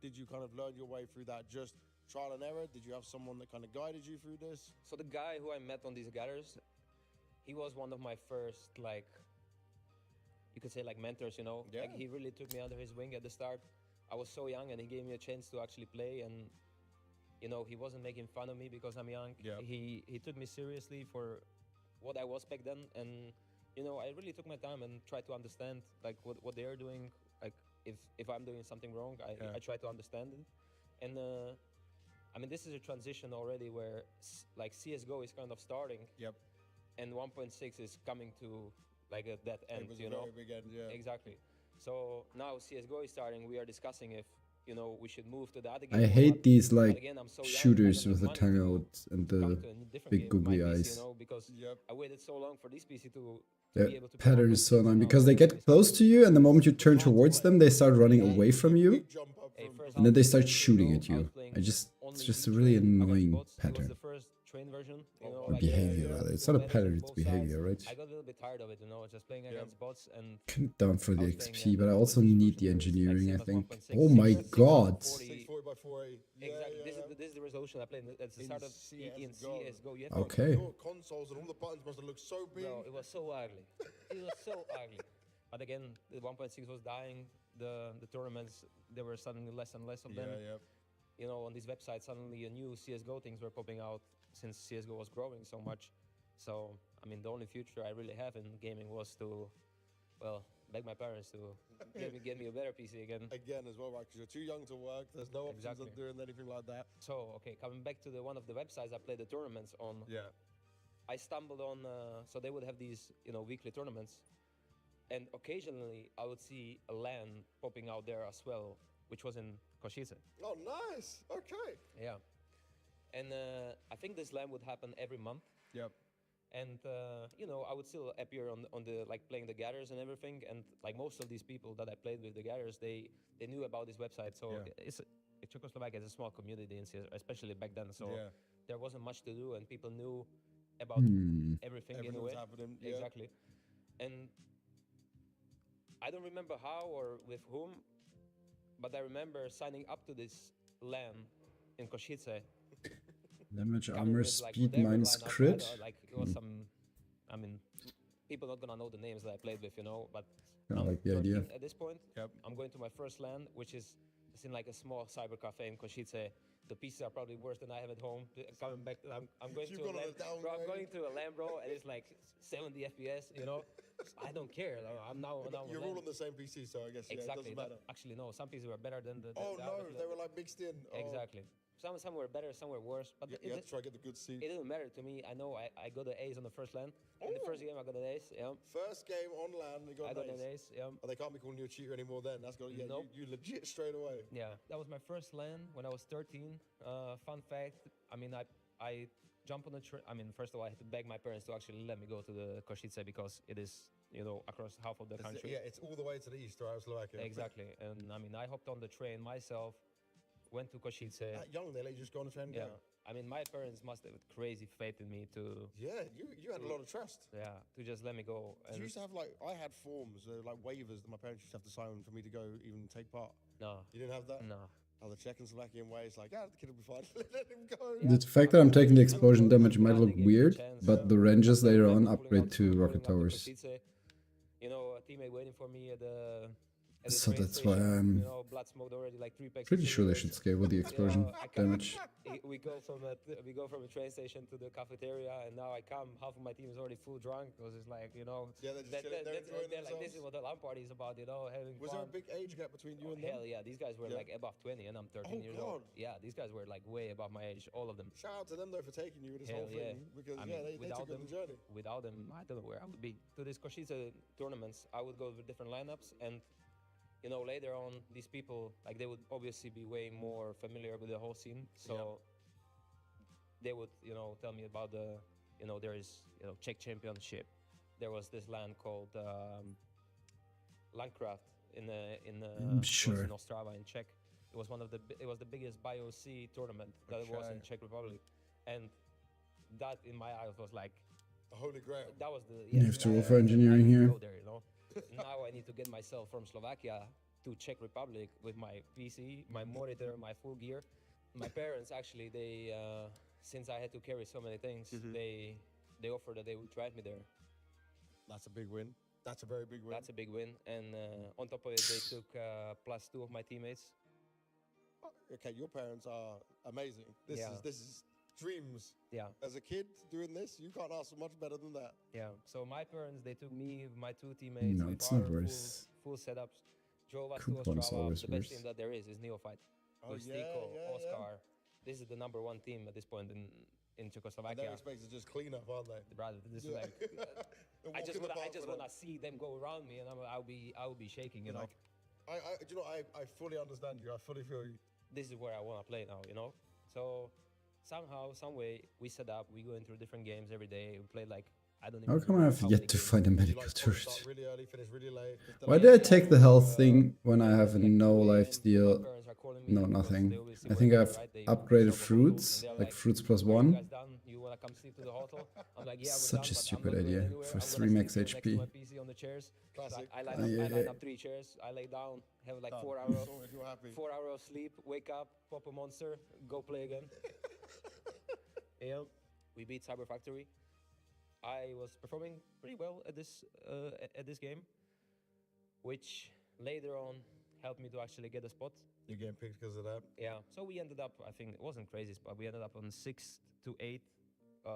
did you kind of learn your way through that? Just trial and error? Did you have someone that kind of guided you through this? So the guy who I met on these gathers, he was one of my first, like, you could say like mentors, you know? Yeah. Like he really took me under his wing at the start. I was so young and he gave me a chance to actually play, and you know, he wasn't making fun of me because I'm young. Yeah. He took me seriously for what I was back then, and you know, I really took my time and tried to understand like what they are doing. Like if I'm doing something wrong, I try to understand it. And I mean, this is a transition already where like CS:GO is kind of starting. Yep. And 1.6 is coming to like a dead end, It was you a know? very big end, yeah. Exactly. So now CS:GO is starting. We are discussing if, you know, we should move to the other game. I or hate what. these But like again, I'm so young, I shooters don't with the have money tongue to out and come the to a different big game with googly my PC, eyes. you know, because I waited so long for this PC to Their be able to play pattern is so 1.6, annoying you know, because they get close to you, and the moment you turn towards them, they start running away from you, Hey, first and then they half start of shooting CS:GO, at I you. was playing It's only just a V really train against annoying bots. It was pattern. the first train version, you know, Or like behavior, rather. It's not a advantage pattern, on it's both behavior, sides. right? I got a little bit tired of it, you know, just playing against bots, and Down for the I was playing, XP, but I also need the engineering, I same as think. 1.6, Oh my 640 god! 640 by 480. Exactly. This is the resolution I played. That's the In start of in CS:GO. You have to- Okay. Your consoles and all the buttons must have looked so big. Bro, it was so ugly. It was so ugly. But again, the 1.6 was dying. The tournaments, there were suddenly less and less of them. Yeah. You know, on these websites, suddenly a new CS:GO things were popping out since CS:GO was growing so much. So, I mean, the only future I really have in gaming was to, well, beg my parents to get me a better PC again. Again as well, right? Because you're too young to work. There's no options Exactly. of doing anything like that. So, okay, coming back to one of the websites I played the tournaments on. Yeah. I stumbled on, so they would have these, you know, weekly tournaments. And occasionally I would see a LAN popping out there as well, which was in Košice. Oh, nice. Okay. Yeah. And I think this LAN would happen every month. Yep. And, you know, I would still appear on the, like, playing the gathers and everything. And, like, most of these people that I played with the gathers, they knew about this website. So Czechoslovakia is a small community in CS, especially back then. So there wasn't much to do, and people knew about everything in a way. Happening. Exactly. And I don't remember how or with whom, but I remember signing up to this LAN in Košice. Damage, coming armor, with, like, speed, whatever minus lineup. I crit. don't- Like, it was some, I mean, people not gonna know the names that I played with, you know, but Kinda I'm like the idea. 13 at this point. Yep. I'm going to my first LAN, which is it's in like a small cyber cafe in Košice. The PCs are probably worse than I have at home. Coming back, I'm going You've to a gone on LAN, a downgrade. bro. I'm going to a LAN, bro, and it's like 70 FPS. You know, I don't care. I'm now. You're LAN. all on the same PC, so I guess it Exactly. doesn't matter. Actually, no. Some PCs were better than the. Oh the no, others. they were like mixed in. Oh. Exactly. Some were better, some were worse. But You have to try to get the good seat. it didn't matter to me. I know I got the Ace on the first LAN. In the first game, I got an Ace. Yeah. First game on LAN, you got I got an an ace. Ace. Yeah. Oh, they can't be calling you a cheater anymore then. That's got Nope. you legit straight away. Yeah, that was my first LAN when I was 13. Fun fact, I mean, I jumped on the train. I mean, first of all, I had to beg my parents to actually let me go to the Košice because it is, you know, across half of the country. Yeah, it's all the way to the east, right? Slovakia. Exactly. And I mean, I hopped on the train myself, went to Košice. That young, they let you just go on the train and Yeah. go. I mean, my parents must have crazy faith in me to. Yeah, you had a lot of trust. Yeah, to just let me go. You used to have like, I had forms, like waivers that my parents used to have to sign for me to go even take part. No. You didn't have that? No. Oh, the Czechoslovakian way, it's like, the kid will be fine. Let him go. The fact that I'm taking the explosion damage might look weird, but the ranges later on upgrade to rocket towers. You know, a teammate waiting for me at at the So train that's why station, I'm you know, blood smoked already like 3 packs. of pretty sure they cigarettes. should scale with the explosion I come- damage. we go from a train station to the cafeteria, and now I come. Half of my team is already full drunk because it's like, you know, Yeah, they're just chilling, they're enjoying they're like, this is themselves. what the LAN party is about, you know, having Was fun. there a big age gap between you and them? Hell yeah, these guys were Yeah. like above 20, and I'm 13 Oh, years old. God. Yeah, these guys were like way above my age, all of them. Shout out to them though for taking you with this Hell whole yeah. thing, because I yeah, mean, they without took you on the journey. Without them, I don't know where I would be. To this Košice tournaments, I would go with different lineups, and you know, later on, these people, like, they would obviously be way more familiar with the whole scene, so they would, you know, tell me about the, you know, there is, you know, Czech Championship. There was this land called Landcraft Sure. in Ostrava in Czech. It was it was the biggest BioC tournament that it was in Okay. Czech Republic, and that in my eyes was like The Holy Grail. that was the You have to roll for I engineering need to here. go there, you know. Now I need to get myself from Slovakia to Czech Republic with my PC, my monitor, my full gear. My parents actually, they since I had to carry so many things, they offered that they would drive me there. That's a big win. That's a very big win. That's a big win, and on top of it, they took +2 of my teammates. Okay, your parents are amazing. This Yeah. is dreams. Yeah. As a kid doing this, you can't ask for much better than that. Yeah. So my parents, they took me, my 2 teammates, No, with it's not our worse. full setups, drove us Coupons to Ostrava. always The best worse. team that there is Neophyte. Oh, With yeah, Stiko, yeah, Oscar. This is the #1 team at this point in And Czechoslovakia. they're expected to just clean up, aren't they? Brother, this is Yeah. like They're I just walking the wanna path for them. see them go around me, and I'll be shaking, you know. Like, do you know, I fully understand you. I fully feel you. This is where I want to play now, you know. So somehow, some way, we set up. We go into different games every day. We play like I don't even. How come I have how yet many to games. find a You medical like probably turret? start really early, finish really late. Why did I take the health thing when I have no life steal? Parents are calling me No, because nothing. they obviously I were think there, I've right? They upgraded saw the fruits, and they're like fruits "Are you +1. guys done? You wanna come sleep to the hotel?" I'm like, "Yeah, we're Such done, a but I'm stupid not going idea anywhere. for I'm gonna 3 max sleep here next to HP. my PC on the chairs." Classic. I line yeah. up 3 chairs. I lay down, have like Done. 4 hours, So if you're happy. 4 hours of sleep, wake up, pop a monster, go play again. Yeah, we beat Cyber Factory. I was performing pretty well at this game, which later on helped me to actually get a spot. You're getting picked because of that. Yeah, so we ended up, I think it wasn't crazy, but we ended up on 6th to 8th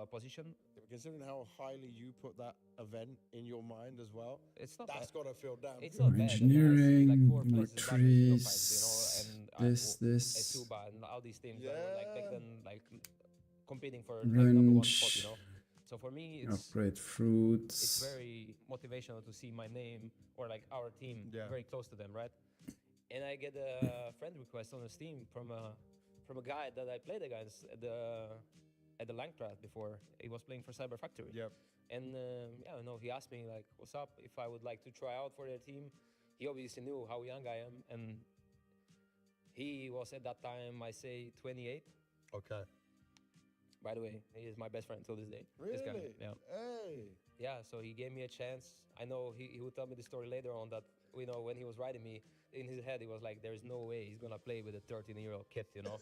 position. Considering how highly you put that event in your mind as well, It's not that's bad. got to feel damn It's good. not bad. Engineering, Like 4 more places back with trees, Neophytes, you know, and this. Etuba and all these teams that were like back Yeah. then like competing for like, #1 spot, you know. So for me, Upgrade it's fruits. very motivational to see my name or like our team very close to them, right? And I get a friend request on Steam from a guy that I played against at the Landcraft before. He was playing for Cyber Factory. Yep. And yeah, no, he asked me like, "What's up? If I would like to try out for their team." He obviously knew how young I am, and he was at that time, I say, 28. Okay. By the way, he is my best friend till this day. Really? This guy, yeah. Hey. Yeah, so he gave me a chance. I know he would tell me the story later on that, you know, when he was writing me, in his head, he was like, there's no way he's going to play with a 13-year-old kid, you know?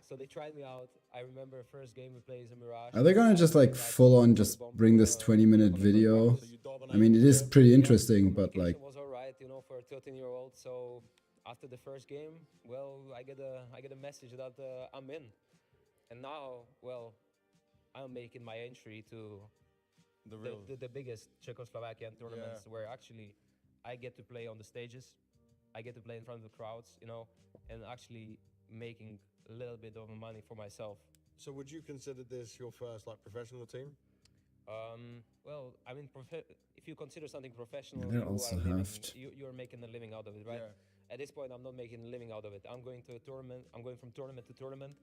So they tried me out. I remember first game we played is a Mirage. Are they gonna just like full on just bring this 20-minute video? I mean, it is pretty interesting, but like, was all right, you know, for a 13-year-old. So after the first game, well, I get a message that I'm in. And now, well, I'm making my entry to the biggest Czechoslovakian tournaments where actually I get to play on the stages, I get to play in front of the crowds, you know, and actually making a little bit of money for myself. So would you consider this your first like professional team? Well, I mean, if you consider something professional, they're also halved. you're making a living out of it, right? Yeah. At this point, I'm not making a living out of it. I'm going to a tournament. I'm going from tournament to tournament,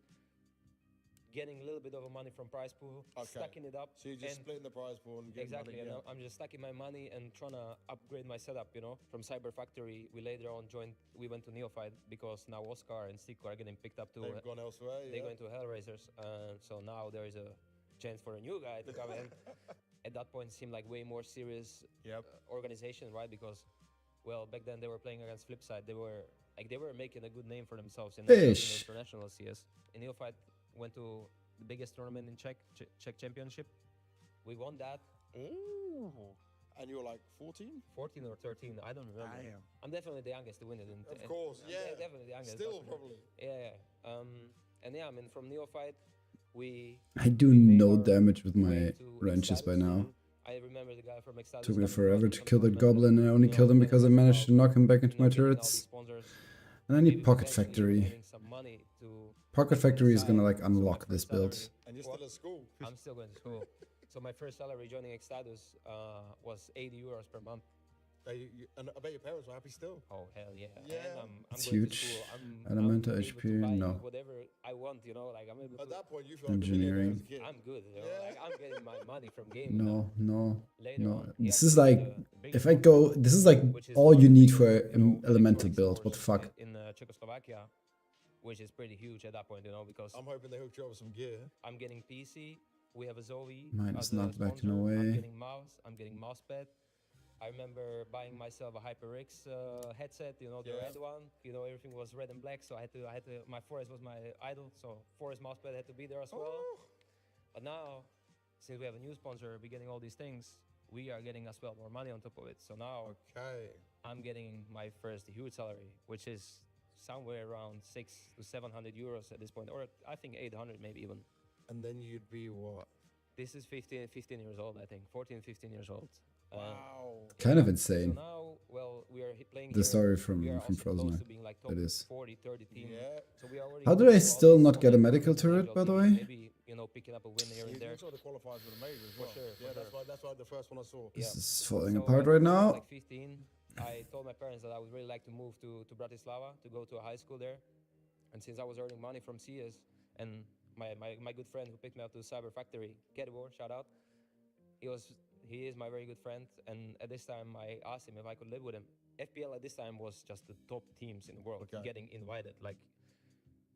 getting a little bit of money from prize pool, stacking it up. So you're just and splitting the prize pool and getting exactly, money. and I'm just stacking my money and trying to upgrade my setup, you know. From Cyber Factory, we later on we went to Neophyte because now Oscar and Stiko are getting picked up to... They've gone elsewhere, They're going to Hellraisers, so now there is a chance for a new guy to come in. At that point, it seemed like way more serious organization, right? Because, well, back then they were playing against Flipside. They were making a good name for themselves in the international CS. In Neophyte, went to the biggest tournament in Czech Championship. We won that. Ooh. And you were like 14? 14 or 13, I don't remember. I'm definitely the youngest to win it. Of course, yeah. Definitely the youngest. Still, probably. Yeah. And yeah, I mean, from Neophyte, I do no damage with my wrenches by now. I remember the guy from Exodus. Took me forever to kill that goblin, and I only killed him because I managed to knock him back into my turrets. And I need Pocket Factory. Pocket Factory is gonna like unlock this build. And you're still at school. I'm still going to school. So my first salary joining Exodus was 80 euros per month. And I bet your parents were happy still. Oh hell yeah! Yeah, I'm it's going huge. To school. Elemental I'm HP, able to buy no. whatever I want, you know. Like I'm able At to. that point, you feel Engineering. like a millionaire as a kid. I'm good, you know. Yeah. Like I'm getting my money from gaming. No. Later on, he This actually is like, big if I go, this is like which is all you need for you know, an elemental big build. What the stores fuck? in Czechoslovakia, which is pretty huge at that point, you know, because I'm hoping they hooked you up with some gear. I'm getting PC. We have a Zoe. Mine as is a not backing sponsor. away. I'm getting mouse. I'm getting mousepad. I remember buying myself a HyperX headset, you know, the red one. You know, everything was red and black, so I had to. My Forest was my idol, so Forest mousepad had to be there as well. But now, since we have a new sponsor, we're getting all these things. We are getting as well more money on top of it. So now, I'm getting my first huge salary, which is somewhere around 600 to 700 euros at this point, or I think 800 maybe even. And then you'd be what? This is 15 years old, I think. 14, 15 years old. Wow. Kind of insane. So now, well, we are playing The story we from are also Frozen. close to being like top It is. 40, 30 team. Yeah. So we already How did I still not get a medical turret, by the way? Maybe, you know, picking up a win here and there. You saw the qualifiers with the major as well. For sure. Yeah, that's why the first one I saw. This Yeah. is falling So apart when right I was now. like 15, I told my parents that I would really like to move to Bratislava to go to a high school there. And since I was earning money from CS and my good friend who picked me up to Cyber Factory, Kedwar, shout out. He is my very good friend, and at this time I asked him if I could live with him. FPL at this time was just the top teams in the world getting invited. Like,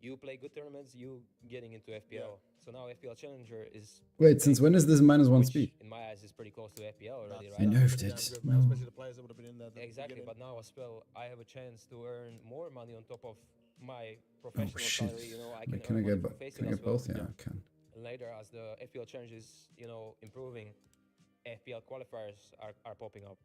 you play good tournaments, you getting into FPL. So now FPL Challenger is... Wait, since when is this -1 speed? In my eyes, is pretty close to FPL already, I right? nerfed it. No. Especially the players that would have been in there. Exactly, but now as well, I have a chance to earn more money on top of my professional salary. You know, I Wait, can I earn get, money from facing can I as get well. both? Yeah, I can. And later, as the FPL challenge is, you know, improving, FPL qualifiers are popping up.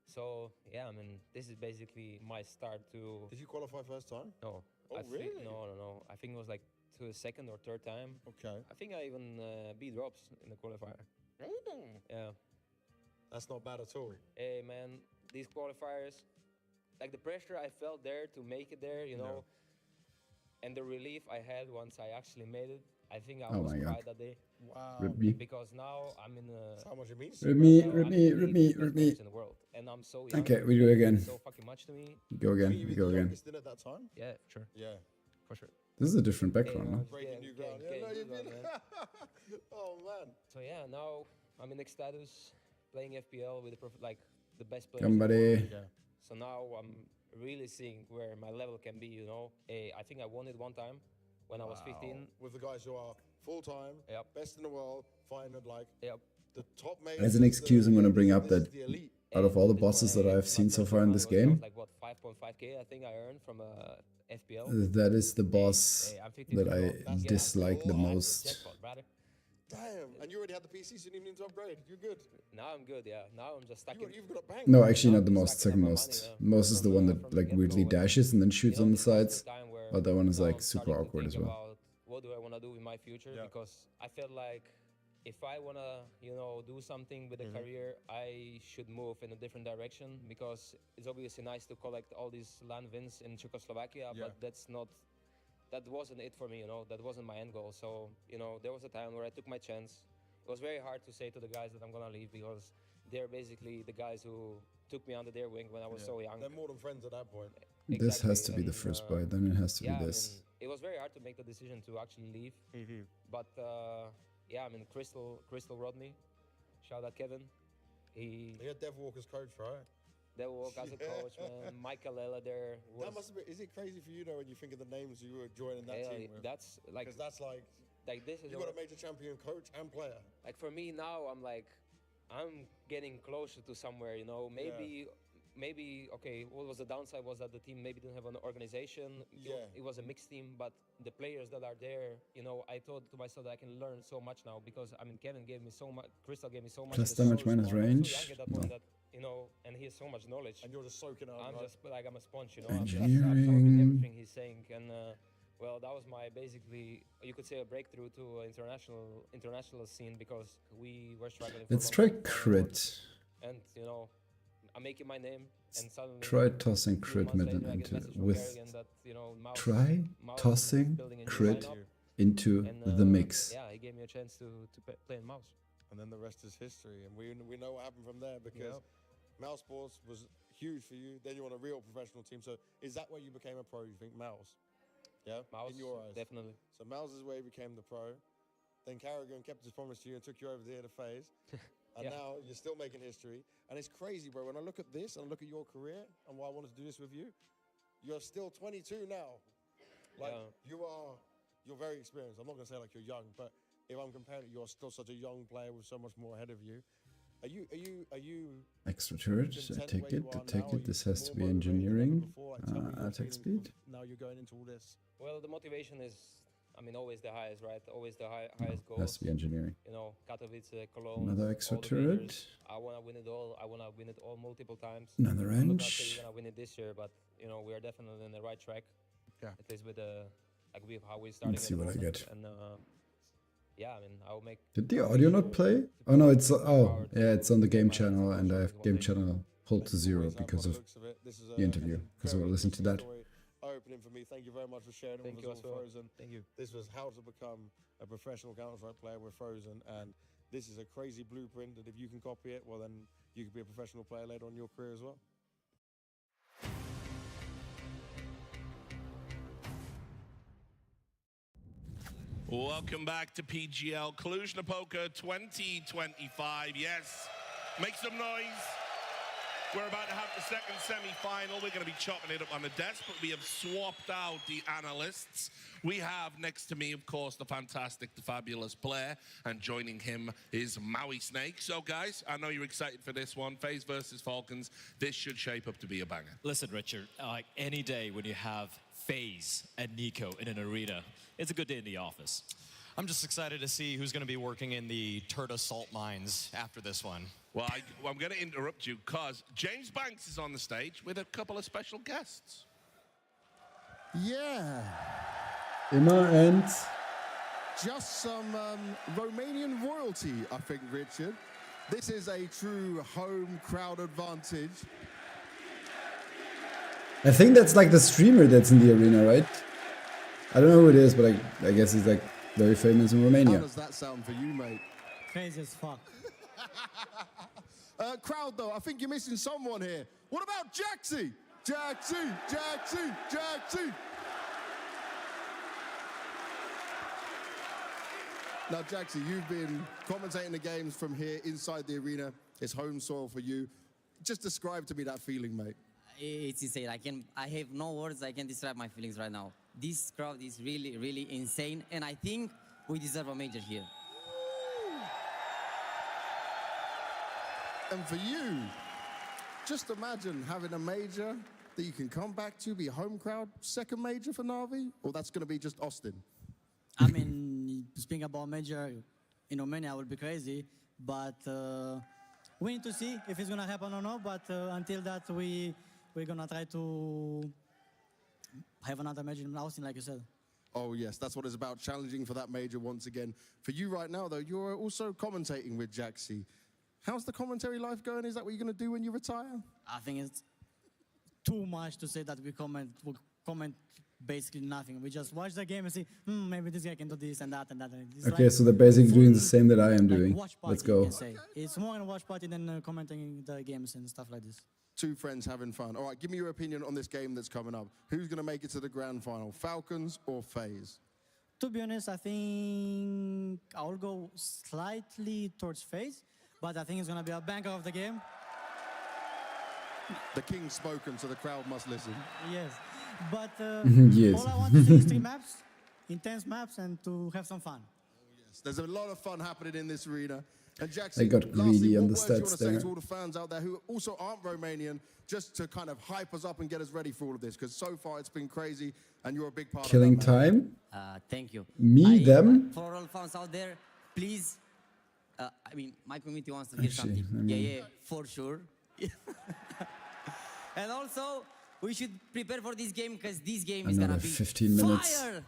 So yeah, I mean, this is basically my start to. Did you qualify first time? No. Oh, really? No. I think it was like to the second or third time. Okay. I think I even beat Robs in the qualifier. Yeah. That's not bad at all. Hey man, these qualifiers, like the pressure I felt there to make it there, you know, and the relief I had once I actually made it. I think I almost cried that day. Wow. Rip me. Because now I'm in a. That's how much it means. Rip me. In the world, and I'm so young. Okay, we do it again. So fucking much to me. Go again. You We go again. Still at that time? Yeah, sure. Yeah. For sure. This is a different background, no? Breaking new ground. Yeah, no, you've been. Oh man. So yeah, now I'm in status, playing FPL with the best players. Come, buddy. Yeah. So now I'm really seeing where my level can be. You know, I think I won it one time when I was 15. With the guys who are full time, best in the world, fighting at like the top mates. As an excuse, I'm going to bring up that out of all the bosses that I've seen so far in this game, Like what, 5.5k I think I earned from FPL. that is the boss that I dislike the most. Damn, and you already had the PC, so you didn't need to upgrade. You're good. Now I'm good, yeah. Now I'm just stuck. You've got a bank. No, actually not the most, second most. Most is the one that like weirdly dashes and then shoots on the sides. But that one is like super awkward as well. What do I want to do in my future? Because I felt like if I want to, you know, do something with a career, I should move in a different direction, because it's obviously nice to collect all these land wins in Czechoslovakia, but that wasn't it for me, you know, that wasn't my end goal. So, you know, there was a time where I took my chance. It was very hard to say to the guys that I'm going to leave, because they're basically the guys who took me under their wing when I was so young. They're more than friends at that point. This has to be the first bite, then it has to be this. I mean, it was very hard to make the decision to actually leave. But, yeah, I mean, Crystal Rodney, shout out Kevin. He had Dev Walker's coach, right? Dev Walker as a coach, man. Michael Ella there. That must have been, is it crazy for you though when you think of the names you were joining that team with? That's like, because that's like this is you got a major champion coach and player. Like for me now, I'm getting closer to somewhere, you know. maybe, okay, what was the downside was that the team maybe didn't have an organization. It was a mixed team, but the players that are there, you know, I thought to myself that I can learn so much now because, I mean, Kevin gave me so much, Crystal gave me so much. Plus damage minus range. So young at that point that, you know, and he has so much knowledge. And you're just soaking up. I'm just like, I'm a sponge, you know. Engineering. I'm absorbing everything he's saying. And, well, that was my, basically, you could say a breakthrough to international scene because we were struggling. Let's try crit. And, you know, I'm making my name and suddenly Try tossing crit mid and into with try tossing crit into the mix. Yeah, he gave me a chance to play in Mouse. And then the rest is history. And we know what happened from there because Mouse Sports was huge for you. Then you're on a real professional team. So is that where you became a pro, you think, Mouse? Yeah? Mouse, in your eyes? Definitely. So Mouse is where he became the pro. Then Carrigan kept his promise to you and took you over there to FaZe. And now you're still making history. And it's crazy, bro. When I look at this and I look at your career and why I wanted to do this with you, you're still 22 now. Like, you're very experienced. I'm not going to say like you're young, but if I'm comparing it, you're still such a young player with so much more ahead of you. Are you extra turret? I take it. This has to be engineering. Attack speed. Now you're going into all this. Well, the motivation is, I mean, always the highest, right? Always the highest goal. Has to be engineering. You know, Katowice, Cologne. Another extra turret. I want to win it all. I want to win it all multiple times. Another I'm not sure range. we're gonna win it this year, but you know, we are definitely on the right track. Yeah. At least with with how we started. Let's see what I get. And yeah, I mean, I'll make. Did the audio not play? Oh no, it's it's on the game channel, and I have game channel pulled to 0 because of the interview. Because we'll listen to that. Opening for me. Thank you very much for sharing with us all, Frozen. Thank you. This was how to become a professional Counter-Strike player with Frozen, and this is a crazy blueprint that if you can copy it, well then you could be a professional player later on in your career as well. Welcome back to PGL Cluj-Napoca 2025. Yes, make some noise. We're about to have the second semi-final. We're going to be chopping it up on the desk, but we have swapped out the analysts. We have next to me, of course, the fantastic, the fabulous Blair, and joining him is Maui Snake. So, guys, I know you're excited for this one. FaZe versus Falcons. This should shape up to be a banger. Listen, Richard, any day when you have FaZe and Nico in an arena, it's a good day in the office. I'm just excited to see who's going to be working in the Turda salt mines after this one. Well, I'm going to interrupt you because James Banks is on the stage with a couple of special guests. Yeah. Immer and just some Romanian royalty, I think, Richard. This is a true home crowd advantage. I think that's like the streamer that's in the arena, right? I don't know who it is, but I guess he's like very famous in Romania. How does that sound for you, mate? Crazy as fuck. Crowd, though, I think you're missing someone here. What about Jaxie? Jaxie! Now, Jaxie, you've been commentating the games from here inside the arena. It's home soil for you. Just describe to me that feeling, mate. It's insane. I have no words. I can describe my feelings right now. This crowd is really, really insane, and I think we deserve a major here. And for you, just imagine having a major that you can come back to, be home crowd, second major for Na'Vi, or that's going to be just Austin? I mean, speaking about major in Romania would be crazy, but we need to see if it's going to happen or not. But until that, we're going to try to have another major in Austin, like you said. Oh, yes, that's what it's about, challenging for that major once again. For you right now, though, you're also commentating with Jaxie. How's the commentary life going? Is that what you're going to do when you retire? I think it's too much to say that we comment basically nothing. We just watch the game and see, maybe this guy can do this and that and that. It's Okay, like so they're basically doing the same that I am doing. Watch party, Let's go. you can say. It's more than a watch party than commenting the games and stuff like this. Two friends having fun. All right, give me your opinion on this game that's coming up. Who's going to make it to the grand final, Falcons or FaZe? To be honest, I think I'll go slightly towards FaZe, but I think it's going to be a banger of the game. The king's spoken, so the crowd must listen. Yes, but Yes. all I want to see is 3 maps, intense maps, and to have some fun. Yes, there's a lot of fun happening in this arena. And Jackson, They got greedy on the what words stats do you want to say there. to all the fans out there who also aren't Romanian, just to kind of hype us up and get us ready for all of this? Because so far it's been crazy, and you're a big part Killing of that, man. time? Thank you. Me, them? For all fans out there, please. I mean, my community wants to hear Actually, something. I mean- Yeah, for sure. And also, we should prepare for this game because this game is gonna Another be 15 minutes. fire.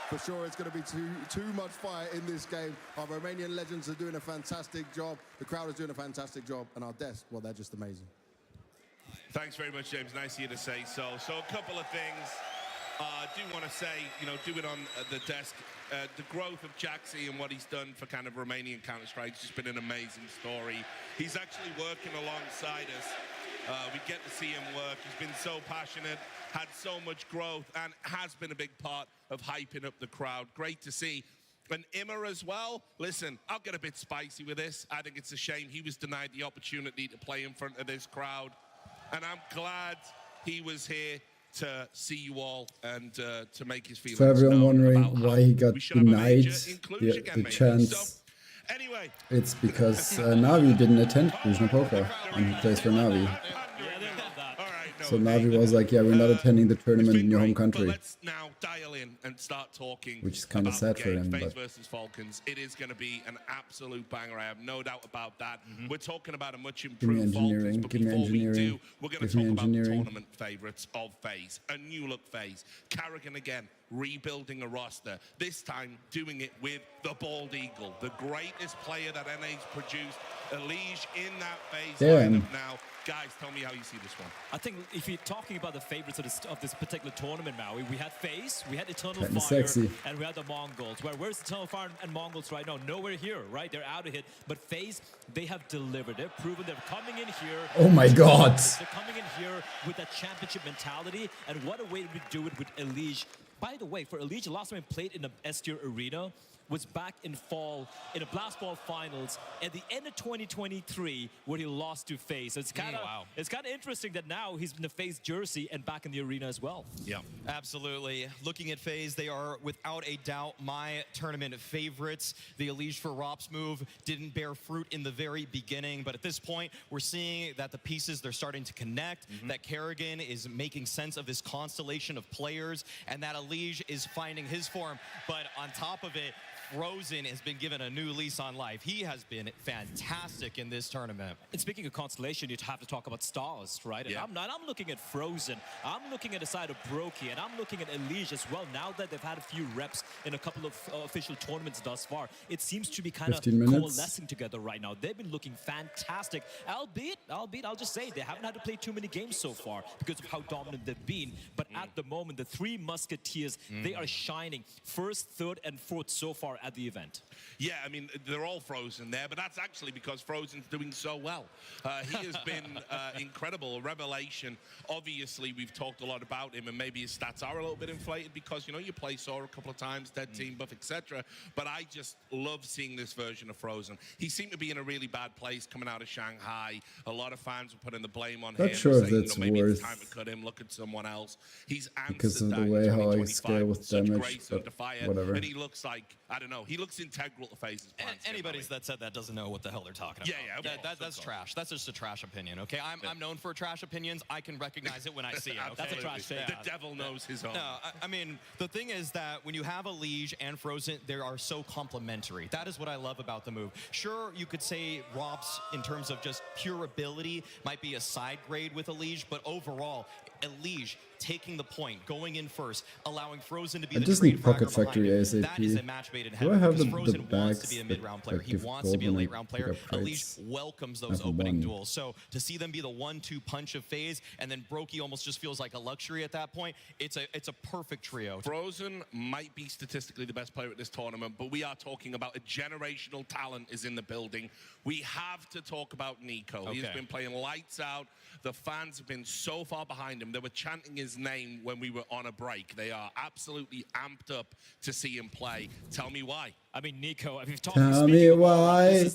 For sure, it's going to be too much fire in this game. Our Romanian legends are doing a fantastic job. The crowd is doing a fantastic job. And our desk, well, they're just amazing. Thanks very much, James. Nice of you to say so. So a couple of things. I do want to say, you know, do it on the desk. The growth of Jaxi and what he's done for kind of Romanian Counter-Strike has just been an amazing story. He's actually working alongside us. We get to see him work. He's been so passionate, had so much growth, and has been a big part of hyping up the crowd. Great to see. And Immer as well. Listen, I'll get a bit spicy with this. I think it's a shame he was denied the opportunity to play in front of this crowd. And I'm glad he was here to see you all and to make his feelings For everyone known wondering about why how he got we should have a denied major in Cluj again, the maybe. chance, So, anyway, it's because Navi didn't attend Cluj-Napoca, and he plays for Navi. So Navi was like, yeah, we're not attending the tournament in your home country. Let's now dial in and start talking. Which is kind of sad for him, FaZe but versus Falcons. It is going to be an absolute banger. I have no doubt about that. We're talking about a much give me improved Falcons, engineering, but give me before we engineering, do, we're going to give me talk about the engineering. tournament favourites of FaZe. A new look FaZe. Carrigan again, rebuilding a roster. This time doing it with the Bald Eagle, the greatest player that NA's produced. Elige in that FaZe Damn. lineup now. Guys, tell me how you see this one. I think if you're talking about the favorites of this particular tournament, Maui, we had FaZe, we had Eternal Kinda Fire, sexy. and we had the Mongols. Where's Eternal Fire and Mongols right now? Nowhere here, right? They're out of it. But FaZe, they have delivered. They've proven they're coming in here. Oh my God. They're coming in here with that championship mentality, and what a way to do it with Elige. By the way, for Elige, the last time he played in the S-tier arena was back in fall in the Blast Ball Finals at the end of 2023, where he lost to FaZe. So it's kind of interesting that now he's in the FaZe jersey and back in the arena as well. Yeah, absolutely. Looking at FaZe, they are without a doubt my tournament favorites. The Elige for Rops move didn't bear fruit in the very beginning, but at this point, we're seeing that the pieces, they're starting to connect, that Carrigan is making sense of this constellation of players, and that Elige is finding his form. But on top of it, Frozen has been given a new lease on life. He has been fantastic in this tournament. And speaking of constellation, you'd have to talk about stars, right? And I'm looking at Frozen. I'm looking at the side of Brokey, and I'm looking at Elige as well. Now that they've had a few reps in a couple of official tournaments thus far, it seems to be kind of 15 minutes. coalescing together right now. They've been looking fantastic. Albeit, I'll just say, they haven't had to play too many games so far because of how dominant they've been. But at the moment, the three Musketeers, they are shining first, third, and fourth so far at the event. Yeah, I mean, they're all Frozen there, but that's actually because Frozen's doing so well. He has been incredible, a revelation. Obviously, we've talked a lot about him, and maybe his stats are a little bit inflated because, you know, you play Sora a couple of times, dead team buff, etc. But I just love seeing this version of Frozen. He seemed to be in a really bad place coming out of Shanghai. A lot of fans were putting the blame on him. Not sure if saying, that's maybe it's worth time to cut him, look at someone else. He's because of answered the that way in how I 2025 scale with such damage, grace but under fire, whatever. and he looks like, I don't know, he looks integral to FaZe's plans. Anybody that said that doesn't know what the hell they're talking about. Yeah, That's trash. That's just a trash opinion, okay? I'm known for trash opinions. I can recognize it when I see it, okay? That's a trash thing. The devil knows his own. No, I mean, the thing is that when you have Elige and Frozen, they are so complementary. That is what I love about the move. Sure, you could say Rops, in terms of just pure ability, might be a side grade with Elige, but overall, Elige taking the point, going in first, allowing Frozen to be I the just trade need Pocket fragger behind Factory him. ASAP. That is a match made in Do heaven. I have because the Frozen wants to bags be a that- mid-round player. that He give wants to be a gold when I late-round player. pick up crates? Elige welcomes I those have opening one. duels. So to see them be the 1-2 punch of FaZe, and then Brokey almost just feels like a luxury at that point, it's a perfect trio. Frozen might be statistically the best player at this tournament, but we are talking about a generational talent is in the building. We have to talk about Nico. He's Okay. been playing lights out. The fans have been so far behind him. him. They were chanting his name when we were on a break. They are absolutely amped up to see him play. Tell me why. I mean, Nico, we've talked Tell me why. this is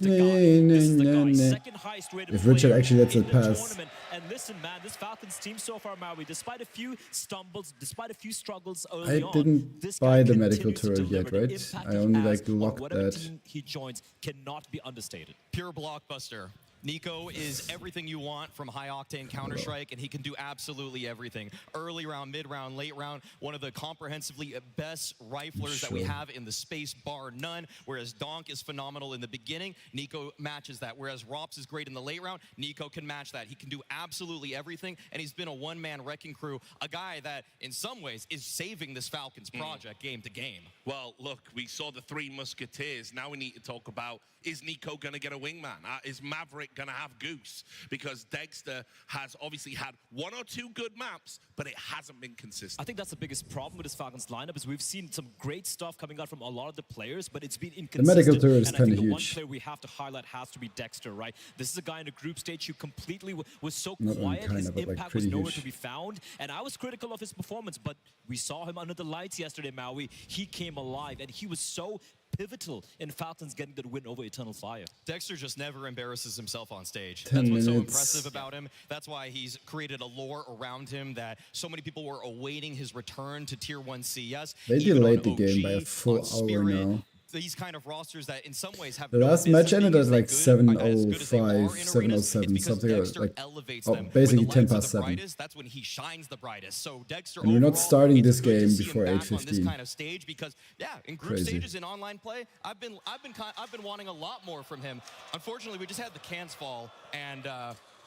the guy, second highest rated If Richard player actually lets in it the pass. tournament. And listen, man, this Falcons team so far, Maui, despite a few stumbles, despite a few struggles early I on, didn't this buy guy the medical continues to turret yet, deliver. The right? impact I he only has like on locked whatever that. team he joins cannot be understated. Pure blockbuster. Nico is everything you want from high-octane Counter-Strike, and he can do absolutely everything. Early round, mid-round, late round, one of the comprehensively best riflers that we have in the space, bar none. Whereas Donk is phenomenal in the beginning, Nico matches that. Whereas Rops is great in the late round, Nico can match that. He can do absolutely everything, and he's been a one-man wrecking crew, a guy that, in some ways, is saving this Falcons project game to game. Well, look, we saw the Three Musketeers. Now we need to talk about, is Nico going to get a wingman? Is Maverick going to have Goose? Because Dexter has obviously had one or two good maps, but it hasn't been consistent. I think that's the biggest problem with this Falcons lineup is we've seen some great stuff coming out from a lot of the players, but it's been inconsistent. The medical turret is and I think kinda the one huge. player we have to highlight has to be Dexter, right? This is a guy in a group stage who completely was so Not only quiet, his kinda, but, like, impact was pretty nowhere huge. to be found, and I was critical of his performance, but we saw him under the lights yesterday, Maui. He came alive, and he was so pivotal in Falcons getting the win over Eternal Fire. Dexter just never embarrasses himself on stage. 10 That's what's so minutes. impressive about him. That's why he's created a lore around him that so many people were awaiting his return to Tier 1 CS. They even delayed on the game by a OG, full on hour Spirit, now. These kind of rosters that in some ways have The no last business match ended being at as like good, as 7:05, in 7:07, arenas. something It's because like Dexter elevates oh, them. basically When the 10 lights are past the 7. brightest, that's when he shines the brightest. So Dexter And we're not overall, starting it's this good to game see him before back on this 8:15. kind of stage because in group Crazy. stages in online play, I've been wanting a lot more from him. Unfortunately, we just had the cans fall and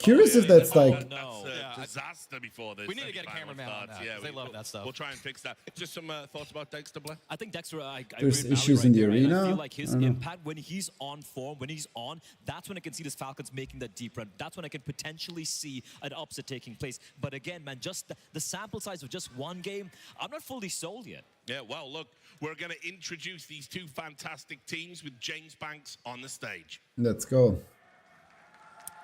Curious if that's like That's a disaster before this. We need to get a cameraman on that, 'cause they love that stuff. We'll try and fix that. Just some thoughts about Dexter, Blair? I think Dexter, I There's agree with issues Maui in the there, and I arena. feel like his I don't know. impact when he's on form, when he's on, that's when I can see this Falcons making that deep run. That's when I can potentially see an upset taking place. But again, man, just the sample size of just one game, I'm not fully sold yet. Yeah, well, look, we're going to introduce these two fantastic teams with James Banks on the stage. let's go.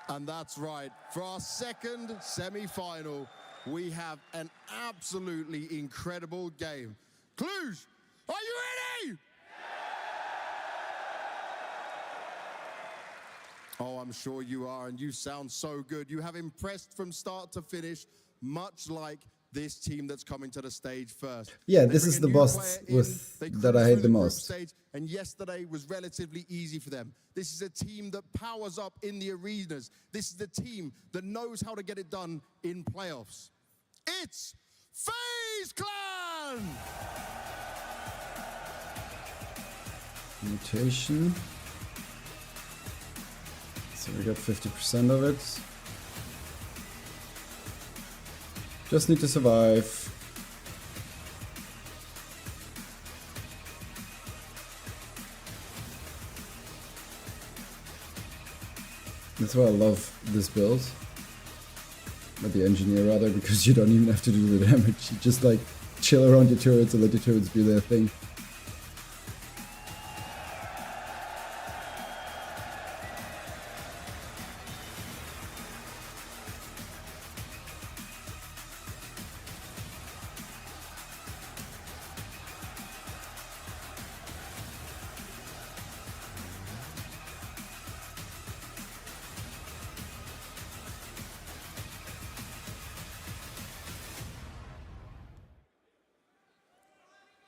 And that's right. For our second semi-final, we have an absolutely incredible game. Cluj, are you ready? Oh, I'm sure you are, and you sound so good. You have impressed from start to finish, much like this team that's coming to the stage first. Yeah, They this bring is a the new boss player in, with they that I cruise hate through the group most. stage, and yesterday was relatively easy for them. This is a team that powers up in the arenas. This is the team that knows how to get it done in playoffs. It's FaZe Clan! Mutation. So we got 50% of it. Just need to survive. That's why I love this build. Or the engineer rather, because you don't even have to do the damage. You just like chill around your turrets and let your turrets do their thing.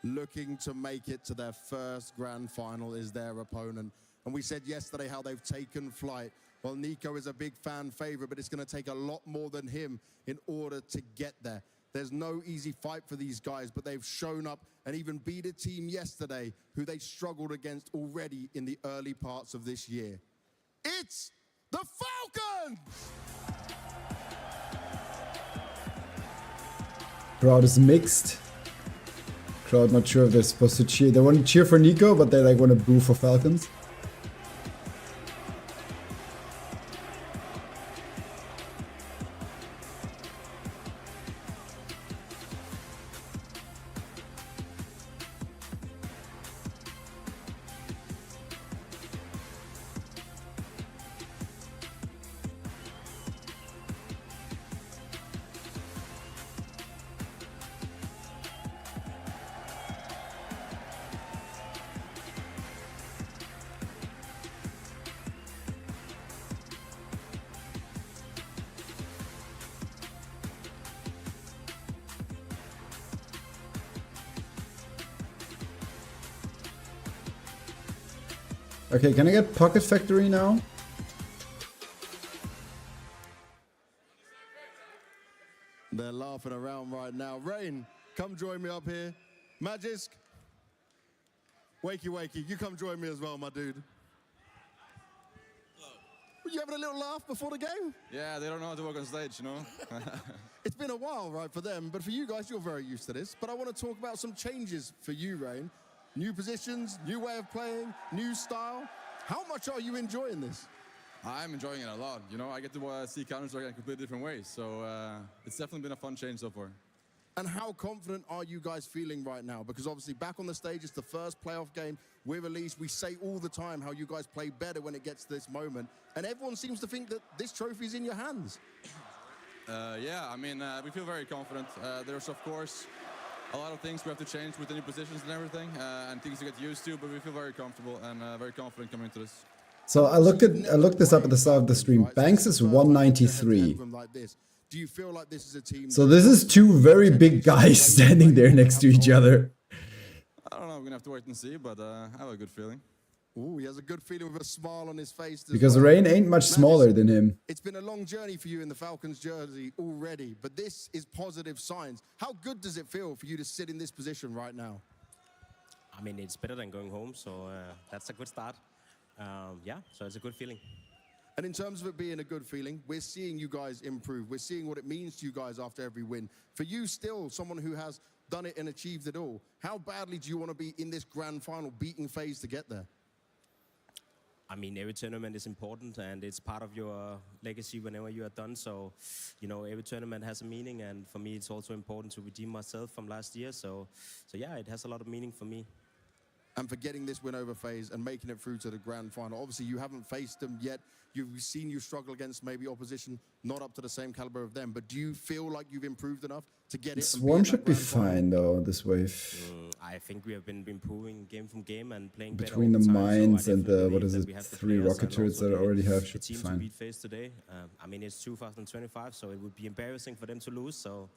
Looking to make it to their first grand final is their opponent. And we said yesterday how they've taken flight. Well, Nico is a big fan favorite, but it's going to take a lot more than him in order to get there. There's no easy fight for these guys, but they've shown up and even beat a team yesterday who they struggled against already in the early parts of this year. It's the Falcons! Crowd is mixed. Crowd not sure if they're supposed to cheer. They want to cheer for Nico, but they like want to boo for Falcons. Okay, can I get Pocket Factory now? They're laughing around right now. Rain, come join me up here. Magisk, Wakey, you come join me as well, my dude. Were you having a little laugh before the game? Yeah, they don't know how to walk on stage, you know? It's been a while, right, for them, but for you guys, you're very used to this. But I want to talk about some changes for you, Rain. New positions, new way of playing, new style. How much are you enjoying this? I'm enjoying it a lot, you know? I get to see Counter-Strike in completely different ways, so it's definitely been a fun change so far. And how confident are you guys feeling right now? Because obviously back on the stage, it's the first playoff game with Elise. We say all the time how you guys play better when it gets to this moment. And everyone seems to think that this trophy is in your hands. Yeah, I mean, we feel very confident. There's, of course, a lot of things we have to change with the new positions and everything, and things to get used to, but we feel very comfortable and very confident coming into this. So I looked this up at the start of the stream. Banks is 193. Do you feel like this is a team? So this is two very big guys standing there next to each other. I don't know, we're gonna have to wait and see, but I have a good feeling. Ooh, he has a good feeling with a smile on his face. Because Rain ain't much smaller than him. It's been a long journey for you in the Falcons jersey already, but this is positive signs. How good does it feel for you to sit in this position right now? I mean, it's better than going home, so that's a good start. Yeah, so it's a good feeling. And in terms of it being a good feeling, we're seeing you guys improve. We're seeing what it means to you guys after every win. For you still, someone who has done it and achieved it all, how badly do you want to be in this grand final beating FaZe to get there? I mean, every tournament is important, and it's part of your legacy whenever you are done. So, you know, every tournament has a meaning, and for me, it's also important to redeem myself from last year. So yeah, it has a lot of meaning for me. And for getting this win over FaZe and making it through to the grand final. Obviously, you haven't faced them yet. You've seen you struggle against maybe opposition not up to the same caliber of them. But do you feel like you've improved enough to get it? Swarm should be fine, though, this wave. I think we have been improving game from game and playing better Between the all time, mines so I and the, definitely what is believe it, that we have the 3 players rocket and turrets also that I already have the should be team to fine. beat FaZe today. I mean, it's 2025, so it would be embarrassing for them to lose. So.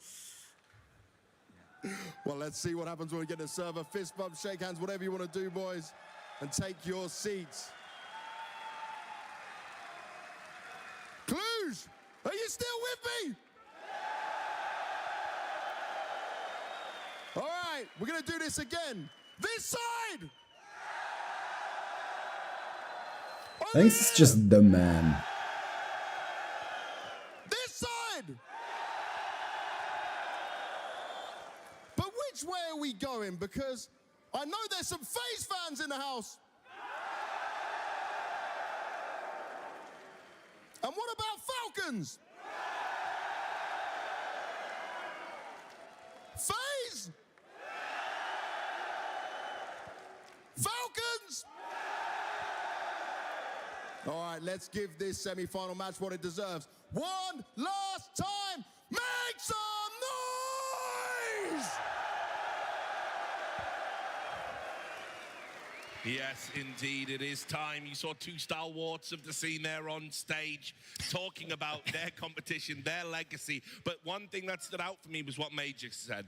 Well, let's see what happens when we get the server. Fist bump, shake hands, whatever you want to do, boys. And take your seats. Cluj, are you still with me? All right, we're going to do this again. This side. Thanks is just the man. This side. But which way are we going? Because I know there's some FaZe fans in the house. And what about Falcons? FaZe? Falcons? All right, let's give this semi-final match what it deserves. One last time, make some noise! Yes, indeed, it is time. You saw two stalwarts of the scene there on stage talking about their competition, their legacy. But one thing that stood out for me was what Major said.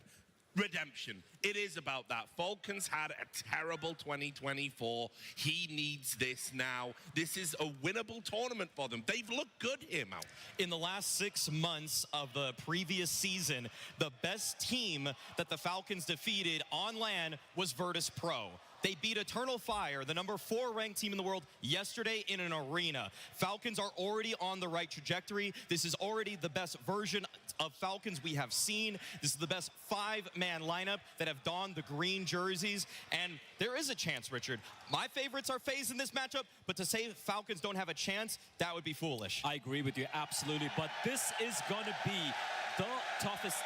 Redemption. It is about that. Falcons had a terrible 2024. He needs this now. This is a winnable tournament for them. They've looked good here, Mal. In the last 6 months of the previous season, the best team that the Falcons defeated on LAN was Virtus Pro. They beat Eternal Fire, the number 4 ranked team in the world, yesterday in an arena. Falcons are already on the right trajectory. This is already the best version of Falcons we have seen. This is the best 5-man lineup that have donned the green jerseys. And there is a chance, Richard. My favorites are FaZe in this matchup, but to say Falcons don't have a chance, that would be foolish. I agree with you, absolutely. But this is going to be the toughest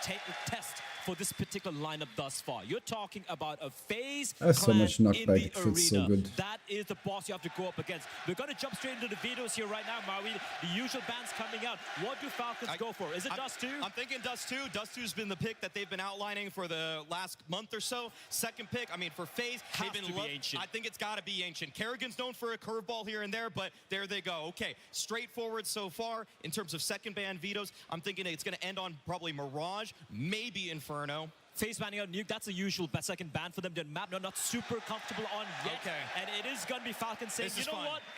test for this particular lineup thus far. You're talking about a FaZe That's so much in knockback, the it feels so arena. good. That is the boss you have to go up against. We're going to jump straight into the videos here right now, Maui. The usual bands coming out. What do Falcons go for? Is it Dust 2? I'm thinking Dust 2. Dust 2's been the pick that they've been outlining for the last month or so. Second pick, I mean, for FaZe, Has they've been to be Ancient. I think it's got to be Ancient. Kerrigan's known for a curveball here and there, but there they go. Okay, straightforward so far. In terms of second band vetoes, I'm thinking it's going to end on probably Mirage, maybe Inferno. FaZe banning out Nuke, that's the usual second ban for them. The map not super comfortable on yet. Okay. And it is going to be Falcons saying,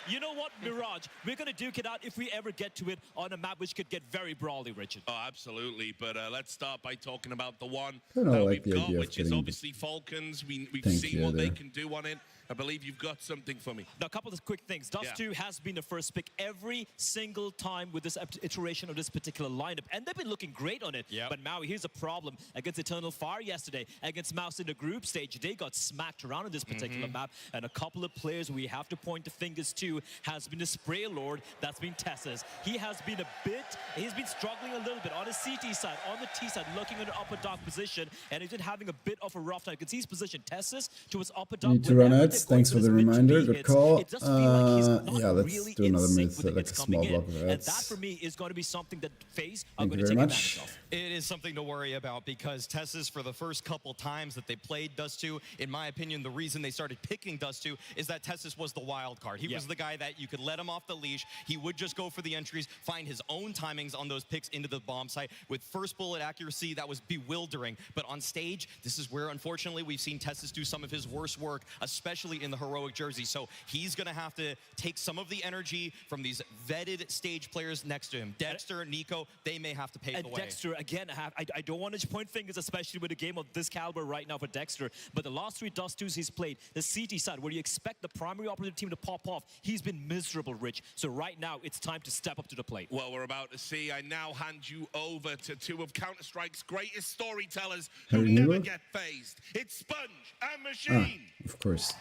you know what, Mirage, we're going to duke it out if we ever get to it on a map which could get very brawly, Richard. Oh, absolutely. But let's start by talking about the one I don't like we've the got, idea of which is getting obviously Falcons. We've Thank seen you what they there. can do on it. I believe you've got something for me. Now, a couple of quick things. Dust 2 has been the first pick every single time with this iteration of this particular lineup. And they've been looking great on it. Yep. But Maui, here's a problem. Against Eternal Fire yesterday, against Mouse in the group stage, they got smacked around on this particular map. And a couple of players we have to point the fingers to has been the Spray Lord, that's been Tess's. He's been struggling a little bit on the CT side, on the T side, looking at an upper dark position. And he's been having a bit of a rough time. You can see his position, Tess's, towards upper dark. Need to run ads. Thanks for the reminder. Good call. Yeah, let's do another minute, like a small block of ads. And that for me is going to be something that FaZe are Thank going you to take very advantage much. of. It is something to worry about because Tessus, for the first couple times that they played Dust 2, in my opinion, the reason they started picking Dust 2 is that Tessus was the wild card. He was the guy that you could let him off the leash. He would just go for the entries, find his own timings on those picks into the bomb site. With first bullet accuracy, that was bewildering. But on stage, this is where, unfortunately, we've seen Tessus do some of his worst work, especially in the heroic jersey. So he's going to have to take some of the energy from these vetted stage players next to him. Dexter, Nico, they may have to pave the way. Dexter, again, I don't want to point fingers, especially with a game of this caliber right now for Dexter, but the last 3 Dust 2s he's played, the CT side, where you expect the primary operative team to pop off, he's been miserable, Rich. So right now, it's time to step up to the plate. Well, we're about to see. I now hand you over to 2 of Counter-Strike's greatest storytellers who never get phased. It's Sponge and Machine. Of course.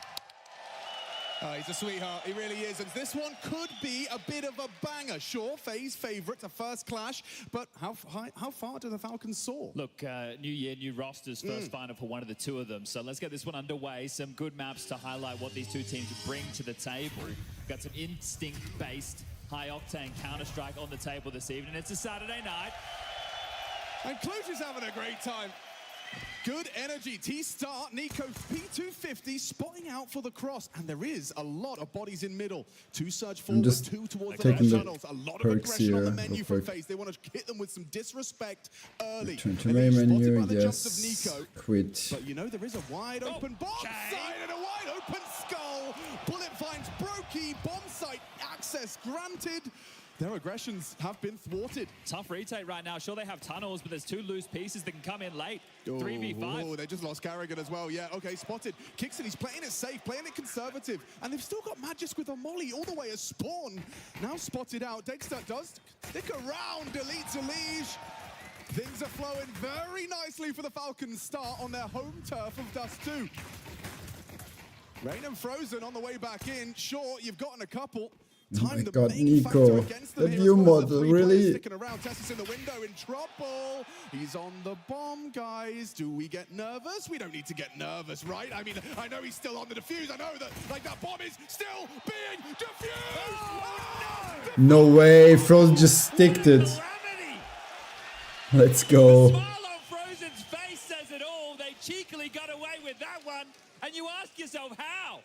Oh, he's a sweetheart, he really is. And this one could be a bit of a banger. Sure, FaZe favourite, a first clash, but how far do the Falcons soar? Look, new year, new rosters, first final for one of the 2 of them. So let's get this one underway. Some good maps to highlight what these 2 teams bring to the table. Got some instinct-based, high-octane Counter-Strike on the table this evening. It's a Saturday night. And Cluj is having a great time. Good energy. T-Start, Nico P250 spotting out for the cross. And there is a lot of bodies in middle. 2 surge forward, 2 towards the left tunnels. A lot of aggression on the menu for FaZe. They want to hit them with some disrespect early. Return to main menu, yes. Quit. But you know, there is a wide open bomb site and a wide open skull. Bullet finds Brokey. Bomb site access granted. Their aggressions have been thwarted. Tough retake right now. Sure, they have tunnels, but there's 2 loose pieces that can come in late. 3v5. Oh, they just lost Carrigan as well. Yeah, okay, spotted. Kixon, he's playing it safe, playing it conservative. And they've still got Magisk with a molly all the way as Spawn. Now spotted out. Dexter does stick around. Delete to Liege. Things are flowing very nicely for the Falcons start on their home turf of Dust 2. Rain and Frozen on the way back in. Sure, you've gotten a couple. Oh my god, Nico, the view model, really? Sticking around, Tess's in the window, in trouble. He's on the bomb, guys. Do we get nervous? We don't need to get nervous, right? I mean, I know he's still on the defuse. I know that, like, that bomb is still being defused. Oh, no way, Frozen just sticked it. Let's go. The smile on Frozen's face says it all. They cheekily got away with that one. And you ask yourself, how?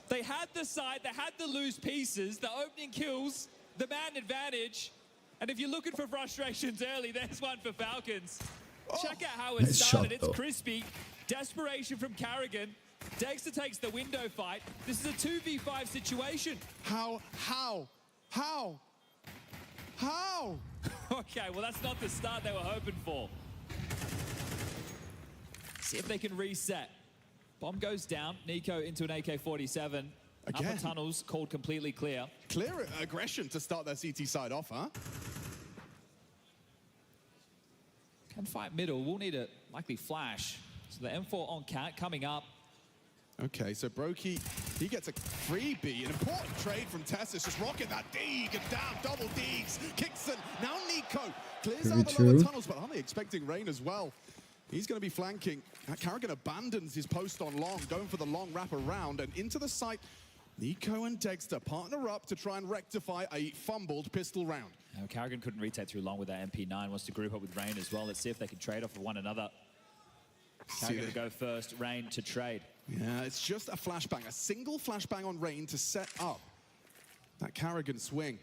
They had the side, they had the loose pieces, the opening kills, the man advantage. And if you're looking for frustrations early, there's one for Falcons. Check out how it Nice started. shot, though. It's crispy. Desperation from Carrigan. Dexter takes the window fight. This is a 2v5 situation. How? Okay, well, that's not the start they were hoping for. See if they can reset. Bomb goes down. Nico into an AK-47. Again. Upper tunnels called completely clear. Clear aggression to start their CT side off, huh? Can fight middle. We'll need a likely flash. So the M4 on Cat coming up. Okay, so Brokey, he gets a freebie. An important trade from Tessus. Just rocking that Deeg and down, double Deegs. Kixon, now Nico. Clears out the lower tunnels, but are they expecting rain as well? He's going to be flanking. Carrigan abandons his post on long, going for the long wrap around and into the site. Nico and Dexter partner up to try and rectify a fumbled pistol round. Carrigan couldn't retake through long with that MP9. Wants to group up with Rain as well. Let's see if they can trade off of one another. Carrigan to go first, Rain to trade. Yeah, it's just a flashbang, a single flashbang on Rain to set up that Carrigan swing.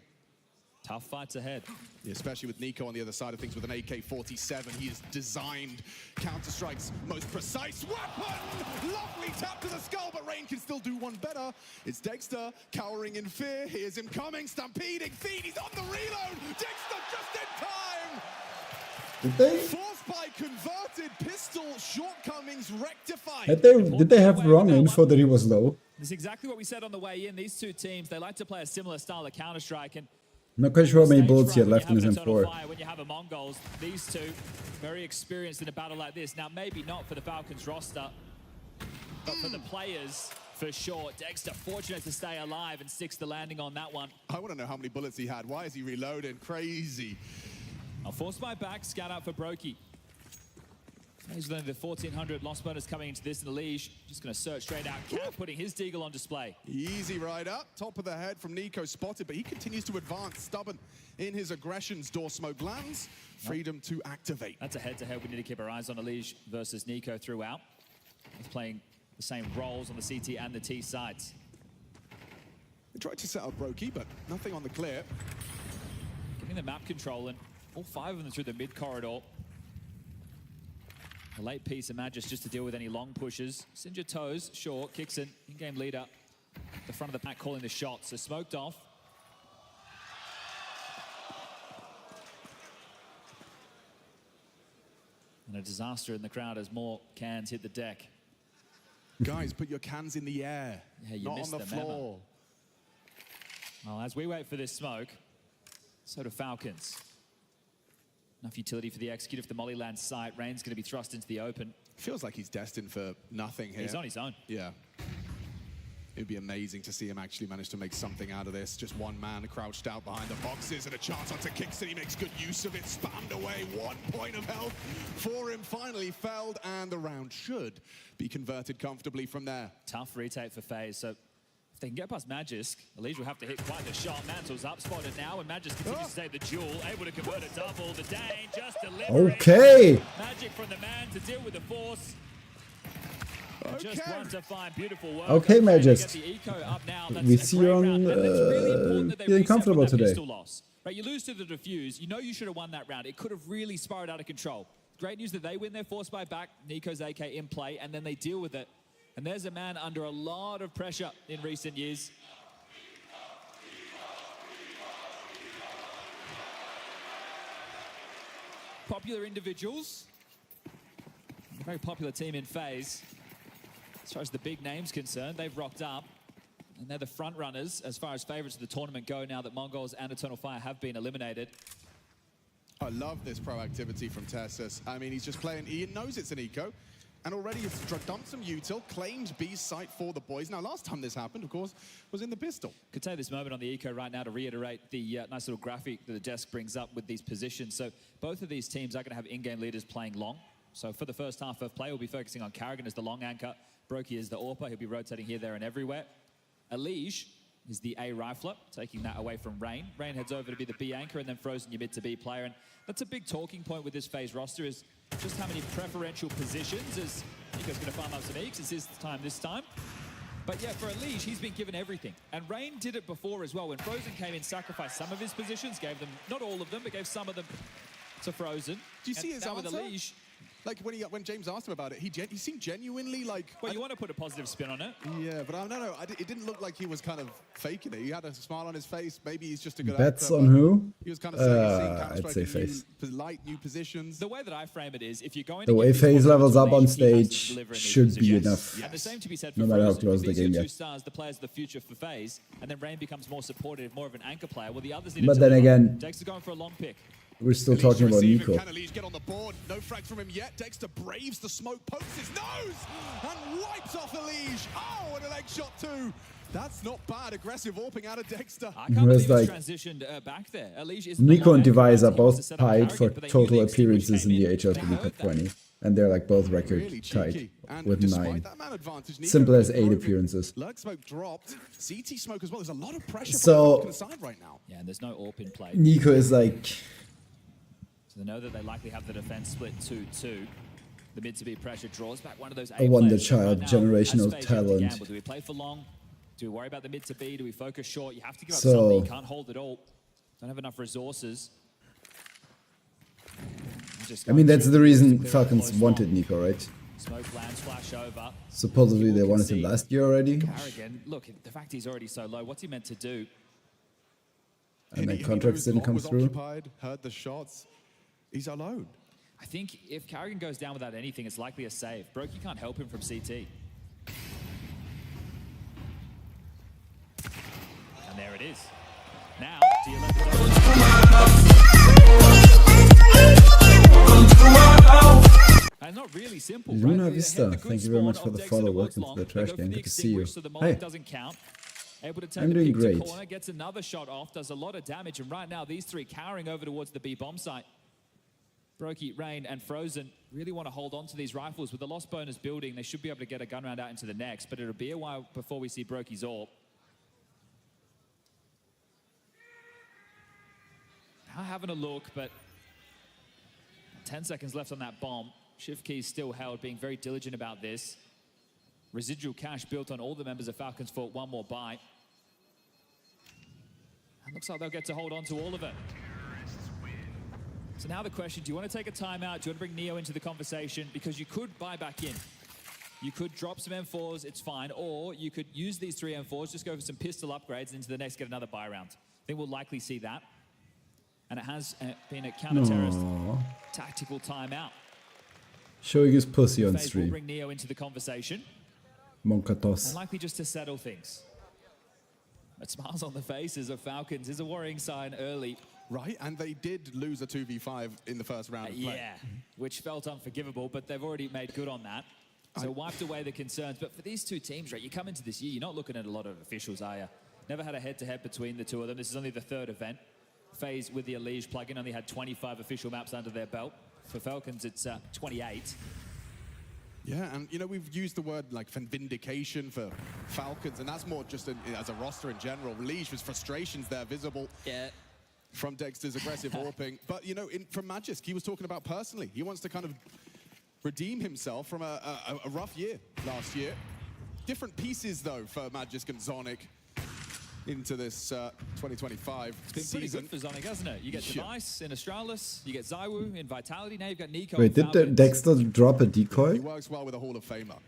Tough fights ahead. Yeah, especially with Nico on the other side of things with an AK-47. He has designed Counter-Strike's most precise weapon! Lovely tap to the skull, but Rain can still do one better. It's Dexter cowering in fear. Here's him coming, stampeding feet. He's on the reload. Dexter just in time! Did they? Forced by converted pistol, shortcomings rectified. Did they have wrong info that he was low? This is exactly what we said on the way in. These two teams, they like to play a similar style of Counter-Strike, and I'm not quite sure how many bullets he had left in his M4. when you have a Mongols, these two very experienced in a battle like this. Now, maybe not for the Falcons roster, but for the players, for sure. Dexter fortunate to stay alive and sticks the landing on that one. I want to know how many bullets he had. Why is he reloading? Crazy. I'll force my back, scout out for Brokey. He's only the 1,400 loss bonus coming into this, and Elige just going to search straight out. Cat putting his deagle on display. Easy right up, top of the head from Nico, spotted, but he continues to advance, stubborn in his aggressions. Door smoke lands, freedom to activate. That's a head-to-head we need to keep our eyes on. Elige versus Nico throughout. He's playing the same roles on the CT and the T sides. They tried to set up Brokey, but nothing on the clear. Giving the map control, and all 5 of them through the mid corridor. A late piece of Magis just to deal with any long pushes. Sinja toes, short, kicks in, in-game leader. The front of the pack calling the shot, so smoked off. And a disaster in the crowd as more cans hit the deck. Guys, put your cans in the air, yeah, you not missed on the floor. Well, as we wait for this smoke, so do Falcons. Enough utility for the execute if the Molly lands sight. Rain's going to be thrust into the open. Feels like he's destined for nothing here. He's on his own. Yeah. It would be amazing to see him actually manage to make something out of this. Just one man crouched out behind the boxes, and a chance onto Kingston. He makes good use of it, spammed away. 1 point of health for him. Finally felled, and the round should be converted comfortably from there. Tough retake for FaZe. So if they can get past Magisk, Elige will have to hit quite the shot. Mantle's up, spotted now, and Magisk continues to take the duel, able to convert a double. The Dane just delivering. Okay. Magic from the man to deal with the force. Okay. Just one to find beautiful work. Okay, Magisk. The eco up now. We see you on feeling comfortable today. Right, you lose to the defuse. You know you should have won that round. It could have really spiraled out of control. Great news that they win their force by back. Nico's AK in play, and then they deal with it. And there's a man under a lot of pressure in recent years. Popular individuals. A very popular team in FaZe. As far as the big names concerned, they've rocked up. And they're the front runners as far as favorites of the tournament go now that Mongols and Eternal Fire have been eliminated. I love this proactivity from Tessus. I mean, he's just playing, he knows it's an eco. And already he's dumped some util, claims B site for the boys. Now, last time this happened, of course, was in the pistol. Could take this moment on the eco right now to reiterate the nice little graphic that the desk brings up with these positions. So both of these teams are going to have in-game leaders playing long. So for the first half of play, we'll be focusing on Karrigan as the long anchor. Brokey is the AWPer. He'll be rotating here, there, and everywhere. Elige is the A rifler, taking that away from Rain. Rain heads over to be the B anchor, and then Frozen your mid to B player. And that's a big talking point with this FaZe roster, is just how many preferential positions, as Nico's going to farm up some eeks. It's his time this time. But yeah, for Elige, he's been given everything. And Rain did it before as well. When Frozen came in, sacrificed some of his positions, gave them, not all of them, but gave some of them to Frozen. Do you see his answer? With Elige, like when James asked him about it, he seemed genuinely like. Well, you want to put a positive spin on it. Yeah, but it didn't look like he was kind of faking it. He had a smile on his face. Maybe he's just a good Bets actor, on who? He was kind of saying I'd say FaZe. New positions. The way that I frame it is, if you're going the way FaZe levels up on stage should be enough. And the same to be said for no matter how Frozen. close the game Two gets. stars, the players of the future for FaZe, and then Rain becomes more supportive, more of an anchor player. Well, the others need But to then again, Dexter going for a long pick. We're still talking about Nico. Can Elige get on the board? No frag from him yet. Dexter braves the smoke, pokes his nose, and wipes off Elige. Oh, and a leg shot too. That's not bad. Aggressive AWPing out of Dexter. I can't believe he's transitioned back there. Nico and Device are both tied for total appearances in the HLTV Top 20. And they're like both record tied with 9. Simple as 8 appearances. Lurk smoke dropped. CT smoke as well. There's a lot of pressure so, from the side right now. Yeah, and there's no AWP in play. Nico is like... So they know that they likely have the defense split 2-2. The mid to be pressure draws back one of those a wonder child, generational talent. Do we play for long? Do we worry about the mid to B? Do we focus short? You have to give up something. You can't hold it all. Don't have enough resources. I mean, that's the reason Falcons wanted Nico, right? Smoke lands, flash over. Supposedly they wanted him last year already. Carrigan, look, the fact he's already so low, what's he meant to do? And then contracts didn't come through. Occupied, heard the shots. He's alone. I think if Carrigan goes down without anything, it's likely a save. Brokey can't help him from CT. And there it is. Now, do you let and not really simple. Luna Vista, thank you very much for the follow. Welcome to the trash game. Good to see you. Hi. Able to take I'm the doing pick to great. corner, gets another shot off, does a lot of damage, and right now these three cowering over towards the B bomb site. Brokey, Rain, and Frozen really want to hold on to these rifles. With the lost bonus building, they should be able to get a gun round out into the next, but it'll be a while before we see Brokey's AWP. Now having a look, but 10 seconds left on that bomb. Shift keys still held, being very diligent about this. Residual cash built on all the members of Falcons for one more buy. And looks like they'll get to hold on to all of it. So now the question, do you want to take a timeout? Do you want to bring Neo into the conversation? Because you could buy back in. You could drop some M4s, it's fine. Or you could use these 3 M4s, just go for some pistol upgrades, and into the next get another buy round. I think we'll likely see that. And it has been a counter-terrorist tactical timeout. Showing his pussy on FaZe will stream. bring Neo into the conversation. Monkatos. And likely just to settle things. But smiles on the faces of Falcons is a worrying sign early. Right, and they did lose a 2v5 in the first round of play. Yeah, which felt unforgivable, but they've already made good on that. So wiped away the concerns. But for these two teams, right, you come into this year, you're not looking at a lot of officials, are you? Never had a head-to-head between the two of them. This is only the 3rd event. FaZe with the Elige plugin only had 25 official maps under their belt. For Falcons, it's 28. Yeah, and you know, we've used the word like vindication for Falcons, and that's more just as a roster in general. Elige was frustrations there visible. Yeah. From Dexter's aggressive warping. But you know, from Magisk, he was talking about personally. He wants to kind of redeem himself from a rough year last year. Different pieces though for Magisk and Zonic into this 2025 It's been pretty good for Zonic, hasn't it? You get Device in Astralis, you get Zywoo in Vitality, now you've got Nico. Wait, did Dexter drop a decoy? He works well with a Hall of Famer.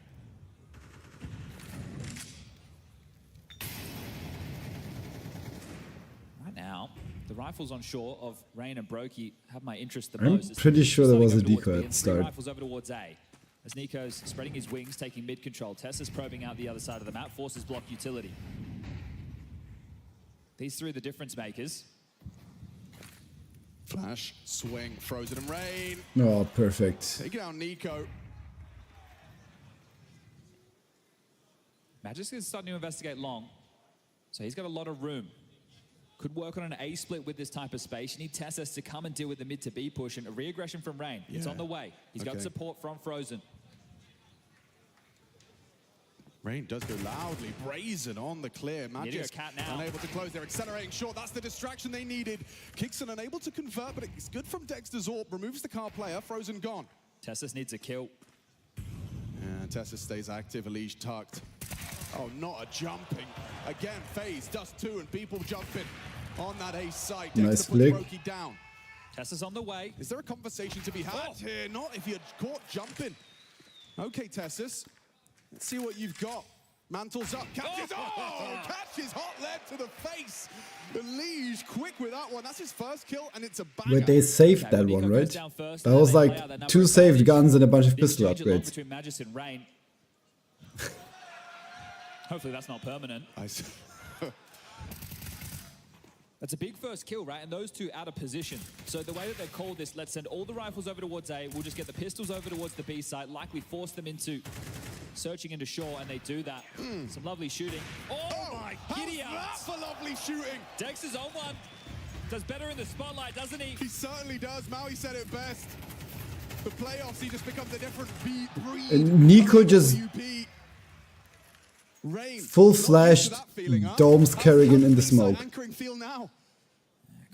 Right now, the rifles on shore of Rain and Brokey have my interest the I'm most. pretty sure there was a Starting over towards decoy B at and the 3 start. rifles over towards A. As Nico's spreading his wings, taking mid control. Tessa's probing out the other side of the map, forces block utility. These 3 are the difference makers. Flash, swing, Frozen and Rain. Oh, perfect. Take it out, Nico. Magisk is starting to investigate long, so he's got a lot of room. Could work on an A split with this type of space. You need Tessus to come and deal with the mid to B push, and a re-aggression from Rain. It's Yeah. on the way. He's got support from Frozen. Rain does go loudly, brazen on the clear. Magisk unable to close. They're accelerating short. That's the distraction they needed. Kickson unable to convert, but it's good from Dexter's AWP. Removes the car player. Frozen gone. Tessus needs a kill. And Tessus stays active. Elige tucked. Oh, not a jumping. Again, FaZe does 2 and people jumping on that ace site. Dexter Nice puts flick. Brokey down. Tessus on the way. Is there a conversation to be had here? Not if you're caught jumping. Okay, Tessus. Let's see what you've got. Mantles up, catches, catches hot lead to the face. Elige quick with that one. That's his first kill, and it's a banger. But they saved that one, right? That was like 2 saved guns and a bunch of pistol upgrades. Between Magisk and Rain. Hopefully that's not permanent. That's a big first kill, right? And those 2 out of position. So the way that they called this, let's send all the rifles over towards A. We'll just get the pistols over towards the B site. Likely force them into searching into shore, and they do that. Some lovely shooting. Oh my giddy That's for lovely shooting. Dexter's on one. Does better in the spotlight, doesn't he? He certainly does. Maui said it best. The playoffs, he just becomes a different breed. And Nico just full flashed domes Kerrigan in the smoke. Anchoring field now.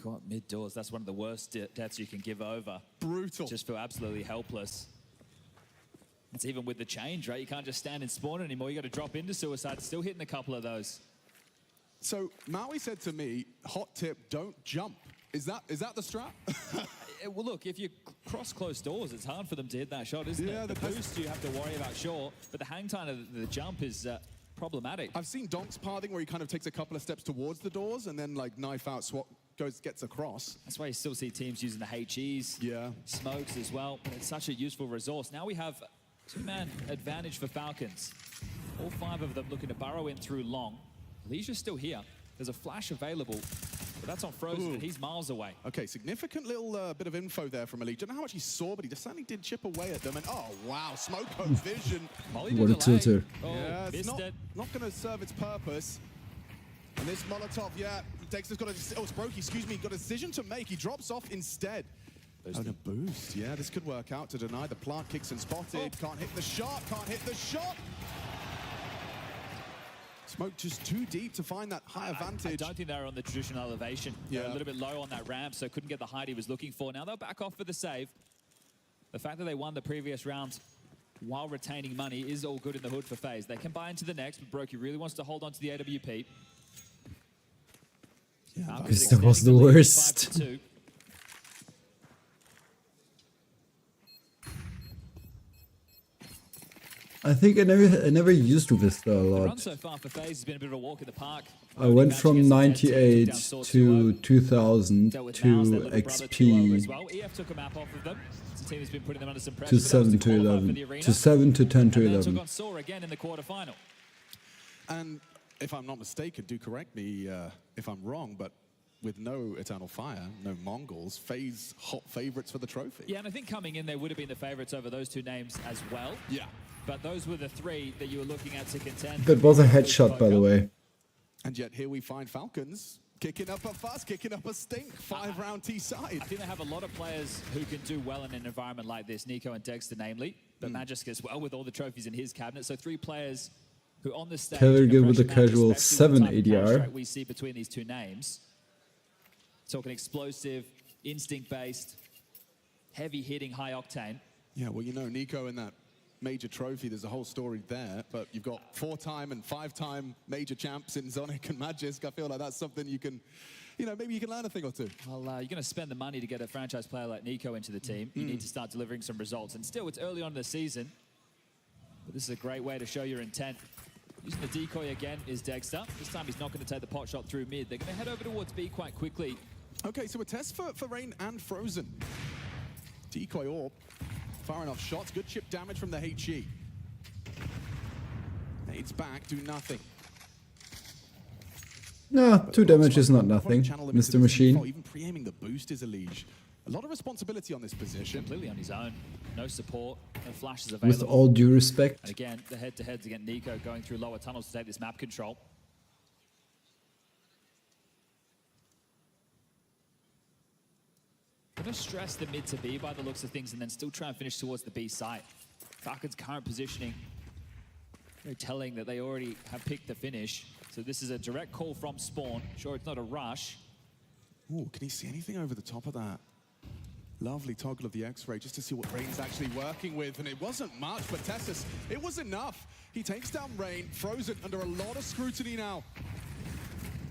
Caught mid doors. That's one of the worst deaths you can give over. Brutal. Just feel absolutely helpless. It's even with the change, right? You can't just stand and spawn anymore. You got to drop into suicide. Still hitting a couple of those. So Maui said to me, hot tip, don't jump. Is that the strat? Well, look, if you cross closed doors, it's hard for them to hit that shot, isn't it? The boost you have to worry about, sure, but the hang time of the jump is problematic. I've seen Donk's pathing where he kind of takes a couple of steps towards the doors and then like knife out, gets across. That's why you still see teams using the HEs, smokes as well, but it's such a useful resource. Now we have two-man advantage for Falcons. All 5 of them looking to burrow in through long. Leisure's still here. There's a flash available, but that's on Frozen, and he's miles away. Okay, significant little bit of info there from Elite. Don't know how much he saw, but he just certainly did chip away at them. And oh, wow, Smoko vision. What a tilter. Yeah, it's not going to serve its purpose. And this Molotov, Dexter's got it's Brokey, excuse me, got a decision to make. He drops off instead. Oh, and a boost. Yeah, this could work out to deny the plant. Kicks and spotted. Can't hit the shot. Can't hit the shot. Smoke just too deep to find that high advantage. I don't think they were on the traditional elevation. They're a little bit low on that ramp, so couldn't get the height he was looking for. Now they'll back off for the save. The fact that they won the previous round while retaining money is all good in the hood for FaZe. They can buy into the next, but Brokey really wants to hold on to the AWP. Because that was the worst. I think I never used Vista a lot. The run so far for FaZe has been a bit of a walk in the park. I went from 98 to 2000 to XP well. EF took a map off of them. The team has been putting them under some pressure, to 7 to 11 to 7 to 10 to 11. Took on Saw again in the quarterfinal. And if I'm not mistaken, do correct me if I'm wrong, but with no Eternal Fire, no Mongols, FaZe hot favorites for the trophy. Yeah, and I think coming in, they would have been the favorites over those 2 names as well. Yeah. But those were the 3 that you were looking at to contend. That was a headshot, by the way. And yet here we find Falcons kicking up a fuss, kicking up a stink, 5-round T-side. I think they have a lot of players who can do well in an environment like this, Nico and Dexter namely, but Magisk as well with all the trophies in his cabinet. So 3 players who on the stage... Taylor good with the casual 7 ADR. We see between these 2 names. Talking explosive, instinct-based, heavy-hitting, high-octane. Yeah, well, you know, Nico in that major trophy, there's a whole story there, but you've got 4-time and 5-time major champs in Zonic and Magisk. I feel like that's something you can, you know, maybe you can learn a thing or 2. Well, you're going to spend the money to get a franchise player like Nico into the team. You need to start delivering some results. And still, it's early on in the season, but this is a great way to show your intent. Using the decoy again is Dexter. This time he's not going to take the pot shot through mid. They're going to head over towards B quite quickly. Okay, so a test for Rain and Frozen. Decoy orb. Far enough shots. Good chip damage from the HE. Nades back, do nothing. No, 2 damage is not nothing, Mr. Machine. Even pre-aiming the boost is a leash. A lot of responsibility on this position. Completely on his own. No support. No flashes available. With all due respect. And again, the head-to-heads against Nico going through lower tunnels to take this map control. Going to stress the mid to B by the looks of things and then still try and finish towards the B site. Falcons' current positioning, very telling that they already have picked the finish. So this is a direct call from Spawn. Sure, it's not a rush. Ooh, can he see anything over the top of that? Lovely toggle of the X-ray just to see what Rain's actually working with. And it wasn't much, but Tessus, it was enough. He takes down Rain, Frozen under a lot of scrutiny now.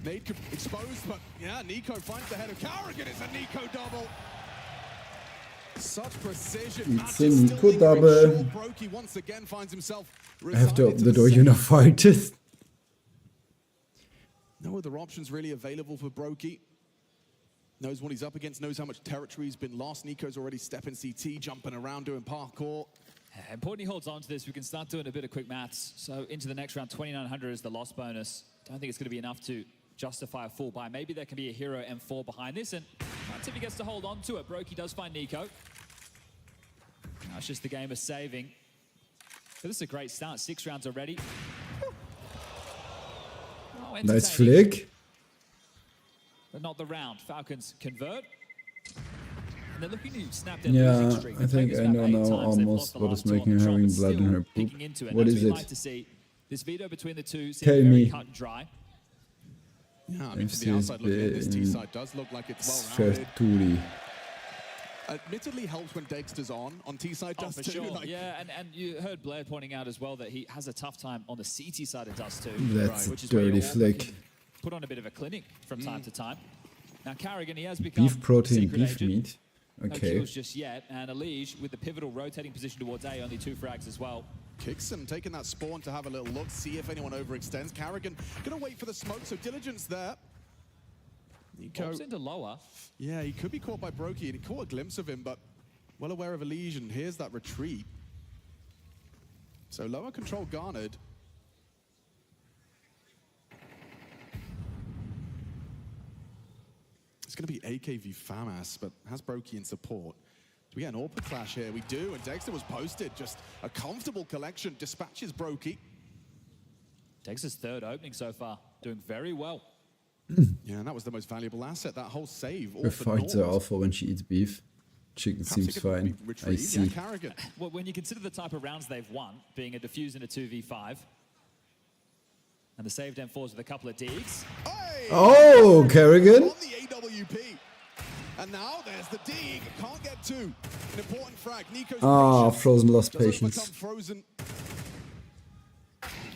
Nade exposed, but yeah, Nico finds the head of Carrigan. It's a Nico double. Such precision. It's a Nico double. Brokey once again finds himself. I have to open the door, you know, fight it. No other options really available for Brokey. Knows what he's up against, knows how much territory's been lost. Nico's already stepping CT, jumping around, doing parkour. Important he holds on to this. We can start doing a bit of quick maths. So into the next round, 2,900 is the loss bonus. Don't think it's going to be enough to justify a full buy. Maybe there can be a hero M4 behind this, and that's if he gets to hold on to it. Brokey does find Nico. Now it's just the game of saving. But this is a great start. 6 rounds already. Oh, nice flick. But not the round. Falcons convert. And they're looking to snap their yeah, streak. I think I know now almost what is making her having blood in her poop. What is it? Like to see. This veto between the two seems Tell very me. cut and dry. Yeah, I mean, from the outside looking at this T-side does look like it's well-rounded. Admittedly helps when Dexter's on T-side does for too. Sure. Like, yeah, and you heard Blair pointing out as well that he has a tough time on the CT side of Dust too. That's a dirty flick. put on a bit of a clinic from time to time. Now Carrigan, he has become Beef protein, secret beef agent. meat. No Okay. kills just yet, and Elige with the pivotal rotating position towards A, only 2 frags as well. Kixon taking that spawn to have a little look, see if anyone overextends. Carrigan gonna wait for the smoke, so diligence there. Nico. Pops into lower. Yeah, he could be caught by Brokey, and he caught a glimpse of him, but well aware of Elige, and here's that retreat. So lower control garnered. It's going to be AKV FAMAS, but has Brokey in support. Do we get an AWP clash here? We do, and Dexter was posted. Just a comfortable collection. Dispatches Brokey. Dexter's 3rd opening so far, doing very well. Yeah, and that was the most valuable asset, that whole save. Her fights are awful when she eats beef. Chicken seems fine. I see. Carrigan. Well, when you consider the type of rounds they've won, being a defuse in a 2v5, and the saved M4s with a couple of digs. Oh, Carrigan. On the AWP. And now there's the dig. Can't get 2. An important frag. Nico's Frozen lost patience. Frozen.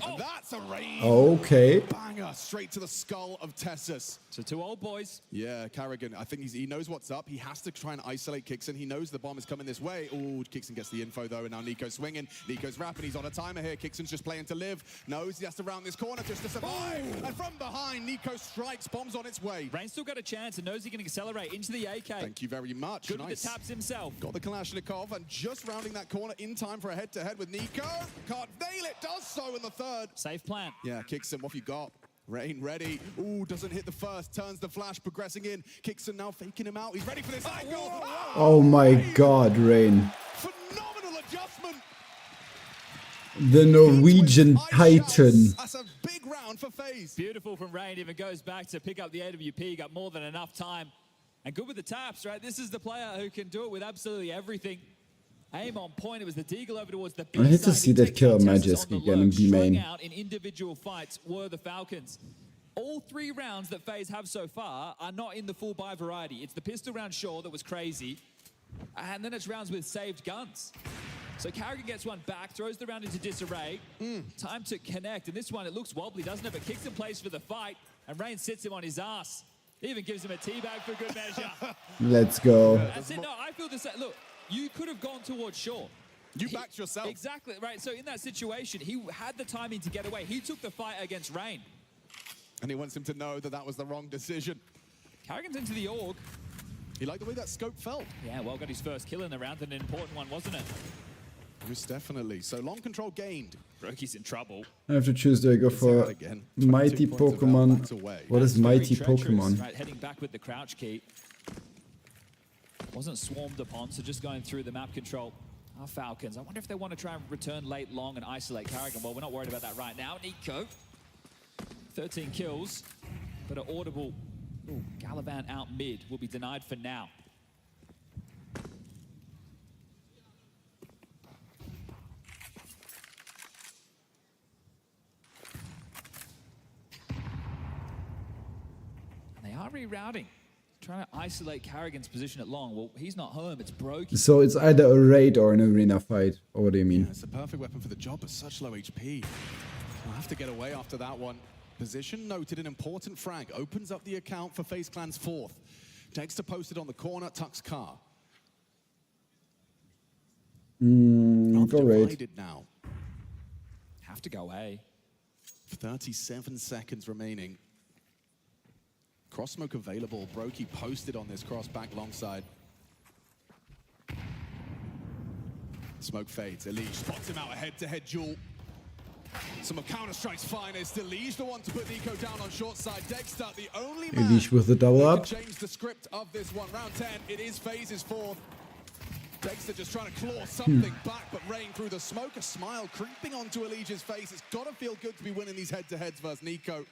And that's a rain. Okay. Banger straight to the skull of Tessus. So 2 old boys. Yeah, Carrigan, I think he knows what's up. He has to try and isolate Kixon. He knows the bomb is coming this way. Oh, Kixon gets the info though, and now Nico's swinging. Nico's rapping, he's on a timer here. Kixon's just playing to live. Knows he has to round this corner just to survive. And from behind, Nico strikes, bomb's on its way. Rain's still got a chance and knows he can accelerate into the AK. Thank you very much. Good nice. with the taps himself. Got the Kalashnikov and just rounding that corner in time for a head-to-head with Nico. Can't nail it, does so in the 3rd. Safe plan. Yeah, Kixon, what have you got? Rain ready. Ooh, doesn't hit the first. Turns the flash, progressing in. Kixon now faking him out. He's ready for this angle. Oh my god, Rain. Phenomenal adjustment. The Norwegian Titan. That's a big round for FaZe. Beautiful from Rain. Even goes back to pick up the AWP. Got more than enough time. And good with the taps, right? This is the player who can do it with absolutely everything. Aim on point. It was the deagle over towards the B I hate to side. see that killer Magisk again in B main. Out in individual fights were the Falcons. All 3 rounds that FaZe have so far are not in the full buy variety. It's the pistol round, sure, that was crazy. And then it's rounds with saved guns. So Carrigan gets one back, throws the round into disarray. Time to connect. And this one, it looks wobbly, doesn't it? But kicks in place for the fight. And Rain sits him on his ass. Even gives him a teabag for good measure. Let's go. That's it. No, I feel the same. Look, you could have gone towards short. You backed yourself. Exactly, right. So in that situation, he had the timing to get away. He took the fight against Rain. And he wants him to know that that was the wrong decision. Carrigan's into the org. He liked the way that scope felt. Yeah, well, got his first kill in the round, and an important one, wasn't it? Most definitely. So long control gained. Brokey's in trouble. I have to choose, do I go for Mighty Pokemon? What is Mighty Pokemon? Right, heading back with the crouch key. Wasn't swarmed upon, so just going through the map control. Our Falcons. I wonder if they want to try and return late long and isolate Carrigan. Well, we're not worried about that right now. Nico, 13 kills, but an audible Gallivant out mid will be denied for now. And they are rerouting. Trying to isolate Carrigan's position at long. Well, he's not home, it's broken. So it's either a raid or an arena fight, or what do you mean? Yeah, it's the perfect weapon for the job, but such low HP. We'll have to get away after that one. Position noted, an important frag. Opens up the account for FaZe Clan's 4th. Dexter posted on the corner, Tuck's car. Go raid. Now. Have to go A. 37 seconds remaining. Cross smoke available. Brokey posted on this cross back long side. Smoke fades. Elige spots him out a head-to-head duel. Some of Counter-Strike's finest. Elige the one to put Nico down on short side. Dexter, the only man Elige with the double up. change the script of this one. Round 10, it is FaZe's 4th. Dexter just trying to claw something back, but Rain through the smoke. A smile creeping onto Elige's face. It's got to feel good to be winning these head-to-heads versus Nico.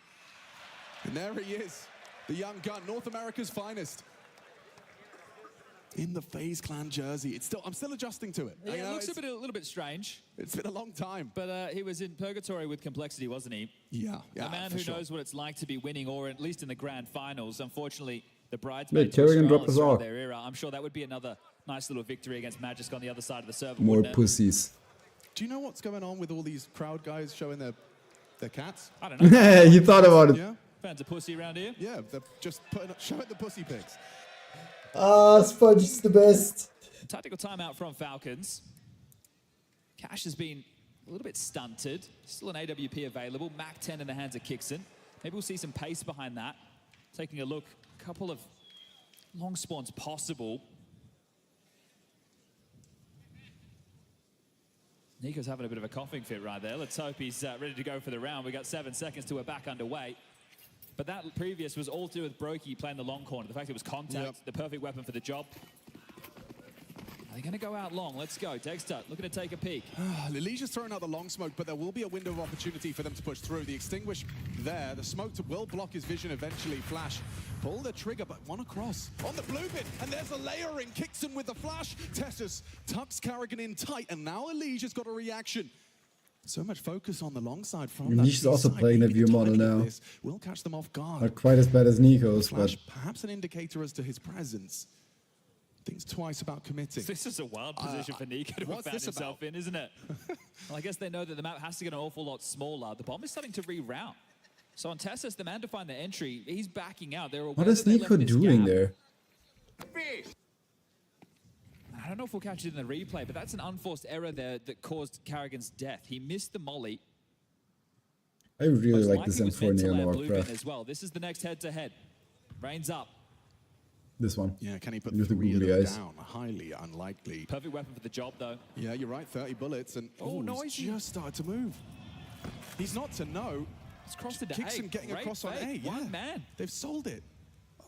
And there he is. The young gun, North America's finest. In the FaZe Clan jersey. I'm still adjusting to it. Yeah, it looks a little bit strange. It's been a long time. But he was in purgatory with complexity, wasn't he? Yeah. A man who knows what it's like to be winning, or at least in the grand finals. Unfortunately, the Wait, bridesmaids Carrigan dropped us off. their era. I'm sure that would be another nice little victory against Magisk on the other side of the server. More wouldn't it? pussies. Do you know what's going on with all these crowd guys showing their cats? I don't know. You thought about it. Yeah. girlfriends a pussy around here? Yeah, they're just showing the pussy pics. Ah, Sponge is the best. Tactical timeout from Falcons. Cash has been a little bit stunted. Still an AWP available. Mac 10 in the hands of Kickson. Maybe we'll see some pace behind that. Taking a look, a couple of long spawns possible. Nico's having a bit of a coughing fit right there. Let's hope he's ready to go for the round. We got 7 seconds till we're back underway. But that previous was all to do with Brokey playing the long corner. The fact it was contact, the perfect weapon for the job. Are they going to go out long? Let's go. Dexter looking to take a peek. Elijah's throwing out the long smoke, but there will be a window of opportunity for them to push through. The extinguish there, the smoke will block his vision eventually. Flash, pull the trigger, but one across on the blue bit, and there's a layering. Kickson with the flash. Tessus tucks Carrigan in tight, and now Elijah's got a reaction. So much focus on the long side from that. Nisha's also playing a view model now. Will catch them off guard. Not quite as bad as Nico's, Flash, but perhaps an indicator as to his presence. Thinks twice about committing. This is a wild position for Nico to have found himself in, isn't it? Well, I guess they know that the map has to get an awful lot smaller. The bomb is starting to reroute. So on Tessus, the man to find the entry, he's backing out. what is Nico doing there? I don't know if we'll catch it in the replay, but that's an unforced error there that caused Carrigan's death. He missed the molly. I really Most like this likely was M4 meant to near land Warcraft. Bluebin as well. This is the next head-to-head. Brains up. This one. Yeah, can he put With the 3 of googly them eyes. down? Highly unlikely. Perfect weapon for the job, though. Yeah, you're right. 30 bullets, and he's just started to move. He's not to know. It's crossed into Kickson A. getting Great across on A. fake. Yeah. One man. They've sold it.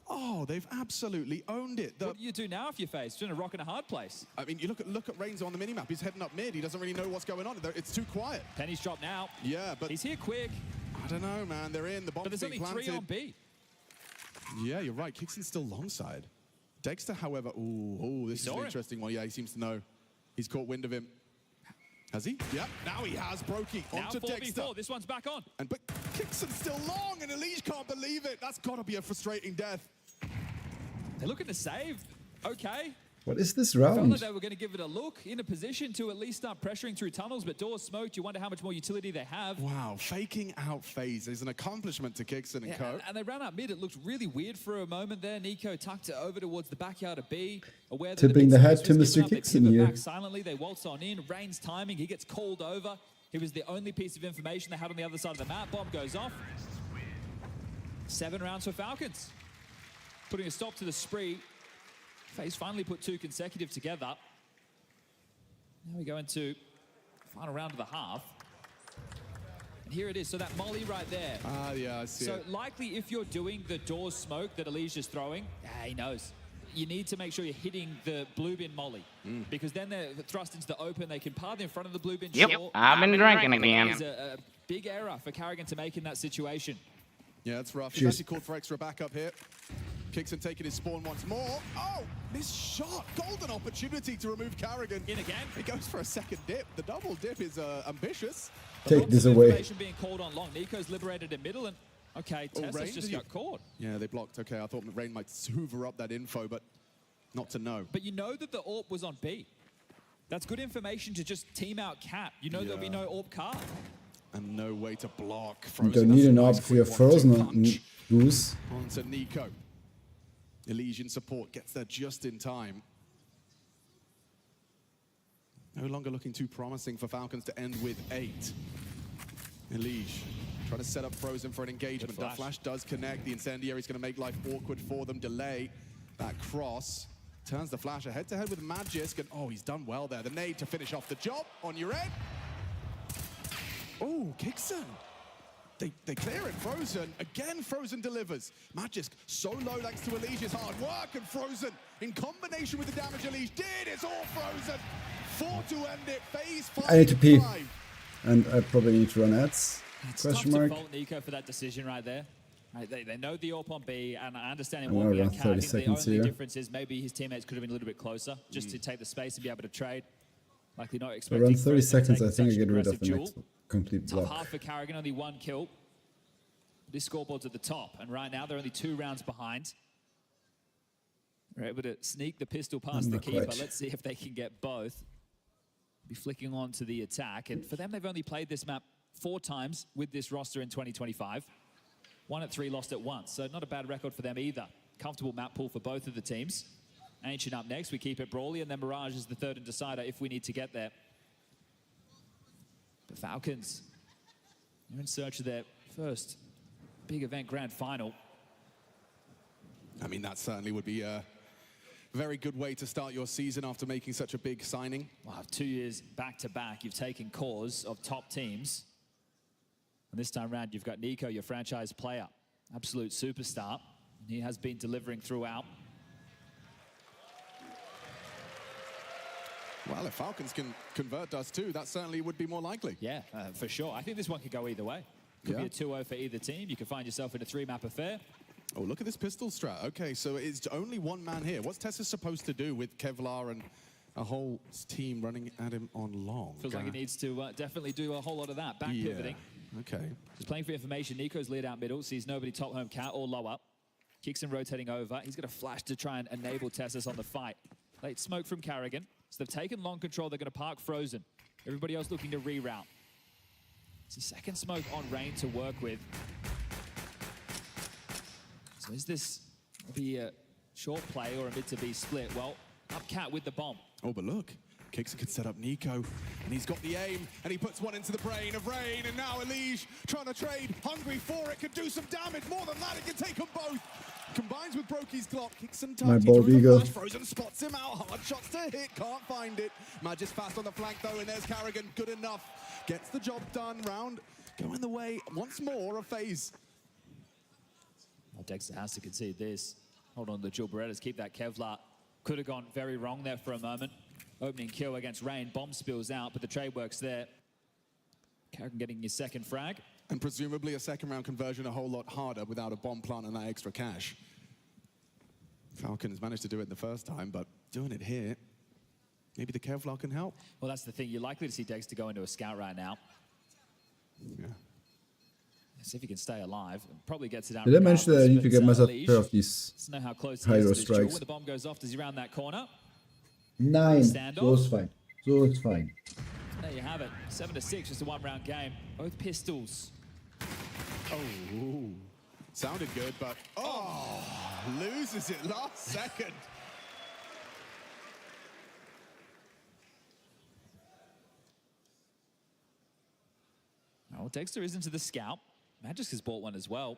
Oh, they've absolutely owned it. What do you do now if you face? You're in a rock and a hard place. I mean, you look at Reigns on the minimap. He's heading up mid. He doesn't really know what's going on. It's too quiet. Penny's dropped now. Yeah, but he's here quick. I don't know, man. They're in. The bomb's But there's only being 3 planted. on B. Yeah, you're right. Kickson's still long side. Dexter, however, this is an interesting one. Yeah, he seems to know. He's caught wind of him. Has he? Yeah, now he has. Brokey Now onto 4v4. Dexter. This one's back on. But Kickson's still long, and Elige can't believe it. That's got to be a frustrating death. They're looking to save. Okay. What is this Felt round? like they were going to give it a look, in a position to at least start pressuring through tunnels, but doors smoked. You wonder how much more utility they have. Wow, faking out FaZe is an accomplishment to Kickson and co. And they ran out mid. It looked really weird for a moment there. Nico tucked it over towards the backyard of B. Aware that Tipping the hat to was Mr. given up, they Kickson pivot here. back silently. They waltz on in. Rain's timing. He gets called over. He was the only piece of information they had on the other side of the map. Bomb goes off. 7 rounds for Falcons. Putting a stop to the spree. FaZe finally put 2 consecutive together. Now we go into the final round of the half. And here it is. So that molly right there. Ah, yeah, I see So it. likely if you're doing the doors smoke that Alicia's throwing, he knows. You need to make sure you're hitting the blue bin molly. Because then they're thrust into the open. They can path in front of the blue bin. Yep, short. I've been drinking again. It's a big error for Carrigan to make in that situation. Yeah, it's rough. He's actually called for extra backup here. Kickson taking his spawn once more. Oh, missed shot. Golden opportunity to remove Carrigan. In again. He goes for a second dip. The double dip is ambitious. Take this away. Information being called on long. Nico's liberated in middle and okay, Tessa's Rain, just got caught. Yeah, they blocked. Okay, I thought Rain might hoover up that info, but not to know. But you know that the AWP was on B. That's good information to just team out Cat. You know there'll be no AWP car. And no way to block. You Frozen, don't that's need a an nice AWP for your quick frozen 1-2 punch. goose. Onto Nico. Elysian support gets there just in time. No longer looking too promising for Falcons to end with 8. Elige trying to set up Frozen for an engagement. That flash does connect. The incendiary is going to make life awkward for them. Delay that cross. Turns the flash head-to-head with Magisk. And oh, he's done well there. The nade to finish off the job on your end. Oh, Kickson. They clear it. Frozen. Again, Frozen delivers. Magisk so low thanks to Elige's hard work. And Frozen, in combination with the damage Elige did, it's all Frozen. 4 to end it. FaZe 5. I need to pee. And I probably need to run ads. It's Question tough mark. to fault Nico for that decision right there. Right, they know the AWP on B, and I understand it I'm won't be around on Cat. 30 I think the seconds only here. difference is maybe his teammates could have been a little bit closer, just to take the space and be able to trade. Likely not expecting. Around 30 Frozen to seconds, take I think I such get rid of aggressive the duel. next complete Tough block. half for Carrigan, only 1 kill. This scoreboard's at the top, and right now they're only 2 rounds behind. They're able to sneak the pistol past the Not keeper. quite. Let's see if they can get both. Be flicking on to the attack, and for them, they've only played this map 4 times with this roster in 2025. Won at 3, lost at 1. So not a bad record for them either. Comfortable map pool for both of the teams. Ancient up next. We keep it brawly, and then Mirage is the third and decider if we need to get there. The Falcons, they're in search of their first big event grand final. I mean, that certainly would be a very good way to start your season after making such a big signing. Wow, 2 years back-to-back, you've taken cores of top teams. And this time around, you've got Nico, your franchise player, absolute superstar. And he has been delivering throughout. Well, if Falcons can convert Dust 2, that certainly would be more likely. Yeah, for sure. I think this one could go either way. Could be a 2-0 for either team. You could find yourself in a 3-map affair. Oh, look at this pistol strat. Okay, so it's only one man here. What's Tessa supposed to do with Kevlar and a whole team running at him on long? Feels like he needs to definitely do a whole lot of that. Back pivoting. Okay. Just playing for information. Nico's lead out middle. Sees nobody top home cat or low up. Kicks him rotating over. He's got a flash to try and enable Tessus on the fight. Late smoke from Carrigan. So they've taken long control. They're going to park Frozen. Everybody else looking to reroute. It's a second smoke on Rain to work with. So is this be a short play or a mid to B split? Well, up Cat with the bomb. Oh, but look. Kixer could set up Nico, and he's got the aim, and he puts one into the brain of Rain, and now Elige trying to trade, hungry for it, could do some damage. More than that, it can take them both. Combines with Brokey's Glock, kicks and touch. My bald eagle. Frozen spots him out, hard shots to hit, can't find it. Magic's fast on the flank though, and there's Carrigan, good enough. Gets the job done, round going the way once more of FaZe. Well, Dexter has to concede this. Hold on, the Jill Berettas keep that Kevlar. Could have gone very wrong there for a moment. Opening kill against Rain, bomb spills out, but the trade works there. Carrigan getting his second frag. And presumably a second round conversion a whole lot harder without a bomb plant and that extra cash. Falcons managed to do it the first time, but doing it here, maybe the Kevlar can help. Well, that's the thing. You're likely to see Dexter go into a scout right now. Yeah. See if he can stay alive. Probably gets it out. Did I mention that I need to get myself a pair of these know how close Hydro he is to this strikes? when the bomb goes off, does he round that corner? 9. Standoff. So it's fine. So it's fine. There you have it. 7-6, just a one-round game. Both pistols. Oh, sounded good, but loses it last second. Oh, Dexter is into the scout. Magisk has bought one as well.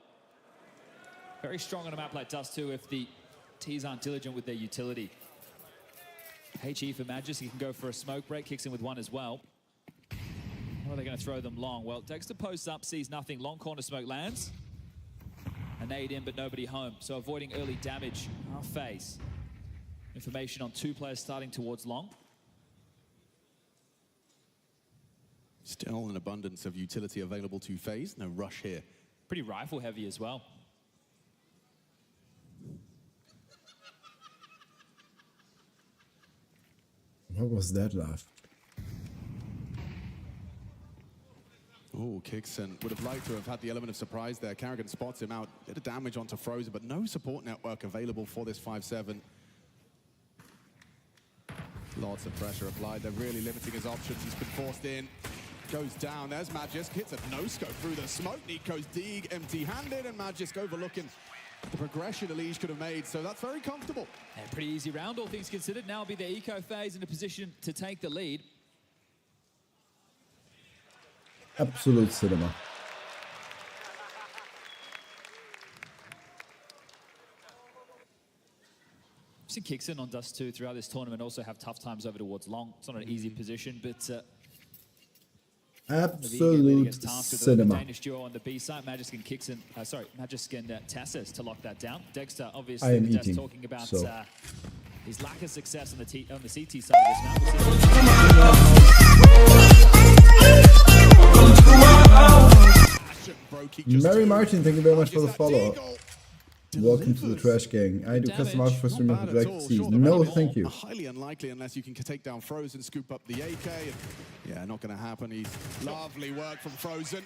Very strong on a map like Dust 2 if the T's aren't diligent with their utility. HE for Magisk, he can go for a smoke break, kicks in with one as well. How are they going to throw them long? Well, Dexter posts up, sees nothing. Long corner smoke lands. A nade in, but nobody home. So avoiding early damage. Our FaZe. Information on 2 players starting towards long. Still an abundance of utility available to FaZe. No rush here. Pretty rifle heavy as well. What was that laugh? Oh, Kixon would have liked to have had the element of surprise there. Carrigan spots him out, bit of damage onto Frozen, but no support network available for this 5-7. Lots of pressure applied. They're really limiting his options. He's been forced in. Goes down. There's Magisk. Hits a no-scope through the smoke. Nico's dig empty-handed, and Magisk overlooking the progression Elige could have made. So that's very comfortable. Yeah, pretty easy round, all things considered. Now will be the eco phase in a position to take the lead. Absolute cinema. Seen Kixon on Dust 2 throughout this tournament also have tough times over towards long. It's not an easy position, but absolute cinema. The Danish duo on the B side, Magisk and Kixon, Magisk and Tassis to lock that down. Dexter, obviously, I am the eating, talking about so. his lack of success on the CT side of this map. Mary Martin, thank you very much for the follow. Welcome to the Trash Gang. I do custom art for streaming with direct seas. No, thank you. Highly unlikely unless you can take down Frozen, scoop up the AK. And yeah, not going to happen. He's lovely work from Frozen.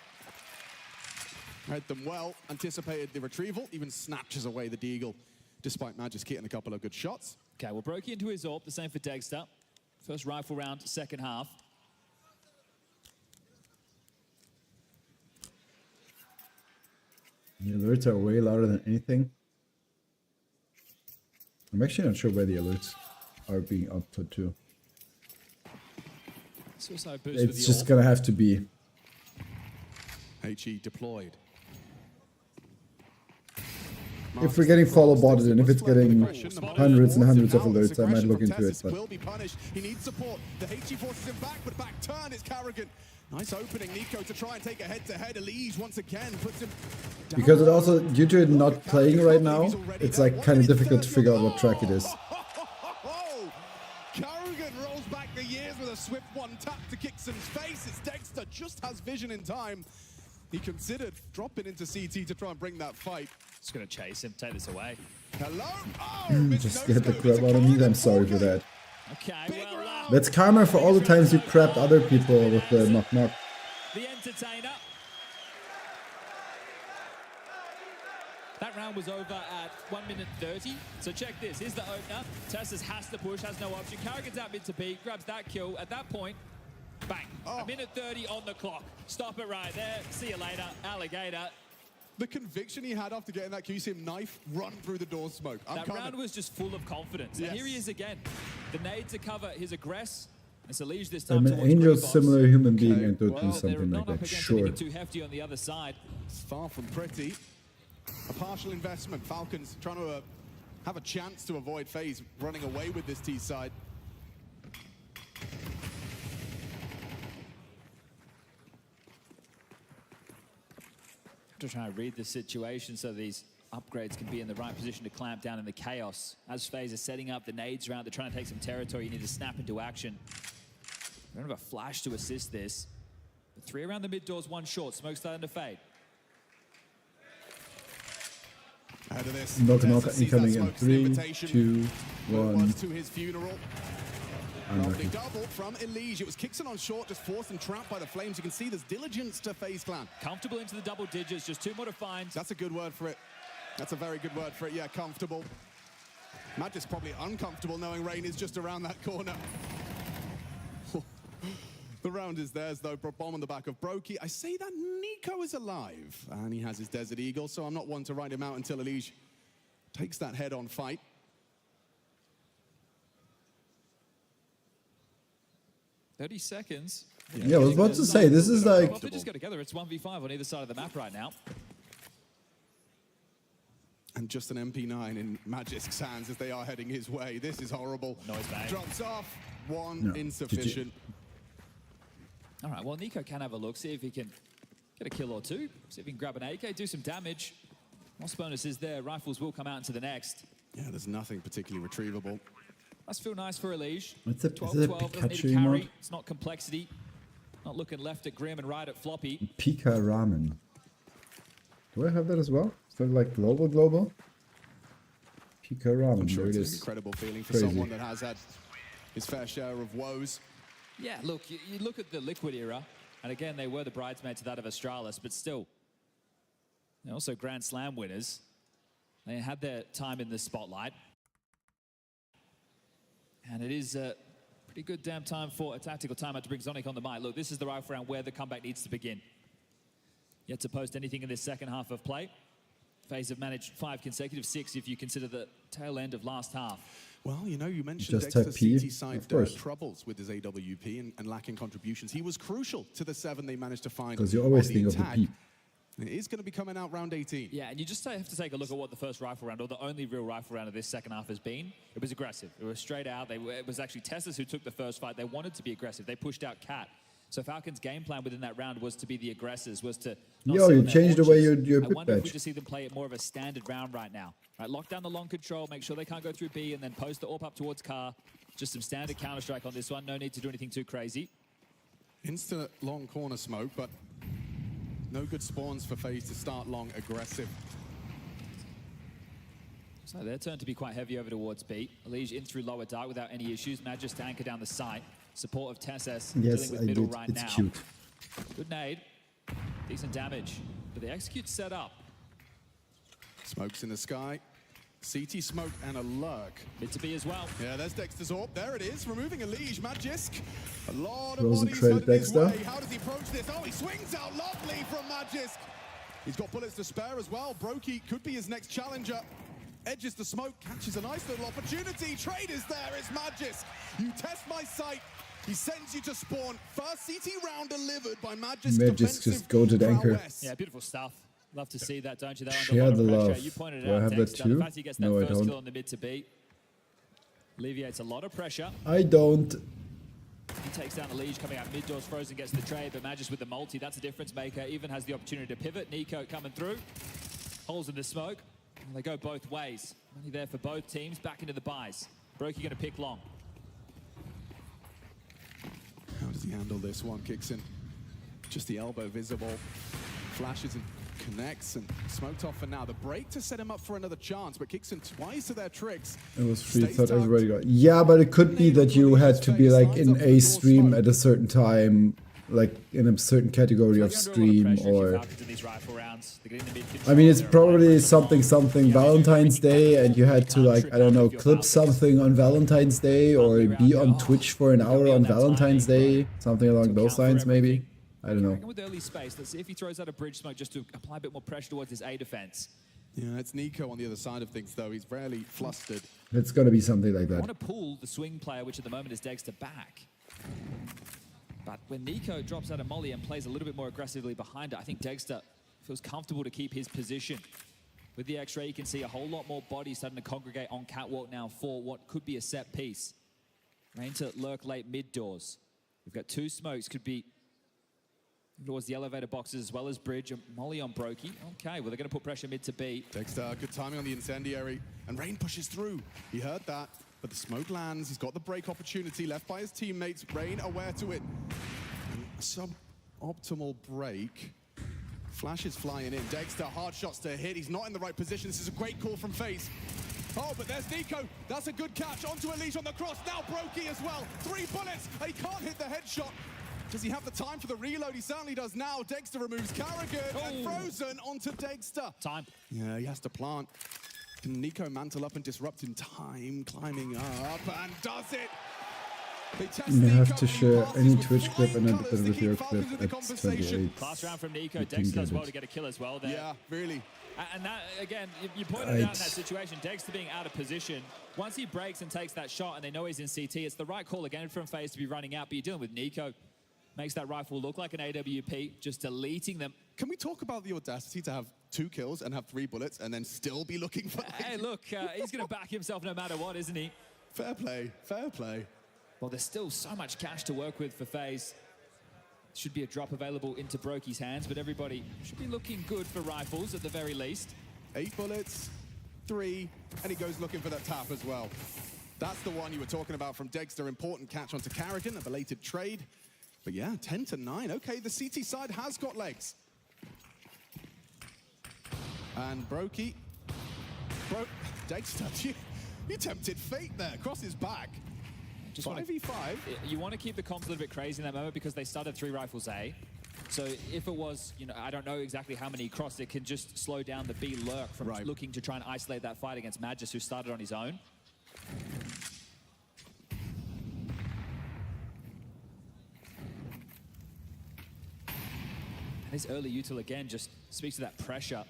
Read them well, anticipated the retrieval, even snatches away the Deagle, despite Magisk hitting a couple of good shots. Okay, well, broke into his AWP, the same for Dexter. First rifle round, second half. The alerts are way louder than anything. I'm actually not sure where the alerts are being output to. It's just gonna have to be. HE deployed. If we're getting follow botted and if it's getting hundreds and hundreds of alerts, I might look into it. But will be punished. He needs support. The HE forces him back, but back turn is Carrigan. Nice opening, Nico, to try and take a head-to-head. Elige once again puts him down. because it also, due to it not playing right now, it's like kind of difficult to figure out what track it is. Carrigan rolls back the years with a swift one tap to Kixon's face. It's Dexter, just has vision in time. He considered dropping into CT to try and bring that fight. Just going to chase him, take this away. Hello? Oh, Just get the crap out of me, I'm sorry for that. Okay, well, That's karma for all the times you crapped other people with the knock-knock. the entertainer. That round was over at 1 minute 30. So check this. Here's the opener. Tessus has to push, has no option. Carrigan's out mid to peak, grabs that kill. At that point, bang. A minute 30 on the clock. Stop it right there. See you later, alligator. The conviction he had after getting that kill, you see him knife run through the door smoke. That round was just full of confidence. Yes. And here he is again. The nade to cover his aggress. It's Elige this I'm time an towards angel, Greenbox. similar human being, and don't Well, do they're something not like up that. against Sure. anything too hefty on the other side. It's far from pretty. A partial investment. Falcons trying to have a chance to avoid FaZe running away with this T side. To try and read the situation so these upgrades can be in the right position to clamp down in the chaos. As FaZe is setting up the nades round, they're trying to take some territory. You need to snap into action. They don't have a flash to assist this. But 3 around the mid doors, 1 short. Smoke starting to fade. Ahead of this, Knock incoming in 3, 2, 1. To his funeral. Unlucky. Double from Elige. It was Kixon on short, just forced and trapped by the flames. You can see there's diligence to FaZe Clan. Comfortable into the double digits, just 2 more to find. That's a good word for it. That's a very good word for it. Yeah, comfortable. Magic's probably uncomfortable knowing Rain is just around that corner. The round is theirs, though. Bomb on the back of Brokey. I say that Nico is alive. And he has his Desert Eagle, so I'm not one to write him out until Elige takes that head-on fight. $30 seconds. Yeah, I was about to say, this is like... Well, if they just go together, it's 1v5 on either side of the map right now. And just an MP9 in Magic's hands as they are heading his way. This is horrible. Noise bang. Drops off. One insufficient. All right, well, Nico can have a look, see if he can get a kill or 2. See if he can grab an AK, do some damage. Loss bonus is there. Rifles will come out into the next. Yeah, there's nothing particularly retrievable. Must feel nice for Elige. What's it? 12-12, Is it a doesn't need Pikachu to carry. emote? It's not complexity. Not looking left at Grim and right at Floppy. Pika Ramen. Do I have that as well? Is that like global? Pika Ramen, I'm sure there it it's an is. incredible feeling for Crazy. someone that has had his fair share of woes. Yeah, look, you look at the Liquid era, and again, they were the bridesmaids to that of Astralis, but still, they're also Grand Slam winners. They had their time in the spotlight. And it is a pretty good damn time for a tactical timeout to bring Zonic on the mic. Look, this is the rifle round where the comeback needs to begin. Yet to post anything in this second half of play. FaZe have managed 5 consecutive, 6 if you consider the tail end of last half. Well, you know, you mentioned Just Dexter's type P, CT side of course. troubles with his AWP and lacking contributions. He was crucial to the 7 they managed to find. Because you always on think of the attack. P. It is going to be coming out round 18. Yeah, and you just have to take a look at what the first rifle round, or the only real rifle round of this second half has been. It was aggressive. It was straight out. It was actually Tessus who took the first fight. They wanted to be aggressive. They pushed out Cat. So Falcons' game plan within that round was to be the aggressors, was to not Yo, sit you on their changed the way haunches. your I pick wonder if we badge. just see them play it more of a standard round right now. Right, lock down the long control, make sure they can't go through B, and then post the AWP up towards Car. Just some standard Counter-Strike on this one. No need to do anything too crazy. Instant long corner smoke, but no good spawns for FaZe to start long aggressive. So their turn to be quite heavy over towards B. Elige in through lower dark without any issues. Magis to anchor down the site. Support of Tessus Yes, dealing with I middle did. right It's now. cute. Good nade. Decent damage. But the execute set up. Smokes in the sky. CT smoke and a lurk. Mid to B as well. Yeah, there's Dexter's AWP. There it is, removing Elige. Magisk. A lot of Rosen bodies traded headed his Dexter. way. How does he approach this? Oh, he swings out lovely from Magisk. He's got bullets to spare as well. Brokey could be his next challenger. Edges the smoke, catches a nice little opportunity. Trade is there, it's Magis. You test my sight. He sends you to spawn. First CT round delivered by Magis. Magis just go to the anchor. Yeah, beautiful stuff. Love to see that, don't you? They're Share under a the lot of love. pressure. You pointed it Do I out, have that Dexter. too? The fact he gets that No, I first don't. kill on the mid to B alleviates a lot of pressure. I don't. He takes down Elige coming out mid doors. Frozen gets the trade, but Magis with the multi, that's a difference maker. Even has the opportunity to pivot. Nico coming through. Holes in the smoke. And they go both ways. Money there for both teams. Back into the buys. Brokey going to pick long. How does he handle this one? Kicks in. Just the elbow visible. Flashes and connects and smoked off for now. The break to set him up for another chance, but kicks in twice to their tricks. It was free, thought everybody got. Yeah, but it could be that you had to be like in a stream at a certain time, like in a certain category of stream, or. I mean, it's probably something Valentine's Day, and you had to like, I don't know, clip something on Valentine's Day, or be on Twitch for an hour on Valentine's Day, something along those lines, maybe. I don't know. With early space, let's see if he throws out a bridge smoke just to apply a bit more pressure towards his A defense. Yeah, it's Nico on the other side of things, though. He's rarely flustered. It's gonna be something like I that. want to pull the swing player, which at the moment is Dexter, back. But when Nico drops out a molly and plays a little bit more aggressively behind it, I think Dexter feels comfortable to keep his position. With the X-ray, you can see a whole lot more bodies starting to congregate on catwalk now for what could be a set piece. Rain to lurk late mid doors. We've got two smokes, could be towards the elevator boxes as well as bridge. And molly on Brokey. Okay, well, they're going to put pressure mid to B. Dexter, good timing on the incendiary. And Rain pushes through. He heard that, but the smoke lands. He's got the break opportunity left by his teammates. Rain aware to it. Suboptimal break. Flash is flying in. Dexter, hard shots to hit. He's not in the right position. This is a great call from FaZe. Oh, but there's Nico. That's a good catch. Onto Elige on the cross. Now Brokey as well. 3 bullets. And he can't hit the headshot. Does he have the time for the reload? He certainly does now. Dexter removes Carrigan and Frozen onto Dexter. Time. Yeah, he has to plant. Can Nico mantle up and disrupt in time? Climbing up and does it. You have to share any Twitch clip and edit it with your clip at 28. Class round from Nico. Dexter does well to get a kill as well there. Yeah, really. And that, again, you pointed out in that situation, Dexter being out of position. Once he breaks and takes that shot and they know he's in CT, it's the right call again from FaZe to be running out, but you're dealing with Nico. Makes that rifle look like an AWP, just deleting them. Can we talk about the audacity to have 2 kills and have 3 bullets and then still be looking for... Hey, look, he's going to back himself no matter what, isn't he? Fair play, fair play. Well, there's still so much cash to work with for FaZe. Should be a drop available into Brokey's hands, but everybody should be looking good for rifles at the very least. 8 bullets, 3, and he goes looking for that tap as well. That's the one you were talking about from Dexter. Important catch onto Carrigan, a belated trade. But yeah, 10-9. Okay, the CT side has got legs. And Brokey. Dexter, you tempted fate there. Across his back. Just 5v5. You want to keep the comps a little bit crazy in that moment because they started 3 rifles A. So if it was, you know, I don't know exactly how many crossed, it can just slow down the B lurk from looking to try and isolate that fight against Magis, who started on his own. This early util again just speaks to that pressure.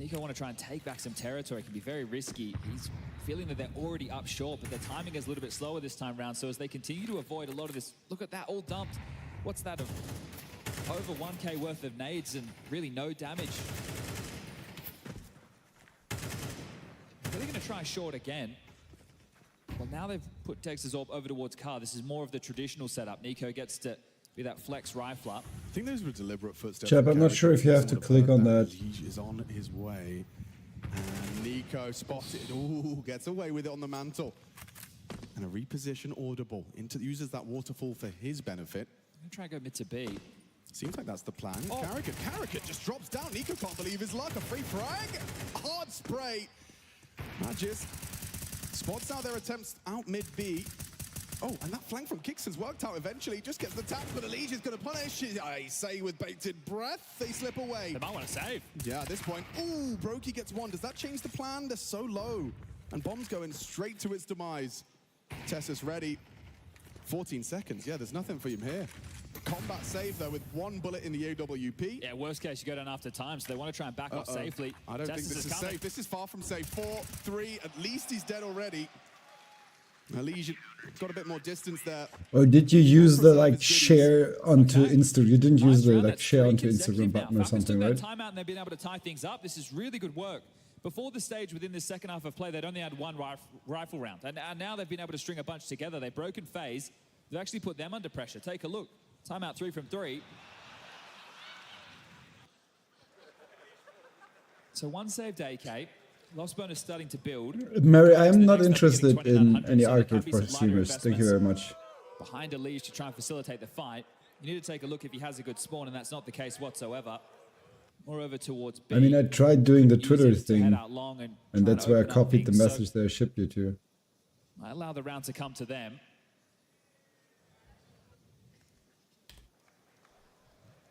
Nico want to try and take back some territory. It can be very risky. He's feeling that they're already up short, but their timing is a little bit slower this time around. So as they continue to avoid a lot of this, look at that, all dumped. What's that, of over 1K worth of nades and really no damage. They're going to try short again. Well, now they've put Dexter's orb over towards Car. This is more of the traditional setup. Nico gets to be that flex rifler. I think those were deliberate footsteps. Chap, I'm not sure if you have to click on that. He is on his way. And Nico spotted. Ooh, gets away with it on the mantle. And a reposition audible. Uses that waterfall for his benefit. I'm going to try and go mid to B. Seems like that's the plan. Carrigan just drops down. Nico can't believe his luck. A free frag. Hard spray. Magis spots out their attempts out mid B. Oh, and that flank from Kixon's worked out eventually. Just gets the tap, but Elige is going to punish. I say with bated breath, they slip away. They might want to save. Yeah, at this point. Ooh, Brokey gets 1. Does that change the plan? They're so low. And Bomb's going straight to its demise. Tessa's ready. 14 seconds. Yeah, there's nothing for him here. Combat save though with 1 bullet in the AWP. Yeah, worst case, you go down after time, so they want to try and back off safely. I don't think this is safe. This is far from safe. 4, 3, at least he's dead already. Elige got a bit more distance there. Or did you use the like share onto Instagram? You didn't use the like share onto Instagram button or something, right? Timeout and they've been able to tie things up. This is really good work. Before the stage, within this second half of play, they'd only had 1 rifle round. And now they've been able to string a bunch together. They've broken FaZe. They've actually put them under pressure. Take a look. Timeout 3 from 3. So 1 saved AK. Lost bonus starting to build. Mary, I am not interested in any arcade for streamers. Thank you very much. Behind Elige to try and facilitate the fight. You need to take a look if he has a good spawn, and that's not the case whatsoever. More over towards B. I mean, I tried doing the Twitter thing, and that's where I copied the message that I shipped you to. I allow the round to come to them.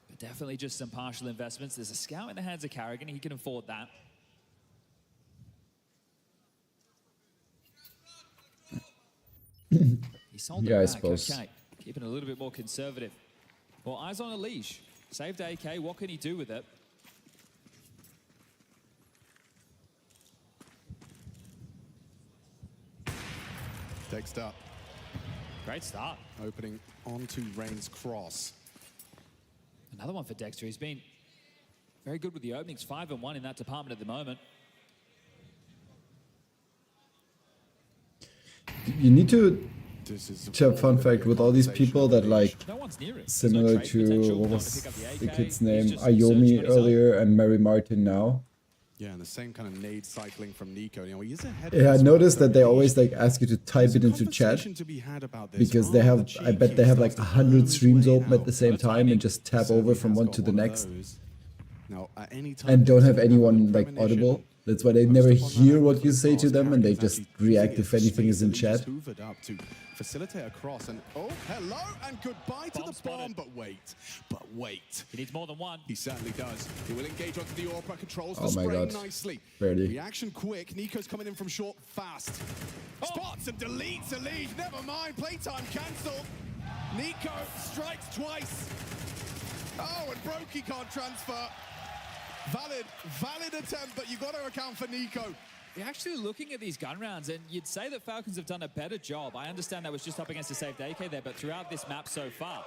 But definitely just some partial investments. There's a scout in the hands of Carrigan. He can afford that. He sold Yeah, I back. suppose. Okay, keeping a little bit more conservative. Well, eyes on Elige. Saved AK. What can he do with it? Dexter. Great start. Opening onto Rain's cross. Another one for Dexter. He's been very good with the openings. 5 and 1 in that department at the moment. You need to have fun fact with all these people that like similar to what was the kid's name, Ayomi earlier and Mary Martin now. Yeah, and the same kind of nade cycling from Nico. You know, he is ahead. Yeah, I noticed that they always like ask you to type it into chat because they have, I bet they have like 100 streams open at the same time and just tap over from one to the next and don't have anyone like audible. That's why they never hear what you say to them and they just react if anything is in chat. Facilitate a cross and oh, hello and goodbye to the bomb, but wait. He needs more than one. He certainly does. He will engage onto the AWP, controls the Oh my spray God. nicely. Barely. Reaction quick. Nico's coming in from short fast. Spots and deletes a lead. Never mind. Playtime cancelled. Nico strikes twice. Oh, and Brokey can't transfer. Valid attempt, but you've got to account for Nico. You're actually looking at these gun rounds, and you'd say that Falcons have done a better job. I understand that was just up against a saved AK there, but throughout this map so far,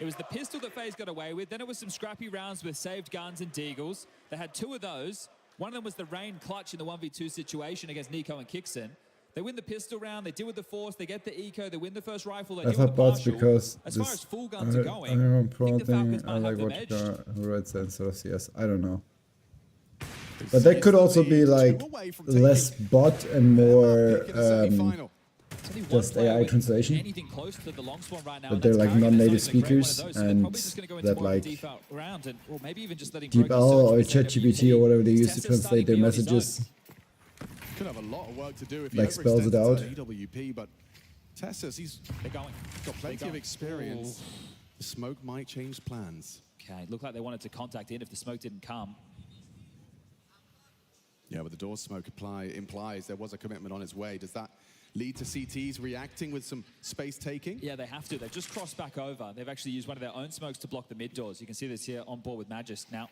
it was the pistol that FaZe got away with. Then it was some scrappy rounds with saved guns and deagles. They had 2 of those. One of them was the Rain clutch in the 1v2 situation against Nico and Kixon. They win the pistol round, they deal with the force, they get the eco, they win the first rifle, they I deal with thought the bots partial. because As this, far as full guns are going, I'm I think the Falcons I might like have them what edged. who writes that instead of CS. I don't know. But that could also be like less bot and more just AI translation. Anything close to the long spawn right now, But they're like non-native speakers and that like DeepL or ChatGPT or whatever they use to translate their messages Could have a lot of work to do if he like spells it out. AWP, but Tessus, he's got plenty of experience. The smoke might change plans. Okay, looked like they wanted to contact in if the smoke didn't come. Yeah, but the door smoke implies there was a commitment on its way. Does that lead to CTs reacting with some space taking? Yeah, they have to. They've just crossed back over. They've actually used one of their own smokes to block the mid doors. You can see this here on board with Magisk. Now,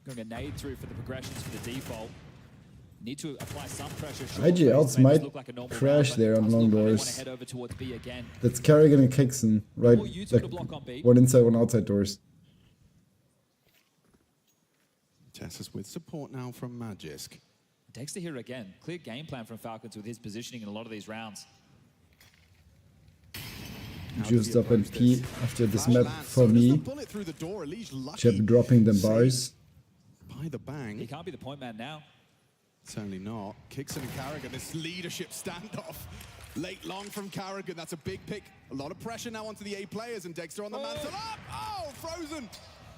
going a nade through for the progressions for the default. Need to apply some pressure. IGLs might crash there on long doors. That's Carrigan and Kixon, right? Like one inside, one outside doors. Tessus with support now from Magisk. Dexter here again. Clear game plan from Falcons with his positioning in a lot of these rounds. Juiced up and P after this map for me. Jeb dropping them bars. By the bang. He can't be the point man now. Certainly not. Kixon and Carrigan, this leadership standoff. Late long from Carrigan, that's a big pick. A lot of pressure now onto the A players and Dexter on the mantle up. Oh, frozen.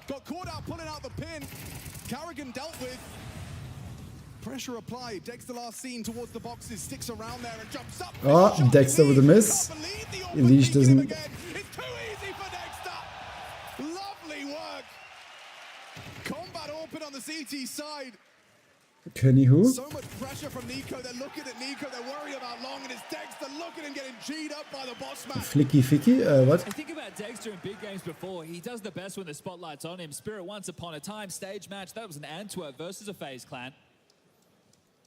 Got caught out, pulling out the pin. Carrigan dealt with. Pressure applied. Dexter last seen towards the boxes, sticks around there and jumps up. Oh, Dexter with a miss. Elige doesn't. It's too easy for Dexter. Lovely work. Combat open on the CT side. Kenny who? So much pressure from Nico. They're looking at Nico. They're worried about Long, and it's Dexter looking and getting G'd up by the boss man. Flicky Ficky? What? I think about Dexter in big games before. He does the best when the spotlight's on him. Spirit once upon a time stage match. That was an Antwerp versus a FaZe clan.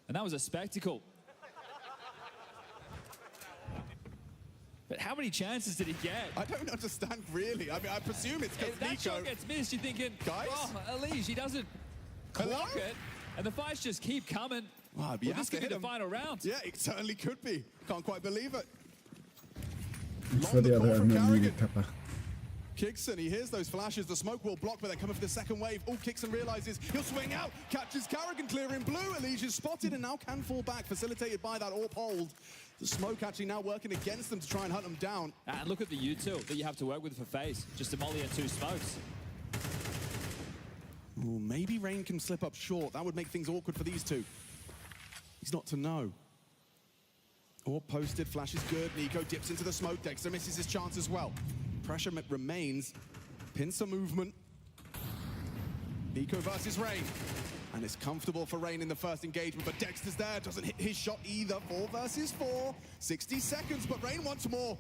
And that was a spectacle. But how many chances did he get? I don't understand, really. I mean, I presume it's because If that Nico... shot gets missed, you're thinking, guys? oh, Elige, he doesn't clock it. And the fights just keep coming. Wow, Well, this could be the final round. Yeah, it certainly could be. Can't quite believe it. For the other unneeded pepper. Kixon, he hears those flashes. The smoke will block, but they're coming for the second wave. Oh, Kixon realizes he'll swing out, catches Carrigan clearing blue. Elige is spotted and now can fall back, facilitated by that AWP hold. The smoke actually now working against them to try and hunt them down. And look at the U2 that you have to work with for FaZe. Just a molly and 2 smokes. Ooh, maybe Rain can slip up short. That would make things awkward for these two. He's not to know. Or posted, flash is good. Nico dips into the smoke. Dexter misses his chance as well. Pressure remains. Pincer movement. Nico versus Rain. And it's comfortable for Rain in the first engagement, but Dexter's there. Doesn't hit his shot either. 4 versus 4. 60 seconds, but Rain wants more.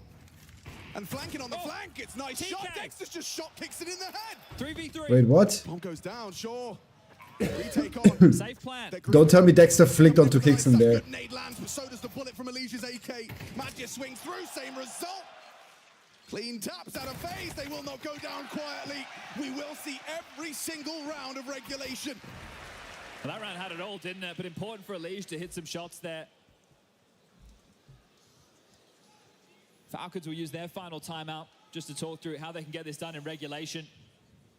And flanking on the flank. It's nice TK. shot. Dexter's just shot, kicks it in the head. 3v3. Wait, what? Bomb goes down, sure. Retake on. Safe plan. Don't tell me Dexter flicked onto Kixon there. Nade lands, but so does the bullet from Elige's AK. Magic swings through, same result. Clean taps out of FaZe. They will not go down quietly. We will see every single round of regulation. Well, that round had it all, didn't it? But important for Elige to hit some shots there. Falcons will use their final timeout just to talk through how they can get this done in regulation.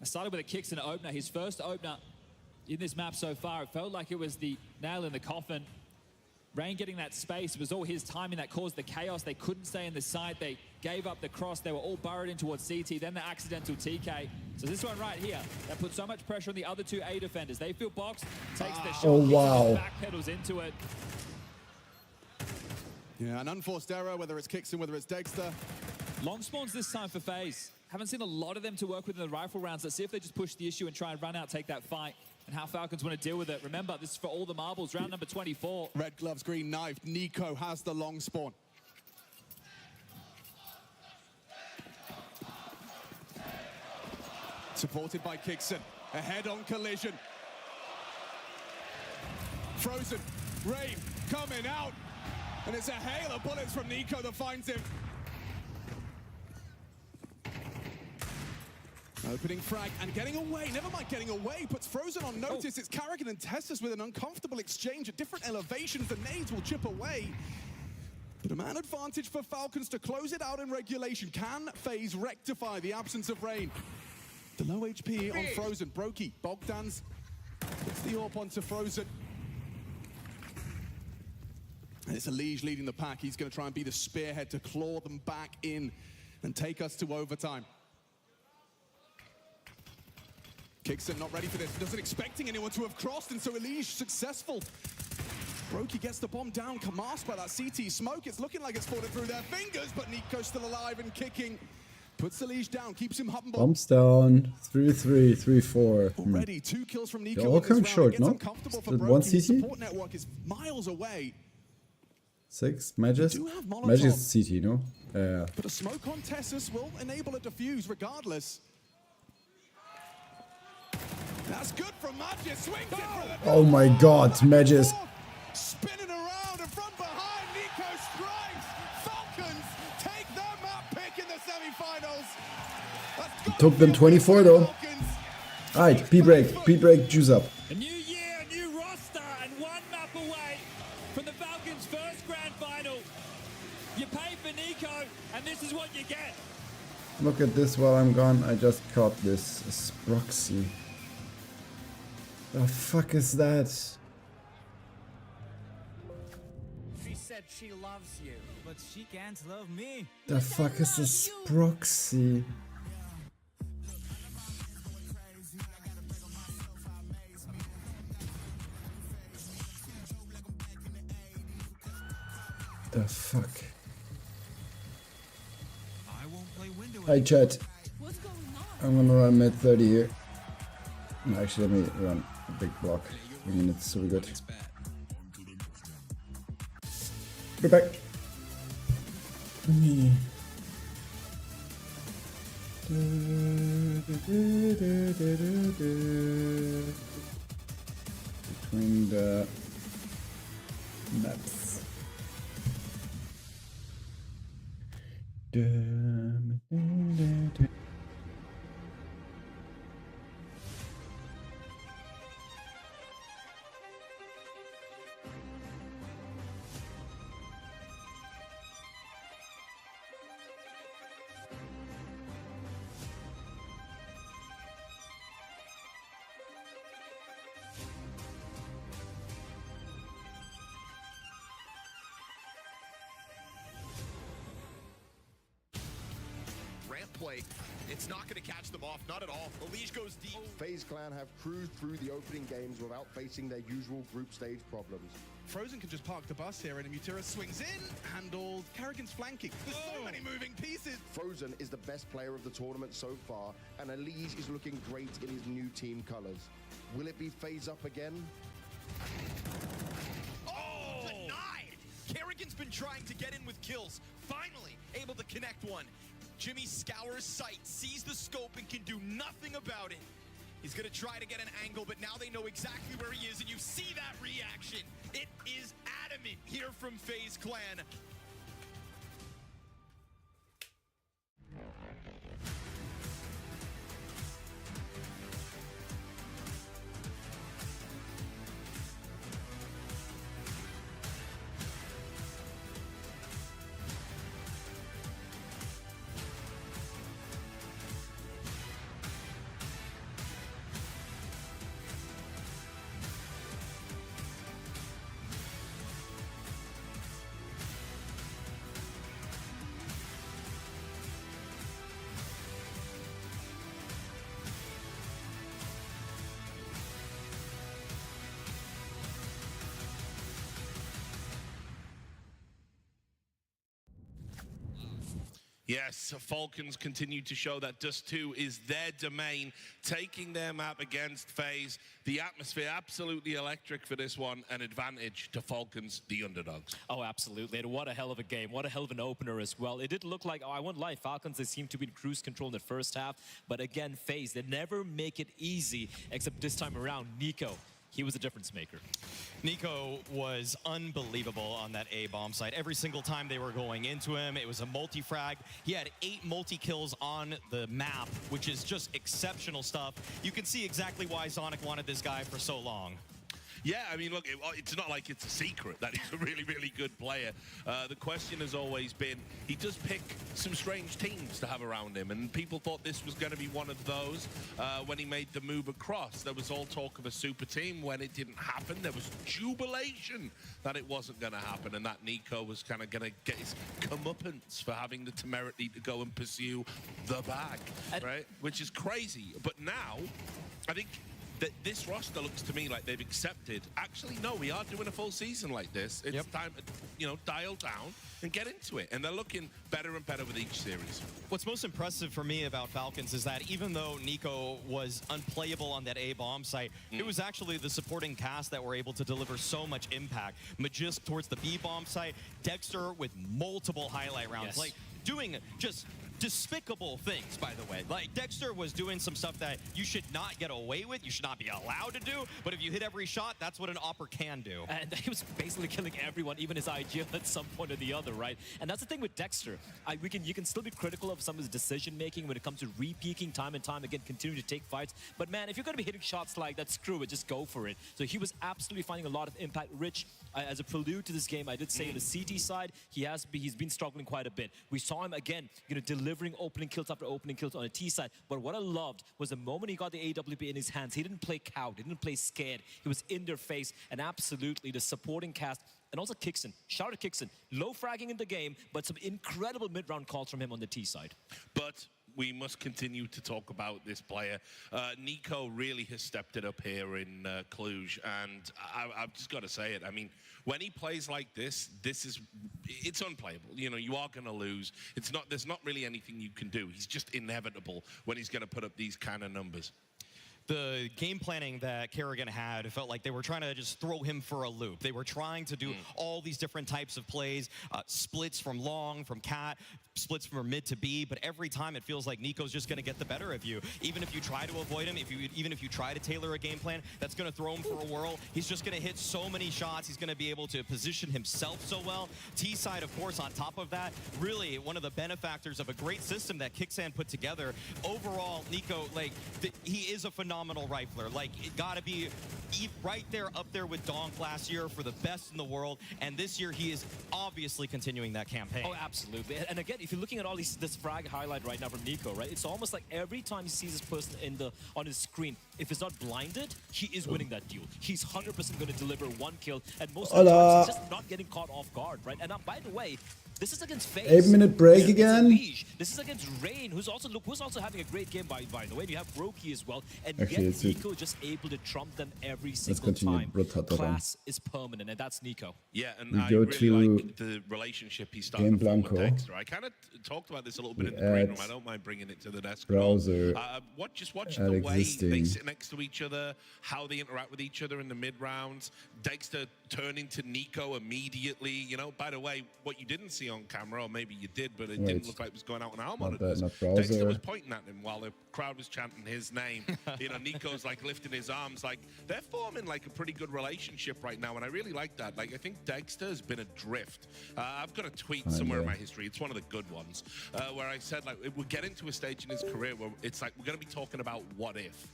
I started with a Kixon opener, his first opener in this map so far. It felt like it was the nail in the coffin. Rain getting that space, it was all his timing that caused the chaos. They couldn't stay in the side. They gave up the cross. They were all burrowed in towards CT, then the accidental TK. So this one right here, that puts so much pressure on the other 2 A defenders. They feel boxed, takes the shot, Oh, wow. backpedals into it. Yeah, an unforced error, whether it's Kixon, whether it's Dexter. Long spawns this time for FaZe. Haven't seen a lot of them to work with in the rifle rounds. Let's see if they just push the issue and try and run out, take that fight, and how Falcons want to deal with it. Remember, this is for all the marbles, round number 24. Red gloves, green knife. Nico has the long spawn. Supported by Kixon. A head-on collision. Frozen. Rain coming out. And it's a hail of bullets from Nico that finds him. Opening frag and getting away. Never mind getting away. Puts Frozen on notice. It's Carrigan and Testis with an uncomfortable exchange at different elevations. The nades will chip away. But a man advantage for Falcons to close it out in regulation. Can FaZe rectify the absence of Rain? The low HP on Frozen. Brokey. Bogdan's puts the AWP onto Frozen. And it's Elige leading the pack. He's going to try and be the spearhead to claw them back in and take us to overtime. Kixon not ready for this. Doesn't expecting anyone to have crossed, and so Elige successful. Brokey gets the bomb down, masked by that CT smoke. It's looking like it's falling through their fingers, but Nico's still alive and kicking. Puts Elige down, keeps him humble. Bombs down. 3-3, 3-4. Already 2 kills from Nico. They're all coming short, no? For One Brokey. CT? Support network is miles away. 6 Magus. do have Molotov. Magus is CT, no? Yeah. But a smoke on Tessus will enable a defuse regardless. That's good from Magic. Swings it for the Oh my god, Magus. spinning around and from behind. Nico strikes. Falcons take their map pick in the semifinals. That's got Took them 24 though. Alright, P-break, juice up. A new year, a new roster, and 1 map away from the Falcons' first grand final. You pay for Nico, and this is what you get. Look at this while I'm gone. I just caught this Sproxy. The fuck is that? She said she loves you, but she can't love me. The fuck is this Sproxy? The fuck? Hi chat. I'm gonna run mid 30 here. No, actually, let me run a big block. I mean, it's so good. We're back. Between the maps. Play. It's not going to catch them off, not at all. Elige goes deep. FaZe Clan have cruised through the opening games without facing their usual group stage problems. Frozen can just park the bus here, and Mutira swings in, handled. Karrigan's flanking. There's so many moving pieces. Frozen is the best player of the tournament so far, and Elige is looking great in his new team colors. Will it be FaZe up again? Oh! Denied! Karrigan's been trying to get in with kills. Finally able to connect one. Jimmy scours sight, sees the scope, and can do nothing about it. He's going to try to get an angle, but now they know exactly where he is, and you see that reaction. It is adamant here from FaZe Clan. Yes, Falcons continue to show that Dust 2 is their domain, taking their map against FaZe. The atmosphere absolutely electric for this one, an advantage to Falcons, the underdogs. Oh, absolutely. And what a hell of a game. What a hell of an opener as well. It did look like, I won't lie, Falcons, they seem to be in cruise control in the first half. But again, FaZe, they never make it easy, except this time around, Nico. He was a difference maker. Nico was unbelievable on that A-bomb site. Every single time they were going into him, it was a multi-frag. He had 8 multi-kills on the map, which is just exceptional stuff. You can see exactly why Zonic wanted this guy for so long. Yeah, I mean, look, it's not like it's a secret that he's a really, really good player. The question has always been, he does pick some strange teams to have around him, and people thought this was going to be one of those when he made the move across. There was all talk of a super team. When it didn't happen, there was jubilation that it wasn't going to happen, and that Nico was kind of going to get his comeuppance for having the temerity to go and pursue the bag, right? Which is crazy. But now, I think that this roster looks to me like they've accepted, actually, no, we are doing a full season like this. It's time to, you know, dial down and get into it. And they're looking better and better with each series. What's most impressive for me about Falcons is that even though Nico was unplayable on that A-bomb site, it was actually the supporting cast that were able to deliver so much impact. Magisk towards the B-bomb site, Dexter with multiple highlight rounds, like doing just despicable things, by the way. Like, Dexter was doing some stuff that you should not get away with, you should not be allowed to do, but if you hit every shot, that's what an Opper can do. And he was basically killing everyone, even his IG at some point or the other, right? And that's the thing with Dexter. You can still be critical of some of his decision-making when it comes to re-peaking time and time again, continuing to take fights. But man, if you're going to be hitting shots like that, screw it, just go for it. So he was absolutely finding a lot of impact. Rich, as a prelude to this game, I did say on the CT side, he's been struggling quite a bit. We saw him again, you know, delivering opening kills after opening kills on the T side. But what I loved was the moment he got the AWP in his hands, he didn't play cowed, he didn't play scared. He was in their face, and absolutely the supporting cast. And also Kixon, shout out to Kixon, low fragging in the game, but some incredible mid-round calls from him on the T side. But we must continue to talk about this player. Nico really has stepped it up here in Cluj, and I've just got to say it. I mean, when he plays like this, it's unplayable. You know, you are going to lose. There's not really anything you can do. He's just inevitable when he's going to put up these kind of numbers. the game planning that Kerrigan had, it felt like they were trying to just throw him for a loop. They were trying to do all these different types of plays, splits from long, from cat, splits from mid to B, but every time it feels like Nico's just going to get the better of you. Even if you try to avoid him, even if you try to tailor a game plan, that's going to throw him for a whirl. He's just going to hit so many shots. He's going to be able to position himself so well. T-side, of course, on top of that, really one of the benefactors of a great system that Kicksan put together. Overall, Nico, like, he is a phenomenal rifler. Like, it got to be right there, up there with Donk last year for the best in the world. And this year, he is obviously continuing that campaign. Oh, absolutely. And again, if you're looking at all this frag highlight right now from Nico, right? It's almost like every time he sees this person on his screen, if it's not blinded, he is winning that duel. He's 100% going to deliver one kill, and most of the times he's just not getting caught off guard, right? And by the way, this is against FaZe. 8-minute break again. This is against Rain, who's also having a great game, by the way. You have Brokey as well, and Actually, yet Nico just able to trump them every single continue time. Class is permanent, and that's Nico. Yeah, and We I go really to like the relationship he's starting Game to form Blanco. with Dexter. I kind of talked about this a little bit in the green room. I don't mind bringing it to the desk. Browser. Just watch the way they sit next to each other, how they interact with each other in the mid rounds. Dexter turning to Nico immediately. You know, by the way, what you didn't see on camera, or maybe you did, but it didn't look like it was going out on our monitors. Dexter was pointing at him while the crowd was chanting his name. You know, Nico's like lifting his arms. Like, they're forming like a pretty good relationship right now, and I really like that. Like, I think Dexter has been adrift. I've got a tweet somewhere in my history. It's one of the good ones, where I said, like, we're getting to a stage in his career where it's like we're going to be talking about what if.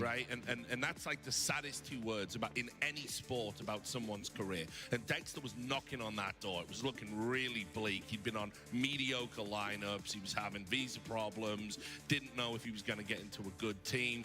Right, and that's like the saddest two words about in any sport about someone's career. And Dexter was knocking on that door. It was looking really bleak. He'd been on mediocre lineups. He was having visa problems. Didn't know if he was going to get into a good team.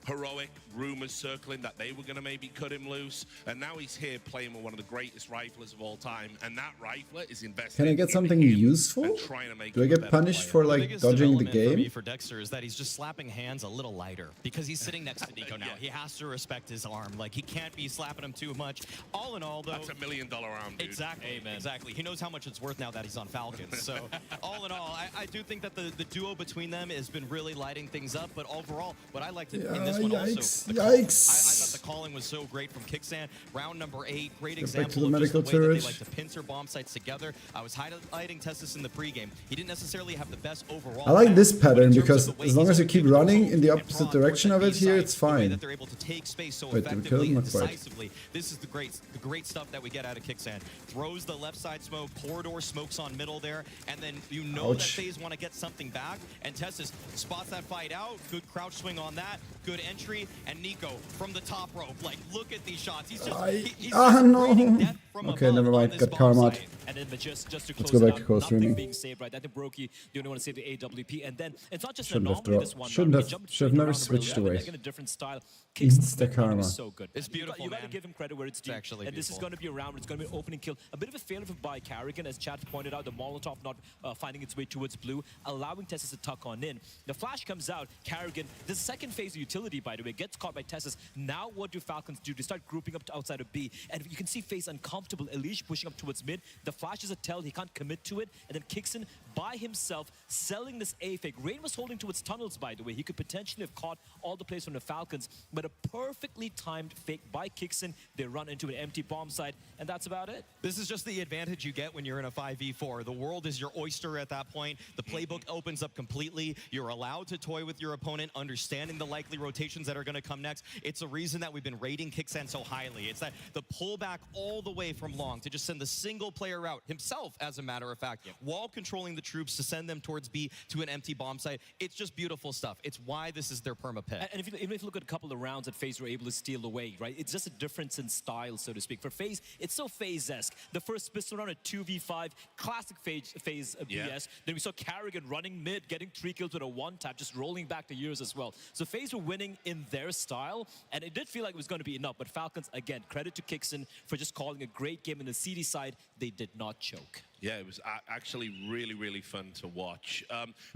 Heroic rumors circling that they were going to maybe cut him loose, and now he's here playing with one of the greatest riflers of all time, and that rifler is invested. Can I get something useful? Do I get punished for like dodging the game? For me, for Dexter, is that he's just slapping hands a little lighter because he's sitting next to Nico now. He has to respect his arm. Like, he can't be slapping him too much. All in all, though, that's $1 million arm, dude. Exactly. Amen. Exactly. He knows how much it's worth now that he's on Falcons. So, all in all, I do think that the duo between them has been really lighting things up. But overall, what I liked in this one also. I thought the calling was so great from Kicksan. Round number 8, great example of just the way that they like to pincer bomb sites together. I was highlighting Testis in the pregame. He didn't necessarily have the best overall. I like this pattern because as long as you keep running in the opposite direction of it here, it's fine. That they're able to take space so effectively and decisively. This is the great stuff that we get out of Kicksan. Throws the left side smoke, corridor smokes on middle there, and then you know that FaZe want to get something back, and Testis spots that fight out. Good crouch swing on that. Good entry. And Nico from the top rope, like, look at these shots. He's just, he's no. Okay, never mind. Got karma. And then just to Let's close go back it to out, co-streaming. nothing being saved, right? I think Brokey, the only one to save the AWP, and then it's not just Shouldn't an have anomaly this one. should have never switched away. Like in a different style. Insta karma. Is so good. It's beautiful, You got to give him credit where it's due. Actually and this is going to be a round. It's going to be an opening kill. A bit of a failure by Kerrigan, as Chad pointed out. The Molotov not finding its way towards blue, allowing Tessis to tuck on in. The flash comes out. Kerrigan, the second phase of utility, by the way, gets caught by Tessis. Now what do Falcons do? They start grouping up to outside of B, and you can see FaZe uncomfortable. Elish pushing up towards mid. The flash is a tell. He can't commit to it, and then Kicksan by himself selling this A fake. Rain was holding towards tunnels, by the way. He could potentially have caught all the plays from the Falcons, but a perfectly timed fake by Kicksan. They run into an empty bomb site, and that's about it. This is just the advantage you get when you're in a 5v4. The world is your oyster at that point. The playbook opens up completely. You're allowed to toy with your opponent, understanding the likely rotations that are going to come next. It's a reason that we've been rating Kicksan so highly. It's that the pullback all the way from long to just send the single player out himself, as a matter of fact, while controlling the troops to send them towards B to an empty bomb site. It's just beautiful stuff. It's why this is their perma pick. And even if you look at a couple of rounds that FaZe were able to steal away, right? It's just a difference in style, so to speak. For FaZe, it's so FaZe-esque. The first pistol round at 2v5, classic FaZe BS. Then we saw Kerrigan running mid, getting 3 kills with a one-tap, just rolling back the years as well. So FaZe were winning in their style, and it did feel like it was going to be enough. But Falcons, again, credit to Kicksan for just calling a great game in the CD side. They did not choke. Yeah, it was actually really, really fun to watch.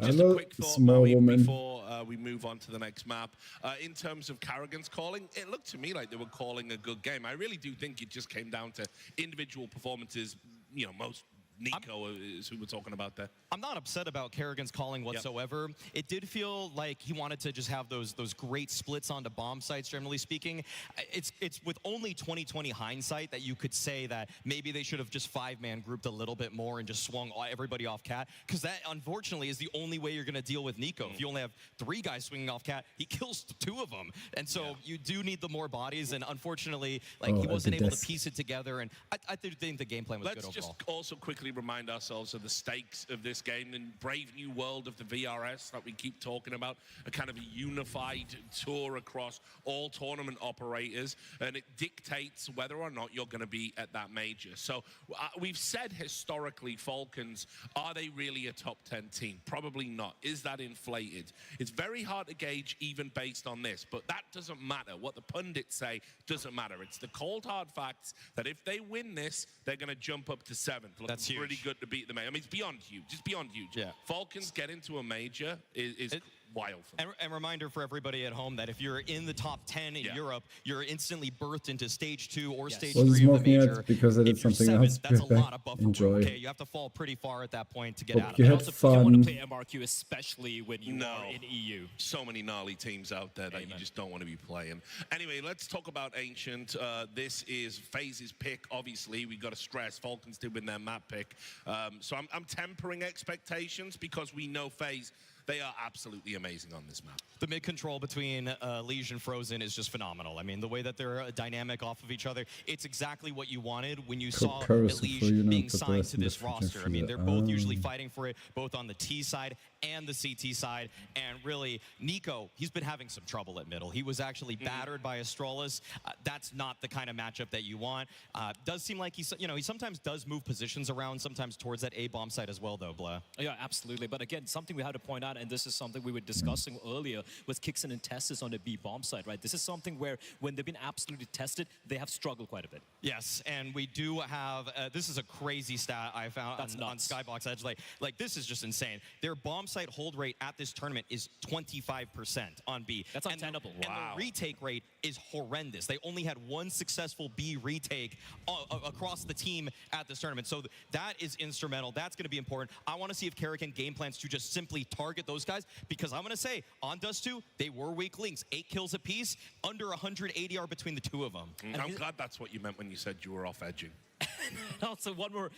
Just a quick thought, before we move on to the next map. In terms of Kerrigan's calling, it looked to me like they were calling a good game. I really do think it just came down to individual performances, you know, most Nico is who we're talking about there. I'm not upset about Kerrigan's calling whatsoever. Yep. It did feel like he wanted to just have those great splits onto bomb sites, generally speaking. It's with only 2020 hindsight that you could say that maybe they should have just 5-man grouped a little bit more and just swung everybody off Cat, because that, unfortunately, is the only way you're going to deal with Nico. If you only have 3 guys swinging off Cat, he kills 2 of them. And so you do need the more bodies, and unfortunately, like, he wasn't able to piece it together, and I think the game plan was good overall. Let's just also quickly remind ourselves of the stakes of this game and brave new world of the VRS that we keep talking about, a kind of a unified tour across all tournament operators, and it dictates whether or not you're going to be at that major. So we've said historically, Falcons, are they really a top 10 team? Probably not. Is that inflated? It's very hard to gauge even based on this, but that doesn't matter. What the pundits say doesn't matter. It's the cold hard facts that if they win this, they're going to jump up to 7th. That's huge. Pretty good to beat the major. I mean, it's beyond huge. It's beyond huge. Yeah. Falcons get into a major is wild for them. And reminder for everybody at home that if you're in the top 10 in Europe, you're instantly birthed into stage 2 or stage 3 of the major. Because I did something else. That's a lot of buffer Enjoy. room. Okay, you have to fall pretty far at that point to get out of it. it. You also, fun. You want to play MRQ, especially when you are in EU. So many gnarly teams out there that you just don't want to be playing. Anyway, let's talk about Ancient. This is FaZe's pick. Obviously, we got to stress Falcons did win their map pick. So I'm tempering expectations because we know FaZe, they are absolutely amazing on this map. The mid-control between Liege and Frozen is just phenomenal. I mean, the way that they're dynamic off of each other, it's exactly what you wanted when you saw Liege being signed to this roster. I mean, they're both usually fighting for it, both on the T side and the CT side. And really, Nico, he's been having some trouble at middle. He was actually battered by Astralis. That's not the kind of matchup that you want. Does seem like he sometimes does move positions around, sometimes towards that A bomb site as well, though, Blah. Yeah, absolutely. But again, something we have to point out, and this is something we were discussing earlier, was Kixen and Testis on the B bomb side, right? This is something where when they've been absolutely tested, they have struggled quite a bit. Yes, and we do have, this is a crazy stat I found on Skybox Edge. Like, this is just insane. Their bomb site hold rate at this tournament is 25% on B. That's untenable. And the retake rate is horrendous. They only had 1 successful B retake across the team at this tournament. So that is instrumental. That's going to be important. I want to see if Kerrigan game plans to just simply target those guys, because I'm going to say, on Dust 2, they were weak links. 8 kills apiece, under 100 ADR between the 2 of them. I'm glad that's what you meant when you said you were off edging. Also, one more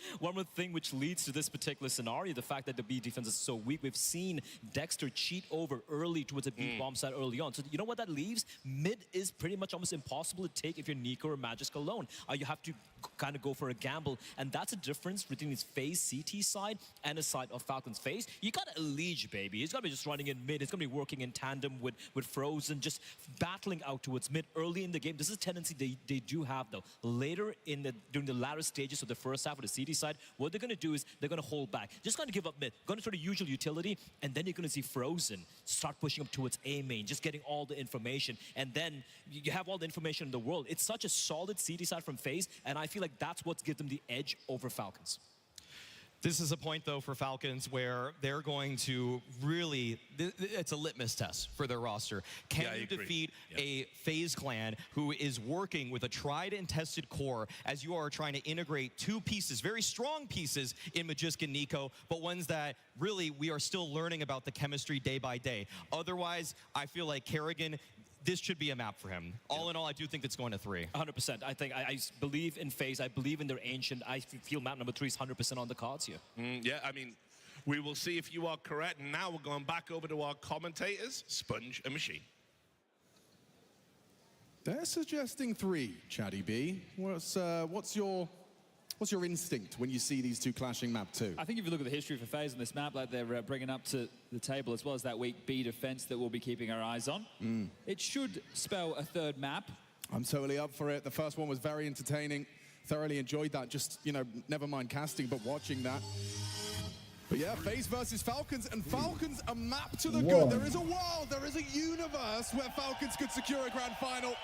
thing which leads to this particular scenario, the fact that the B defense is so weak. We've seen Dexter cheat over early towards a B bomb side early on. So you know what that leaves? Mid is pretty much almost impossible to take if you're Nico or Magisk alone. You have to kind of go for a gamble, and that's a difference between his FaZe CT side and the side of Falcons FaZe. You got a Liege, baby. He's gonna be just running in mid. He's gonna be working in tandem with Frozen, just battling out towards mid early in the game. This is a tendency they do have, though. Later during the latter stages of the first half of the CT side, what they're gonna do is they're gonna hold back. Just gonna give up mid, gonna sort of usual utility, and then you're gonna see Frozen start pushing up towards A main, just getting all the information, and then you have all the information in the world. It's such a solid CT side from FaZe, and I feel like that's what's given them the edge over Falcons. This is a point, though, for Falcons where they're going to really, it's a litmus test for their roster. Can you defeat a FaZe clan who is working with a tried and tested core as you are trying to integrate 2 pieces, very strong pieces in Magisk and Nico, but ones that really we are still learning about the chemistry day by day. Otherwise, I feel like Kerrigan, this should be a map for him. All in all, I do think it's going to 3. 100%. I think I believe in FaZe. I believe in their Ancient. I feel map number 3 is 100% on the cards here. Yeah, I mean, we will see if you are correct. And now we're going back over to our commentators, Sponge and Machine. They're suggesting 3, Chatty B. What's your instinct when you see these 2 clashing map 2? I think if you look at the history for FaZe on this map, like they're bringing up to the table, as well as that weak B defense that we'll be keeping our eyes on, it should spell a 3rd map. I'm totally up for it. The first one was very entertaining. Thoroughly enjoyed that. Just, never mind casting, but watching that. But yeah, FaZe versus Falcons, and Falcons a map to the good. There is a world, there is a universe where Falcons could secure a grand final.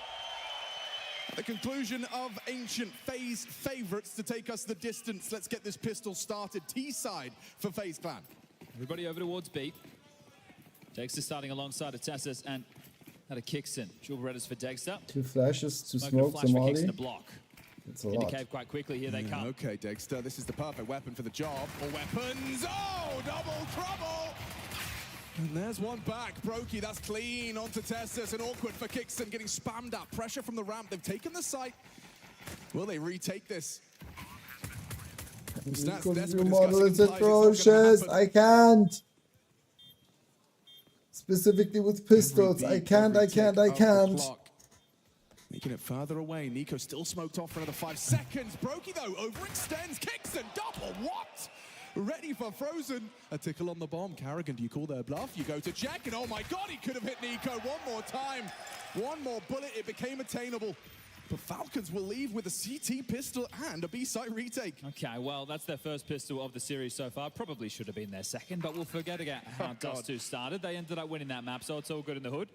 At the conclusion of Ancient, FaZe favorites to take us the distance. Let's get this pistol started. T-side for FaZe Clan. Everybody over towards B. Dexter starting alongside of Tessis, and had a Kixen. Dual Berettas for Dexter. 2 flashes, 2 smokes, a molly. Block. It's a Into lot. cave quite quickly. Here they come. Okay, Dexter, this is the perfect weapon for the job. All weapons. Oh, double trouble. And there's one back. Brokey, that's clean. Onto Tessus and awkward for Kixon, getting spammed up. Pressure from the ramp. They've taken the site. Will they retake this? Nico's new model is atrocious. I can't. Specifically with pistols. I can't. Making it further away. Nico still smoked off for another 5 seconds. Brokey, though, overextends. Kixon, double. What? Ready for Frozen. A tickle on the bomb. Carrigan, do you call their bluff? You go to check, and oh my God, he could have hit Nico one more time. One more bullet, it became attainable. But Falcons will leave with a CT pistol and a B-site retake. Okay, well, that's their first pistol of the series so far. Probably should have been their second, but we'll forget again how Dust 2 started. They ended up winning that map, so it's all good in the hood.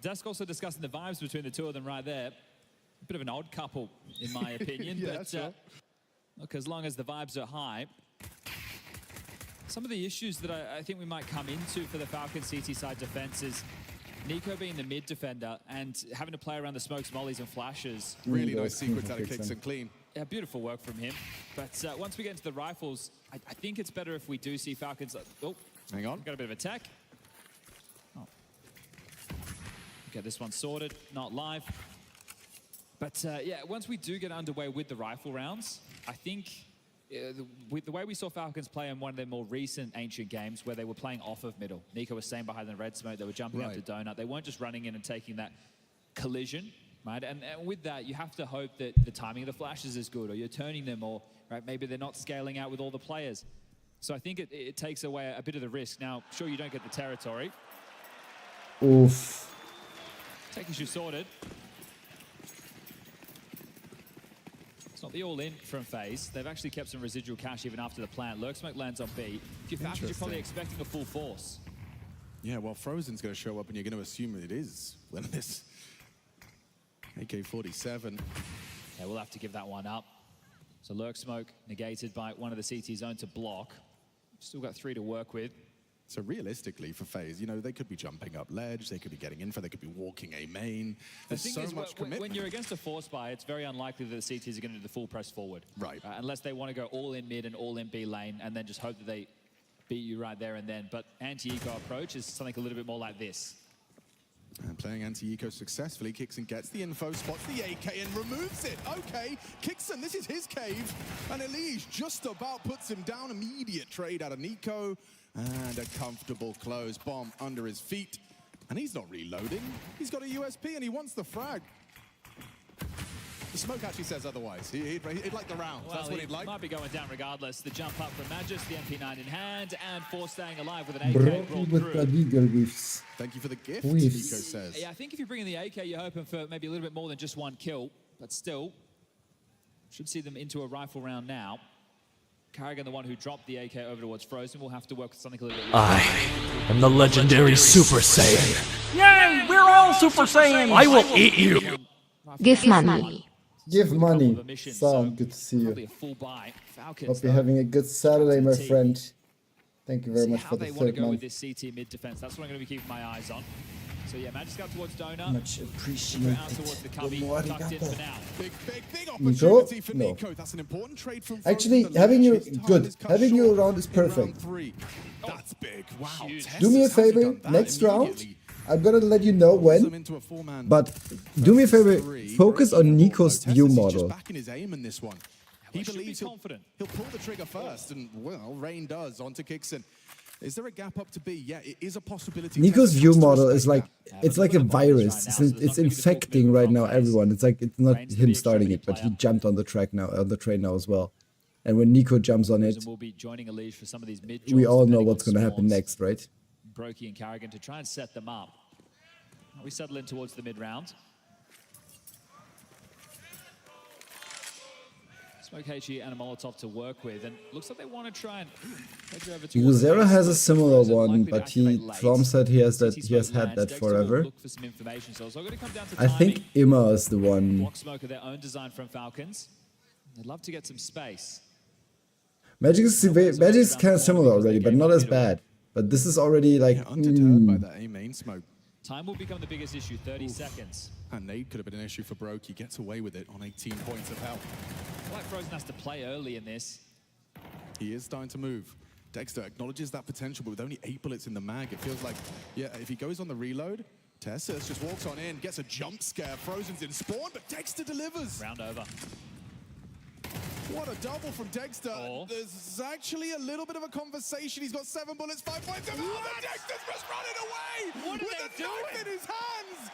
Dusk also discussing the vibes between the two of them right there. A bit of an odd couple, in my opinion. Yeah, but sure. look, as long as the vibes are high, some of the issues that I think we might come into for the Falcons CT side defense is Nico being the mid defender and having to play around the smokes, mollies, and flashes. Really nice sequence out of Kixon, clean. Yeah, beautiful work from him. But once we get into the rifles, I think it's better if we do see Falcons. Oh, hang on. Got a bit of attack. Oh. Okay, this one's sorted, not live. But yeah, once we do get underway with the rifle rounds, I think with the way we saw Falcons play in one of their more recent ancient games where they were playing off of middle. Nico was staying behind the red smoke. They were jumping up to Donut. They weren't just running in and taking that collision, right? And with that, you have to hope that the timing of the flashes is good, or you're turning them, or right, maybe they're not scaling out with all the players. So I think it takes away a bit of the risk. Now, sure, you don't get the territory. Oof. Take issue sorted. It's not the all-in from FaZe. They've actually kept some residual cash even after the plant. Lurk Smoke lands on B. If you're Falcons, you're probably expecting a full force. Yeah, well, Frozen's going to show up, and you're going to assume it is when this AK-47. Yeah, we'll have to give that one up. So Lurk Smoke negated by one of the CT's own to block. Still got 3 to work with. So realistically for FaZe, you know, they could be jumping up ledge, they could be getting info, they could be walking A main. There's so much commitment. When you're against a force buy, it's very unlikely that the CTs are going to do the full press forward. Right. Unless they want to go all in mid and all in B lane and then just hope that they beat you right there and then. But anti-eco approach is something a little bit more like this. And playing anti-eco successfully, Kixon gets the info, spots the AK and removes it. Okay, Kixon, this is his cave. And Elige just about puts him down. Immediate trade out of Nico. And a comfortable close bomb under his feet. And he's not reloading. He's got a USP and he wants the frag. The smoke actually says otherwise. He'd like the round. Well, that's what he'd like. Might be going down regardless. The jump up from Magis, the MP9 in hand, and Force staying alive with an AK brought through. Thank you for the gift, Nico says. Yeah, I think if you bring in the AK, you're hoping for maybe a little bit more than just one kill. But still, should see them into a rifle round now. Carrigan, the one who dropped the AK over towards Frozen, will have to work with something a little bit. I am the legendary Super Saiyan. Yay! We're all Super Saiyans! I will eat you! Give money. Give money. Sound good to see you. Hope you're having a good Saturday, my friend. Thank you very much for the third month. How they want to go with month. this CT mid defense. That's what I'm going to be keeping my eyes on. So yeah, Magic Scout towards Donut. Much appreciated. Out towards the cubby, tucked in for now. Big Nico? opportunity for No. Nico. That's an important trade from Actually, Frozen. having you His time good. is cut Having you short around is in perfect. round 3. That's big. Wow. Do me a Tessus hasn't favor, done that next round, immediately. I'm gonna let you know Force them when, into a 4-man but do me a favor, focus on Nico's view Tessus is model. just back in his aim in this one. He believes he'll pull the trigger first, and well, Rain does onto Kixon. Is there a gap up to B? Yeah, it is a possibility. Nico's Tessus view has to model respect is like, that. it's like a virus. It's infecting right now everyone. It's like, it's not him starting it, but he jumped on the track now, on the train now as well. And when Nico jumps on it, We'll be joining Elige for some of these mid we jaws, all know depending what's on gonna happen spawns. next, right? Brokey and Carrigan to try and set them up. We settle in towards the mid round. Smoke HE and a Molotov to work with, and looks like they want to try and edge over towards Yuzera has a similar Frozen, one, likely to but activate late. Flom said he has that. CT He has smoke had lands. that Dexter will forever. look for some information, so it's all going to come down to I think timing. Ima is the one. Block smoke of their own design from Falcons. They'd love to get some space. Magic is kind of similar already, but not as bad. But this is already like. Undeterred by that A main smoke. Time will become the biggest issue, 30 seconds. And nade could have been an issue for Broke. He gets away with it on 18 points of health. I feel like Frozen has to play early in this. He is starting to move. Dexter acknowledges that potential, but with only 8 bullets in the mag, it feels like, yeah, if he goes on the reload, Tessus just walks on in, gets a jump scare. Frozen's in spawn, but Dexter delivers. Round over. What a double from Dexter. There's actually a little bit of a conversation. He's got 7 bullets, 5 points of health, and Dexter's just running away with a knife in his hands.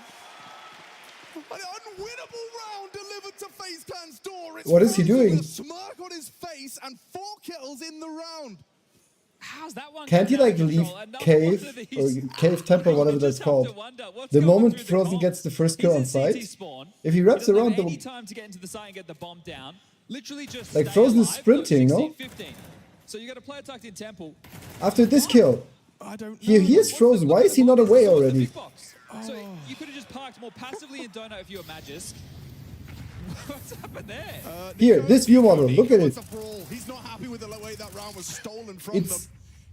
An unwinnable round delivered to FaZe Clan's door. It's What is he doing? with a smirk on his face and 4 kills in the round. How's that one? Can't he like leave cave or cave temple, whatever that's called? The moment Frozen gets the first kill on site, if he wraps around any the time to get into the site and get the bomb down, literally just like stay Frozen is alive, sprinting, no? 15. So you got a player tucked in temple. After this kill, I don't know. he is Frozen. Why is he not away already? So you could have just parked more passively in Donut if you were Magis. What's happened there? Here, this view model. Look at it. He's not happy with the way that round was stolen from them.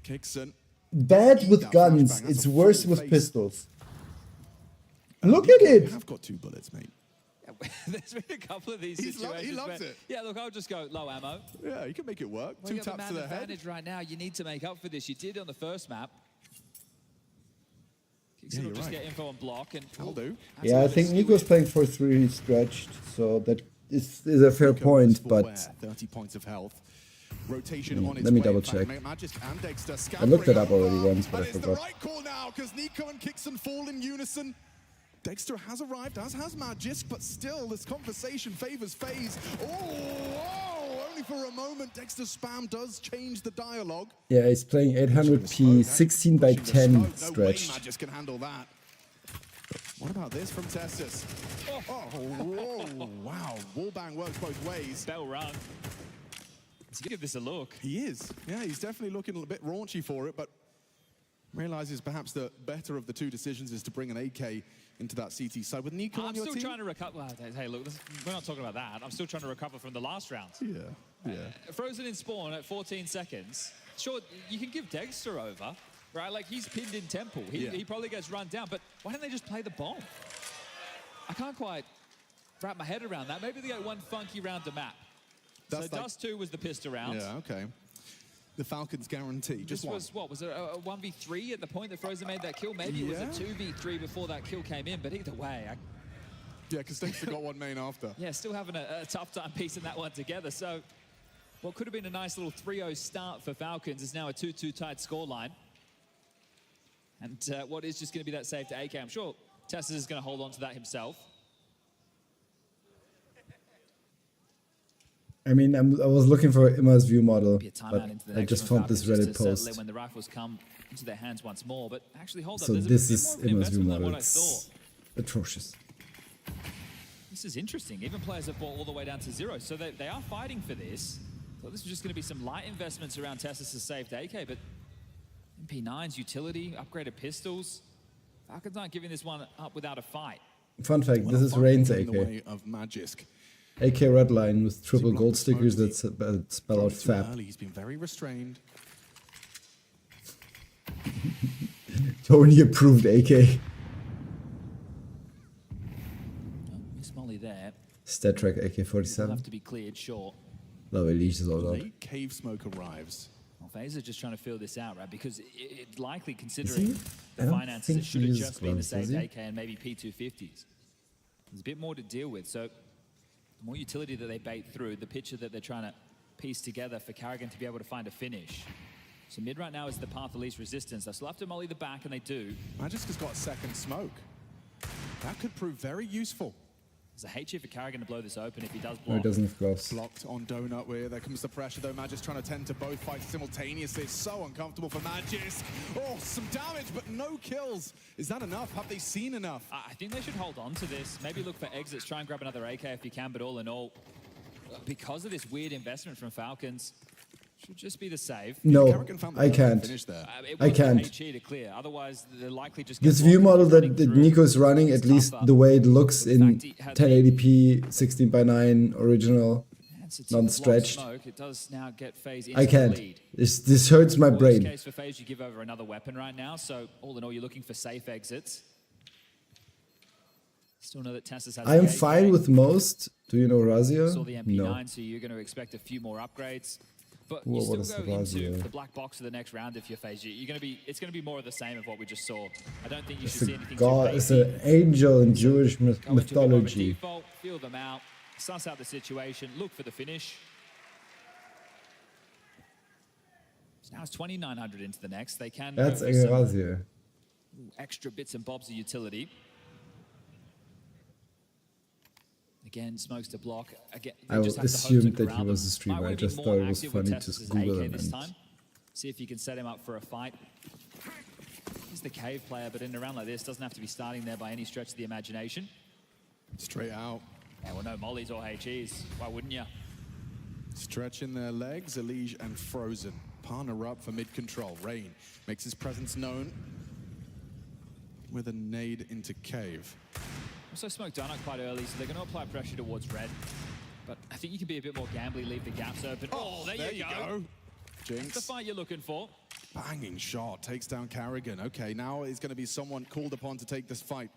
Kickson. Bad with guns. It's worse with pistols. Look at it. I've got 2 bullets, mate. There's been a couple of these situations. He loves where, it. Yeah, look, I'll just go low ammo. Yeah, you can make it work. Well, 2 you have taps a to man the head. advantage right now. You need to make up for this. You did on the first map. Yeah, will you're just right. get info on block and I'll do. Yeah, I think Nico's playing for 3 stretched, so that is a fair point, but 30 points of health. Rotation on its let me way. double In fact, check. Magisk and Dexter I looked it up scampering already over. once, but I And it's the forgot. right call now because Nico and Kickson fall in unison. Dexter has arrived, as has Magisk, but still this conversation favors FaZe. Oh, only for a moment. Dexter's spam does change the dialogue. yeah, he's playing 800p, 16 by 10 No way stretched. Magisk can handle that. What about this from Tessus? Oh, whoa, wow. Wallbang works both ways. bell rung. Let's give this a look. He is. Yeah, he's definitely looking a bit raunchy for it, but realizes perhaps the better of the 2 decisions is to bring an AK into that CT side. With Nico on your still team? trying to recover. Well, hey, look, we're not talking about that. I'm still trying to recover from the last round. Yeah. Frozen in spawn at 14 seconds. Sure, you can give Dexter over, right? Like, he's pinned in temple. He probably gets run down, but why don't they just play the bomb? I can't quite wrap my head around that. Maybe they get one funky round to map. That's so like, Dust 2 was the pistol round. Yeah, okay. The Falcons guarantee. Just this was, what, was it a 1v3 at the point that Frozen made that kill? Maybe it was a 2v3 before that kill came in, but either way. Yeah, because Dexter got one main after. Yeah, still having a tough time piecing that one together. So what could have been a nice little 3-0 start for Falcons is now a 2-2 tight scoreline. And what is just going to be that save to AK? I'm sure Tessus is going to hold on to that himself. I mean, I was looking for Imma's view model, Be a timeout but into the I next just one, found this Falcons, Reddit just to settle post. in when the rifles come into their hands once more. But actually, hold up. So There's this a is bit more of an Imma's view investment than model. what I thought. It's atrocious. This is interesting. Even players have bought all the way down to 0. So they are fighting for this. So this is just going to be some light investments around Tessus' saved AK, but MP9's utility, upgraded pistols. Falcons aren't giving this one up without a fight. Fun fact, this is Rain's in the AK. way of Magisk. AK Redline with triple gold stickers that spell out FAP. He's been very restrained. Tony approved AK. Miss Molly there. Stat track Will AK-47. have to be cleared short. No, Elise is all out. Late cave smoke arrives. Well, FaZe are just trying to feel this out, right? Because it likely, considering I the don't finances, think it should he have uses just been the gloves, saved does he? AK and maybe P250s. There's a bit more to deal with. So the more utility that they bait through, the picture that they're trying to piece together for Carrigan to be able to find a finish. So mid right now is the path of least resistance. They still have to molly the back, and they do. Magisk has got a second smoke. That could prove very useful. There's a H here for Carrigan to blow this open if he does block. No, he doesn't have gloves. Blocked on Donut where there comes the pressure though. Magisk trying to tend to both fights simultaneously. It's so uncomfortable for Magisk. Oh, some damage, but no kills. Is that enough? Have they seen enough? I think they should hold on to this. Maybe look for exits, try and grab another AK if you can, but all in all, because of this weird investment from Falcons, should just be the save. No, I can't. I can't. HE to clear. Otherwise, they're likely just This view model that Nico is running, at least the way it looks in 1080p, 16 by 9 original, non-stretched. It does now get FaZe I into the can't. lead. This hurts my Worst brain. case for FaZe, you give over another weapon right now. So all in all, you're looking for safe exits. Still know that Tessus has I'm the fine AK. with most. Do you know Razia? Saw the MP9, No. so you're going to expect a few more upgrades. But Well, you what still is go the into Razia? the black box for the next round if you're FaZe. It's going to be more of the same of what we just saw. I don't think you It's should see a anything god. too It's crazy. an angel in Jewish Go into a bit more of a mythology. default, feel them out, suss out the situation, look for the finish. So now it's 2,900 into the next. They can That's go for some Razia. extra bits and bobs of utility. Again, smokes to block. Again, I just have to hope assumed to that he corral was them. a streamer. Might I wanna be just more thought it was active with funny to Tessus' Google AK him this and time. See if you can set him up for a fight. He's the cave player, but in a round like this, doesn't have to be starting there by any stretch of the imagination. Straight out. Yeah, well, no mollies or HEs. Why wouldn't you? Stretching their legs, Elige and Frozen. Partner up for mid-control. Rain makes his presence known with a nade into cave. Also smoked donut quite early, so they're going to apply pressure towards red. But I think you can be a bit more gambly, leave the gaps open. Oh, there you go. Jinx. That's the fight you're looking for. Banging shot, takes down Carrigan. Okay, now it's going to be someone called upon to take this fight.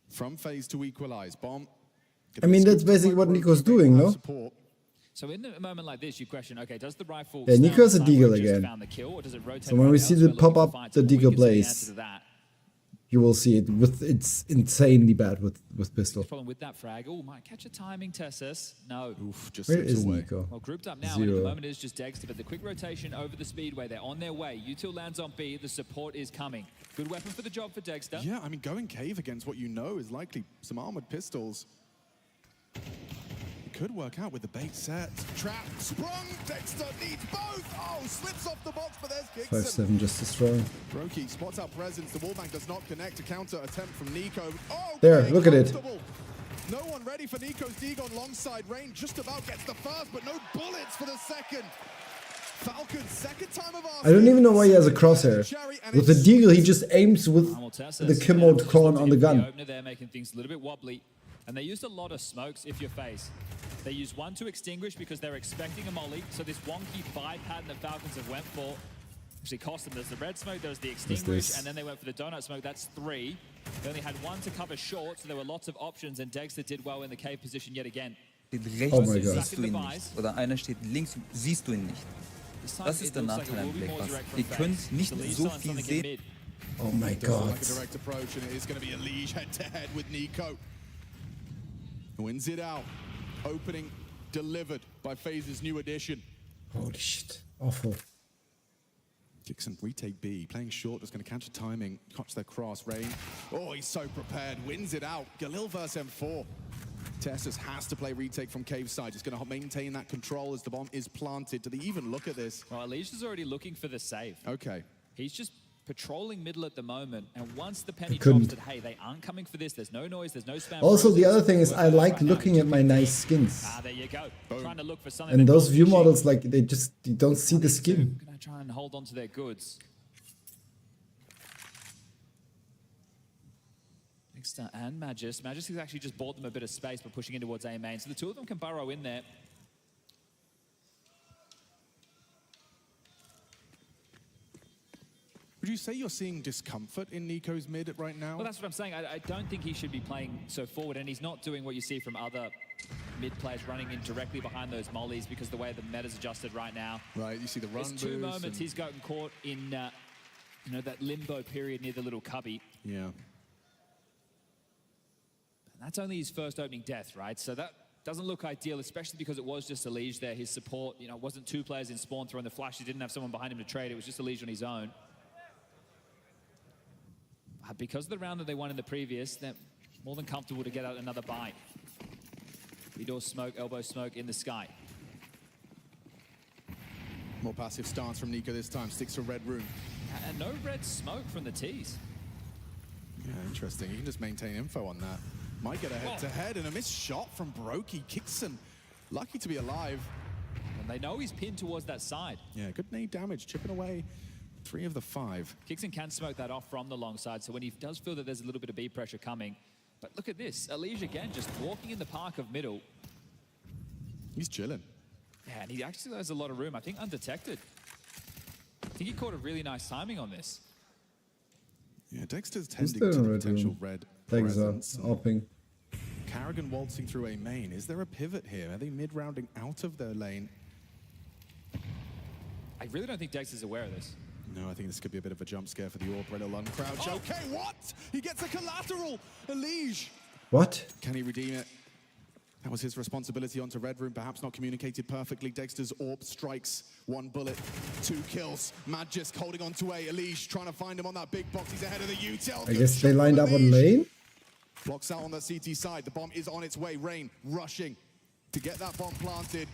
From FaZe to equalize. Bomb. I mean, that's basically what Nico's doing, no? So in a moment like this, you question, okay, does the rifle Yeah, stay on Nico's the a side where deagle it just again. found the kill, or does it rotate So when we around see elsewhere the pop looking up for fights? the And we deagle can see the answer blaze, to that. you will see it with it's insanely bad with pistol. Problem with that frag. Oh, might catch a timing, Tessus. No. Oof, just Where slips is away. Nico? Well, grouped up now, and at the Zero. moment it is just Dexter, but the quick rotation over the speedway, they're on their way. U2 lands on B, the support is coming. Good weapon for the job for Dexter. Yeah, I mean, going cave against what you know is likely some armored pistols. It could work out with the bait set. Trap, sprung, Dexter needs both. Oh, slips off the box, but there's Kickson. 5-7 just destroying. Brokey spots out presence. The wallbang does not connect. A counter attempt from Nico. Oh, There, look at it. comfortable. No one ready for Nico's Degon alongside Rain. Just about gets the first, but no bullets for the second. Falcons, second time of I don't even know why he has a crosshair. With the deagle, he just aims with the Kimmo corn on the gun. Opener there, making things a little bit wobbly. And they used a lot of smokes if you're FaZe. They used one to extinguish because they're expecting a molly. So this wonky buy pattern that Falcons have went for actually cost them. There's the red smoke, there's the extinguish, this? and then they went for the donut smoke. That's 3. They only had 1 to cover short, so there were lots of options, and Dexter did well in the cave position yet again. Oh my God. Siehst du ihn nicht. Oder einer steht links, siehst du ihn nicht. Das ist der Nachteil am Blackpass. Ihr könnt nicht so viel sehen. Oh my Doesn't God. like a direct approach, and it is going to be Elige head-to-head with Nico. Wins it out. Opening delivered by FaZe's new addition. Holy shit. Awful. Kickson retake B, playing short, just going to catch the timing, catch their cross. Rain, oh, he's so prepared, wins it out. Galil versus M4. Tessus has to play retake from cave side. He's going to maintain that control as the bomb is planted. Do they even look at this? Well, Alicia's already looking for the save. Okay. He's just patrolling middle at the moment, and once the penny couldn't. drops that, hey, they aren't coming for this, there's no noise, there's no spam. Also, the process, other thing is I working like right now, looking at my nice skins. there you go. Trying to look for something. And that those goes view fishing. models, like, they just, you don't see the skin. Gonna try and hold on to their goods. Dexter and Magis. Magis has actually just bought them a bit of space by pushing in towards A main, so the two of them can burrow in there. Would you say you're seeing discomfort in Nico's mid right now? Well, that's what I'm saying. I don't think he should be playing so forward, and he's not doing what you see from other mid players running in directly behind those mollies because the way the meta's adjusted right now. Right, you see the run There's 2 boost moments and- he's gotten caught in that limbo period near the little cubby. Yeah. And that's only his first opening death, right? So that doesn't look ideal, especially because it was just Elige there. His support, wasn't 2 players in spawn throwing the flash. He didn't have someone behind him to trade. It was just Elige on his own. Because of the round that they won in the previous, they're more than comfortable to get out another bite. Vidor smoke, elbow smoke in the sky. More passive stance from Nico this time, sticks to red room. And no red smoke from the tees. Yeah, interesting. You can just maintain info on that. Might get a head-to-head and a missed shot from Brokey. Kickson, lucky to be alive. And they know he's pinned towards that side. Yeah, good nade damage, chipping away 3 of the 5. Kickson can smoke that off from the long side, so when he does feel that there's a little bit of B pressure coming. But look at this, Elige again, just walking in the park of middle. He's chilling. Yeah, and he actually has a lot of room, I think undetected. I think he caught a really nice timing on this. Yeah, Dexter's Who's tending there to in the red potential room? red Thanks, hopping. Karrigan waltzing through a main. Is there a pivot here? Are they mid-rounding out of their lane? I really don't think Dex is aware of this. No, I think this could be a bit of a jump scare for the Orb. Red Alun crouch. Oh. Okay, what? He gets a collateral. Elige. What? Can he redeem it? That was his responsibility onto Red Room, perhaps not communicated perfectly. Dexter's Orb strikes, 1 bullet, 2 kills. Magisk holding on to A. Elige trying to find him on that big box. He's ahead of the util. I guess they lined up on lane. Blocks out on the CT side. The bomb is on its way. Rain rushing to get that bomb planted.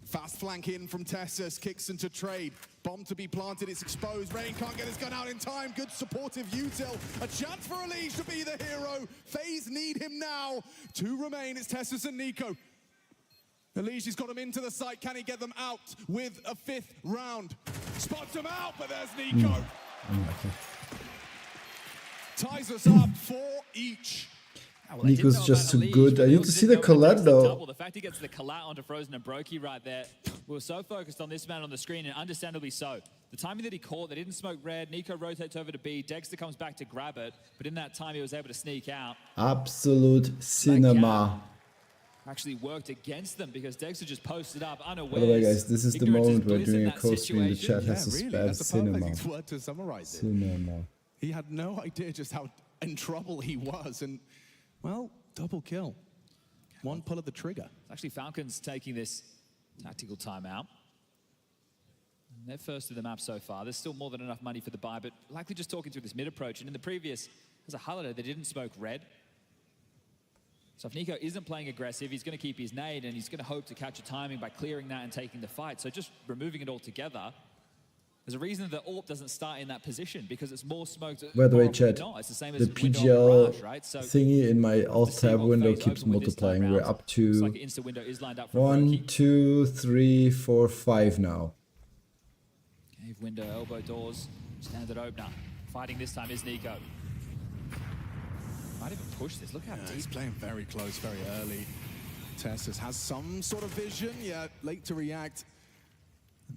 Fast flank in from Tessus, kicks into trade. Bomb to be planted, it's exposed. Rain can't get his gun out in time. Good supportive util. A chance for Elige to be the hero. FaZe need him now. 2 remain, it's Tessus and Nico. Elige has got him into the site. Can he get them out with a 5th round? Spots him out, but there's Nico. Ties us up 4 each. Well, Nico's just too good. I need to see the collat though. The fact he gets the collat onto Frozen and Brokey right there. We were so focused on this man on the screen, and understandably so. The timing that he caught, they didn't smoke red. Nico rotates over to B. Dexter comes back to grab it, but in that time he was able to sneak out. Absolute cinema. Actually worked against them because Dexter just posted up unaware. By the way, guys, this is the moment we're doing a co-stream. The chat has to spam cinema. That's a perfect word to summarize it. Cinema. He had no idea just how in trouble he was, and well, double kill. 1 pull of the trigger. It's actually Falcons taking this tactical timeout. And they're first to the map so far. There's still more than enough money for the buy, but likely just talking through this mid approach. And in the previous, as a highlighter, they didn't smoke red. So if Nico isn't playing aggressive, he's going to keep his nade, and he's going to hope to catch a timing by clearing that and taking the fight. So just removing it all together. There's a reason that AWP doesn't start in that position, because it's more smoked. By the way, chat, It's the same the as PGL Barrage, right? So thingy in my alt tab window keeps multiplying. We're up to like an insta window is lined up 1, 2, 3, 4, 5 now. Cave window, elbow doors, standard opener. Fighting this time is Nico. Might even push this. Look how deep. He's playing very close, very early. Tessus has some sort of vision, yet late to react.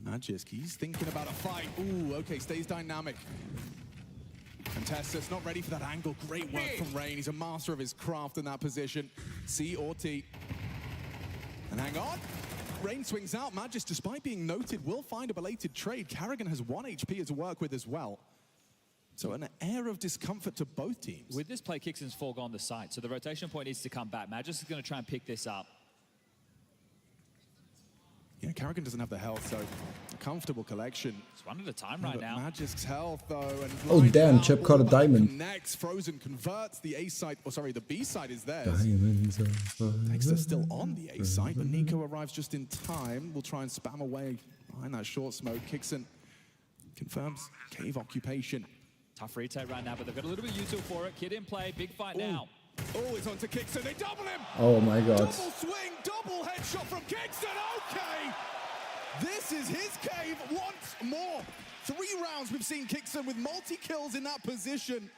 Magisk, he's thinking about a fight. Ooh, okay, stays dynamic. And Tessus not ready for that angle. Great work from Rain. He's a master of his craft in that position. C or T. And hang on. Rain swings out. Magisk, despite being noted, will find a belated trade. Karrigan has 1 HP to work with as well. So an air of discomfort to both teams. With this play, Kixon's foregone the site, so the rotation point needs to come back. Magisk is going to try and pick this up. Yeah, Karrigan doesn't have the health, so a comfortable collection. It's 1 at a time right now. Magisk's health, though, and Oh damn, Chep caught a diamond. Connects, Frozen converts, the A side, or sorry, the B side is theirs. Diamonds are Dexter's still on the A side, but Nico arrives just in time. We'll try and spam away behind that short smoke. Kixon confirms cave occupation. Tough retake right now, but they've got a little bit of util for it. Kid in play, big fight now. Oh, it's onto Kixon. They double him. Oh my god. Double swing, double headshot from Kixon. Okay. This is his cave once more. 3 rounds we've seen Kixon with multi-kills in that position.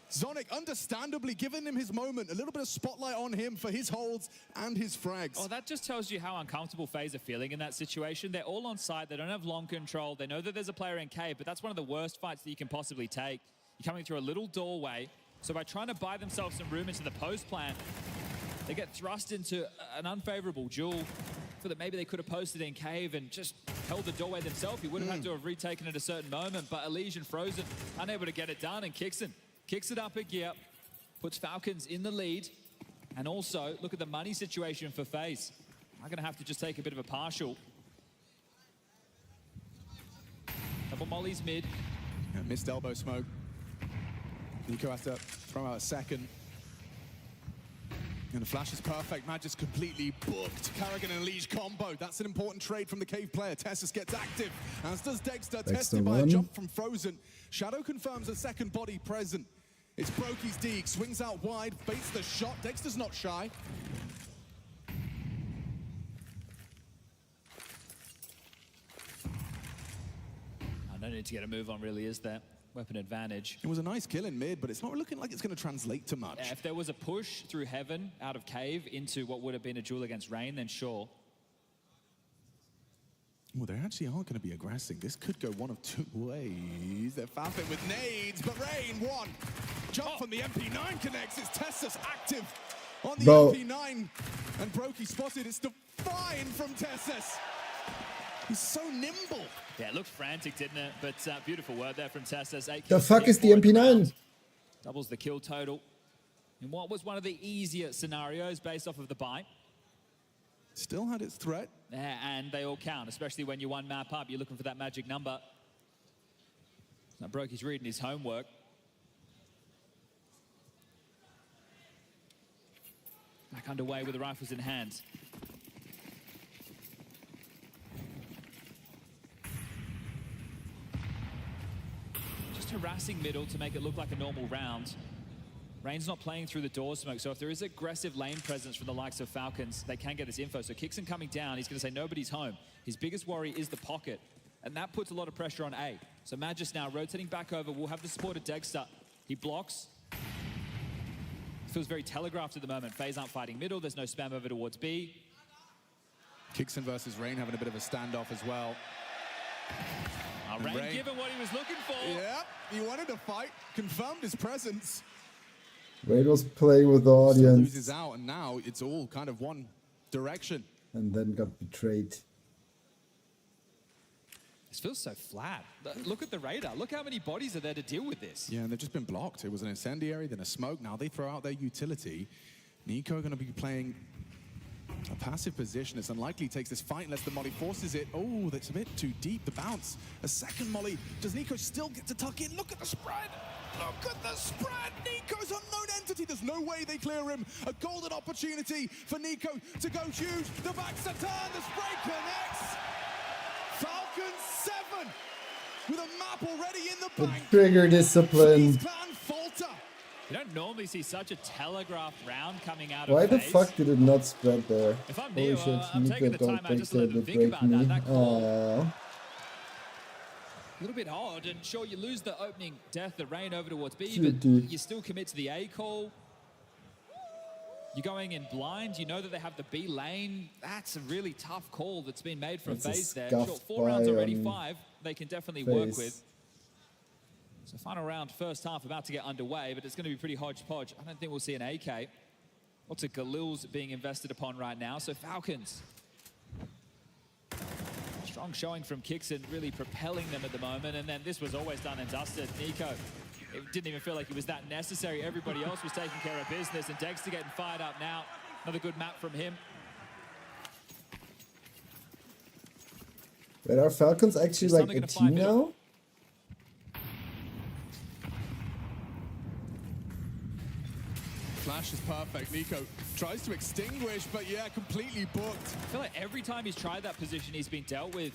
Zonic understandably giving him his moment. A little bit of spotlight on him for his holds and his frags. Oh, that just tells you how uncomfortable FaZe are feeling in that situation. They're all on site. They don't have long control. They know that there's a player in cave, but that's one of the worst fights that you can possibly take. You're coming through a little doorway. So by trying to buy themselves some room into the post plan, they get thrust into an unfavorable duel. For that maybe they could have posted in cave and just held the doorway themselves. He would have had to have retaken at a certain moment, but Elige and Frozen unable to get it done, and Kixon kicks it up a gear, puts Falcons in the lead, and also look at the money situation for FaZe. I'm gonna have to just take a bit of a partial. Double mollies mid. Yeah, missed elbow smoke. Nico has to throw out a second. And the flash is perfect. Magisk completely booked. Karrigan and Elige combo. That's an important trade from the cave player. Tessus gets active, as does Dexter. Tested by a jump from Frozen. Shadow confirms a second body present. It's Brokey's Deeg. Swings out wide, baits the shot. Dexter's not shy. No need to get a move on, really, is there? Weapon advantage. It was a nice kill in mid, but it's not looking like it's going to translate to much. Yeah, if there was a push through heaven out of cave into what would have been a duel against Rain, then sure. Well, they actually aren't going to be aggressing. This could go one of two ways. They're fapping with nades, but Rain, one. Jump from the MP9 connects. It's Tessus active on the MP9. And Brokey spotted. It's fine from Tessus. He's so nimble. Yeah, it looked frantic, didn't it? But beautiful word there from Tessus. The fuck is the MP9? Doubles the kill total in what was one of the easier scenarios based off of the buy. Still had its threat. Yeah, and they all count, especially when you're one map up. You're looking for that magic number. Now Brokey's reading his homework. Back underway with the rifles in hand. Just harassing middle to make it look like a normal round. Rain's not playing through the door smoke, so if there is aggressive lane presence from the likes of Falcons, they can get this info. So Kixon coming down, he's going to say nobody's home. His biggest worry is the pocket, and that puts a lot of pressure on A. So Magis now rotating back over, will have the support of Dexter. He blocks. Feels very telegraphed at the moment. FaZe aren't fighting middle, there's no spam over towards B. Kixon versus Rain having a bit of a standoff as well. Rain given what he was looking for. Yeah, he wanted to fight, confirmed his presence. Raid was playing with the audience. Still loses out, and now it's all kind of one direction. And then got betrayed. This feels so flat. Look at the radar. Look how many bodies are there to deal with this. Yeah, and they've just been blocked. It was an incendiary, then a smoke. Now they throw out their utility. Nico going to be playing a passive position. It's unlikely he takes this fight unless the molly forces it. Oh, that's a bit too deep. The bounce. A second molly. Does Nico still get to tuck in? Look at the spread. Look at the spread. Nico's unknown entity. There's no way they clear him. A golden opportunity for Nico to go huge. The back's a turn. The spray connects. Falcons 7 with a map already in the bank. Trigger discipline. You don't normally see such a telegraphed round coming out of Why the FaZe. fuck did it not spread there? If I'm Holy Neo, shit, I'm Nico taking the time don't out just to let them think break about me. that call. A little bit odd, and sure, you lose the opening death, the Rain over towards B, but you still commit to the A call. You're going in blind. You know that they have the B lane. That's a really tough call that's been made from FaZe there. Sure, 4 rounds already, 5 they can definitely work with. So final round, first half, about to get underway, but it's going to be pretty hodgepodge. I don't think we'll see an AK. Lots of Galils being invested upon right now. So Falcons. Strong showing from Kixon, really propelling them at the moment. And then this was always done and dusted. Nico, it didn't even feel like it was that necessary. Everybody else was taking care of business. And Dexter getting fired up now. Another good map from him. Wait, are Falcons actually like a team now? Flash is perfect. Nico tries to extinguish, but yeah, completely booked. I feel like every time he's tried that position, he's been dealt with.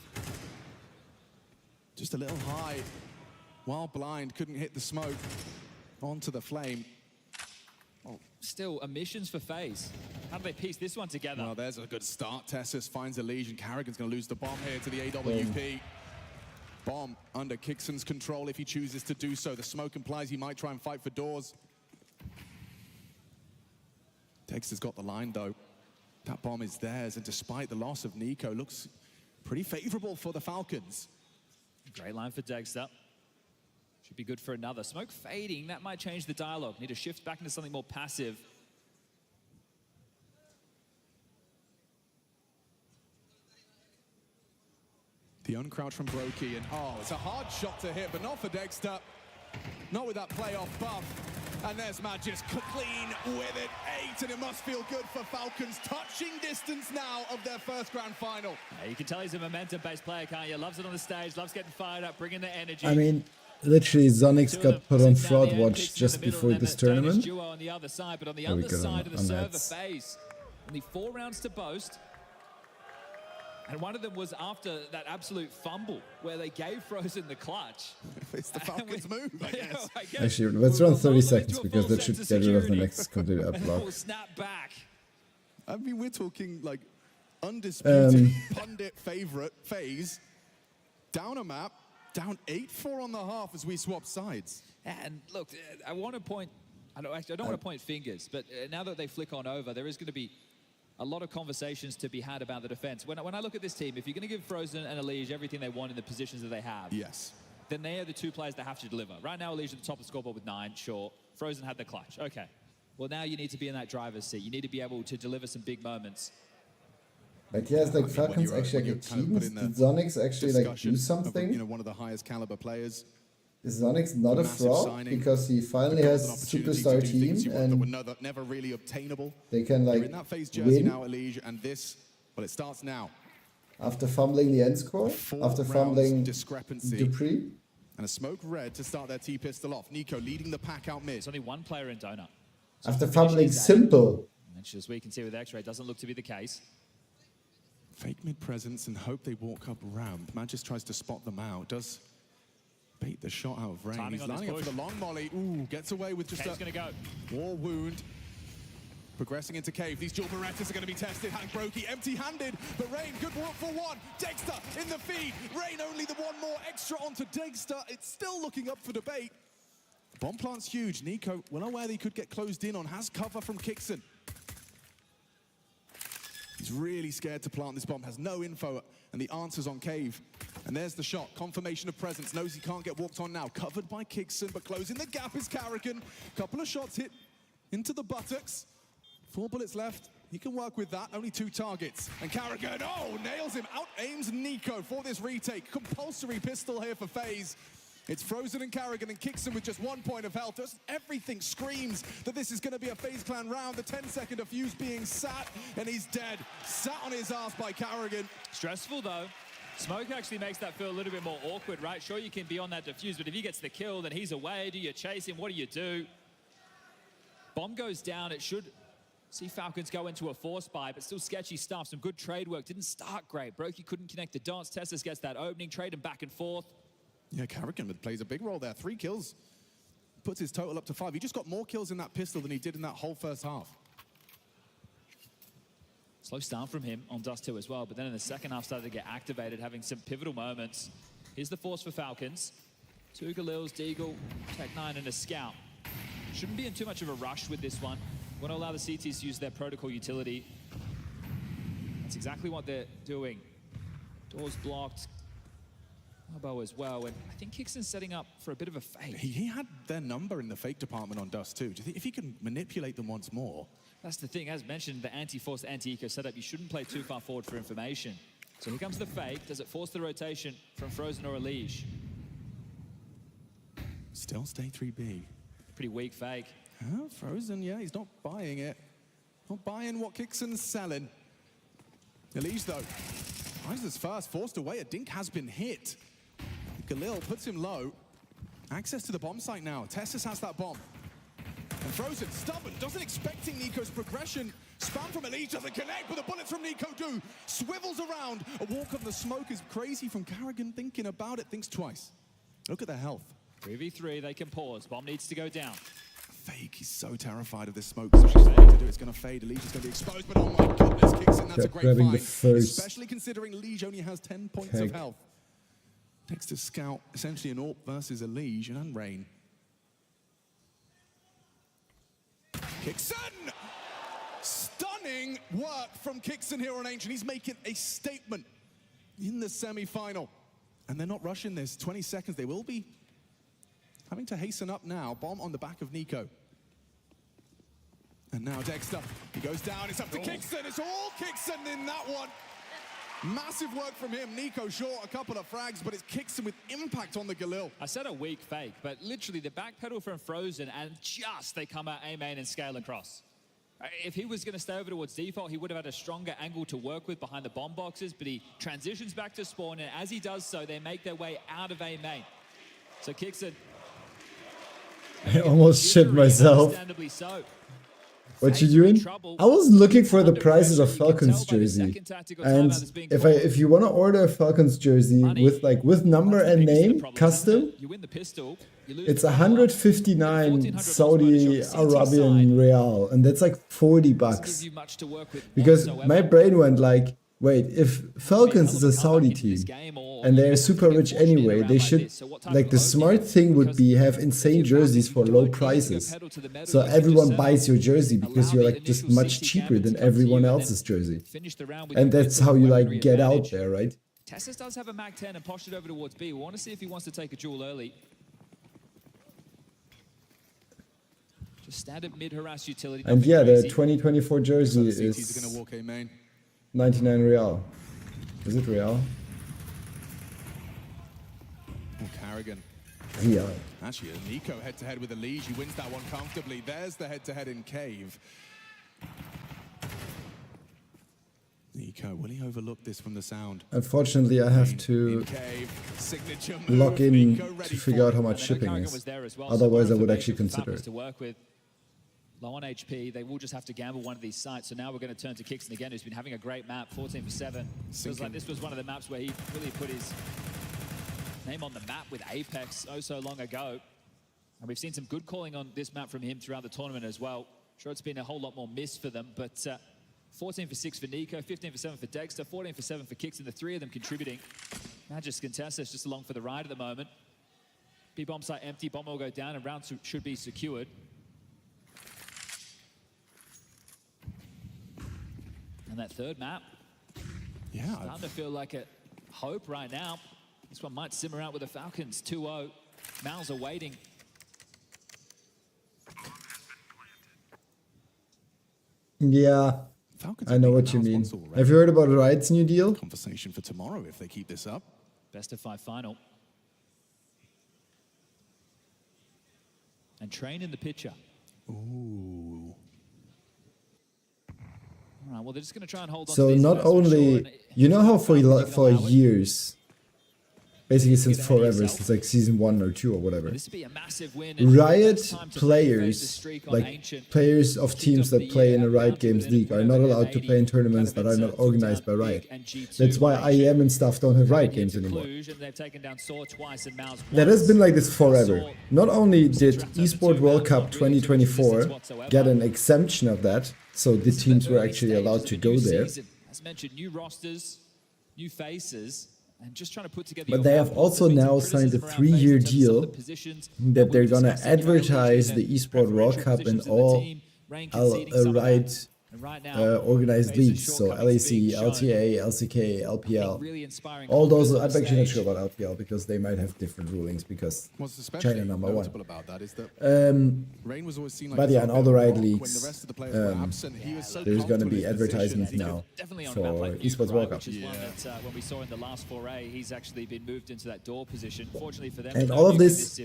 Just a little high. While blind, couldn't hit the smoke. Onto the flame. Oh, still, omissions for FaZe. How do they piece this one together? Well, there's a good start. Tessus finds a Legion. Carrigan's going to lose the bomb here to the AWP. Bomb under Kixon's control if he chooses to do so. The smoke implies he might try and fight for doors. Dexter's got the line, though. That bomb is theirs, and despite the loss of Nico, looks pretty favorable for the Falcons. Great line for Dexter. Should be good for another. Smoke fading, that might change the dialogue. Need to shift back into something more passive. The uncrouch from Brokey, and oh, it's a hard shot to hit, but not for Dexter. Not with that playoff buff. And there's Magis clean with it. 8, and it must feel good for Falcons. Touching distance now of their first grand final. Yeah, you can tell he's a momentum-based player, can't you? Loves it on the stage, loves getting fired up, bringing the energy. I mean, literally, Zonix got put on fraud watch just before this tournament. Duo on the other side, but on the other side of the server FaZe, only 4 rounds to boast. And one of them was after that absolute fumble where they gave Frozen the clutch. It's the Falcons' move, I guess. Actually, let's run 30 seconds because that should get rid of the next complete block. Snap back. I mean, we're talking like undisputed pundit favorite FaZe. Down a map, down 8-4 on the half as we swap sides. And look, I want to point, I don't want to point fingers, but now that they flick on over, there is going to be a lot of conversations to be had about the defense. When I look at this team, if you're going to give Frozen and Elige everything they want in the positions that they have, yes, then they are the two players that have to deliver. Right now, Elige at the top of the scoreboard with 9, sure. Frozen had the clutch, okay. Well, now you need to be in that driver's seat. You need to be able to deliver some big moments. Like, yeah, it's like Falcons actually like a team. Did Zonics actually like do something? Of, you know, one of the highest caliber players. Is Zonics not a fraud because he finally has a superstar team and were never really obtainable. They can like in that FaZe jersey win now, Elige, and this, well, it starts now. After fumbling the end score, after fumbling Dupree. And a smoke red to start their T-pistol off. Nico leading the pack out mid. There's only one player in Donut. So after fumbling Simple. And as we can see with X-Ray, it doesn't look to be the case. Fake mid presence and hope they walk up ramp. Man just tries to spot them out. Does bait the shot out of range. He's lining up for the long molly. Ooh, gets away with just Cave's gonna go. War wound. Progressing into Cave. These dual Berettas are going to be tested. Hank Brokey empty-handed, but Rain, good work for one. Dexter in the feed. Rain only the one more extra onto Dexter. It's still looking up for debate. Bomb plant's huge. Nico, well aware that he could get closed in on, has cover from Kixon. He's really scared to plant this bomb, has no info, and the answer's on Cave. And there's the shot, confirmation of presence, knows he can't get walked on now. Covered by Kixon, but closing the gap is Carrigan. Couple of shots hit into the buttocks. 4 bullets left, he can work with that, only 2 targets. And Carrigan, oh, nails him, out-aims Nico for this retake. Compulsory pistol here for FaZe. It's Frozen and Carrigan and Kixon with just 1 point of health. Just everything screams that this is going to be a FaZe Clan round. The 10-second defuse being sat, and he's dead. Sat on his ass by Carrigan. Stressful, though. Smoke actually makes that feel a little bit more awkward, right? Sure, you can be on that defuse, but if he gets the kill, then he's away. Do you chase him? What do you do? Bomb goes down. It should see Falcons go into a force buy, but still sketchy stuff. Some good trade work. Didn't start great. Brokey couldn't connect the dots. Tessus gets that opening, trade him back and forth. Yeah, Carrigan plays a big role there. 3 kills. Puts his total up to 5. He just got more kills in that pistol than he did in that whole first half. Slow start from him on Dust 2 as well, but then in the second half started to get activated, having some pivotal moments. Here's the force for Falcons. 2 Galils, Deagle, Tech9, and a Scout. Shouldn't be in too much of a rush with this one. Want to allow the CTs to use their protocol utility. That's exactly what they're doing. Doors blocked. Elbow as well, and I think Kixon's setting up for a bit of a fake. He had their number in the fake department on Dust 2. Do you think if he can manipulate them once more? That's the thing, as mentioned, the anti-force, anti-eco setup, you shouldn't play too far forward for information. So here comes the fake. Does it force the rotation from Frozen or Elige? Still stay 3B. Pretty weak fake. Oh, Frozen, yeah, he's not buying it. Not buying what Kixon's selling. Elige, though, rises first, forced away. A dink has been hit. Galil puts him low. Access to the bomb site now. Tessus has that bomb. And Frozen, stubborn, doesn't expecting Nico's progression. Spam from Elige doesn't connect, but the bullets from Nico do. Swivels around. A walk on the smoke is crazy from Carrigan, thinking about it, thinks twice. Look at their health. 3v3, they can pause. Bomb needs to go down. Fake, he's so terrified of this smoke. So she's going to do it's going to fade. Elige is going to be exposed, but oh my goodness, Kixon, that's a great fight. Especially considering Elige only has 10 points of health. Next to Scout, essentially an AWP versus Elige and Rain. Kixon! Stunning work from Kixon here on Ancient. He's making a statement in the semi-final. And they're not rushing this. 20 seconds. They will be having to hasten up now. Bomb on the back of Nico. And now Dexter. He goes down. It's up to Kixon. It's all Kixon in that one. Massive work from him. Nico short a couple of frags, but it's Kixon with impact on the Galil. I said a weak fake, but literally the backpedal from Frozen, and just they come out A main and scale across. If he was going to stay over towards default, he would have had a stronger angle to work with behind the bomb boxes, but he transitions back to spawn, and as he does so, they make their way out of A main. So Kixon... I almost shit myself. Understandably so. What you doing? I was looking for the prices of Falcons jersey, and if you want to order a Falcons jersey with number and name custom, it's 159 Saudi Arabian Real, and that's like $40. Because my brain went like, Wait, if Falcons is a Saudi team and they're super rich anyway, they should, like, the smart thing would be have insane jerseys for low prices. So everyone buys your jersey because you're like just much cheaper than everyone else's jersey. And that's how you like get out there, right? Tessus does have a Mag 10 and poshed it over towards B. We want to see if he wants to take a duel early. Just standard mid-harass utility. And yeah, the 2024 jersey is 99 real. Is it real? Oh, Carrigan. Yeah. Actually, Nico head-to-head with Elige. He wins that one comfortably. There's the head-to-head in Cave. Nico, will he overlook this from the sound? Unfortunately, I have to log in to figure out how much shipping is. Otherwise, I would actually consider it. Low on HP, they will just have to gamble one of these sites. So now we're going to turn to Kixon again, who's been having a great map, 14 for 7. Feels like this was one of the maps where he really put his name on the map with Apex so long ago. And we've seen some good calling on this map from him throughout the tournament as well. Sure, it's been a whole lot more missed for them, but 14 for 6 for Nico, 15 for 7 for Dexter, 14 for 7 for Kixon, the three of them contributing. Magisk and Tessus just along for the ride at the moment. B-bomb site empty, bomb will go down, and round should be secured. And that third map, starting to feel like a hope right now. This one might simmer out with the Falcons, 2-0. Mals are waiting. Yeah, I know what you mean. Have you heard about Riot's new deal? Conversation for tomorrow if they keep this up. Best of 5 final. And Train in the picture. Ooh. All right, well, they're just going to try and hold on So to these not first for only, sure. you know how for years, basically since forever, since like season 1 or 2 or whatever, This would be a massive win. And Riot that's time to players, face the streak on like Ancient. players of teams that play in a Riot Games league, are not allowed to play in tournaments that are not organized by Riot. That's why IEM and stuff don't have Riot Games anymore. Cluj, and they've taken down Saw twice and Mouse That has been like this forever. Not only did Esport World Cup 2024 get an exemption of that, so the teams were actually allowed to go there, As mentioned, new rosters, new faces, and just trying to put together. but they have also now signed a 3-year deal that they're gonna advertise the Esport World Cup in all Riot organized leagues, so LAC, LTA, LCK, LPL. All those, I'm actually not sure about LPL because they might have different rulings because China #1. But yeah, in all the Riot leagues, there's going to be advertisements now for Esports World Cup. When we saw in the last foray, he's actually been moved into that door position. Fortunately for them, And all of this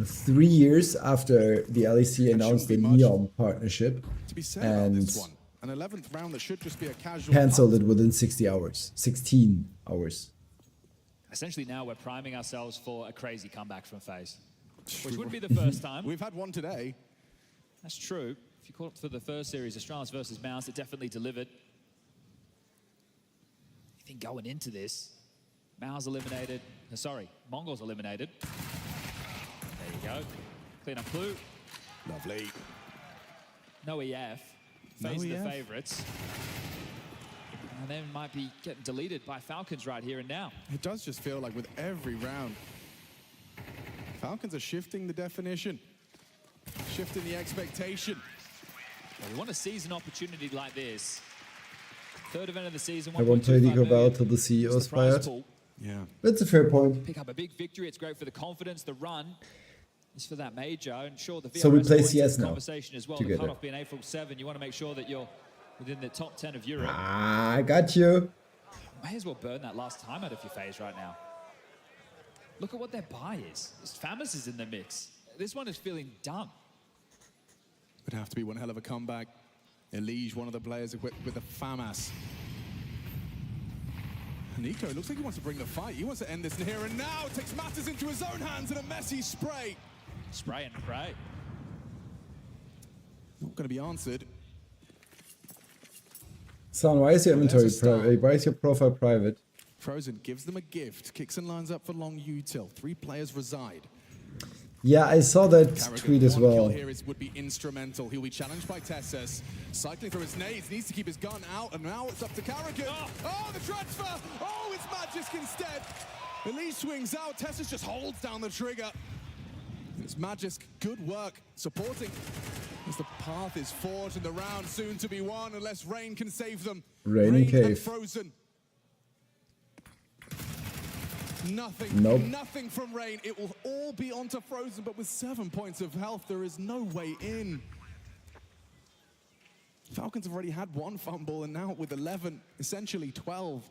3 years after the LEC announced the Neom partnership and an 11th round that should just be a casual cancelled it within 16 hours. Essentially now we're priming ourselves for a crazy comeback from FaZe, which wouldn't be the first time. We've had one today. That's true. If you call it for the first series, Astralis versus Mouse, it definitely delivered. I think going into this, Mouse eliminated, Mongols eliminated. There you go. Clean up Cluj. Lovely. No EF. FaZe the favourites. And then might be getting deleted by Falcons right here and now. It does just feel like with every round, Falcons are shifting the definition, shifting the expectation. Well, we want to seize an opportunity like this. Third event of the season. I won't play League of Valor till the CEO is fired. Yeah. That's a fair point. Pick up a big victory. It's great for the confidence, the run. It's for that major. And sure, the So we VRS play points CS in now conversation as well. together. The cutoff being April 7. You want to make sure that you're within the top 10 of Europe. Ah, I got you. May as well burn that last time out of your FaZe right now. Look at what their buy is. Famas is in the mix. This one is feeling done. Would have to be one hell of a comeback. Elige, one of the players equipped with a FAMAS. Nico looks like he wants to bring the fight. He wants to end this here and now. Takes matters into his own hands and a messy spray. Spray and pray. Not going to be answered. Son, why is your inventory private? Why is your profile private? Frozen gives them a gift. Kicks and lines up for long util. 3 players reside. Yeah, I saw that tweet as well. Here would be instrumental. He'll be challenged by Tessus, cycling through his nades, needs to keep his gun out, and now it's up to Carrigan. Oh, the transfer! Oh, it's Magisk instead. Elise swings out, Tessus just holds down the trigger. It's Magisk, good work, supporting as the path is forged and the round soon to be won, unless Rain can save them. Rain Cave. And Frozen. Nothing, nothing from Rain. It will all be onto Frozen, but with 7 points of health, there is no way in. Falcons have already had one fumble, and now with 11, essentially 12.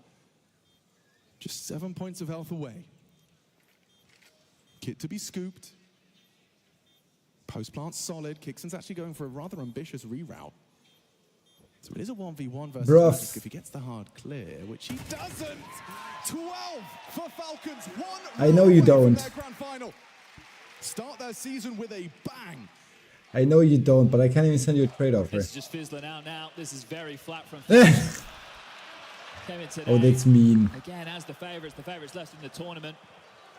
Just 7 points of health away. Kit to be scooped. Post plant solid. Kixon's actually going for a rather ambitious reroute. So it is a 1v1 versus Magisk if he gets the hard clear, which he doesn't. 12 for Falcons. One I know you don't. Their grand final. Start their season with a bang. I know you don't, but I can't even send you a trade offer. It's just fizzling out now. This is very flat from Came in today. Oh, that's mean. Again, as the favorites left in the tournament.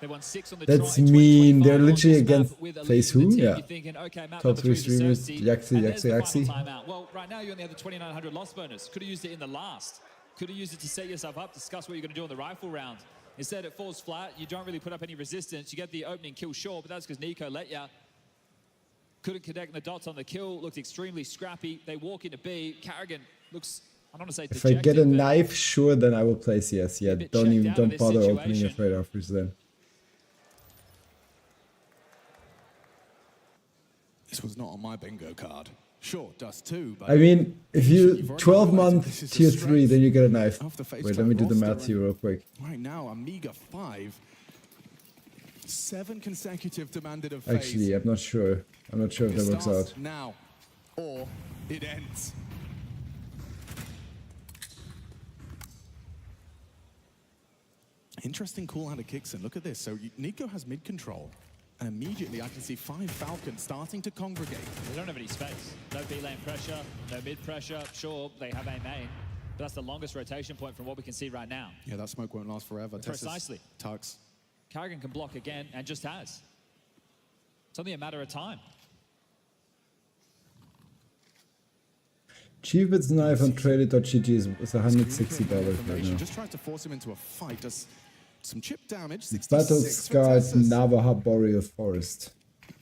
They won 6 on the That's mean. They're literally against FaZe who? Yeah. Thinking, okay, top 3 streamers, Yaxi. Well, right now you only have the 2,900 loss bonus. Could have used it in the last. Could have used it to set yourself up, discuss what you're going to do in the rifle round. Instead, it falls flat. You don't really put up any resistance. You get the opening kill short, but that's because Nico let ya. Couldn't connect the dots on the kill. Looked extremely scrappy. They walk into B. Carrigan looks, I don't want to say if I get a knife, sure, then I will place yes. Yeah, don't bother opening a trade offers then. This was not on my bingo card. Sure, Dust 2. But I mean, if you 12-month tier 3, then you get a knife. Wait, let me do the math here real quick. Right now, Amiga 5. 7 consecutive demanded of FaZe. Actually, I'm not sure. I'm not sure if that works out. Now, or it ends. Interesting call out of Kixon. Look at this. So Nico has mid control. And immediately I can see 5 Falcons starting to congregate. They don't have any space. No B lane pressure, no mid pressure. Sure, they have a main, but that's the longest rotation point from what we can see right now. Yeah, that smoke won't last forever. Precisely. Tucks. Carrigan can block again and just has. It's only a matter of time. Cheapest knife on traded.gg is $160 right now. Just tries to force him into a fight. Does some chip damage. Battle scarred Navajo Boreal Forest.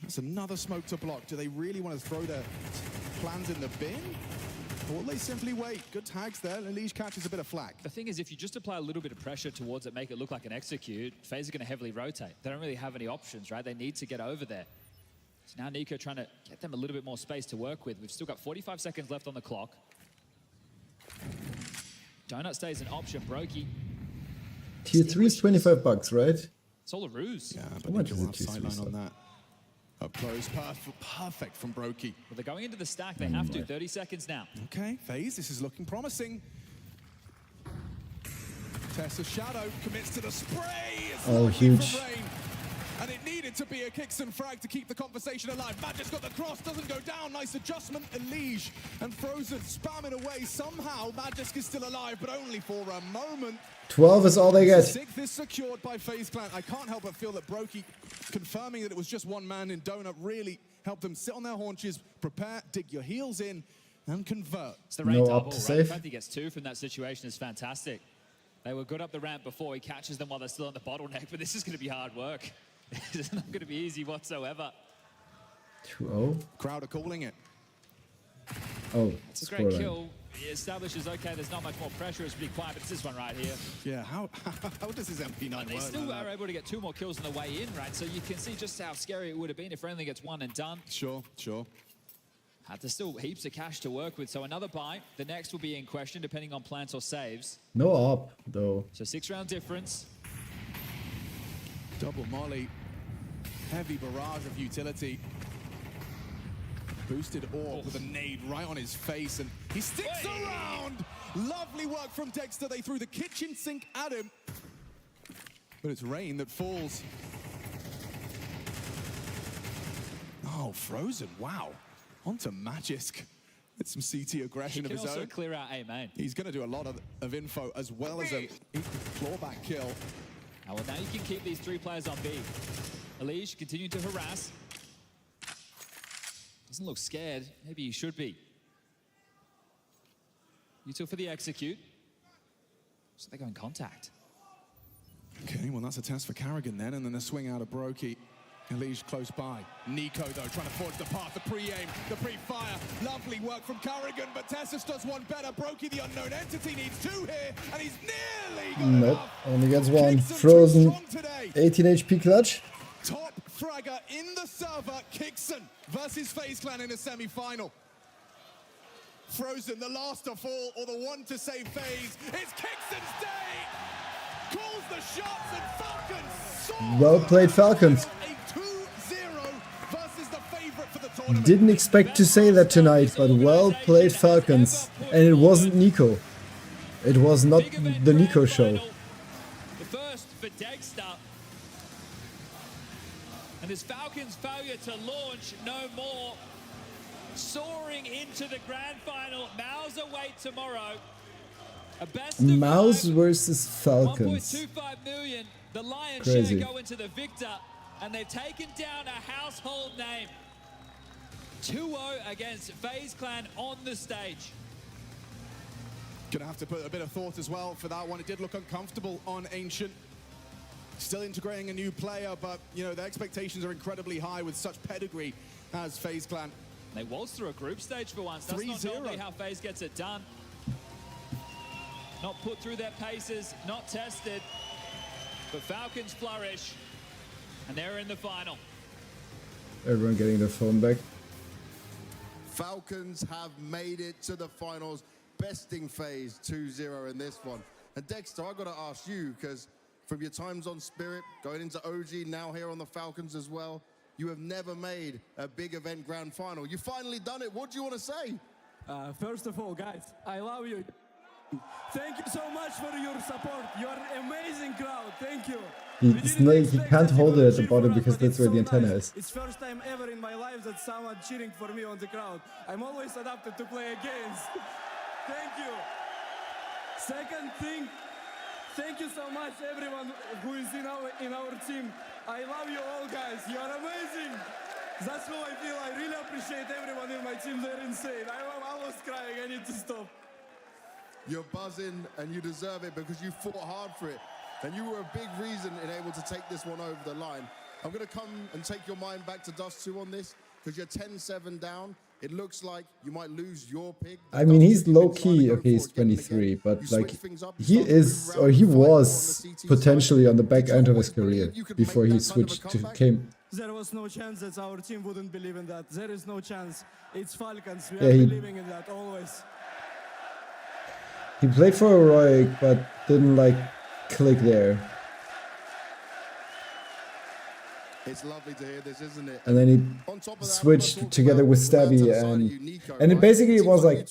That's another smoke to block. Do they really want to throw their plans in the bin? Or will they simply wait? Good tags there. Elise catches a bit of flack. The thing is, if you just apply a little bit of pressure towards it, make it look like an execute, FaZe are going to heavily rotate. They don't really have any options, right? They need to get over there. So now Nico trying to get them a little bit more space to work with. We've still got 45 seconds left on the clock. Donut stays an option. Brokey. Tier 3 is $25, right? It's all a ruse. Yeah, but Nico will have sideline on that. Up close, perfect from Brokey. Well, they're going into the stack. They have to. 30 seconds now. Okay, FaZe, this is looking promising. Tessa Shadow commits to the spray. It's oh, huge. And it needed to be a Kixon frag to keep the conversation alive. Magic's got the cross, doesn't go down. Nice adjustment. Elige and Frozen spamming away. Somehow, Magisk is still alive, but only for a moment. 12 is all they get. 6th is secured by FaZe Clan. I can't help but feel that Brokey confirming that it was just one man in Donut really helped them sit on their haunches, prepare, dig your heels in, and convert. It's the rain double, right? The fact he gets 2 from that situation is fantastic. They were good up the ramp before. He catches them while they're still on the bottleneck, but this is going to be hard work. It's not going to be easy whatsoever. 2-0. Crowd are calling it. Oh, it's a great kill. It establishes, okay, there's not much more pressure. It's pretty quiet, but it's this one right here. Yeah, how does this MP9 work? They still are able to get 2 more kills on the way in, right? So you can see just how scary it would have been if Friendly gets 1 and done. Sure. There's still heaps of cash to work with. So another buy. The next will be in question, depending on plants or saves. No op, though. So 6-round difference. Double molly. Heavy barrage of utility. Boosted orb with a nade right on his face, and he sticks around! Lovely work from Dexter. They threw the kitchen sink at him. But it's Rain that falls. Oh, Frozen, wow. Onto Magisk. With some CT aggression of his own. He can also clear out A main. He's going to do a lot of info as well as a clawback kill. Oh, well, now you can keep these 3 players on B. Elige continuing to harass. Doesn't look scared. Maybe he should be. U2 for the execute. So they go in contact. Okay, well, that's a test for Carrigan then, and then a swing out of Brokey. Elige close by. Nico, though, trying to forge the path, the pre-aim, the pre-fire. Lovely work from Carrigan, but Tessus does one better. Brokey, the unknown entity, needs two here, and he's nearly got Nope, enough. only gets one. Frozen, 18 HP clutch. Top fragger in the server, Kixon versus FaZe Clan in a semi-final. Frozen, the last to fall, or the one to save FaZe. It's Kixon's day! Calls the shots, and Falcons. Well played, Falcons. Didn't expect to say that tonight, but well played, Falcons. And it wasn't Nico. It was not the Nico show. The first for Dexter. And his Falcons' failure to launch no more. Soaring into the grand final. Mouse await tomorrow. A best of Mouse versus Falcons. 1.25 million. The Lions Crazy. share go into the victor. And they've taken down a household name. 2-0 against FaZe Clan on the stage. Gonna have to put a bit of thought as well for that one. It did look uncomfortable on Ancient. Still integrating a new player, but you know, the expectations are incredibly high with such pedigree as FaZe Clan. They waltzed through a group stage for once. That's not normally how FaZe gets it done. Not put through their paces, not tested. But Falcons flourish, and they're in the final. Everyone getting their phone back. Falcons have made it to the finals, besting FaZe 2-0 in this one. And Dexter, I got to ask you, because from your times on Spirit, going into OG, now here on the Falcons as well, you have never made a big event grand final. You finally done it. What do you want to say? First of all, guys, I love you. Thank you so much for your support. You are an amazing crowd. Thank you. He can't hold it at the bottom because that's where the antenna is. It's first time ever in my life that someone cheering for me on the crowd. I'm always adapted to play against. Thank you. Second thing, thank you so much everyone who is in our team. I love you all, guys. You are amazing. That's how I feel. I really appreciate everyone in my team. They're insane. I'm almost crying. I need to stop. You're buzzing, and you deserve it because you fought hard for it. And you were a big reason in able to take this one over the line. I'm going to come and take your mind back to Dust 2 on this, because you're 10-7 down. It looks like you might lose your pick. I mean, he's low-key, okay, he's 23, but like, he is, or he was potentially on the back end of his career before he switched to came. There was no chance that our team wouldn't believe in that. There is no chance. It's Falcons. We Yeah, are believing in that always. He played for Heroic, but didn't like click there. It's lovely to hear this, isn't it? And then he switched together with Stabby, and it basically was like,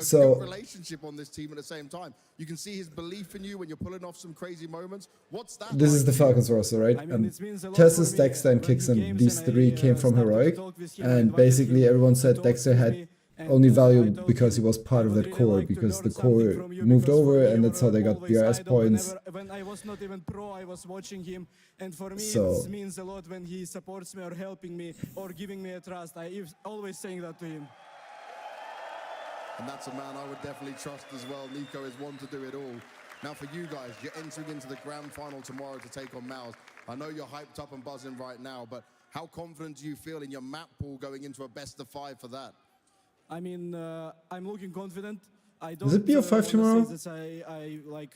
so relationship on this team at the same time. You can see his belief in you when you're pulling off some crazy moments. What's that? This is the Falcons roster, right? Tessus, Dexter, and Kixon, these three came from Heroic, and basically everyone said Dexter had only value because he was part of that core, because the core moved over, and that's how they got BRS points. When I was not even pro, I was watching him, and for me it means a lot when he supports me or helping me or giving me a trust. I always saying that to him. And that's a man I would definitely trust as well. Nico is one to do it all. Now for you guys, you're entering into the grand final tomorrow to take on Mouse. I know you're hyped up and buzzing right now, but how confident do you feel in your map pool going into a best of 5 for that? I mean, I'm looking confident. I don't Is it BO5 tomorrow?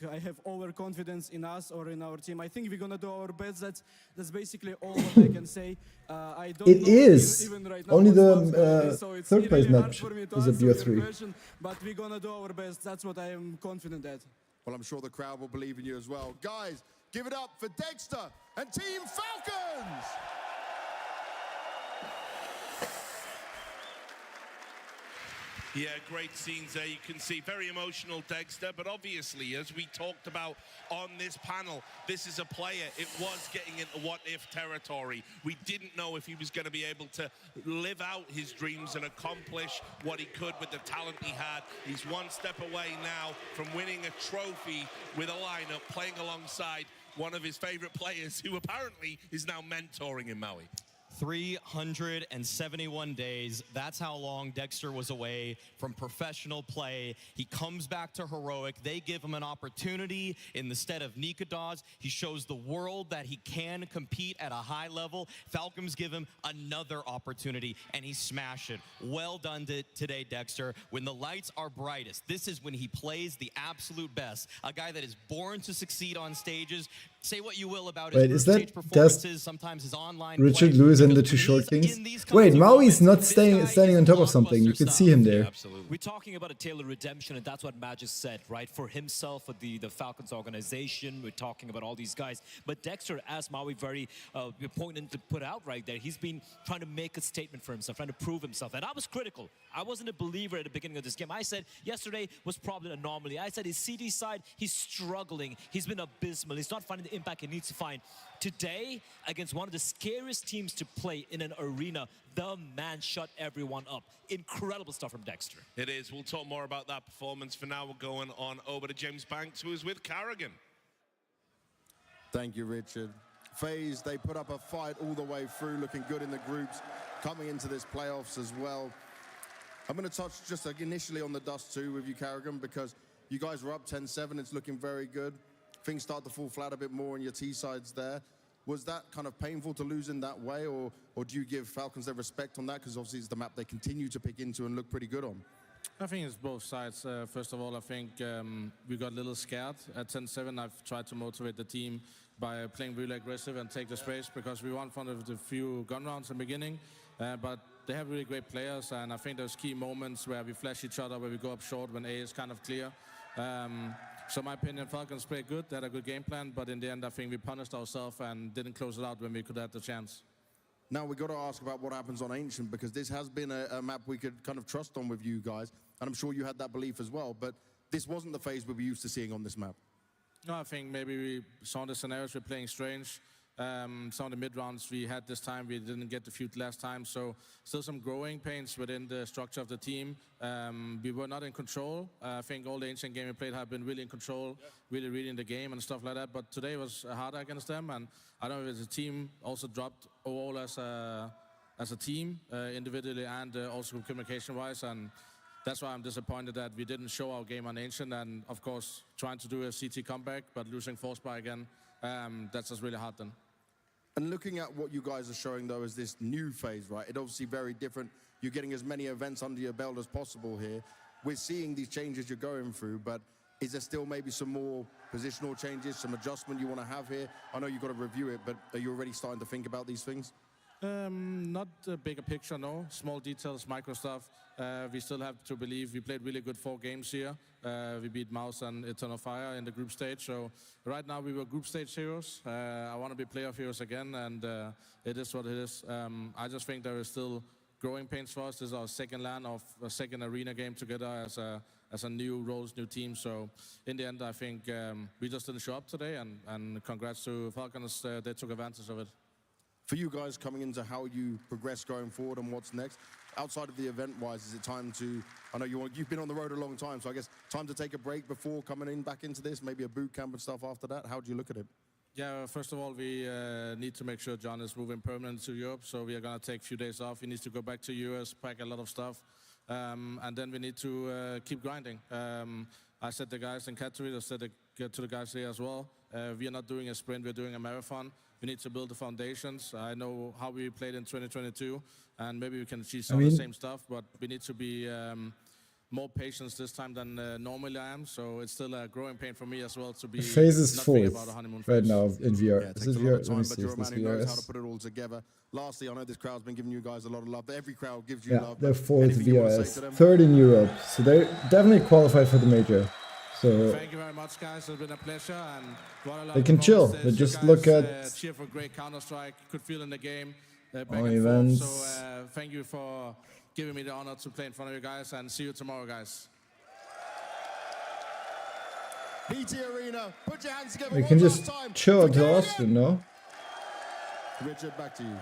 I have overconfidence in us or in our team. I think we're gonna do our best. That's basically all what I can say. I don't It know is even right now only what's the so it's third place really hard match for me to is a answer your BO3. question, but we're gonna do our best. That's what I am confident at. Well, I'm sure the crowd will believe in you as well. Guys, give it up for Dexter and Team Falcons! Yeah, great scenes there. You can see very emotional Dexter, but obviously, as we talked about on this panel, this is a player. It was getting into what-if territory. We didn't know if he was going to be able to live out his dreams and accomplish what he could with the talent he had. He's one step away now from winning a trophy with a lineup, playing alongside one of his favorite players who apparently is now mentoring in Maui. 371 days. That's how long Dexter was away from professional play. He comes back to Heroic. They give him an opportunity in the stead of Nikodas. He shows the world that he can compete at a high level. Falcons give him another opportunity, and he smashed it. Well done today, Dexter. When the lights are brightest, this is when he plays the absolute best. A guy that is born to succeed on stages. Say what you will about his stage performances, sometimes his online Richard play, Lewis and the two short kings? Wait, Maui's not standing on top of something. You can see him there. Absolutely. We're talking about a tale of redemption, and that's what Matt just said, right? For himself, for the Falcons organization, we're talking about all these guys. But Dexter, as Maui very poignant to put out right there, he's been trying to make a statement for himself, trying to prove himself. And I was critical. I wasn't a believer at the beginning of this game. I said yesterday was probably an anomaly. I said his CD side, he's struggling. He's been abysmal. He's not finding the impact he needs to find. Today, against one of the scariest teams to play in an arena, the man shut everyone up. Incredible stuff from Dexter. It is. We'll talk more about that performance. For now, we're going on over to James Banks, who is with Carrigan. Thank you, Richard. FaZe, they put up a fight all the way through, looking good in the groups, coming into this playoffs as well. I'm going to touch just initially on the Dust 2 with you, Carrigan, because you guys were up 10-7. It's looking very good. Things start to fall flat a bit more on your T-sides there. Was that kind of painful to lose in that way, or do you give Falcons their respect on that? Because obviously it's the map they continue to pick into and look pretty good on. I think it's both sides. First of all, I think we got a little scared. At 10-7, I've tried to motivate the team by playing really aggressive and take the space, because we won one of the few gun rounds in the beginning. But they have really great players, and I think there's key moments where we flash each other, where we go up short when A is kind of clear. So in my opinion, Falcons played good. They had a good game plan, but in the end, I think we punished ourselves and didn't close it out when we could have the chance. Now, we've got to ask about what happens on Ancient, because this has been a map we could kind of trust on with you guys, and I'm sure you had that belief as well, but this wasn't the FaZe we were used to seeing on this map. No, I think maybe we saw the scenarios we're playing strange. Some of the mid-rounds we had this time, we didn't get the feud last time, so still some growing pains within the structure of the team. We were not in control. I think all the Ancient game we played have been really in control, really reading the game and stuff like that, but today was harder against them, and I don't know if the team also dropped overall as a team, individually and also communication-wise, and that's why I'm disappointed that we didn't show our game on Ancient, and of course trying to do a CT comeback, but losing Force by again, that's just really hard then. And looking at what you guys are showing, though, is this new phase, right? It's obviously very different. You're getting as many events under your belt as possible here. We're seeing these changes you're going through, but is there still maybe some more positional changes, some adjustment you want to have here? I know you've got to review it, but are you already starting to think about these things? Not a bigger picture, no. Small details, micro stuff. We still have to believe we played really good 4 games here. We beat Mouse and Eternal Fire in the group stage. So right now we were group stage heroes. I want to be playoff heroes again, and it is what it is. I just think there is still growing pains for us. This is our second LAN of a second arena game together as a new roles, new team. So in the end, I think we just didn't show up today, and congrats to Falcons. They took advantage of it. For you guys coming into how you progress going forward and what's next, outside of the event-wise, is it time to, I know you've been on the road a long time, so I guess time to take a break before coming back into this, maybe a boot camp and stuff after that? How do you look at it? Yeah, first of all, we need to make sure John is moving permanently to Europe, so we are going to take a few days off. He needs to go back to US, pack a lot of stuff, and then we need to keep grinding. I said the guys in Katowice, I said to the guys here as well, we are not doing a sprint, we're doing a marathon. We need to build the foundations. I know how we played in 2022, and maybe we can achieve some of the same stuff, but we need to be more patient this time than normally I am, so it's still a growing pain for me as well to be FaZe is not 4th right now in VR. Yeah, it is takes it a lot VR? of Let me time, see but you're if a man this who knows VR how to is. put it all together. Lastly, I know this crowd's been giving you guys a lot of love, but every crowd gives you Yeah, love. they're 4th Anything you wanna say VRS, to them? 3rd in Europe, so they're definitely qualified for the major. So thank you very much, guys. It's been a pleasure. And what I love they can most chill. is They you just guys, look at cheer for great Counter-Strike. Could feel in the game. Back all and events. forth. So thank you for giving me the honor to play in front of you guys. And see you tomorrow, guys. BT Arena, put your hands together. They one can last just time chill for to Carrigan. Austin, no? Richard, back to you.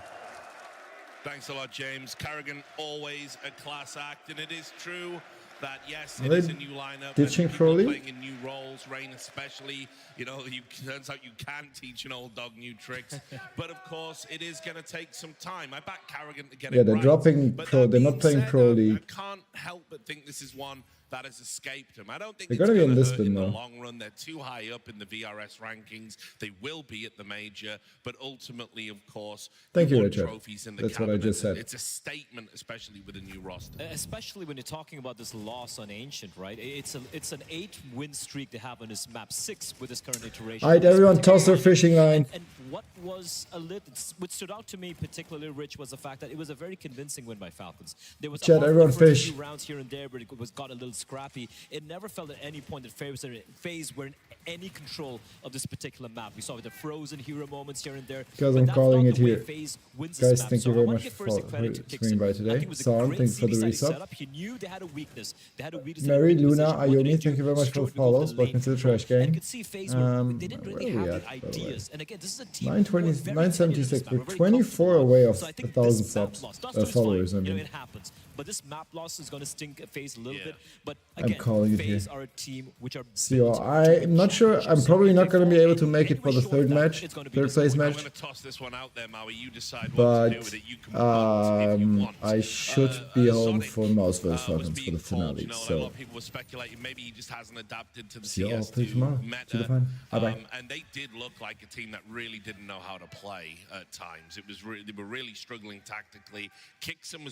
Thanks a lot, James. Carrigan, always a class act, and it is true that yes, Are it they is a new lineup. ditching and Pro people League? playing in new roles, Rain especially. You know, turns out you can teach an old dog new tricks. But of course, it is going to take some time. I back Carrigan to get it Yeah, they're right. dropping But Pro. They're not playing Pro I League. can't help but think this is one that has escaped them. I don't think They're it's gonna be going in to hurt Lisbon in the though. long run. They're too high up in the VRS rankings. They will be at the major, but ultimately, of course, Thank you, won Richard. trophies in the That's what I cabinet. just said. It's a statement, especially with a new roster. Especially when you're talking about this loss on Ancient, right? It's an 8-win streak they have on this map, 6 with this current iteration. Alright, everyone, toss their fishing line. And what was what stood out to me particularly, Rich, was the fact that it was a very convincing win by Falcons. There was Chat, apart from everyone the first fish. few rounds here and there, but it got a little scrappy. It never felt at any point that FaZe were in any control of this particular map. We saw the frozen hero moments here and there. Guys, but I'm that's calling not it the way here. FaZe wins Guys, this map. thank So you I very want much to give for first the credit to swinging by Kixon. I today. think it was a Sarn, great thanks for the CB side resub. setup. He knew they had a weakness. They had a weakness. Mary, in the Luna, position. What did Ioni, they do? thank you very much for the Strode to go follows. the Welcome lane to the control. trash gang. And you could see FaZe they didn't where really are we have at, the by the way? ideas. And again, this is a team 976. We're 24 away of 1,000 subs, followers. I mean, it happens. But this map loss is going to stink at FaZe a little bit. But I'm again, calling it here. FaZe are a team which are So I'm not sure. I'm probably not going to be able to make it for the third match, third place I'm match. going to toss this one out there, Maui. You decide what to do But with it. You can if you want. I should be home for Mouse vs Falcons for the finale. You know, a lot So of people were speculating maybe he just hasn't adapted to the see you all play CS2 tomorrow. See you meta. fun. Bye bye. And they did look like a team that really didn't know how to play at times. It was they were really struggling tactically. Kixon was